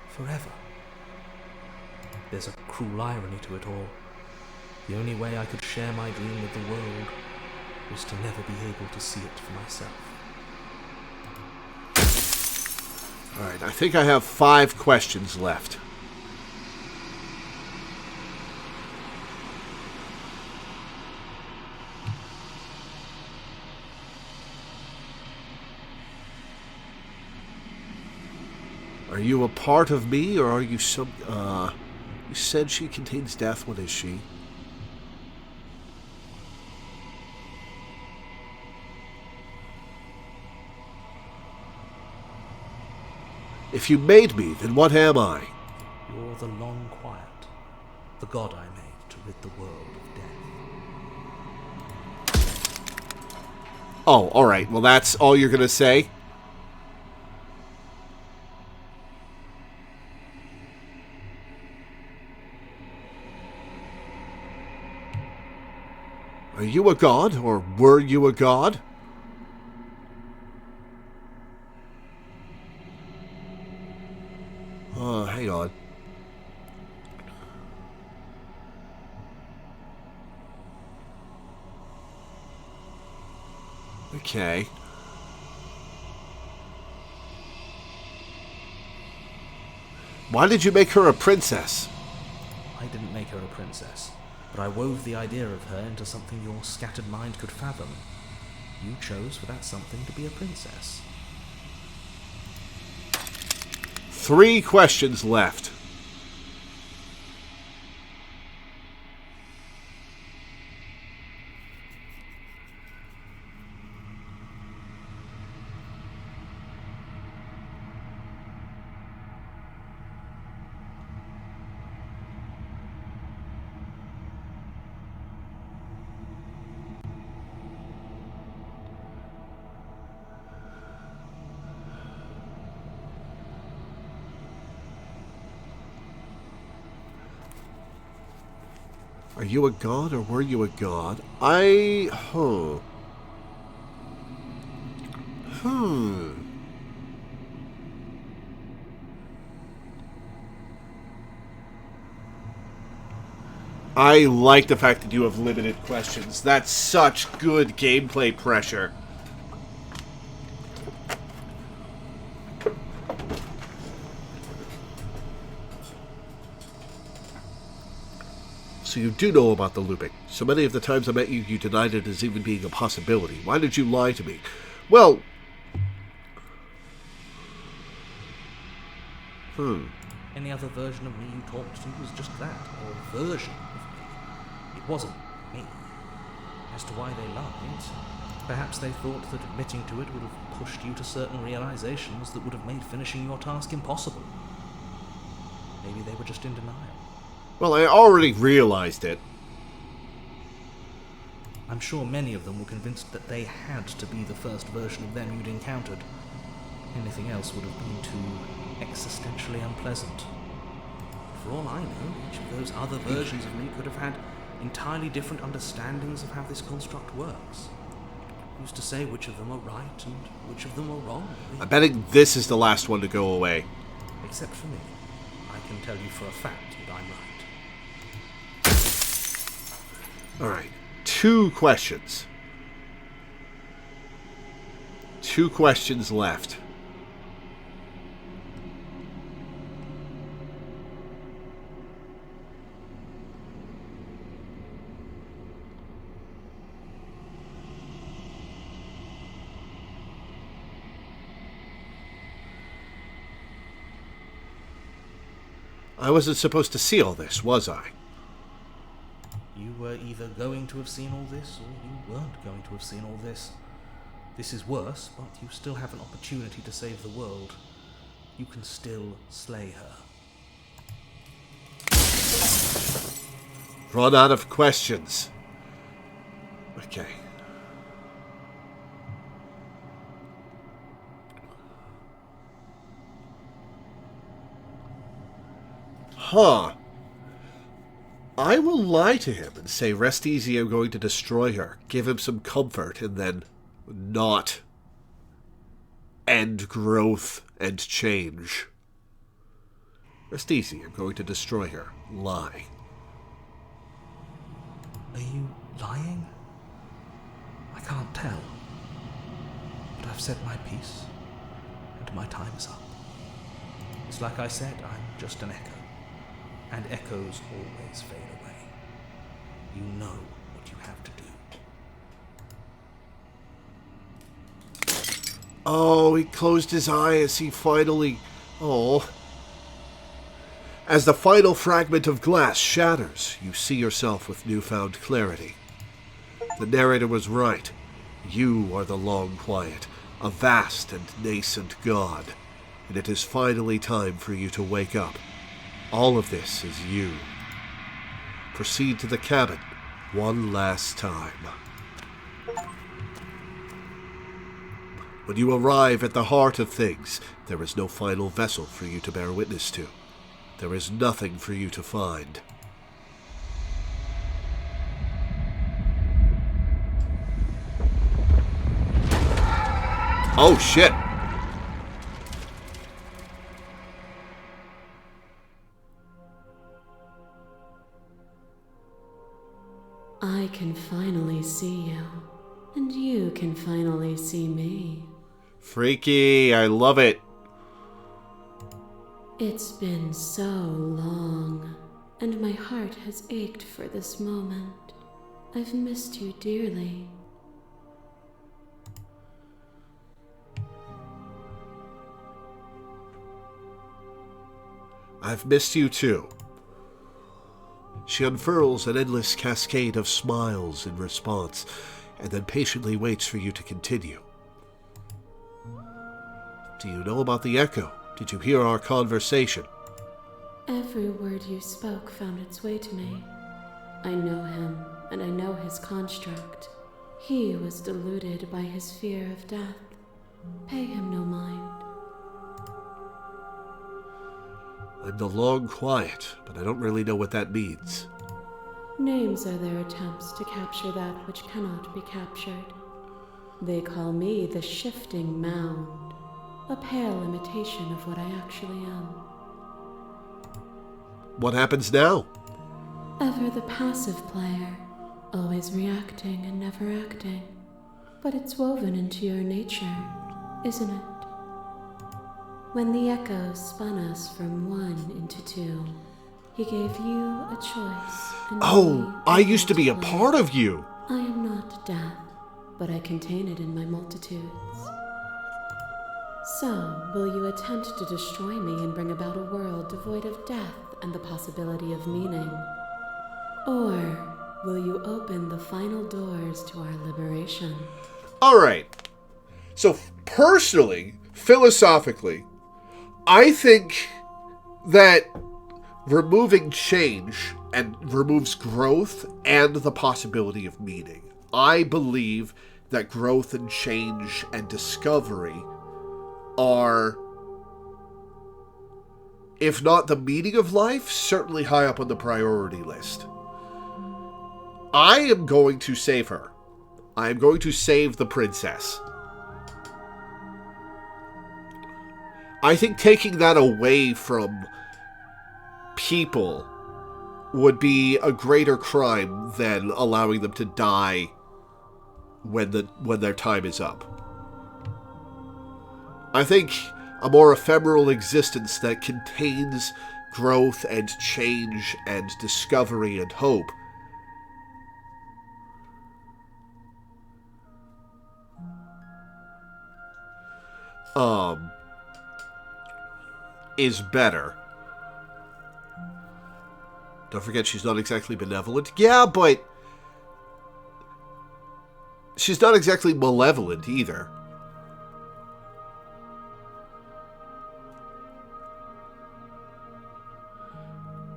forever. There's a cruel irony to it all. The only way I could share my dream with the world was to never be able to see it for myself. Alright, I think I have 5 questions left. Are you a part of me, or are you some... You said she contains death. What is she? If you made me, then what am I? You're the long quiet, the god I made to rid the world of death. Oh, alright. Well, that's all you're going to say? Are you a god, or were you a god? Oh, hang on. Okay. Why did you make her a princess? I didn't make her a princess, but I wove the idea of her into something your scattered mind could fathom. You chose for that something to be a princess. 3 questions left. Are you a god or were you a god? I like the fact that you have limited questions. That's such good gameplay pressure. So you do know about the looping. So many of the times I met you, you denied it as even being a possibility. Why did you lie to me? Well... Any other version of me you talked to was just that, or version of me. It wasn't me. As to why they lied, perhaps they thought that admitting to it would have pushed you to certain realizations that would have made finishing your task impossible. Maybe they were just in denial. Well, I already realized it. I'm sure many of them were convinced that they had to be the first version of them you'd encountered. Anything else would have been too existentially unpleasant. For all I know, each of those other versions of me could have had entirely different understandings of how this construct works. Who's to say which of them are right and which of them are wrong? I'm betting this is the last one to go away. Except for me. I can tell you for a fact that I'm right. Alright. 2 questions. 2 questions left. I wasn't supposed to see all this, was I? You were either going to have seen all this, or you weren't going to have seen all this. This is worse, but you still have an opportunity to save the world. You can still slay her. Run out of questions. Okay. Huh. I will lie to him and say, rest easy, I'm going to destroy her. Give him some comfort and then not end growth and change. Rest easy, I'm going to destroy her. Lie. Are you lying? I can't tell. But I've said my piece, and my time is up. It's like I said, I'm just an echo. And echoes always fade away. You know what you have to do. Oh, he closed his eye as he finally... Oh. As the final fragment of glass shatters, you see yourself with newfound clarity. The narrator was right. You are the Long Quiet, a vast and nascent god, and it is finally time for you to wake up. All of this is you. Proceed to the cabin one last time. When you arrive at the heart of things, there is no final vessel for you to bear witness to. There is nothing for you to find. Oh, shit! I can finally see you, and you can finally see me. Freaky, I love it. It's been so long, and my heart has ached for this moment. I've missed you dearly. I've missed you too. She unfurls an endless cascade of smiles in response, and then patiently waits for you to continue. Do you know about the echo? Did you hear our conversation? Every word you spoke found its way to me. I know him, and I know his construct. He was deluded by his fear of death. Pay him no mind. I'm the long quiet, but I don't really know what that means. Names are their attempts to capture that which cannot be captured. They call me the shifting mound, a pale imitation of what I actually am. What happens now? Ever the passive player, always reacting and never acting. But it's woven into your nature, isn't it? When the echo spun us from one into two, he gave you a choice. And Oh, me I used to be a play. part of you. I am not death, but I contain it in my multitudes. So, will you attempt to destroy me and bring about a world devoid of death and the possibility of meaning? Or will you open the final doors to our liberation? All right. So personally, philosophically, I think that removing change and removes growth and the possibility of meaning. I believe that growth and change and discovery are, if not the meaning of life, certainly high up on the priority list. I am going to save her. I am going to save the princess. I think taking that away from people would be a greater crime than allowing them to die when their time is up. I think a more ephemeral existence that contains growth and change and discovery and hope is better. Don't forget she's not exactly benevolent. Yeah, but she's not exactly malevolent either.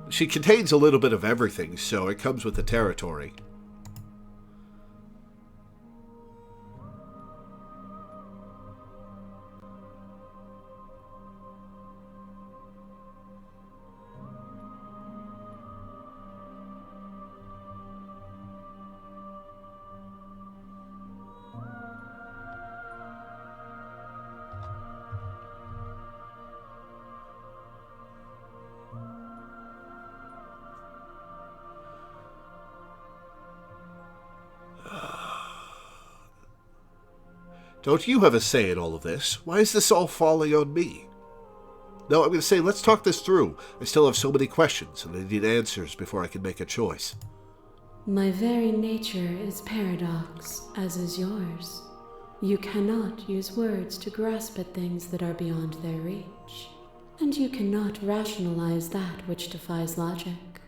She contains a little bit of everything, so it comes with the territory. Don't you have a say in all of this? Why is this all falling on me? No, I'm going to say, let's talk this through. I still have so many questions, and I need answers before I can make a choice. My very nature is paradox, as is yours. You cannot use words to grasp at things that are beyond their reach, and you cannot rationalize that which defies logic.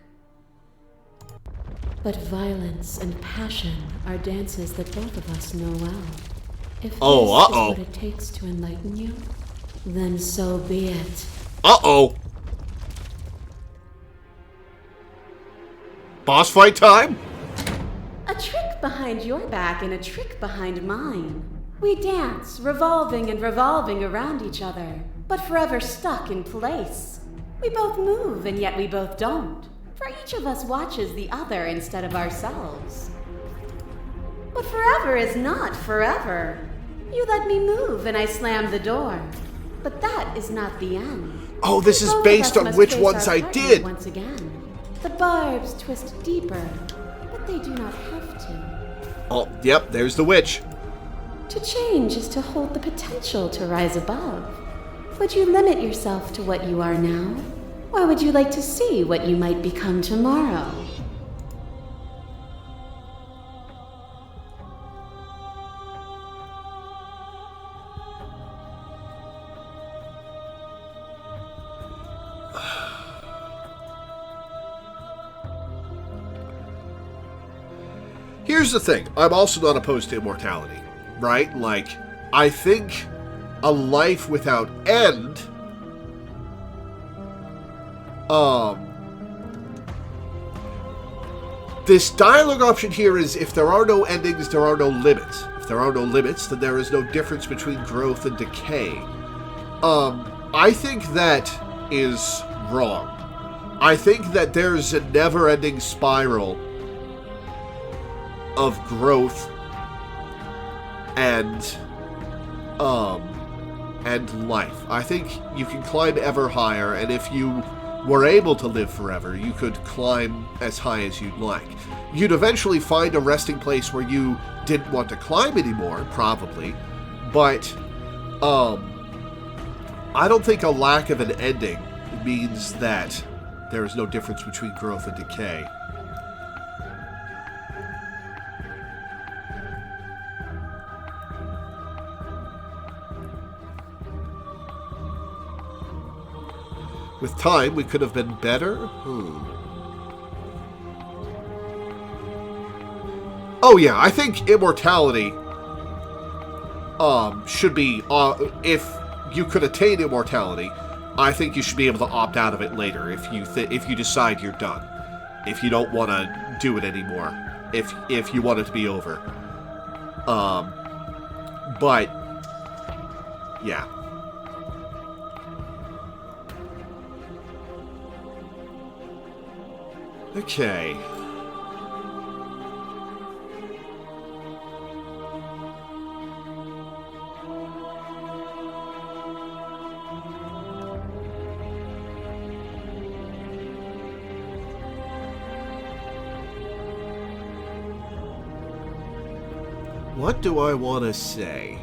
But violence and passion are dances that both of us know well. If this is what it takes to enlighten you, then so be it. Boss fight time? A trick behind your back and a trick behind mine. We dance, revolving and revolving around each other, but forever stuck in place. We both move, and yet we both don't, for each of us watches the other instead of ourselves. But forever is not forever. You let me move, and I slam the door. But that is not the end. Oh, this is Both of based us on must which face ones our I partner did. Once again, the barbs twist deeper, but they do not have to. Oh, yep, there's the witch. To change is to hold the potential to rise above. Would you limit yourself to what you are now? Or would you like to see what you might become tomorrow? Here's the thing. I'm also not opposed to immortality, right? Like, I think a life without end, this dialogue option here is if there are no endings, there are no limits. If there are no limits, then there is no difference between growth and decay. I think that is wrong. I think that there's a never-ending spiral of growth and life. I think you can climb ever higher, and if you were able to live forever, you could climb as high as you'd like. You'd eventually find a resting place where you didn't want to climb anymore, probably, but I don't think a lack of an ending means that there is no difference between growth and decay. With time, we could have been better? Oh yeah, I think immortality should be, if you could attain immortality, I think you should be able to opt out of it later if you decide you're done. If you don't want to do it anymore. If you want it to be over. But yeah. Okay. What do I want to say?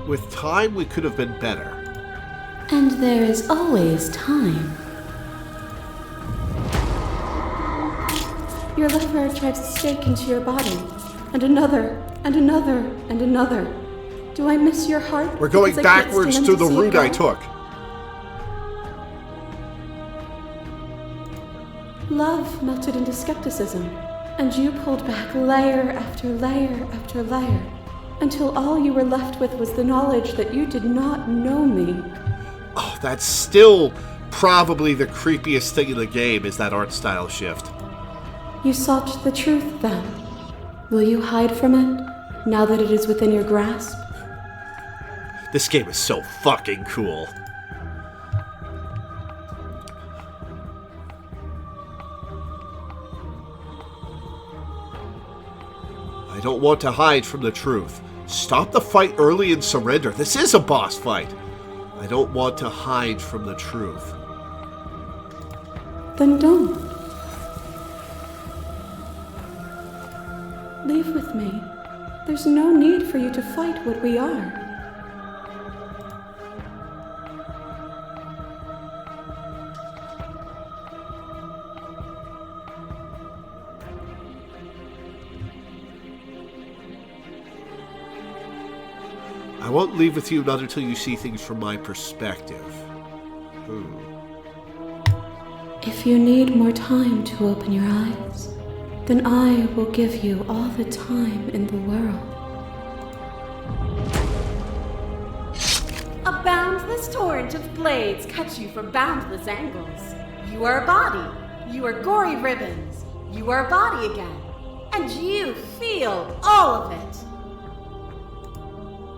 With time, we could have been better. And there is always time. Your lever drives a stake into your body, and another, and another, and another. Do I miss your heart? We're going because I can't backwards stand to to the see it route I go? took. Love melted into skepticism, and you pulled back layer after layer after layer, until all you were left with was the knowledge that you did not know me. Oh, that's still probably the creepiest thing in the game, is that art style shift. You sought the truth, then. Will you hide from it, now that it is within your grasp? This game is so fucking cool. I don't want to hide from the truth. Stop the fight early and surrender. This is a boss fight. I don't want to hide from the truth. Then don't. Leave with me. There's no need for you to fight what we are. I won't leave with you not until you see things from my perspective. If you need more time to open your eyes, then I will give you all the time in the world. A boundless torrent of blades cuts you from boundless angles. You are a body. You are gory ribbons. You are a body again. And you feel all of it.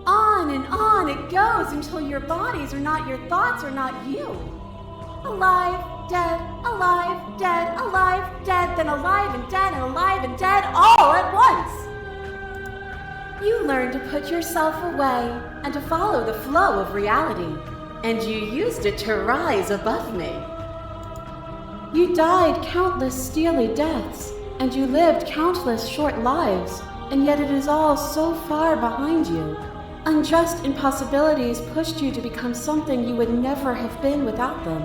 On it goes until your bodies are not your thoughts or not you. Alive, dead, alive, dead, alive, dead, then alive and dead and alive and dead all at once. You learn to put yourself away and to follow the flow of reality, and you used it to rise above me. You died countless steely deaths, and you lived countless short lives, and yet it is all so far behind you. Unjust impossibilities pushed you to become something you would never have been without them.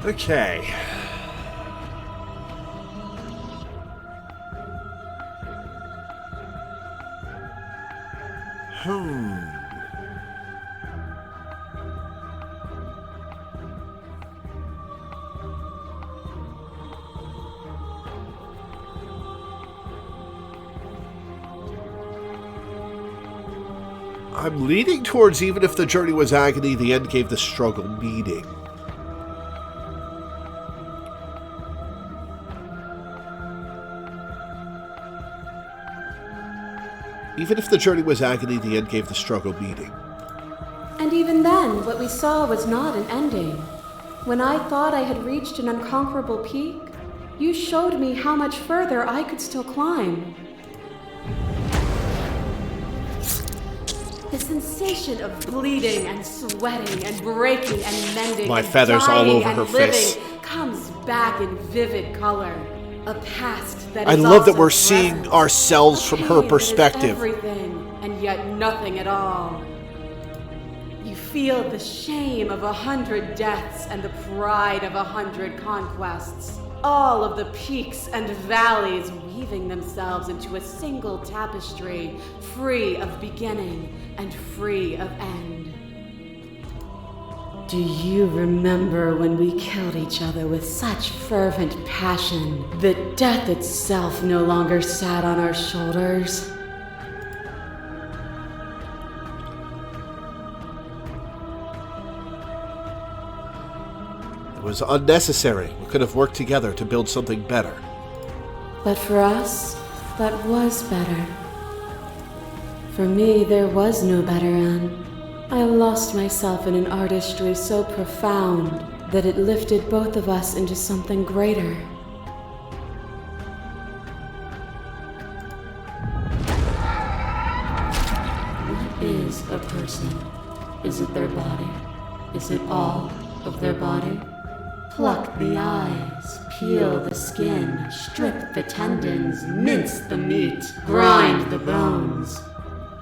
Okay. I'm leaning towards even if the journey was agony, the end gave the struggle meaning. Even if the journey was agony, the end gave the struggle meaning. And even then, what we saw was not an ending. When I thought I had reached an unconquerable peak, you showed me how much further I could still climb. The sensation of bleeding and sweating and breaking and mending My and feathers all dying over and her living face. comes back in vivid color. A past that I is love that also we're seeing present. ourselves A from pain her that is perspective. everything and yet nothing at all. You feel the shame of 100 deaths and the pride of 100 conquests. All of the peaks and valleys weaving themselves into a single tapestry, free of beginning and free of end. Do you remember when we killed each other with such fervent passion that death itself no longer sat on our shoulders? It was unnecessary. We could have worked together to build something better. But for us, that was better. For me, there was no better end. I lost myself in an artistry so profound that it lifted both of us into something greater. What is a person? Is it their body? Is it all of their body? Pluck the eyes, peel the skin, strip the tendons, mince the meat, grind the bones.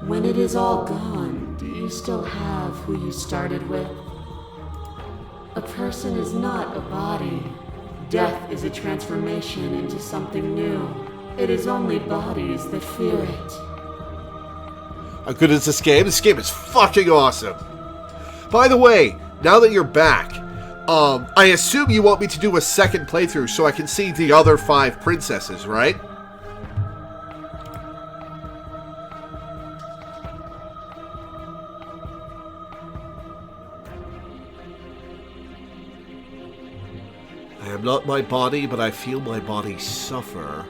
When it is all gone, do you still have who you started with? A person is not a body. Death is a transformation into something new. It is only bodies that fear it. How good is this game? This game is fucking awesome. By the way, now that you're back, I assume you want me to do a second playthrough so I can see the other 5 princesses, right? I am not my body, but I feel my body suffer.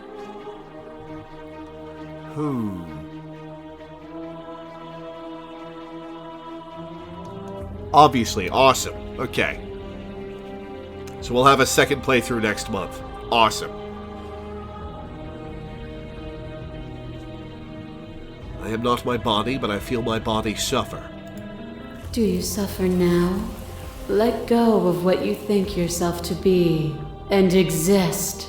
Obviously, awesome. Okay. So we'll have a second playthrough next month. Awesome. I am not my body, but I feel my body suffer. Do you suffer now? Let go of what you think yourself to be, and exist.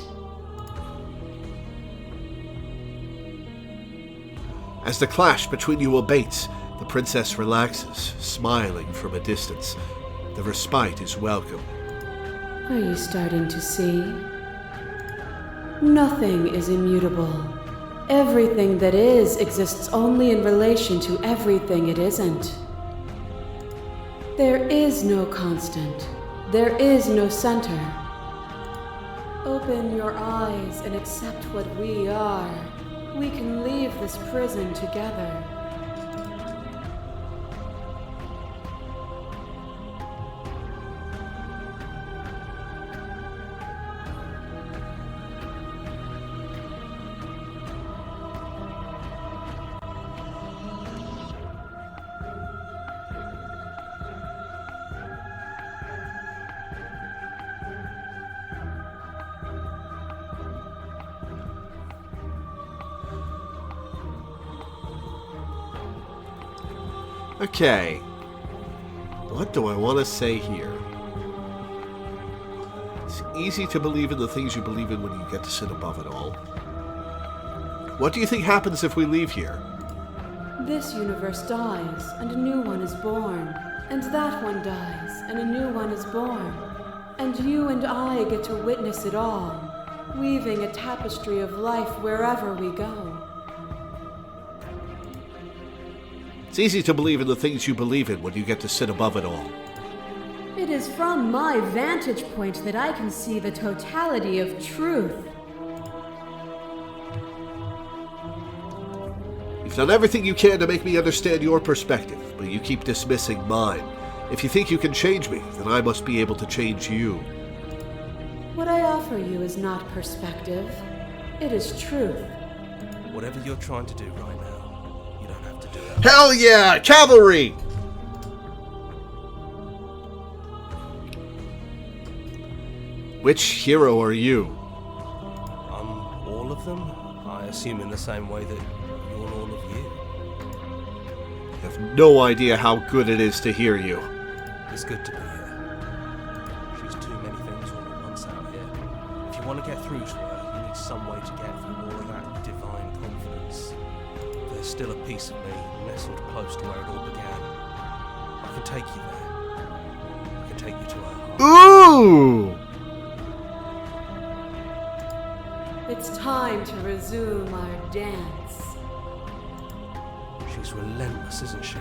As the clash between you abates, the princess relaxes, smiling from a distance. The respite is welcome. Are you starting to see? Nothing is immutable. Everything that is exists only in relation to everything it isn't. There is no constant. There is no center. Open your eyes and accept what we are. We can leave this prison together. Okay. What do I want to say here? It's easy to believe in the things you believe in when you get to sit above it all. What do you think happens if we leave here? This universe dies, and a new one is born. And that one dies, and a new one is born. And you and I get to witness it all, weaving a tapestry of life wherever we go. It's easy to believe in the things you believe in when you get to sit above it all. It is from my vantage point that I can see the totality of truth. You've done everything you can to make me understand your perspective, but you keep dismissing mine. If you think you can change me, then I must be able to change you. What I offer you is not perspective. It is truth. Whatever you're trying to do right now, you don't have to do it. Hell yeah! Cavalry! Which hero are you? I'm all of them, I assume in the same way that you're all of you. I have no idea how good it is to hear you. It's good to be here. She's too many things all at once out here. If you want to get through to her, you need some way to get through all of that divine confidence. There's still a piece of me nestled close to where it all began. I can take you there. I can take you to her heart. Ooh! It's time to resume our dance. She's relentless, isn't she?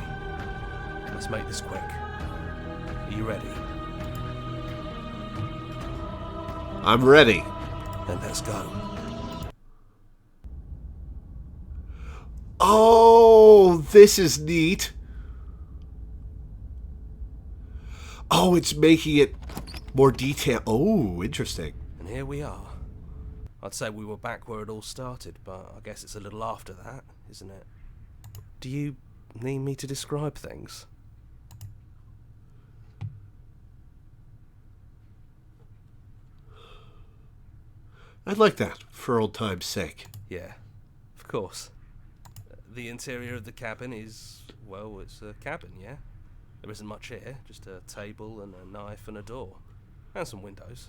Let's make this quick. Are you ready? I'm ready. Then let's go. Oh, this is neat. Oh, it's making it more detailed. Oh, interesting. And here we are. I'd say we were back where it all started, but I guess it's a little after that, isn't it? Do you need me to describe things? I'd like that, for old time's sake. Yeah, of course. The interior of the cabin is, well, it's a cabin, yeah? There isn't much here, just a table and a knife and a door. And some windows.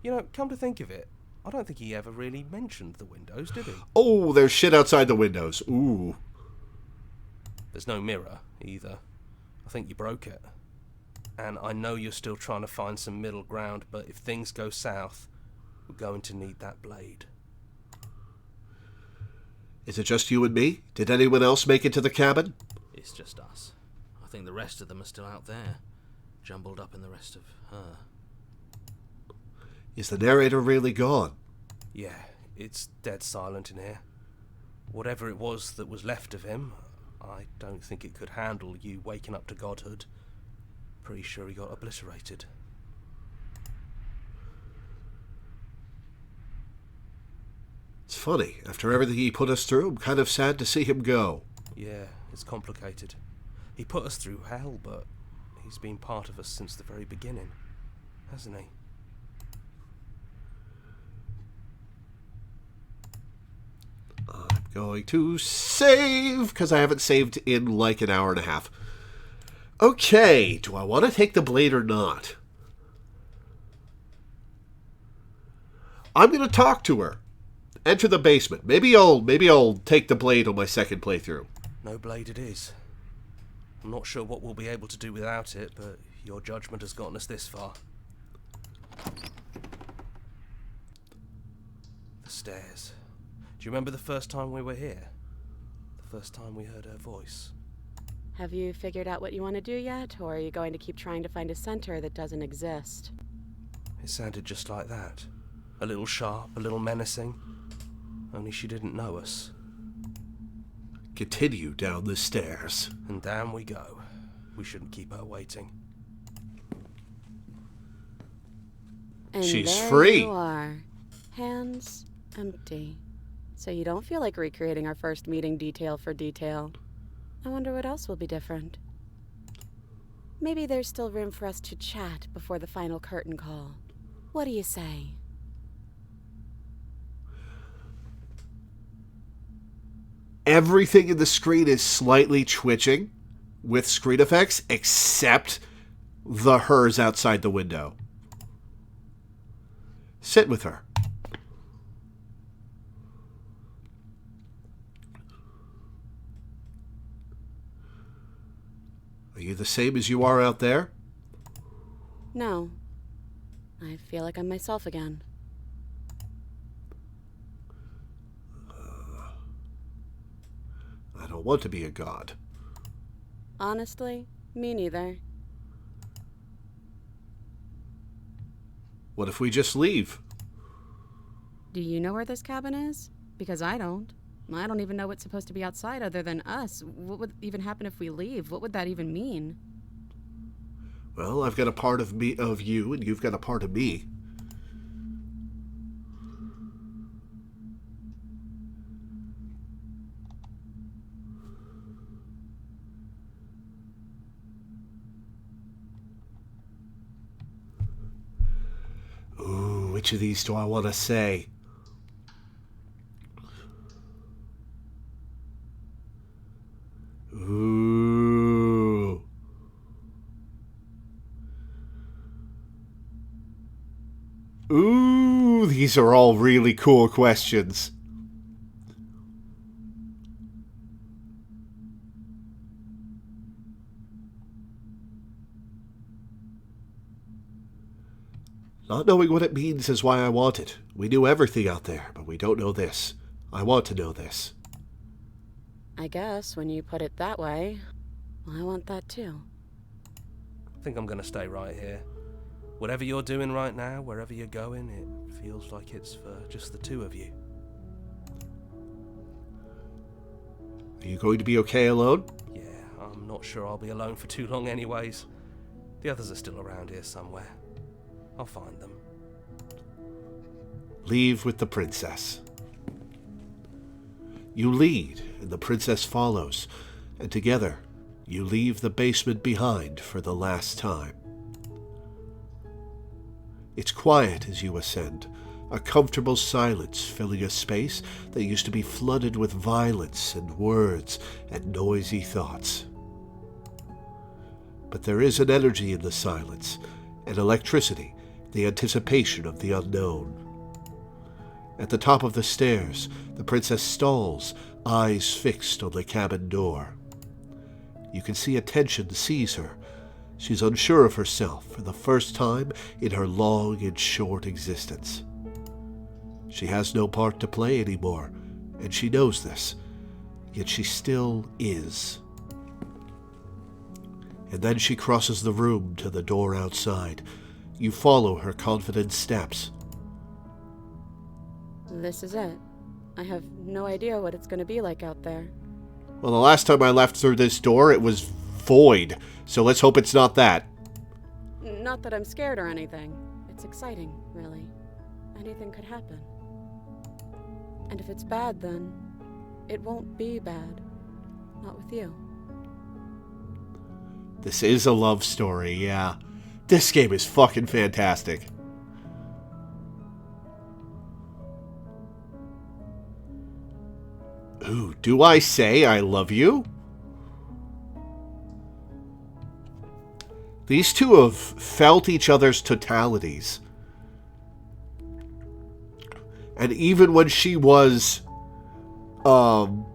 You know, come to think of it, I don't think he ever really mentioned the windows, did he? Oh, there's shit outside the windows. Ooh. There's no mirror, either. I think you broke it. And I know you're still trying to find some middle ground, but if things go south, we're going to need that blade. Is it just you and me? Did anyone else make it to the cabin? It's just us. I think the rest of them are still out there, jumbled up in the rest of her. Is the narrator really gone? Yeah, it's dead silent in here. Whatever it was that was left of him, I don't think it could handle you waking up to godhood. Pretty sure he got obliterated. It's funny. After everything he put us through, I'm kind of sad to see him go. Yeah, it's complicated. He put us through hell, but he's been part of us since the very beginning, hasn't he? I'm going to save, because I haven't saved in like an hour and a half. Okay, do I want to take the blade or not? I'm going to talk to her. Enter the basement. Maybe I'll take the blade on my second playthrough. No blade it is. I'm not sure what we'll be able to do without it, but your judgment has gotten us this far. The stairs. Do you remember the first time we were here? The first time we heard her voice? Have you figured out what you want to do yet, or are you going to keep trying to find a center that doesn't exist? It sounded just like that. A little sharp, a little menacing. Only she didn't know us. Continue down the stairs. And down we go. We shouldn't keep her waiting. And She's there free. you are. Hands empty. So you don't feel like recreating our first meeting detail for detail. I wonder what else will be different. Maybe there's still room for us to chat before the final curtain call. What do you say? Everything in the screen is slightly twitching with screen effects, except the hers outside the window. Sit with her. Are you the same as you are out there? No. I feel like I'm myself again. I don't want to be a god. Honestly, me neither. What if we just leave? Do you know where this cabin is? Because I don't. I don't even know what's supposed to be outside other than us. What would even happen if we leave? What would that even mean? Well, I've got a part of me, of you, and you've got a part of me. Ooh, which of these do I want to say? Ooh. Ooh, these are all really cool questions. Not knowing what it means is why I want it. We knew everything out there, but we don't know this. I want to know this. I guess when you put it that way, I want that too. I think I'm gonna stay right here. Whatever you're doing right now, wherever you're going, it feels like it's for just the two of you. Are you going to be okay alone? Yeah, I'm not sure I'll be alone for too long anyways. The others are still around here somewhere. I'll find them. Leave with the princess. You lead, and the princess follows, and together you leave the basement behind for the last time. It's quiet as you ascend, a comfortable silence filling a space that used to be flooded with violence and words and noisy thoughts. But there is an energy in the silence, an electricity, the anticipation of the unknown. At the top of the stairs, the princess stalls, eyes fixed on the cabin door. You can see attention seize her. She's unsure of herself for the first time in her long and short existence. She has no part to play anymore, and she knows this, yet she still is. And then she crosses the room to the door outside. You follow her confident steps. This is it. I have no idea what it's going to be like out there. Well, the last time I left through this door, it was void, so let's hope it's not that. Not that I'm scared or anything. It's exciting, really. Anything could happen. And if it's bad, then it won't be bad. Not with you. This is a love story, yeah. This game is fucking fantastic. Ooh, do I say I love you? These two have felt each other's totalities. And even when she was, the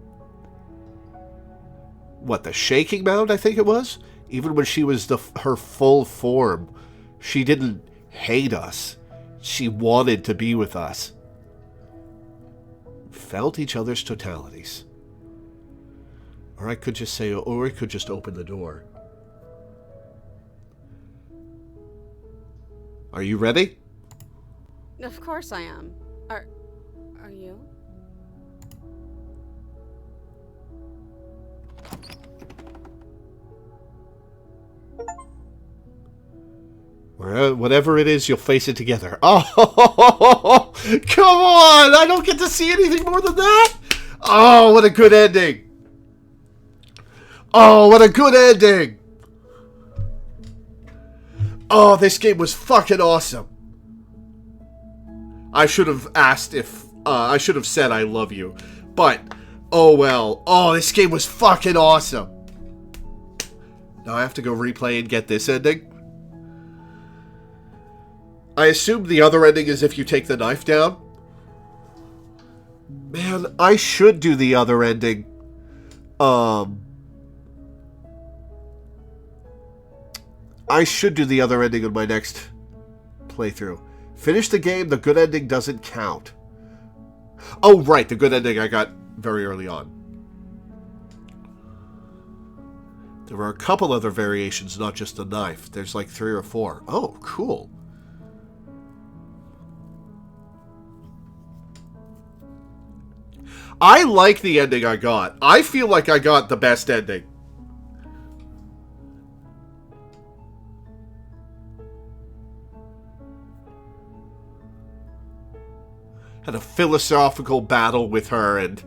shaking mound, I think it was? Even when she was her full form, she didn't hate us. She wanted to be with us. felt each other's totalities. Or I could just say, or I could just open the door. Are you ready? Of course I am. Are you? Whatever it is, you'll face it together. Oh, come on! I don't get to see anything more than that? Oh, what a good ending! Oh, what a good ending! Oh, this game was fucking awesome. I should have asked if... I should have said I love you. But, oh well. Oh, this game was fucking awesome. Now I have to go replay and get this ending. I assume the other ending is if you take the knife down. Man, I should do the other ending. I should do the other ending in my next playthrough. Finish the game, the good ending doesn't count. Oh, right, the good ending I got very early on. There were a couple other variations, not just the knife. There's like 3 or 4. Oh, cool. I like the ending I got. I feel like I got the best ending. Had a philosophical battle with her and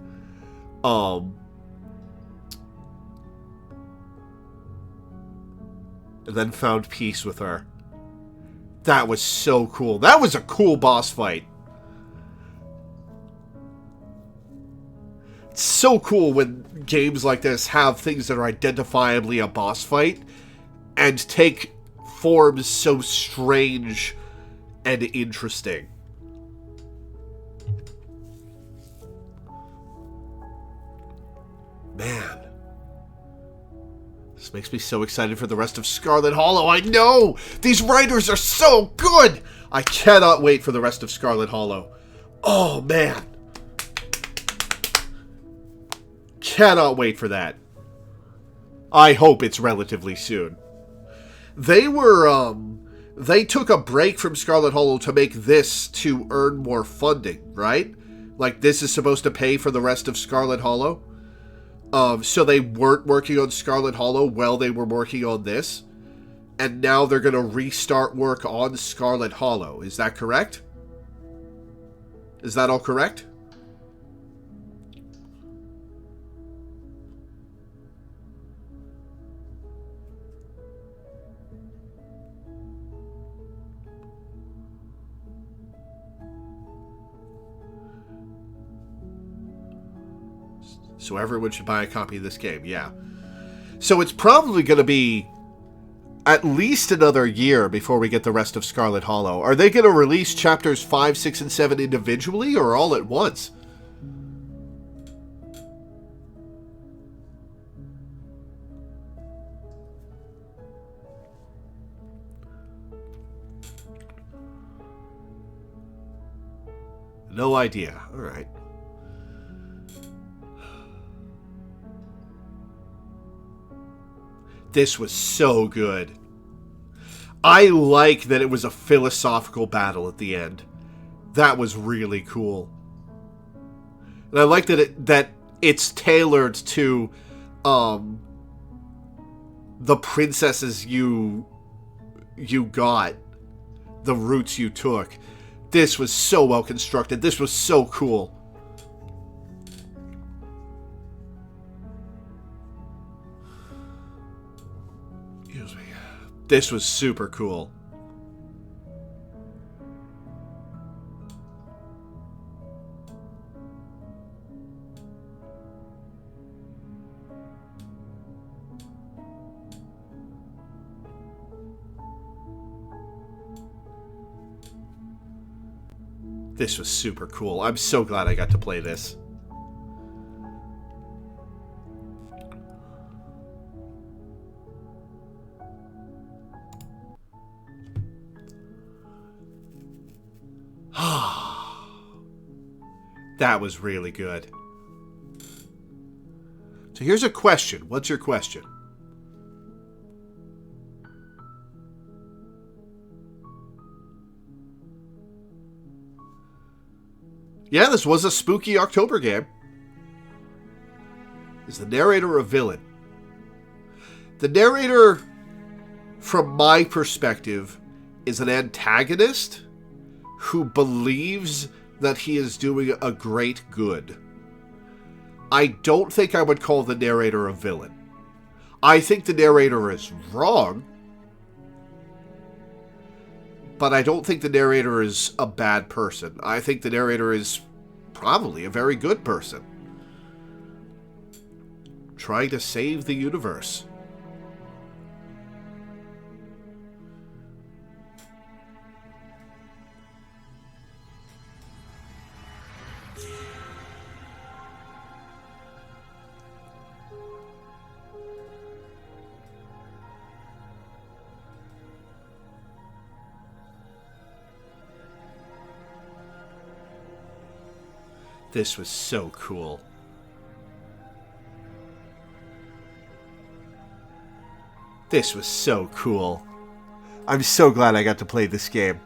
then found peace with her. That was so cool. That was a cool boss fight. It's so cool when games like this have things that are identifiably a boss fight and take forms so strange and interesting. Man. This makes me so excited for the rest of Scarlet Hollow. I know! These writers are so good! I cannot wait for the rest of Scarlet Hollow. Oh, man. Cannot wait for that. I hope it's relatively soon. They took a break from Scarlet Hollow to make this to earn more funding, right? Like, this is supposed to pay for the rest of Scarlet Hollow. So they weren't working on Scarlet Hollow while they were working on this. And now they're going to restart work on Scarlet Hollow. Is that correct? Is that all correct? So everyone should buy a copy of this game, yeah. So it's probably going to be at least another year before we get the rest of Scarlet Hollow. Are they going to release chapters 5, 6, and 7 individually or all at once? No idea. All right. This was so good. I like that it was a philosophical battle at the end. That was really cool. And I like that it's tailored to the princesses you got, the routes you took. This was so well constructed. This was so cool. This was super cool. This was super cool. I'm so glad I got to play this. That was really good. So here's a question. What's your question? Yeah, this was a spooky October game. Is the narrator a villain? The narrator, from my perspective, is an antagonist who believes that he is doing a great good. I don't think I would call the narrator a villain. I think the narrator is wrong, but I don't think the narrator is a bad person. I think the narrator is probably a very good person, trying to save the universe. This was so cool. This was so cool. I'm so glad I got to play this game.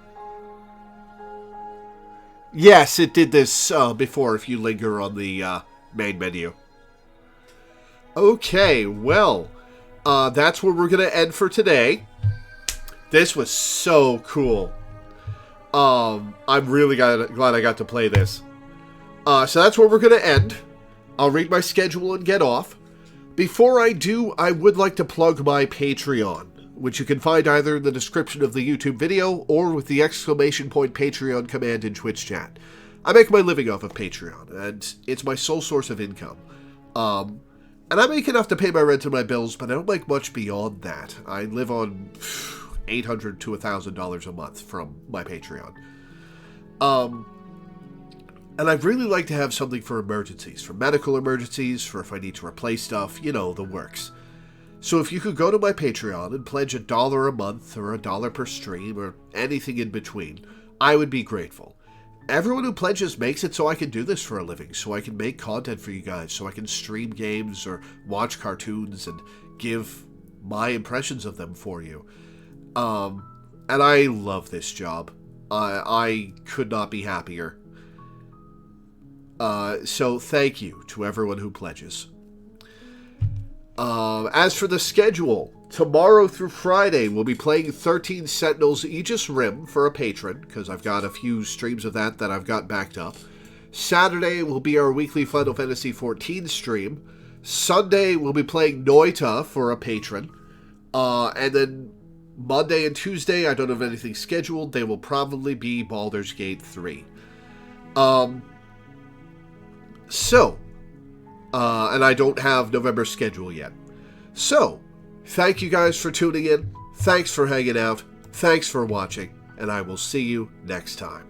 Yes, it did this before if you linger on the main menu. Okay, well, that's where we're going to end for today. This was so cool. I'm really glad I got to play this. So that's where we're going to end. I'll read my schedule and get off. Before I do, I would like to plug my Patreon, which you can find either in the description of the YouTube video or with the ! Patreon command in Twitch chat. I make my living off of Patreon, and it's my sole source of income. And I make enough to pay my rent and my bills, but I don't make much beyond that. I live on $800 to $1,000 a month from my Patreon. And I'd really like to have something for emergencies, for medical emergencies, for if I need to replace stuff, you know, the works. So if you could go to my Patreon and pledge $1 a month or $1 per stream or anything in between, I would be grateful. Everyone who pledges makes it so I can do this for a living, so I can make content for you guys, so I can stream games or watch cartoons and give my impressions of them for you. And I love this job. I could not be happier. So thank you to everyone who pledges. As for the schedule, tomorrow through Friday we'll be playing 13 Sentinels Aegis Rim for a patron, because I've got a few streams of that I've got backed up. Saturday will be our weekly Final Fantasy XIV stream. Sunday we'll be playing Noita for a patron. And then Monday and Tuesday, I don't have anything scheduled. They will probably be Baldur's Gate 3. And I don't have November's schedule yet. So, thank you guys for tuning in. Thanks for hanging out. Thanks for watching. And I will see you next time.